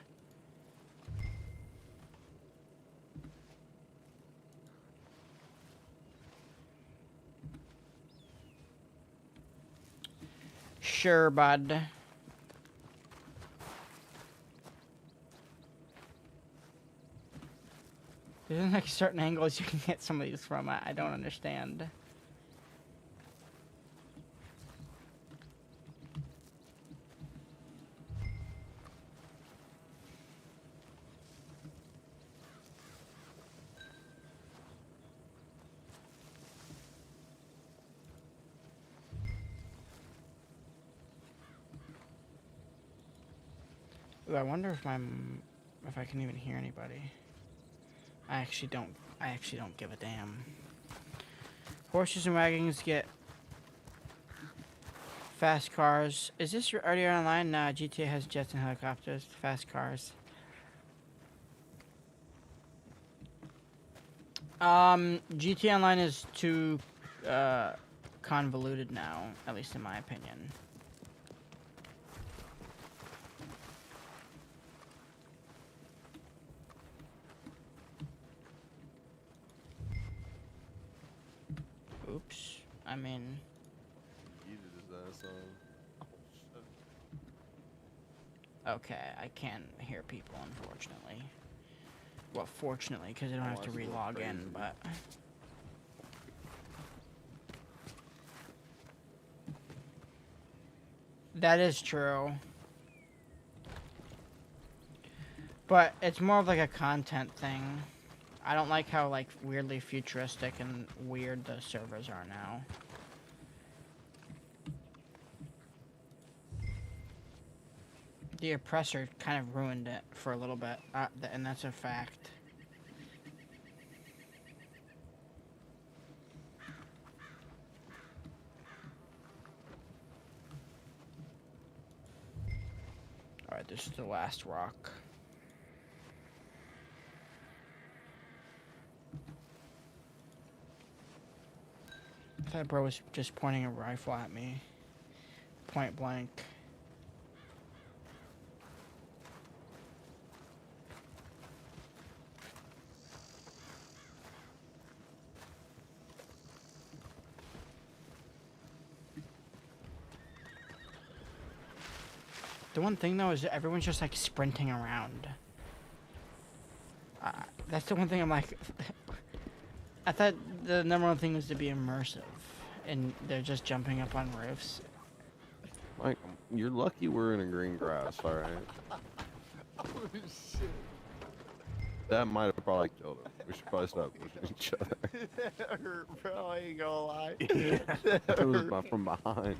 [SPEAKER 1] Sure, bud. There's like certain angles you can get some of these from. I don't understand. Ooh, I wonder if if I can even hear anybody. I actually don't give a damn. Horses and wagons get fast cars. Is this already online? Nah, GTA has jets and helicopters. Fast cars. GTA Online is too convoluted now, at least in my opinion. Oops. I mean... Okay, I can't hear people, unfortunately. Well, fortunately, because I don't have to re-log in, but... That is true. But it's more of like a content thing. I don't like how like weirdly futuristic and weird the servers are now. The oppressor kind of ruined it for a little bit, and that's a fact. Alright, this is the last rock. That bro was just pointing a rifle at me. Point blank. The one thing though is that everyone's just like sprinting around. That's the one thing I'm like... I thought the number one thing was to be immersive. And they're just jumping up on roofs.
[SPEAKER 2] Mike, you're lucky we're in a green grass, alright?
[SPEAKER 3] Oh shit.
[SPEAKER 2] That might have probably killed him. We should probably stop pushing each other.
[SPEAKER 3] That hurt, bro. I ain't gonna lie.
[SPEAKER 2] It was from behind.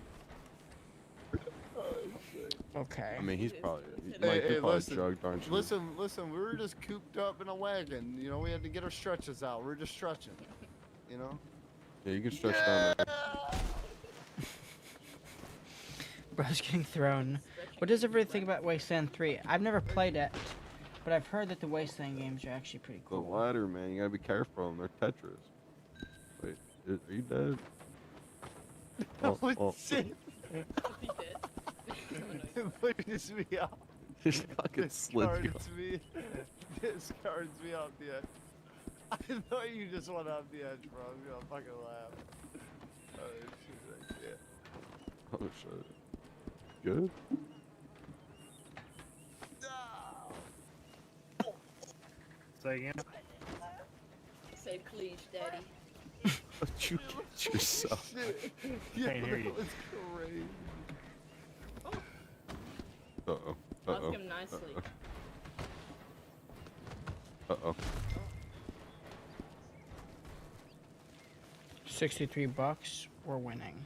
[SPEAKER 3] Oh, shit.
[SPEAKER 1] Okay.
[SPEAKER 2] I mean, he's probably...
[SPEAKER 3] Hey,
[SPEAKER 2] you're probably
[SPEAKER 3] listen,
[SPEAKER 2] drugged, aren't you?
[SPEAKER 3] listen, we were just cooped up in a wagon. You know, we had to get our stretches out. We were just stretching. You know?
[SPEAKER 2] Yeah, you can stretch down there.
[SPEAKER 1] Bro's getting thrown. What does everybody think about Wasteland 3? I've never played it, but I've heard that the Wasteland games are actually pretty
[SPEAKER 2] The
[SPEAKER 1] cool.
[SPEAKER 2] ladder, man, you gotta be careful of them. They're Tetris. Wait, are you dead?
[SPEAKER 3] Oh, shit. Look this me out.
[SPEAKER 2] Just fucking slid you.
[SPEAKER 3] Discards me off the edge. I thought you just went off the edge, bro. I'm gonna fucking laugh. Oh shit, I can't.
[SPEAKER 2] Oh shit. Good?
[SPEAKER 4] Say again?
[SPEAKER 5] Say please, daddy.
[SPEAKER 2] Don't you get yourself?
[SPEAKER 3] Shit. Yeah,
[SPEAKER 4] Can't hear
[SPEAKER 3] that
[SPEAKER 4] you.
[SPEAKER 3] was crazy.
[SPEAKER 2] Uh-oh.
[SPEAKER 5] Ask
[SPEAKER 2] Uh-oh.
[SPEAKER 5] him nicely.
[SPEAKER 2] Uh-oh.
[SPEAKER 1] 63 bucks, we're winning.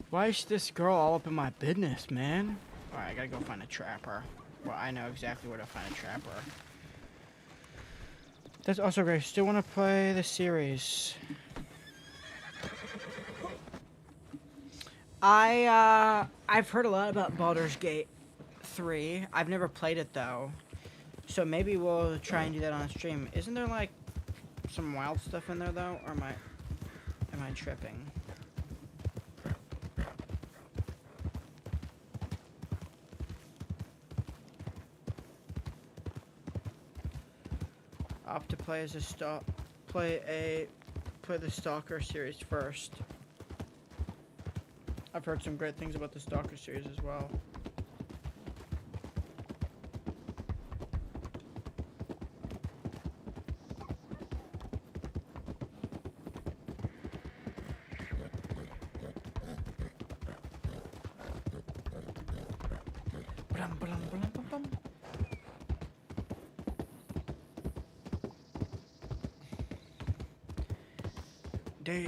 [SPEAKER 1] Why is this girl all up in my business, man? Alright, I gotta go find a trapper. Well, I know exactly where to find a trapper. That's also great. Still want to play the series. I've heard a lot about Baldur's Gate 3. I've never played it though. So maybe we'll try and do that on stream. Isn't there like some wild stuff in there though, or am I tripping? Opt to play as a play the Stalker series first. I've heard some great things about the Stalker series as well.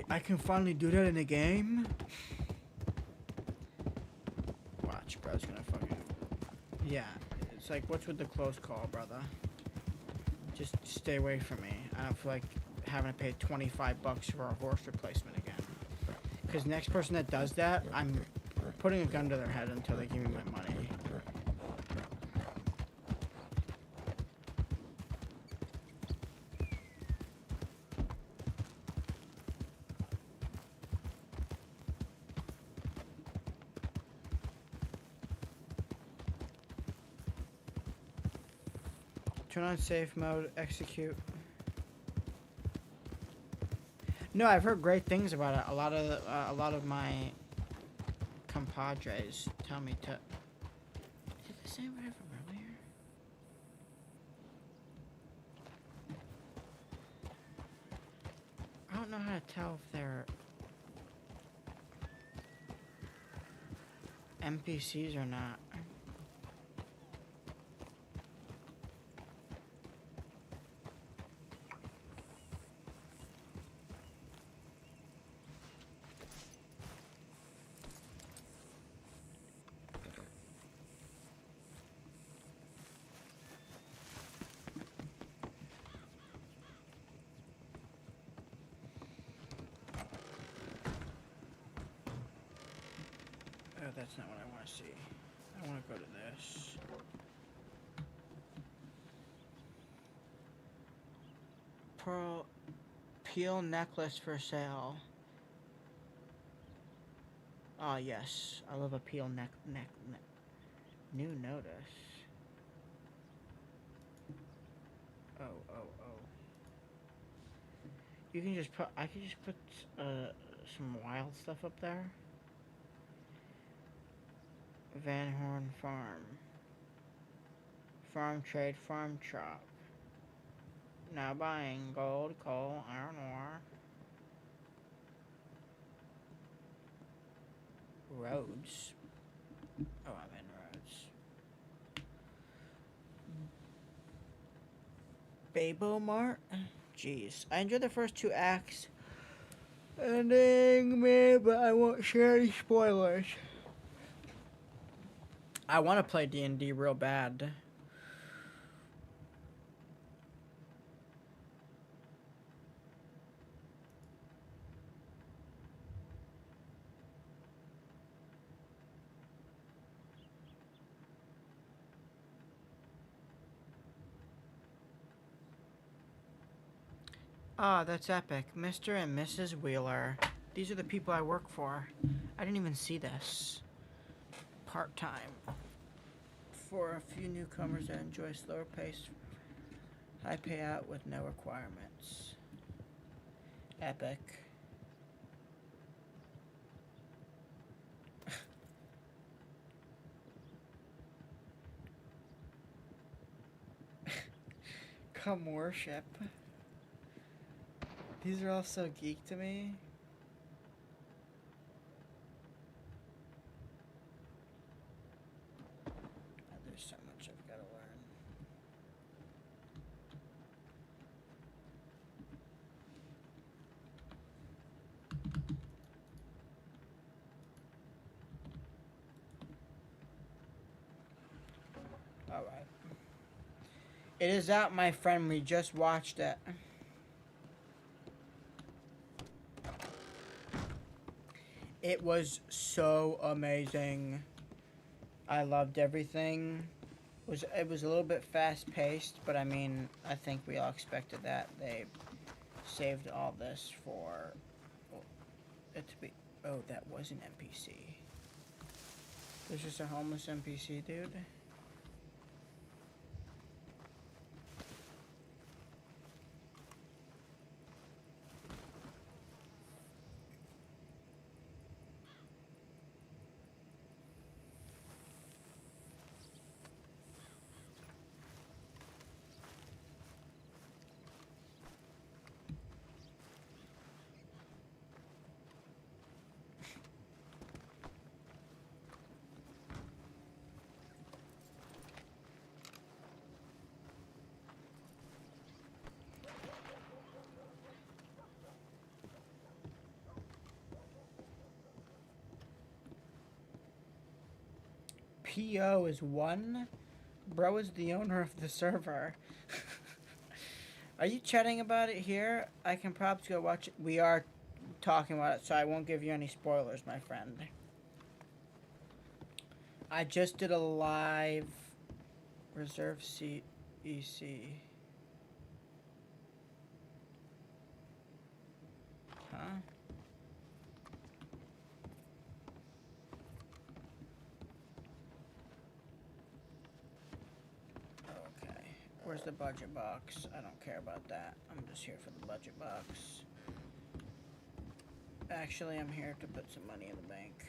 [SPEAKER 1] I can finally do that in a game. Watch, bro's gonna fucking. Yeah, it's like, what's with the close call, brother? Just stay away from me. I don't feel like having to pay $25 for a horse replacement again. Because next person that does that, I'm putting a gun to their head until they give me my money. Turn on safe mode, execute. No, I've heard great things about it. A lot of my compadres tell me to. Did they say whatever earlier? I don't know how to tell if they're NPCs or not. That's not what I want to see. I want to go to this. Pearl peel necklace for sale. Ah, yes. I love a peel new notice. Oh. You can just put, I can just put some wild stuff up there. Van Horn Farm. Farm trade, farm shop. Now buying gold, coal, iron ore. Roads. Oh, I'm in roads. Babo Mart? Jeez. I enjoyed the first 2 acts. Ending me, but I won't share any spoilers. I want to play D&D real bad. Ah, that's epic. Mr. and Mrs. Wheeler. These are the people I work for. I didn't even see this. Part-time. For a few newcomers that enjoy slower pace, high payout with no requirements. Epic. Come worship. These are all so geek to me. There's so much I've got to learn. Alright. It is out, my friend. We just watched it. It was so amazing. I loved everything. It was a little bit fast paced, but I mean, I think we all expected that. They saved all this for it to be. Oh, that was an NPC. There's just a homeless NPC, dude. PO is 1. Bro is the owner of the server. Are you chatting about it here? I can probably go watch it. We are talking about it, so I won't give you any spoilers, my friend. I just did a live reserve seat EC. Huh? Where's the budget box? I don't care about that. I'm just here for the budget box. Actually, I'm here to put some money in the bank.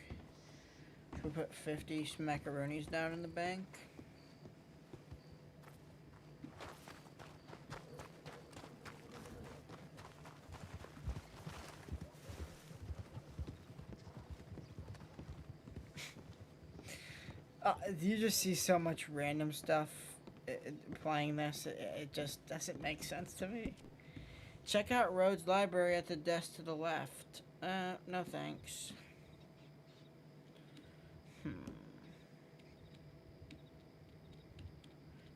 [SPEAKER 1] Should we put 50 smackaroonies down in the bank? You just see so much random stuff. Playing this, it just doesn't make sense to me. Check out Rhodes Library at the desk to the left. No thanks.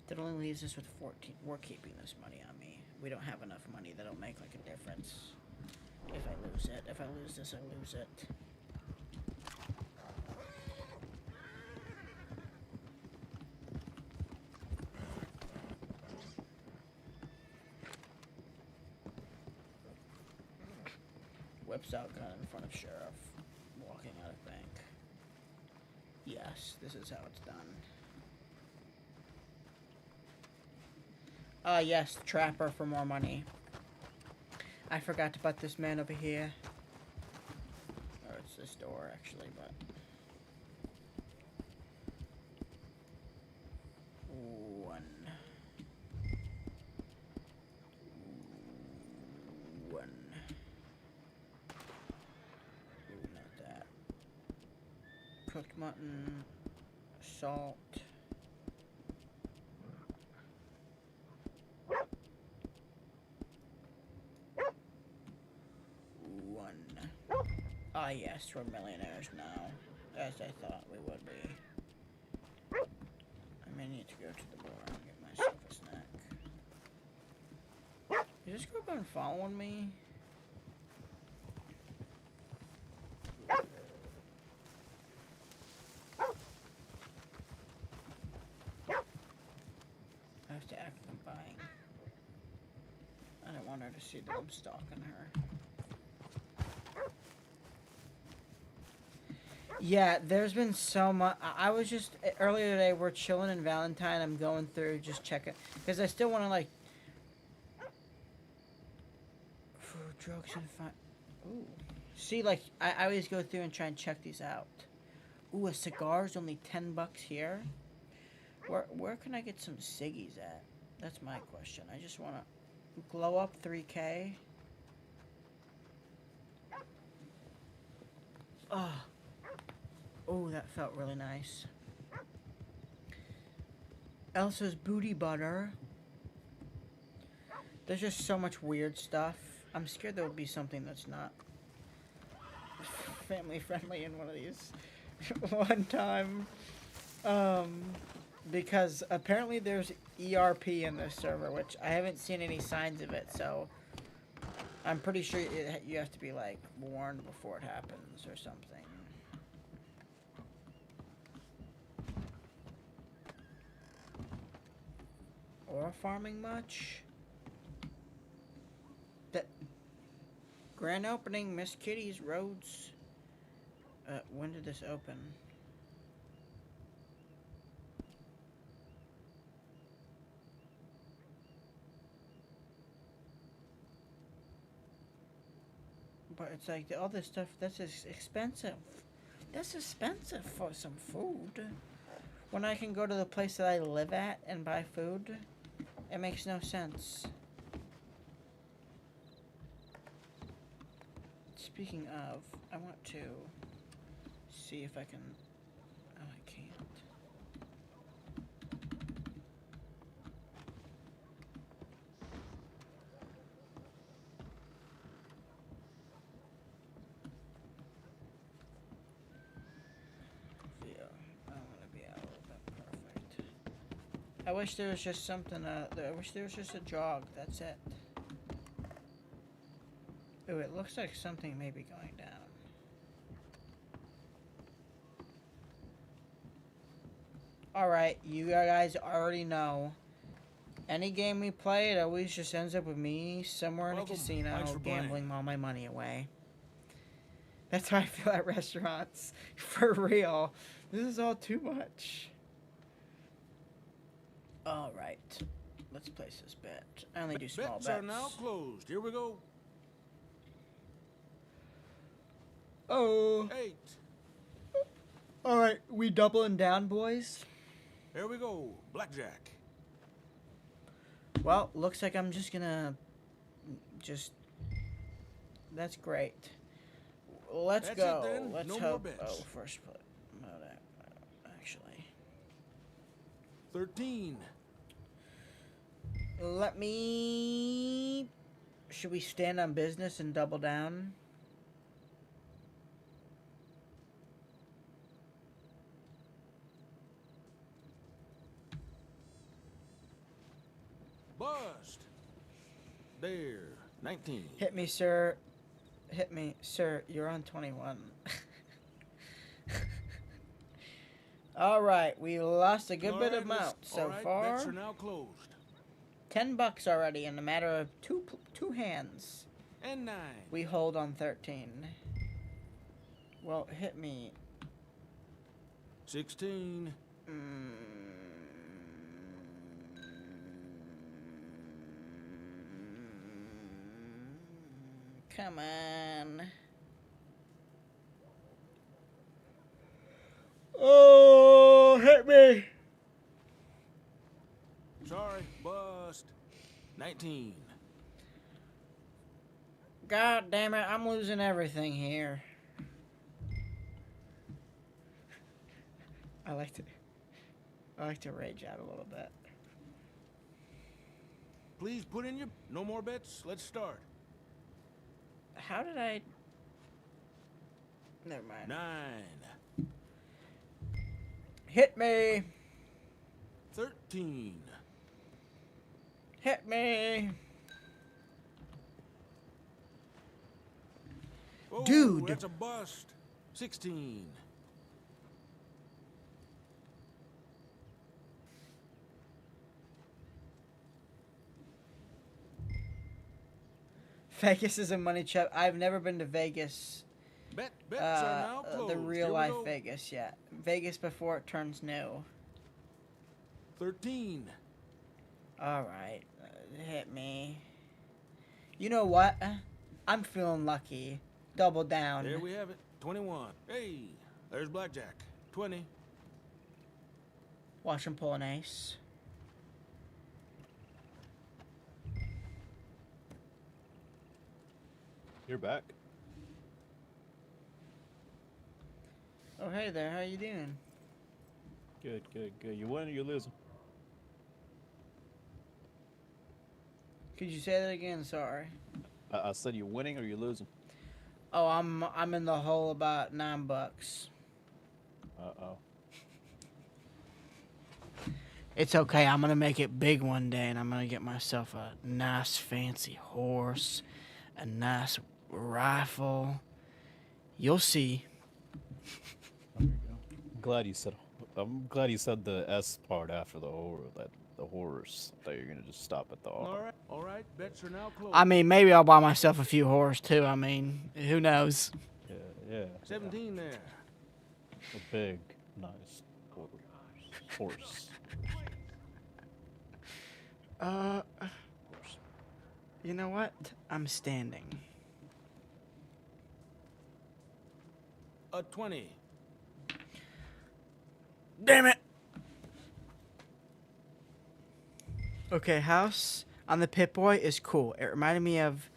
[SPEAKER 1] That only leaves us with 14. We're keeping this money on me. We don't have enough money that'll make like a difference. If I lose it. If I lose this, I lose it. Whips out gun in front of sheriff, walking out of bank. Yes, this is how it's done. Yes, trapper for more money. I forgot to put this man over here. Or it's this door actually, but one. Cooked mutton, salt. One. Ah, yes, we're millionaires now, as I thought we would be. I may need to go to the bar and get myself a snack. You just go up and following me? To see that I'm stalking her. Yeah, there's been so much. I was just earlier today. We're chilling in Valentine. I'm going through just checking because I still want to like for drugs and fun. Ooh, see, like I always go through and try and check these out. Ooh, a cigar's only $10 here. Where can I get some ciggies at? That's my question. I just want to. Glow up 3K. Oh, that felt really nice. Elsa's booty butter. There's just so much weird stuff. I'm scared there will be something that's not family friendly in one of these. One time, because apparently there's ERP in this server, which I haven't seen any signs of it, so I'm pretty sure you have to be like warned before it happens or something. Or farming much? That grand opening, Miss Kitty's Roads. When did this open? But it's like all this stuff that's expensive. That's expensive for some food. When I can go to the place that I live at and buy food, it makes no sense. Speaking of, I want to see if I can. Oh, I can't. I wish there was just something, I wish there was just a jog, that's it. Ooh, it looks like something may be going down. Alright, you guys already know. Any game we play, it always just ends up with me somewhere in a casino gambling all my money away. That's how I feel at restaurants. For real. This is all too much. Alright. Let's place this bet. I only do small bets.
[SPEAKER 6] Bets are now closed. Here we go.
[SPEAKER 1] Oh.
[SPEAKER 6] 8.
[SPEAKER 1] Alright, we doubling down, boys?
[SPEAKER 6] Here we go. Blackjack.
[SPEAKER 1] Well, looks like I'm just gonna... That's great. Let's
[SPEAKER 6] That's
[SPEAKER 1] go.
[SPEAKER 6] it then.
[SPEAKER 1] Let's
[SPEAKER 6] No
[SPEAKER 1] hope...
[SPEAKER 6] more bets.
[SPEAKER 1] Oh, first play. No, that... Actually...
[SPEAKER 6] 13.
[SPEAKER 1] Let me... Should we stand on business and double down?
[SPEAKER 6] Bust. There. 19.
[SPEAKER 1] Hit me, sir. Hit me. Sir, you're on 21. Alright, we lost a good bit of amount so far.
[SPEAKER 6] Bets are now closed.
[SPEAKER 1] $10 already in a matter of two hands.
[SPEAKER 6] And 9.
[SPEAKER 1] We hold on 13. Well, hit me.
[SPEAKER 6] 16.
[SPEAKER 1] Come on. Oh, hit me.
[SPEAKER 6] Sorry. Bust. 19.
[SPEAKER 1] God damn it, I'm losing everything here. I like to rage out a little bit.
[SPEAKER 6] Please put in your... No more bets. Let's start.
[SPEAKER 1] How did I... Never mind.
[SPEAKER 6] 9.
[SPEAKER 1] Hit me.
[SPEAKER 6] 13.
[SPEAKER 1] Hit me.
[SPEAKER 6] Oh,
[SPEAKER 1] Dude.
[SPEAKER 6] That's a bust. 16.
[SPEAKER 1] Vegas is a money trap. I've never been to Vegas.
[SPEAKER 6] Bets are now closed.
[SPEAKER 1] The real
[SPEAKER 6] Here we
[SPEAKER 1] life
[SPEAKER 6] go.
[SPEAKER 1] Vegas yet. Vegas before it turns new.
[SPEAKER 6] 13.
[SPEAKER 1] Alright. Hit me. You know what? I'm feeling lucky. Double down.
[SPEAKER 6] There we have it. 21. Hey, there's blackjack. 20.
[SPEAKER 1] Watch him pull an ace.
[SPEAKER 7] You're back.
[SPEAKER 1] Oh, hey there. How you doing?
[SPEAKER 7] Good, good, good. You winning or you losing?
[SPEAKER 1] Could you say that again? Sorry.
[SPEAKER 7] I said you winning or you losing?
[SPEAKER 1] Oh, I'm in the hole about $9.
[SPEAKER 7] Uh-oh.
[SPEAKER 1] It's okay. I'm gonna make it big one day, and I'm gonna get myself a nice fancy horse, a nice rifle. You'll see.
[SPEAKER 7] There you go. I'm glad you said the S part after the horse. I thought you were gonna just stop at the R.
[SPEAKER 6] All right. Bets are now closed.
[SPEAKER 1] I mean, maybe I'll buy myself a few horses too. I mean, who knows?
[SPEAKER 7] Yeah.
[SPEAKER 6] 17 there.
[SPEAKER 7] A big, nice horse.
[SPEAKER 1] You know what? I'm standing.
[SPEAKER 6] A 20.
[SPEAKER 1] Damn it! Okay, house on the Pip-Boy is cool. It reminded me of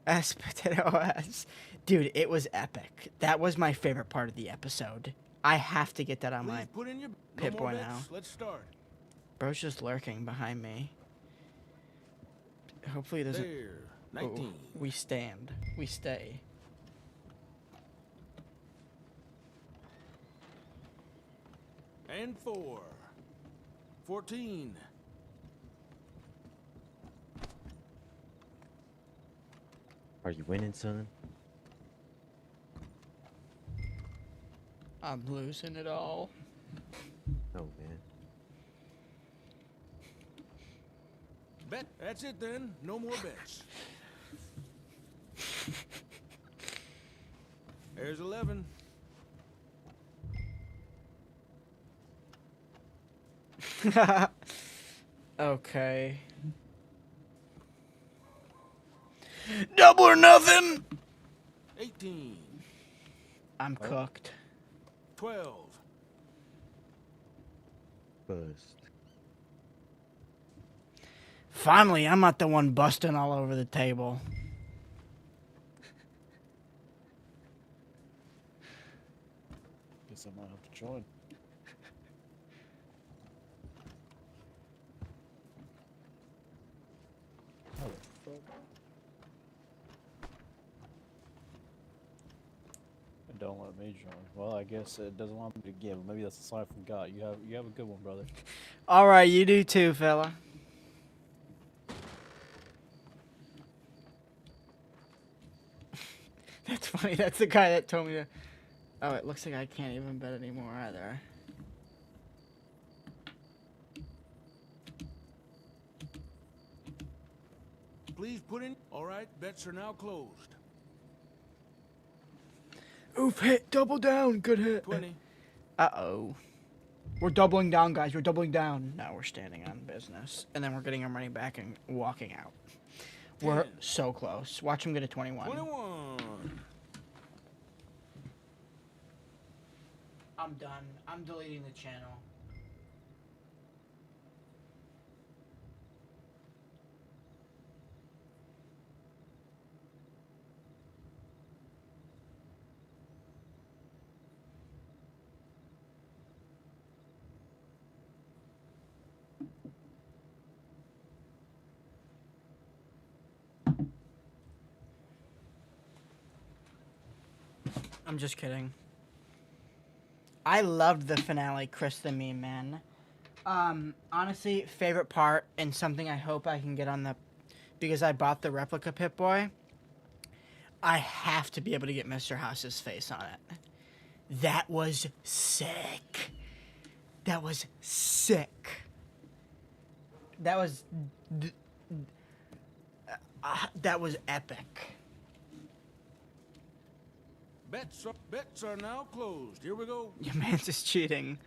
[SPEAKER 1] S Potato S. Dude, it was epic. That was my favorite part of the episode. I have to get that on my
[SPEAKER 6] Please put in your
[SPEAKER 1] Pip-Boy
[SPEAKER 6] bets.
[SPEAKER 1] now.
[SPEAKER 6] Let's start.
[SPEAKER 1] Bro's just lurking behind me. Hopefully he doesn't.
[SPEAKER 6] There.
[SPEAKER 1] Oh,
[SPEAKER 6] 19.
[SPEAKER 1] we stand. We stay.
[SPEAKER 6] And 4. 14.
[SPEAKER 8] Are you winning, son?
[SPEAKER 1] I'm losing it all.
[SPEAKER 8] No, man.
[SPEAKER 6] Bet. That's it then. No more bets. There's 11.
[SPEAKER 1] Okay. Double or nothing!
[SPEAKER 6] 18.
[SPEAKER 1] I'm cooked.
[SPEAKER 6] 12.
[SPEAKER 8] Bust.
[SPEAKER 1] Finally, I'm not the one busting all over the table.
[SPEAKER 7] Guess I might have to join. How the fuck? It don't let me join. Well, I guess it doesn't want me to give. Maybe that's a sign from God. You have a good one, brother.
[SPEAKER 1] All right, you do too, fella. That's funny. That's the guy that told me to. Oh, it looks like I can't even bet anymore either.
[SPEAKER 6] Please put in. All right. Bets are now closed.
[SPEAKER 1] Oof, hit. Double down. Good hit.
[SPEAKER 6] 20.
[SPEAKER 1] Uh-oh. We're doubling down, guys. We're doubling down. No, we're standing on business. And then we're getting our money back and walking out. We're
[SPEAKER 6] 10.
[SPEAKER 1] so close. Watch him get a 21.
[SPEAKER 6] 21.
[SPEAKER 1] I'm done. I'm deleting the channel. I'm just kidding. I loved the finale, Chris the Meme Man. Honestly, favorite part and something I hope I can get on the... Because I bought the replica Pip-Boy. I have to be able to get Mr. House's face on it. That was sick. That was sick. That was... that was epic.
[SPEAKER 6] Bets are now closed. Here we go.
[SPEAKER 1] Your man's just cheating.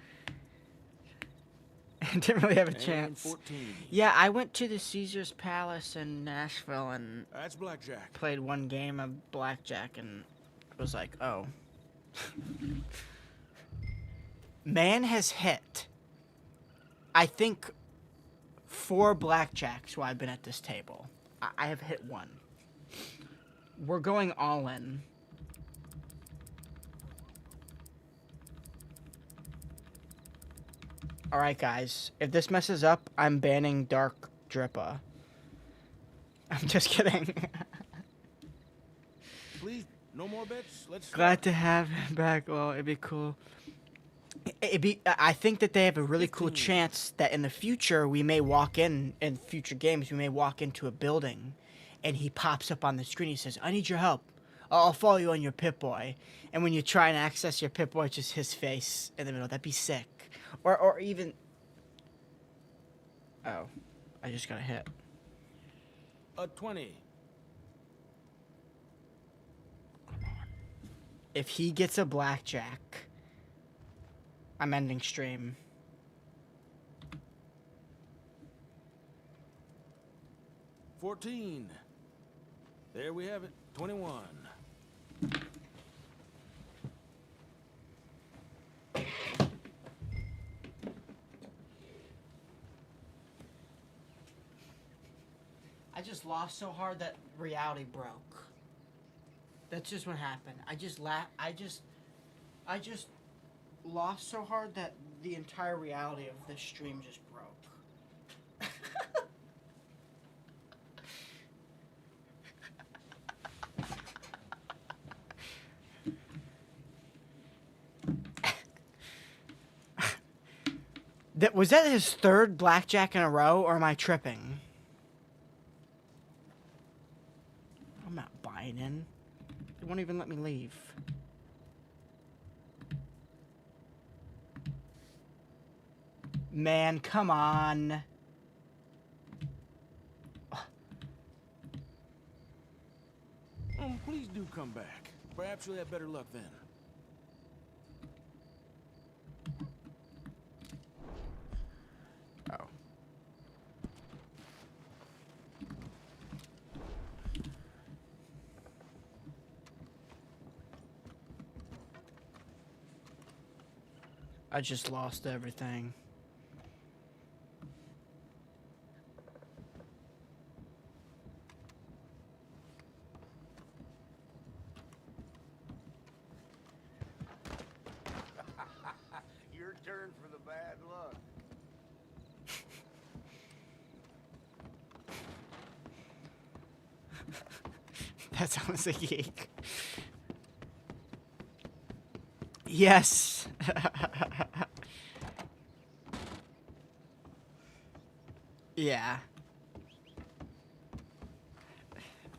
[SPEAKER 1] I didn't really have a
[SPEAKER 6] And
[SPEAKER 1] chance.
[SPEAKER 6] 14.
[SPEAKER 1] Yeah, I went to the Caesar's Palace in Nashville and
[SPEAKER 6] That's blackjack.
[SPEAKER 1] played one game of blackjack and was like, oh. Man has hit, I think, 4 blackjacks while I've been at this table. I have hit 1. We're going all in. Alright, guys. If this messes up, I'm banning Dark Drippa. I'm just kidding.
[SPEAKER 6] Please, no more bets. Let's
[SPEAKER 1] Glad
[SPEAKER 6] start.
[SPEAKER 1] to have him back. Well, it'd be cool. I think that they have a really cool
[SPEAKER 6] 15.
[SPEAKER 1] chance that in the future we may walk in future games, we may walk into a building and he pops up on the screen. He says, I need your help. I'll follow you on your Pip-Boy. And when you try and access your Pip-Boy, it's just his face in the middle. That'd be sick. Or even... Oh, I just got a hit.
[SPEAKER 6] A 20.
[SPEAKER 1] If he gets a blackjack, I'm ending stream.
[SPEAKER 6] $14. There we have it. 21.
[SPEAKER 1] I just lost so hard that reality broke. That's just what happened. I just lost so hard that the entire reality of this stream just broke. Was that his third blackjack in a row, or am I tripping? I'm not buying in. They won't even let me leave. Man, come on.
[SPEAKER 6] Oh, please do come back. Perhaps you'll have better luck then.
[SPEAKER 1] Oh. I just lost everything.
[SPEAKER 3] Your turn for the bad luck.
[SPEAKER 1] That sounds like geek. Yes. Yeah.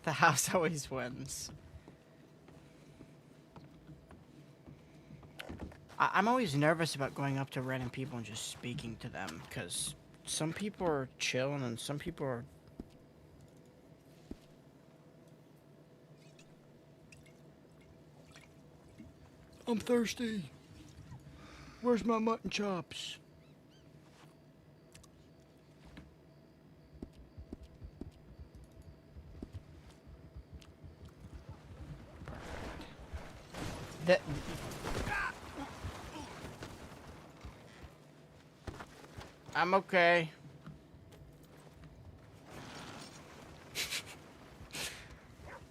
[SPEAKER 1] The house always wins. I'm always nervous about going up to random people and just speaking to them, because some people are chill and some people are... I'm thirsty. Where's my mutton chops? That... I'm okay.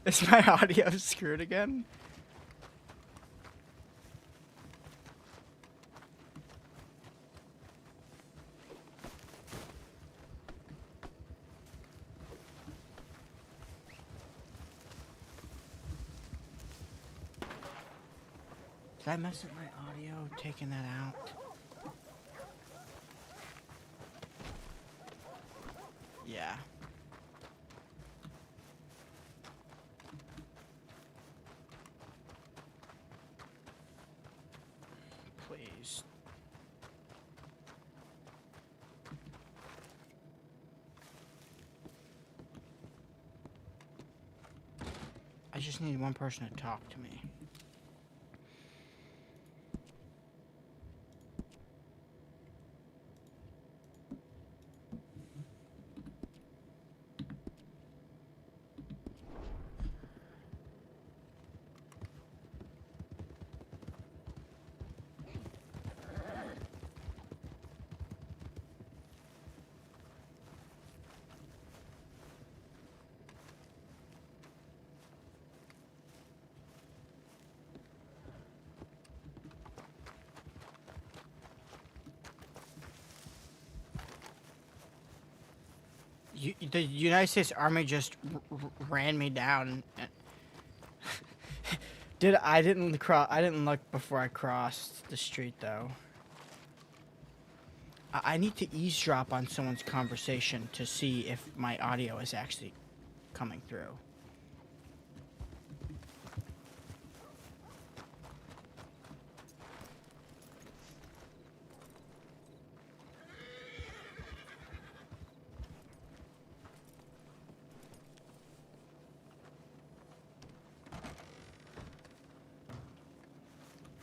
[SPEAKER 1] Is my audio screwed again? Did I mess up my audio taking that out? Yeah. Please. I just need one person to talk to me. The United States Army just ran me down. I didn't look before I crossed the street though. I need to eavesdrop on someone's conversation to see if my audio is actually coming through.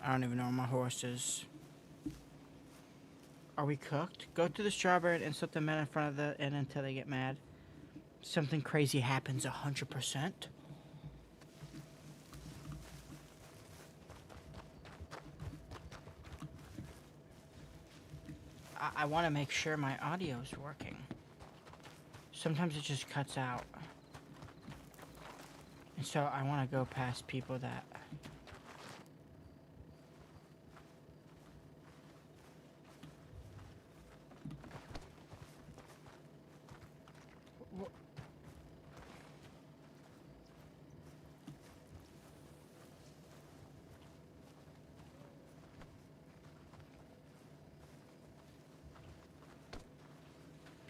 [SPEAKER 1] I don't even know where my horse is. Are we cooked? Go to the strawberry and insult the men in front of the inn until they get mad. Something crazy happens 100%. I want to make sure my audio's working. Sometimes it just cuts out. And so I want to go past people that...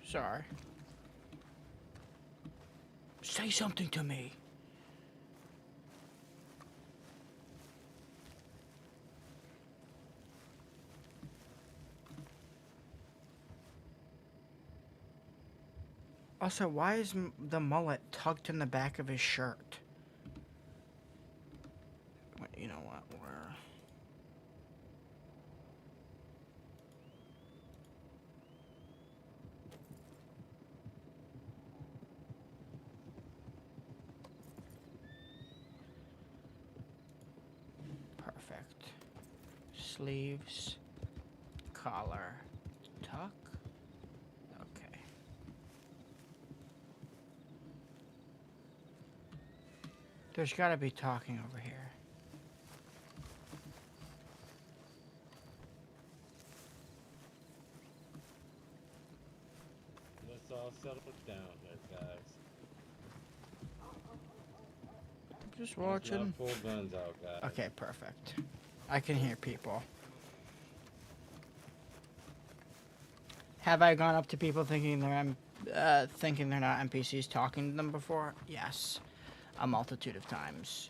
[SPEAKER 1] Sorry. Say something to me. Also, why is the mullet tucked in the back of his shirt? Wait, you know what? Where? Perfect. Sleeves, collar, tuck. Okay. There's gotta be talking over here.
[SPEAKER 9] Let's all settle down there, guys.
[SPEAKER 1] Just
[SPEAKER 9] Let's not
[SPEAKER 1] watching.
[SPEAKER 9] pull guns out, guys.
[SPEAKER 1] Okay, perfect. I can hear people. Have I gone up to people thinking they're not NPCs talking to them before? Yes, a multitude of times.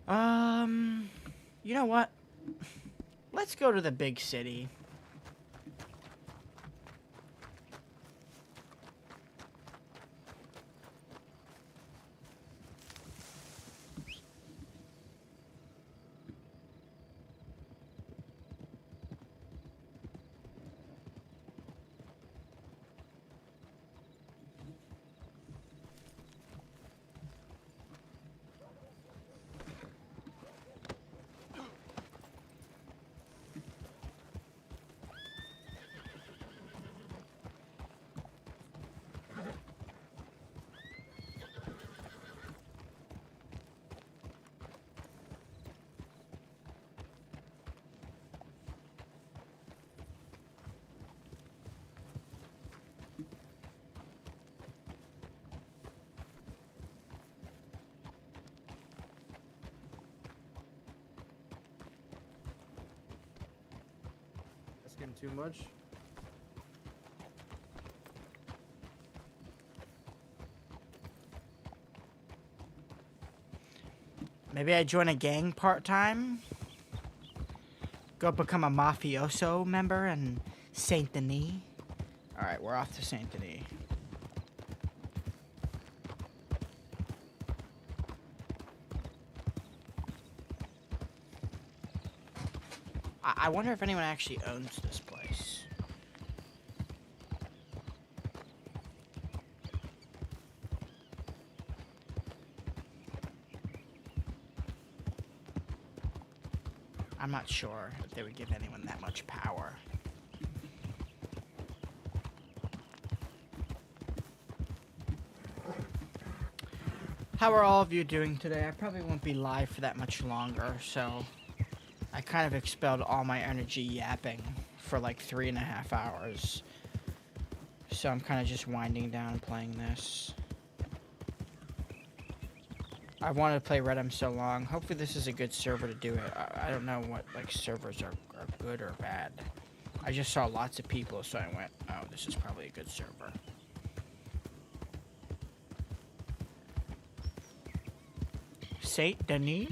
[SPEAKER 1] You know what? Let's go to the big city.
[SPEAKER 3] That's getting too much.
[SPEAKER 1] Maybe I join a gang part-time? Go become a mafioso member in Saint Denis? Alright, we're off to Saint Denis. I wonder if anyone actually owns this place. I'm not sure if they would give anyone that much power. How are all of you doing today? I probably won't be live for that much longer, so I kind of expelled all my energy yapping for like 3.5 hours. So I'm kind of just winding down playing this. I wanted to play Redem so long. Hopefully this is a good server to do it. I don't know what like servers are good or bad. I just saw lots of people, so I went, oh, this is probably a good server. Saint Denis?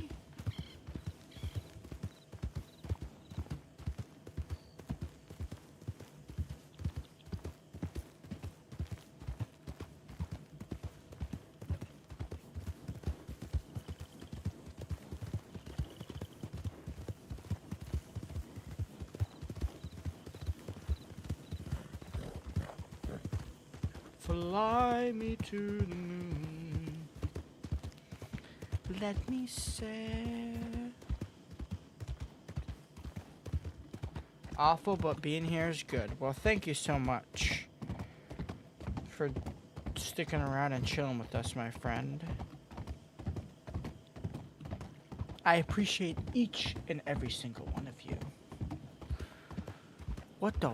[SPEAKER 1] Fly me to the moon. Let me say. Awful, but being here is good. Well, thank you so much for sticking around and chilling with us, my friend. I appreciate each and every single one of you. What the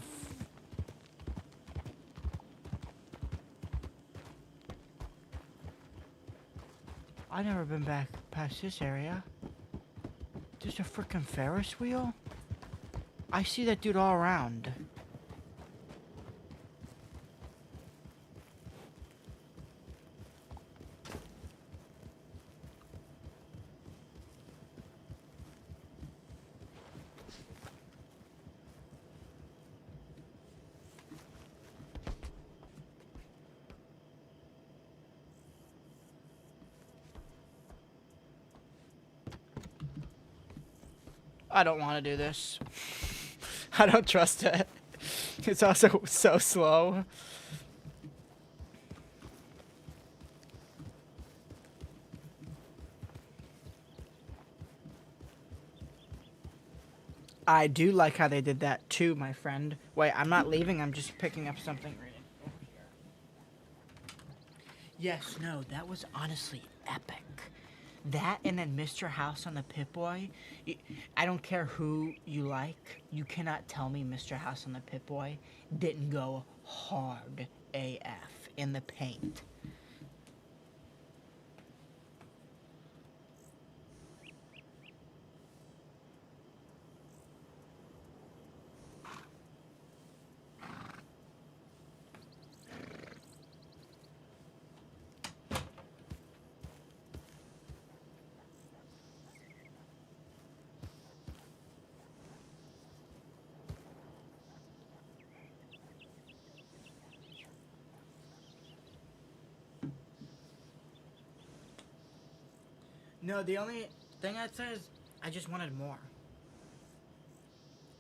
[SPEAKER 1] I've never been back past this area. There's a frickin' Ferris wheel? I see that dude all around. I don't want to do this. I don't trust it. It's also so slow. I do like how they did that too, my friend. Wait, I'm not leaving. I'm just picking up something right over here. Yes, no, that was honestly epic. That and then Mr. House on the Pip-Boy. I don't care who you like. You cannot tell me Mr. House on the Pip-Boy didn't go hard AF in the paint. No, the only thing I'd say is I just wanted more.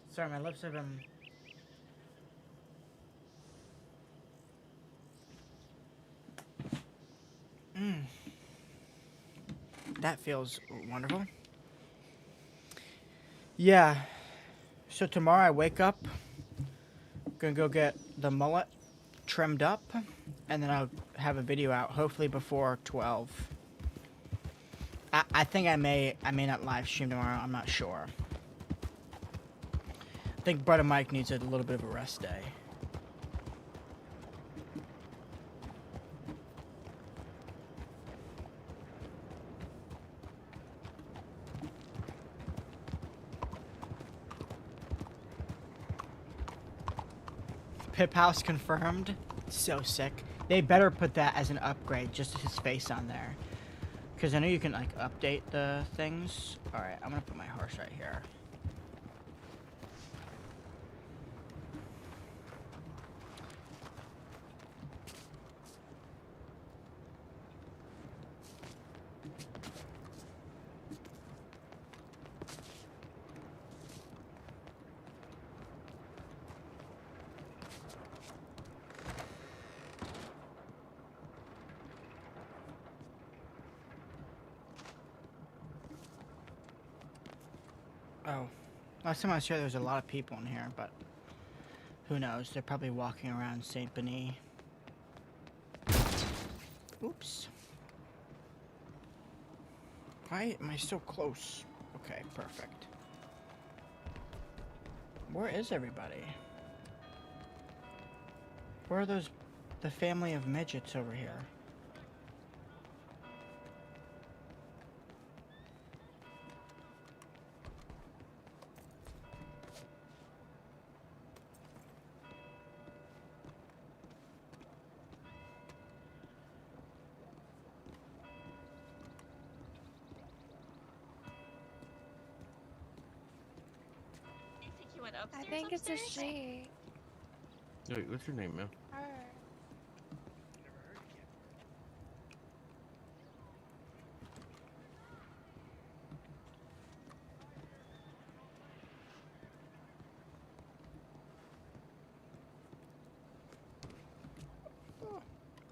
[SPEAKER 1] Sorry, my lips have been... That feels wonderful. Yeah. So tomorrow I wake up, gonna go get the mullet trimmed up, and then I'll have a video out, hopefully before 12. I think I may not live stream tomorrow. I'm not sure. I think Brudda Mike needs a little bit of a rest day. Pip House confirmed. So sick. They better put that as an upgrade, just his face on there. Because I know you can, like, update the things. Alright, I'm going to put my horse right here. Oh, last time I was here, there was a lot of people in here, but who knows? They're probably walking around Saint Denis. Oops. Why am I so close? Okay, perfect. Where is everybody? Where are those, the family of midgets over here?
[SPEAKER 10] I think it's a she.
[SPEAKER 8] Wait, what's your name, man?
[SPEAKER 10] Her.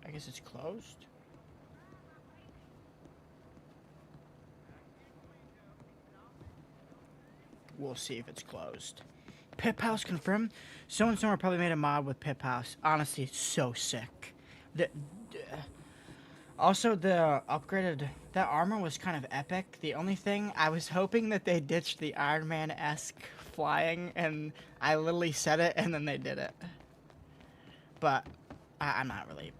[SPEAKER 1] I guess it's closed. We'll see if it's closed. Pip House confirmed. So and so probably made a mod with Pip House. Honestly, it's so sick. Also, the upgraded that armor was kind of epic. The only thing I was hoping that they ditched the Iron Man-esque flying, and I literally said it, and then they did it. But I'm not really.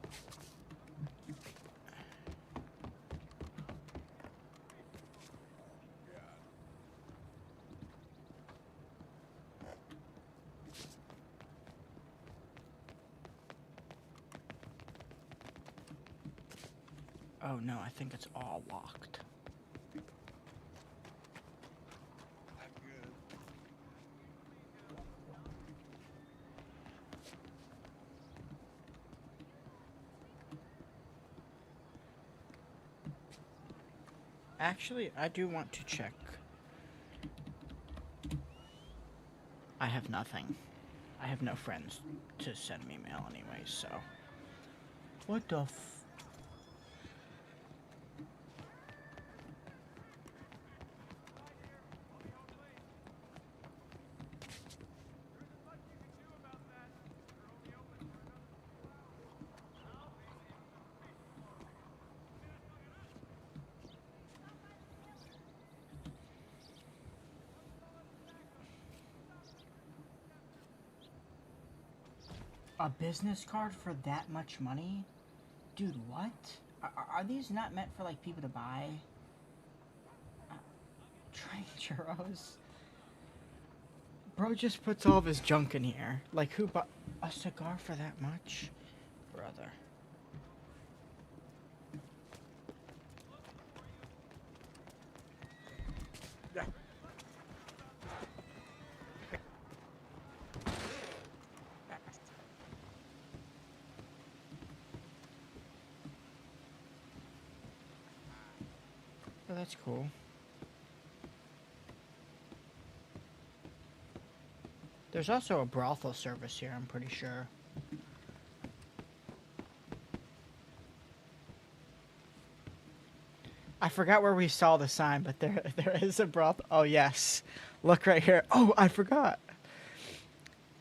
[SPEAKER 1] Oh no, I think it's all locked. Actually, I do want to check. I have nothing. I have no friends to send me mail anyway, so. What the f... A business card for that much money? Dude, what? Are these not meant for, like, people to buy? Train churros? Bro just puts all of his junk in here. Like, who bought a cigar for that much? Brother. Oh, that's cool. There's also a brothel service here, I'm pretty sure. I forgot where we saw the sign, but there is a brothel. Oh, yes. Look right here. Oh, I forgot.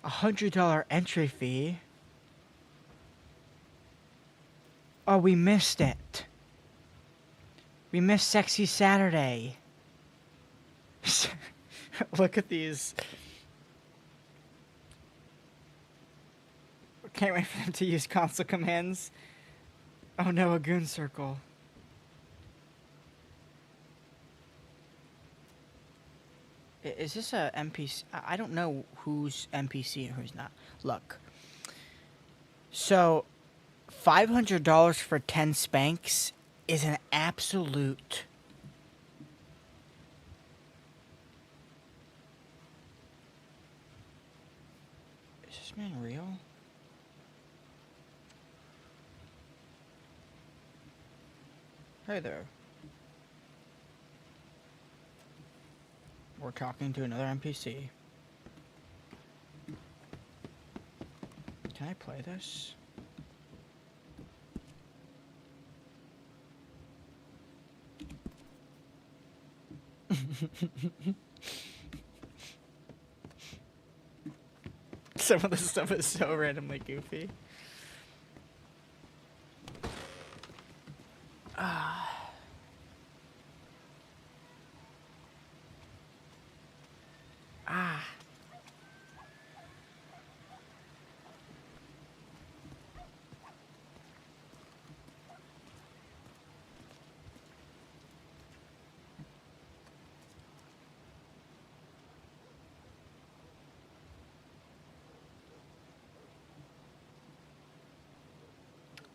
[SPEAKER 1] $100 entry fee. Oh, we missed it. We missed Sexy Saturday. Look at these. Can't wait for them to use console commands. Oh no, a goon circle. Is this a NPC? I don't know who's NPC and who's not. Look. So, $500 for 10 spanks is an absolute... Is this man real? Hey there. We're talking to another NPC. Can I play this? Some of this stuff is so randomly goofy.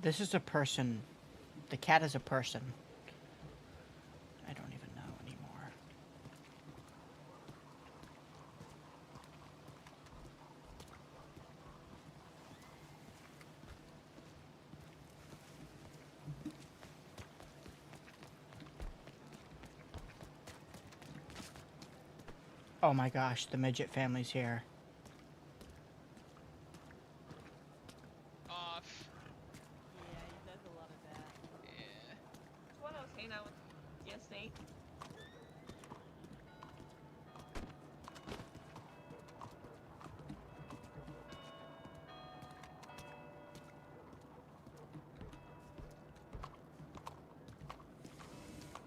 [SPEAKER 1] This is a person. The cat is a person. I don't even know anymore. Oh my gosh, the midget family's here.
[SPEAKER 11] Off.
[SPEAKER 5] Yeah, he does a lot of that.
[SPEAKER 11] Yeah.
[SPEAKER 5] That's what I was hanging out with yesterday.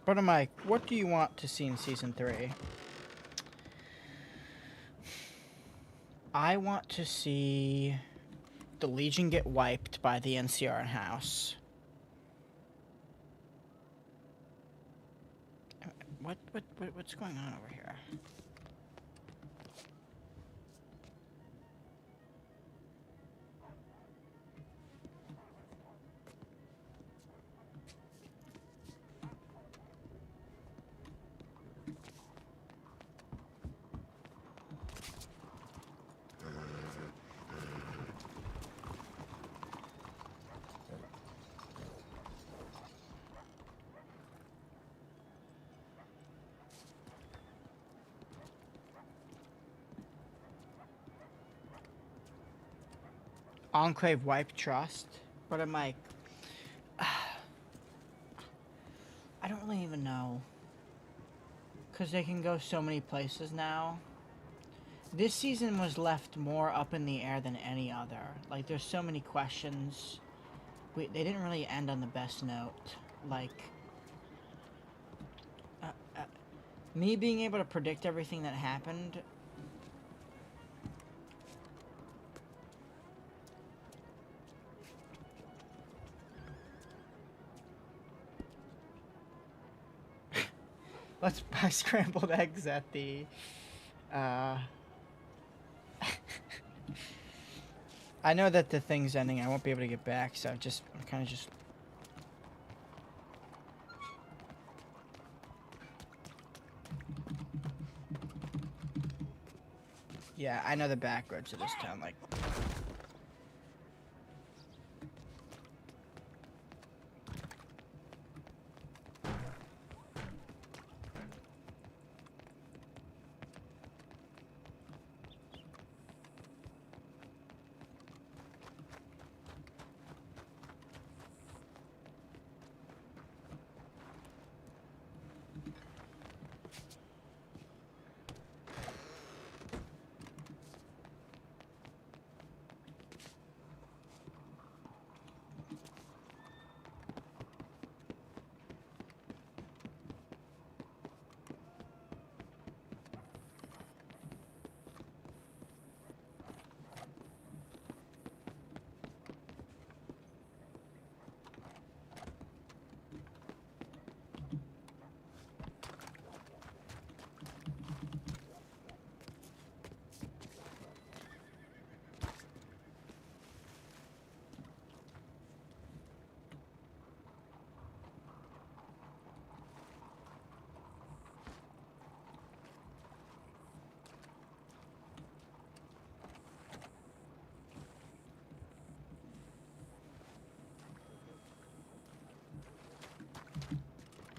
[SPEAKER 1] Brother Mike, what do you want to see in season 3? I want to see the Legion get wiped by the NCR house. What's going on over here? Enclave wipe trust. Brother Mike, I don't really even know. Because they can go so many places now. This season was left more up in the air than any other. Like, there's so many questions. They didn't really end on the best note. Like, me being able to predict everything that happened. Let's buy scrambled eggs at the, I know that the thing's ending. I won't be able to get back, so I'm kind of just... Yeah, I know the back roads of this town, like...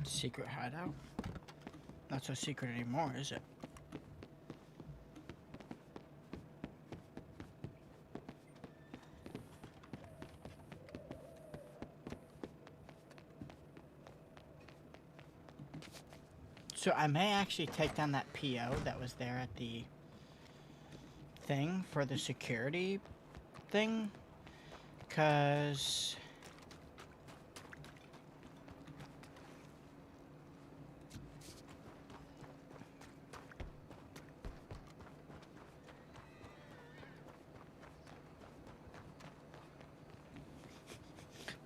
[SPEAKER 1] Secret hideout? Not so secret anymore, is it? So I may actually take down that PO that was there at the thing for the security thing, because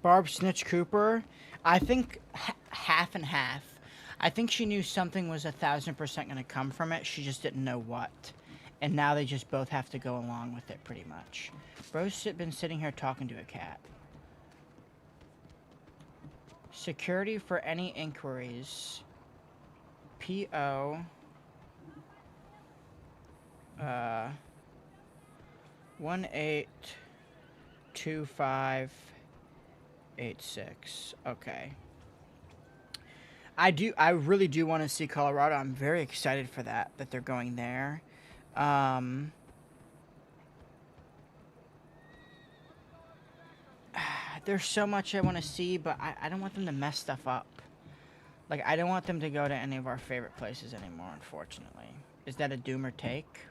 [SPEAKER 1] Barb Snitch Cooper, I think half and half. I think she knew something was 1,000% going to come from it. She just didn't know what. And now they just both have to go along with it, pretty much. Bro's been sitting here talking to a cat. Security for any inquiries. PO. 182586. Okay. I really do want to see Colorado. I'm very excited for that they're going there. Um, there's so much I want to see, but I don't want them to mess stuff up. Like, I don't want them to go to any of our favorite places anymore, unfortunately. Is that a doomer take?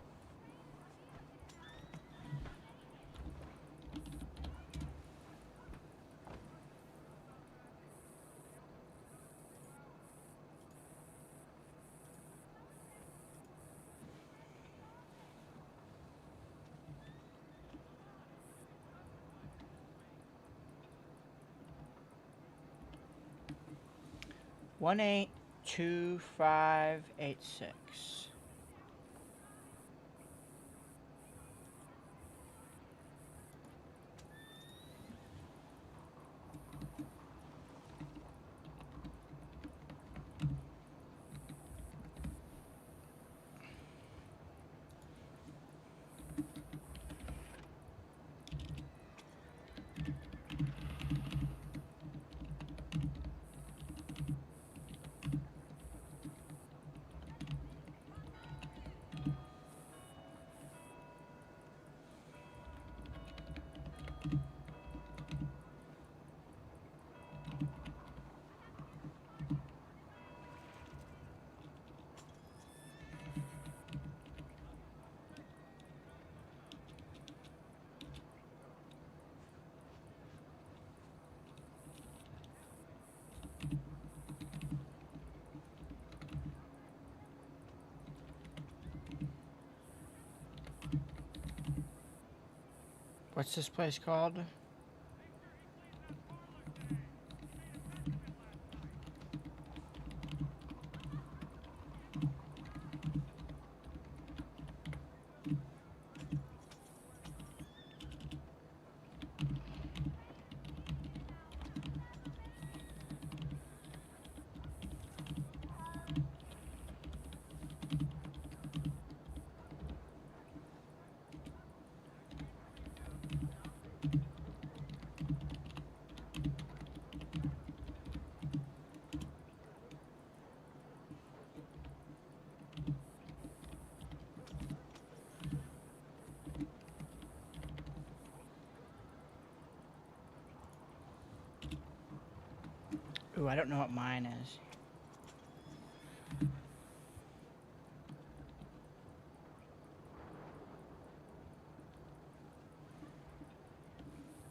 [SPEAKER 1] One 82586. What's this place called? Ooh, I don't know what mine is.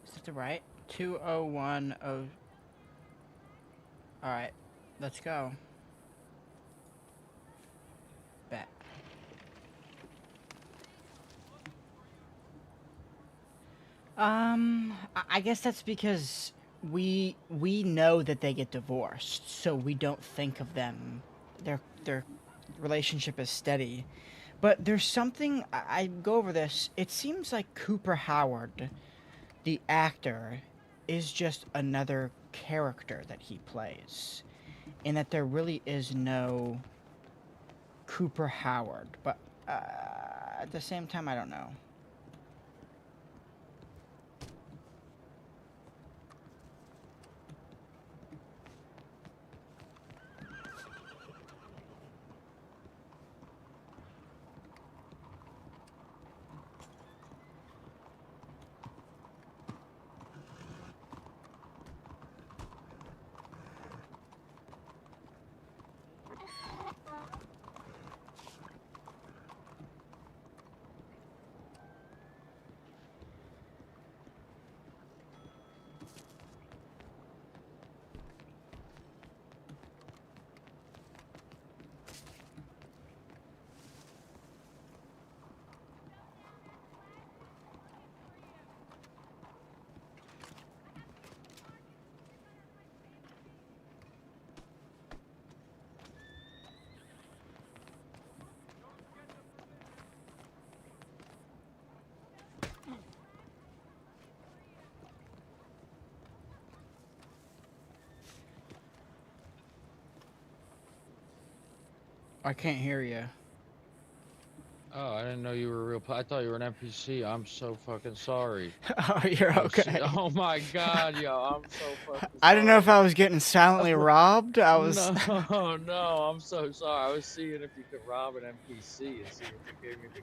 [SPEAKER 1] Is that the right? 2010. Alright, let's go. Bet. I guess that's because we know that they get divorced, so we don't think of them. Their relationship is steady. But there's something I go over this. It seems like Cooper Howard, the actor, is just another character that he plays, and that there really is no Cooper Howard. But at the same time, I don't know. I can't hear you.
[SPEAKER 9] Oh, I didn't know you were a real. I thought you were an NPC. I'm so fucking sorry.
[SPEAKER 1] Oh, you're
[SPEAKER 9] Oh shit!
[SPEAKER 1] okay.
[SPEAKER 9] Oh my god, yo, I'm so fucking
[SPEAKER 1] I didn't know if
[SPEAKER 9] sorry.
[SPEAKER 1] I was getting silently robbed. I was.
[SPEAKER 9] No, no, I'm so sorry. I was seeing if you could rob an NPC and see if you gave me the.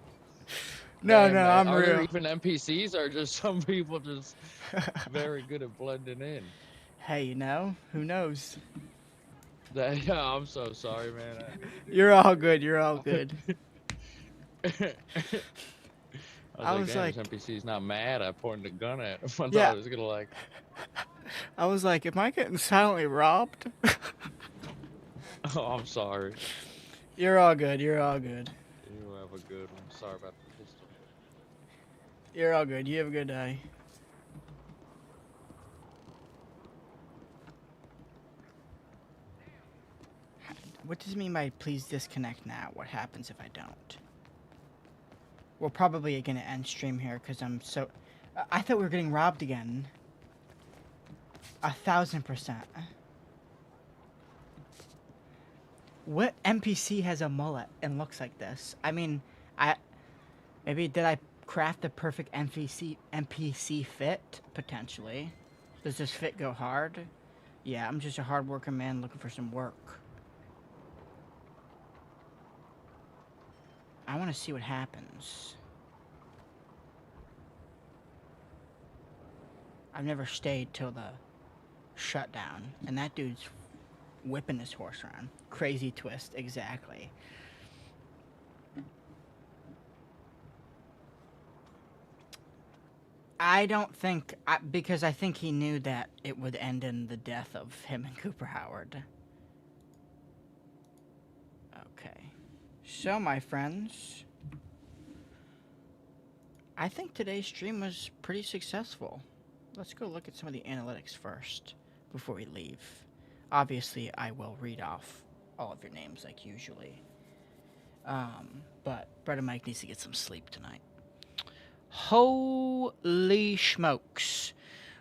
[SPEAKER 1] No,
[SPEAKER 9] Damn,
[SPEAKER 1] no,
[SPEAKER 9] man.
[SPEAKER 1] I'm
[SPEAKER 9] Are there
[SPEAKER 1] real.
[SPEAKER 9] even NPCs or just some people just very good at blending in?
[SPEAKER 1] Hey, you know, who knows?
[SPEAKER 9] Yeah, I'm so sorry, man. I didn't mean to do
[SPEAKER 1] You're
[SPEAKER 9] that
[SPEAKER 1] all
[SPEAKER 9] to
[SPEAKER 1] good. You're all good.
[SPEAKER 9] you. I was
[SPEAKER 1] I
[SPEAKER 9] like,
[SPEAKER 1] was
[SPEAKER 9] damn, this
[SPEAKER 1] like,
[SPEAKER 9] NPC's not mad. I pointed a gun at him. I thought
[SPEAKER 1] yeah.
[SPEAKER 9] it was gonna like.
[SPEAKER 1] I was like, am I getting silently robbed?
[SPEAKER 9] Oh, I'm sorry.
[SPEAKER 1] You're all good. You're all good.
[SPEAKER 9] You have a good one. Sorry about the pistol.
[SPEAKER 1] You're all good. You have a good day. What does it mean by please disconnect now? What happens if I don't? We're probably going to end stream here because I'm so... I thought we were getting robbed again. 1,000%. What NPC has a mullet and looks like this? I mean, maybe did I craft the perfect NPC fit? Potentially. Does this fit go hard? Yeah, I'm just a hard-working man looking for some work. I want to see what happens. I've never stayed till the shutdown, and that dude's whipping his horse around. Crazy twist, exactly. I don't think, because I think he knew that it would end in the death of him and Cooper Howard. Okay. So, my friends, I think today's stream was pretty successful. Let's go look at some of the analytics first before we leave. Obviously, I will read off all of your names like usually. But Brudda Mike needs to get some sleep tonight. Holy smokes.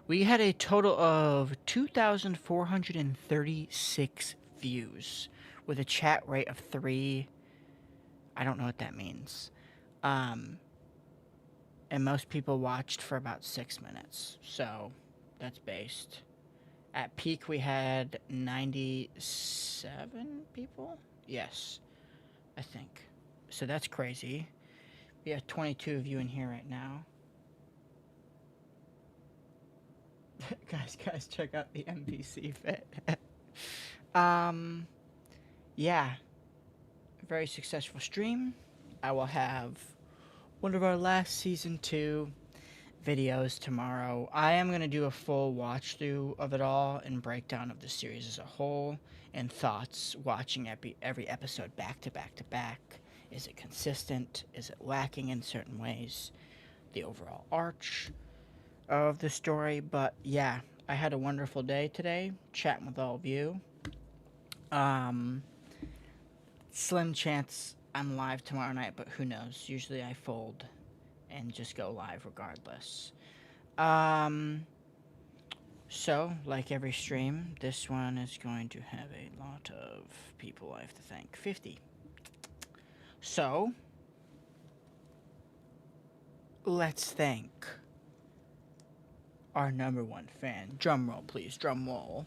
[SPEAKER 1] We had a total of 2,436 views with a chat rate of 3. I don't know what that means. And most people watched for about 6 minutes. So that's based. At peak, we had 97 people? Yes, I think. So that's crazy. We have 22 of you in here right now. guys, check out the NPC fit. Yeah. Very successful stream. I will have one of our last season 2 videos tomorrow. I am going to do a full watch through of it all and breakdown of the series as a whole and thoughts watching every episode back to back to back. Is it consistent? Is it lacking in certain ways? The overall arch of the story. But yeah, I had a wonderful day today chatting with all of you. Slim chance I'm live tomorrow night, but who knows? Usually I fold and just go live regardless. So, like every stream, this one is going to have a lot of people I have to thank. 50. So, let's thank our number 1 fan. Drum roll, please. Drum roll.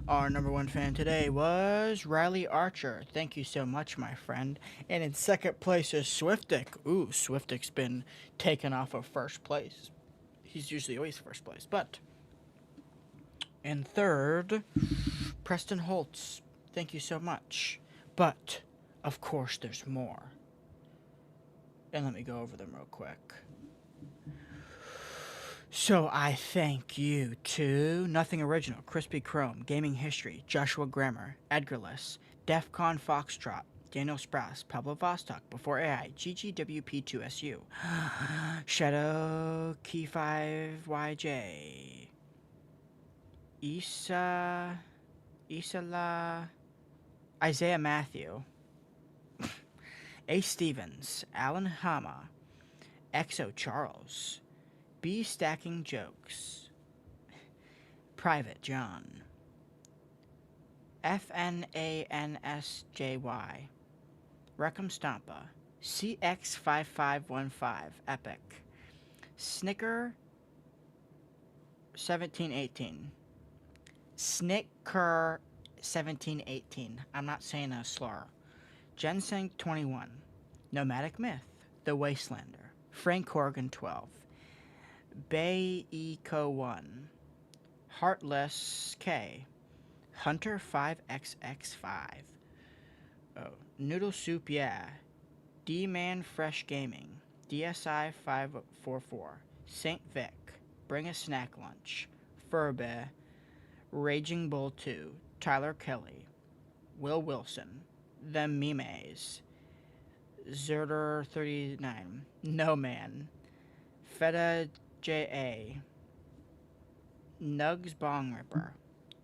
[SPEAKER 1] Our number 1 fan today was Riley Archer. Thank you so much, my friend. And in second place is Swiftick. Ooh, Swiftick's been taken off of first place. He's usually always first place, but... in third, Preston Holtz. Thank you so much. But, of course, there's more. And let me go over them real quick. So I thank you to Nothing Original, Crispy Chrome, Gaming History, Joshua Grammer, Edgarless, DEFCON Foxtrot, Daniel Sprouse, Pablo Vostok, Before AI, GGWP2SU, Shadow Key 5YJ, Isala, Isaiah Matthew, A. Stevens, Alan Hama, Exo Charles, B. Stacking Jokes, Private John, FNANSJY, Reckham Stampa, CX5515 Epic. Snicker 1718. Snicker 1718. I'm not saying a slur. Ginseng 21. Nomadic Myth. The Wastelander. Frank Corrigan 12. Bay Eco 1. Heartless K. Hunter 5XX5. Oh, Noodle Soup Yeah. D-Man Fresh Gaming. DSI 544. Saint Vic. Bring a Snack Lunch. Furbe. Raging Bull 2. Tyler Kelly. Will Wilson. The Memes. Zerder 39. No Man. Feta J.A. Nugs Bong Ripper.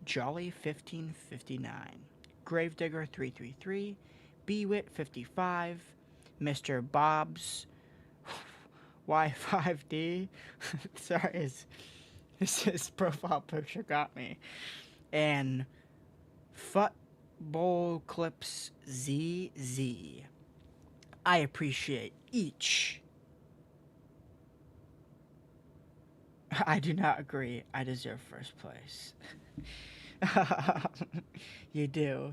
[SPEAKER 1] Jolly 1559. Gravedigger 333. Bewit 55. Mr. Bob's Y5D. Sorry, his profile picture got me. And Football Clips ZZ. I appreciate each. I do not agree. I deserve first place. You do.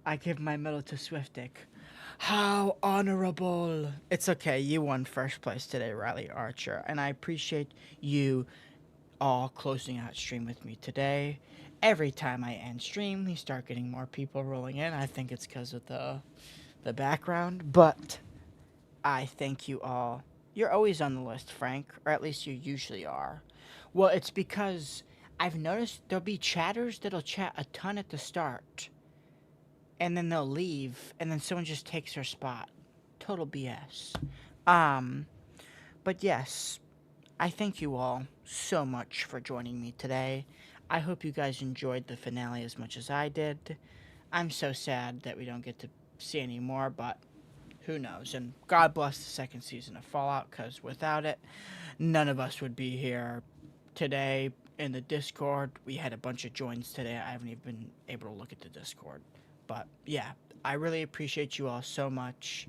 [SPEAKER 1] I give my medal to Swiftick. How honorable. It's okay. You won first place today, Riley Archer. And I appreciate you all closing out stream with me today. Every time I end stream, we start getting more people rolling in. I think it's because of the background. But I thank you all. You're always on the list, Frank. Or at least you usually are. Well, it's because I've noticed there'll be chatters that'll chat a ton at the start. And then they'll leave, and then someone just takes their spot. Total BS. But yes, I thank you all so much for joining me today. I hope you guys enjoyed the finale as much as I did. I'm so sad that we don't get to see any more, but who knows? And God bless the second season of Fallout, because without it, none of us would be here today in the Discord. We had a bunch of joins today. I haven't even been able to look at the Discord. But yeah, I really appreciate you all so much.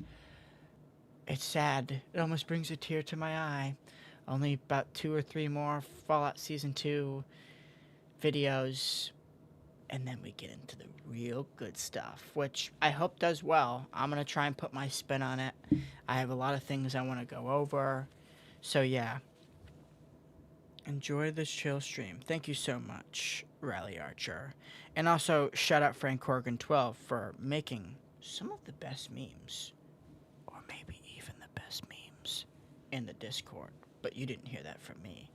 [SPEAKER 1] It's sad. It almost brings a tear to my eye. Only about 2 or 3 more Fallout Season 2 videos. And then we get into the real good stuff, which I hope does well. I'm going to try and put my spin on it. I have a lot of things I want to go over. So yeah. Enjoy this chill stream. Thank you so much, Riley Archer. And also, shout out Frank Corrigan 12 for making some of the best memes. Or maybe even the best memes in the Discord. But you didn't hear that from me.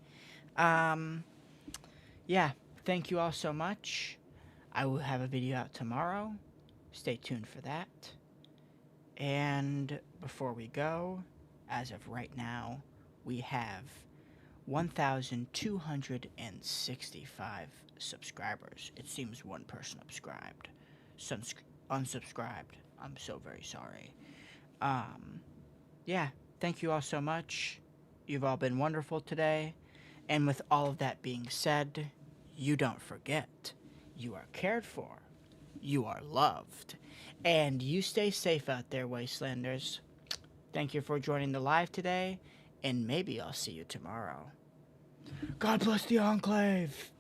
[SPEAKER 1] Yeah, thank you all so much. I will have a video out tomorrow. Stay tuned for that. And before we go, as of right now, we have 1,265 subscribers. It seems one person unsubscribed. I'm so very sorry. Yeah, thank you all so much. You've all been wonderful today. And with all of that being said, you don't forget, you are cared for, you are loved, and you stay safe out there, Wastelanders. Thank you for joining the live today, and maybe I'll see you tomorrow. God bless the Enclave!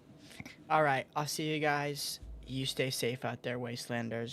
[SPEAKER 1] Alright, I'll see you guys. You stay safe out there, Wastelanders.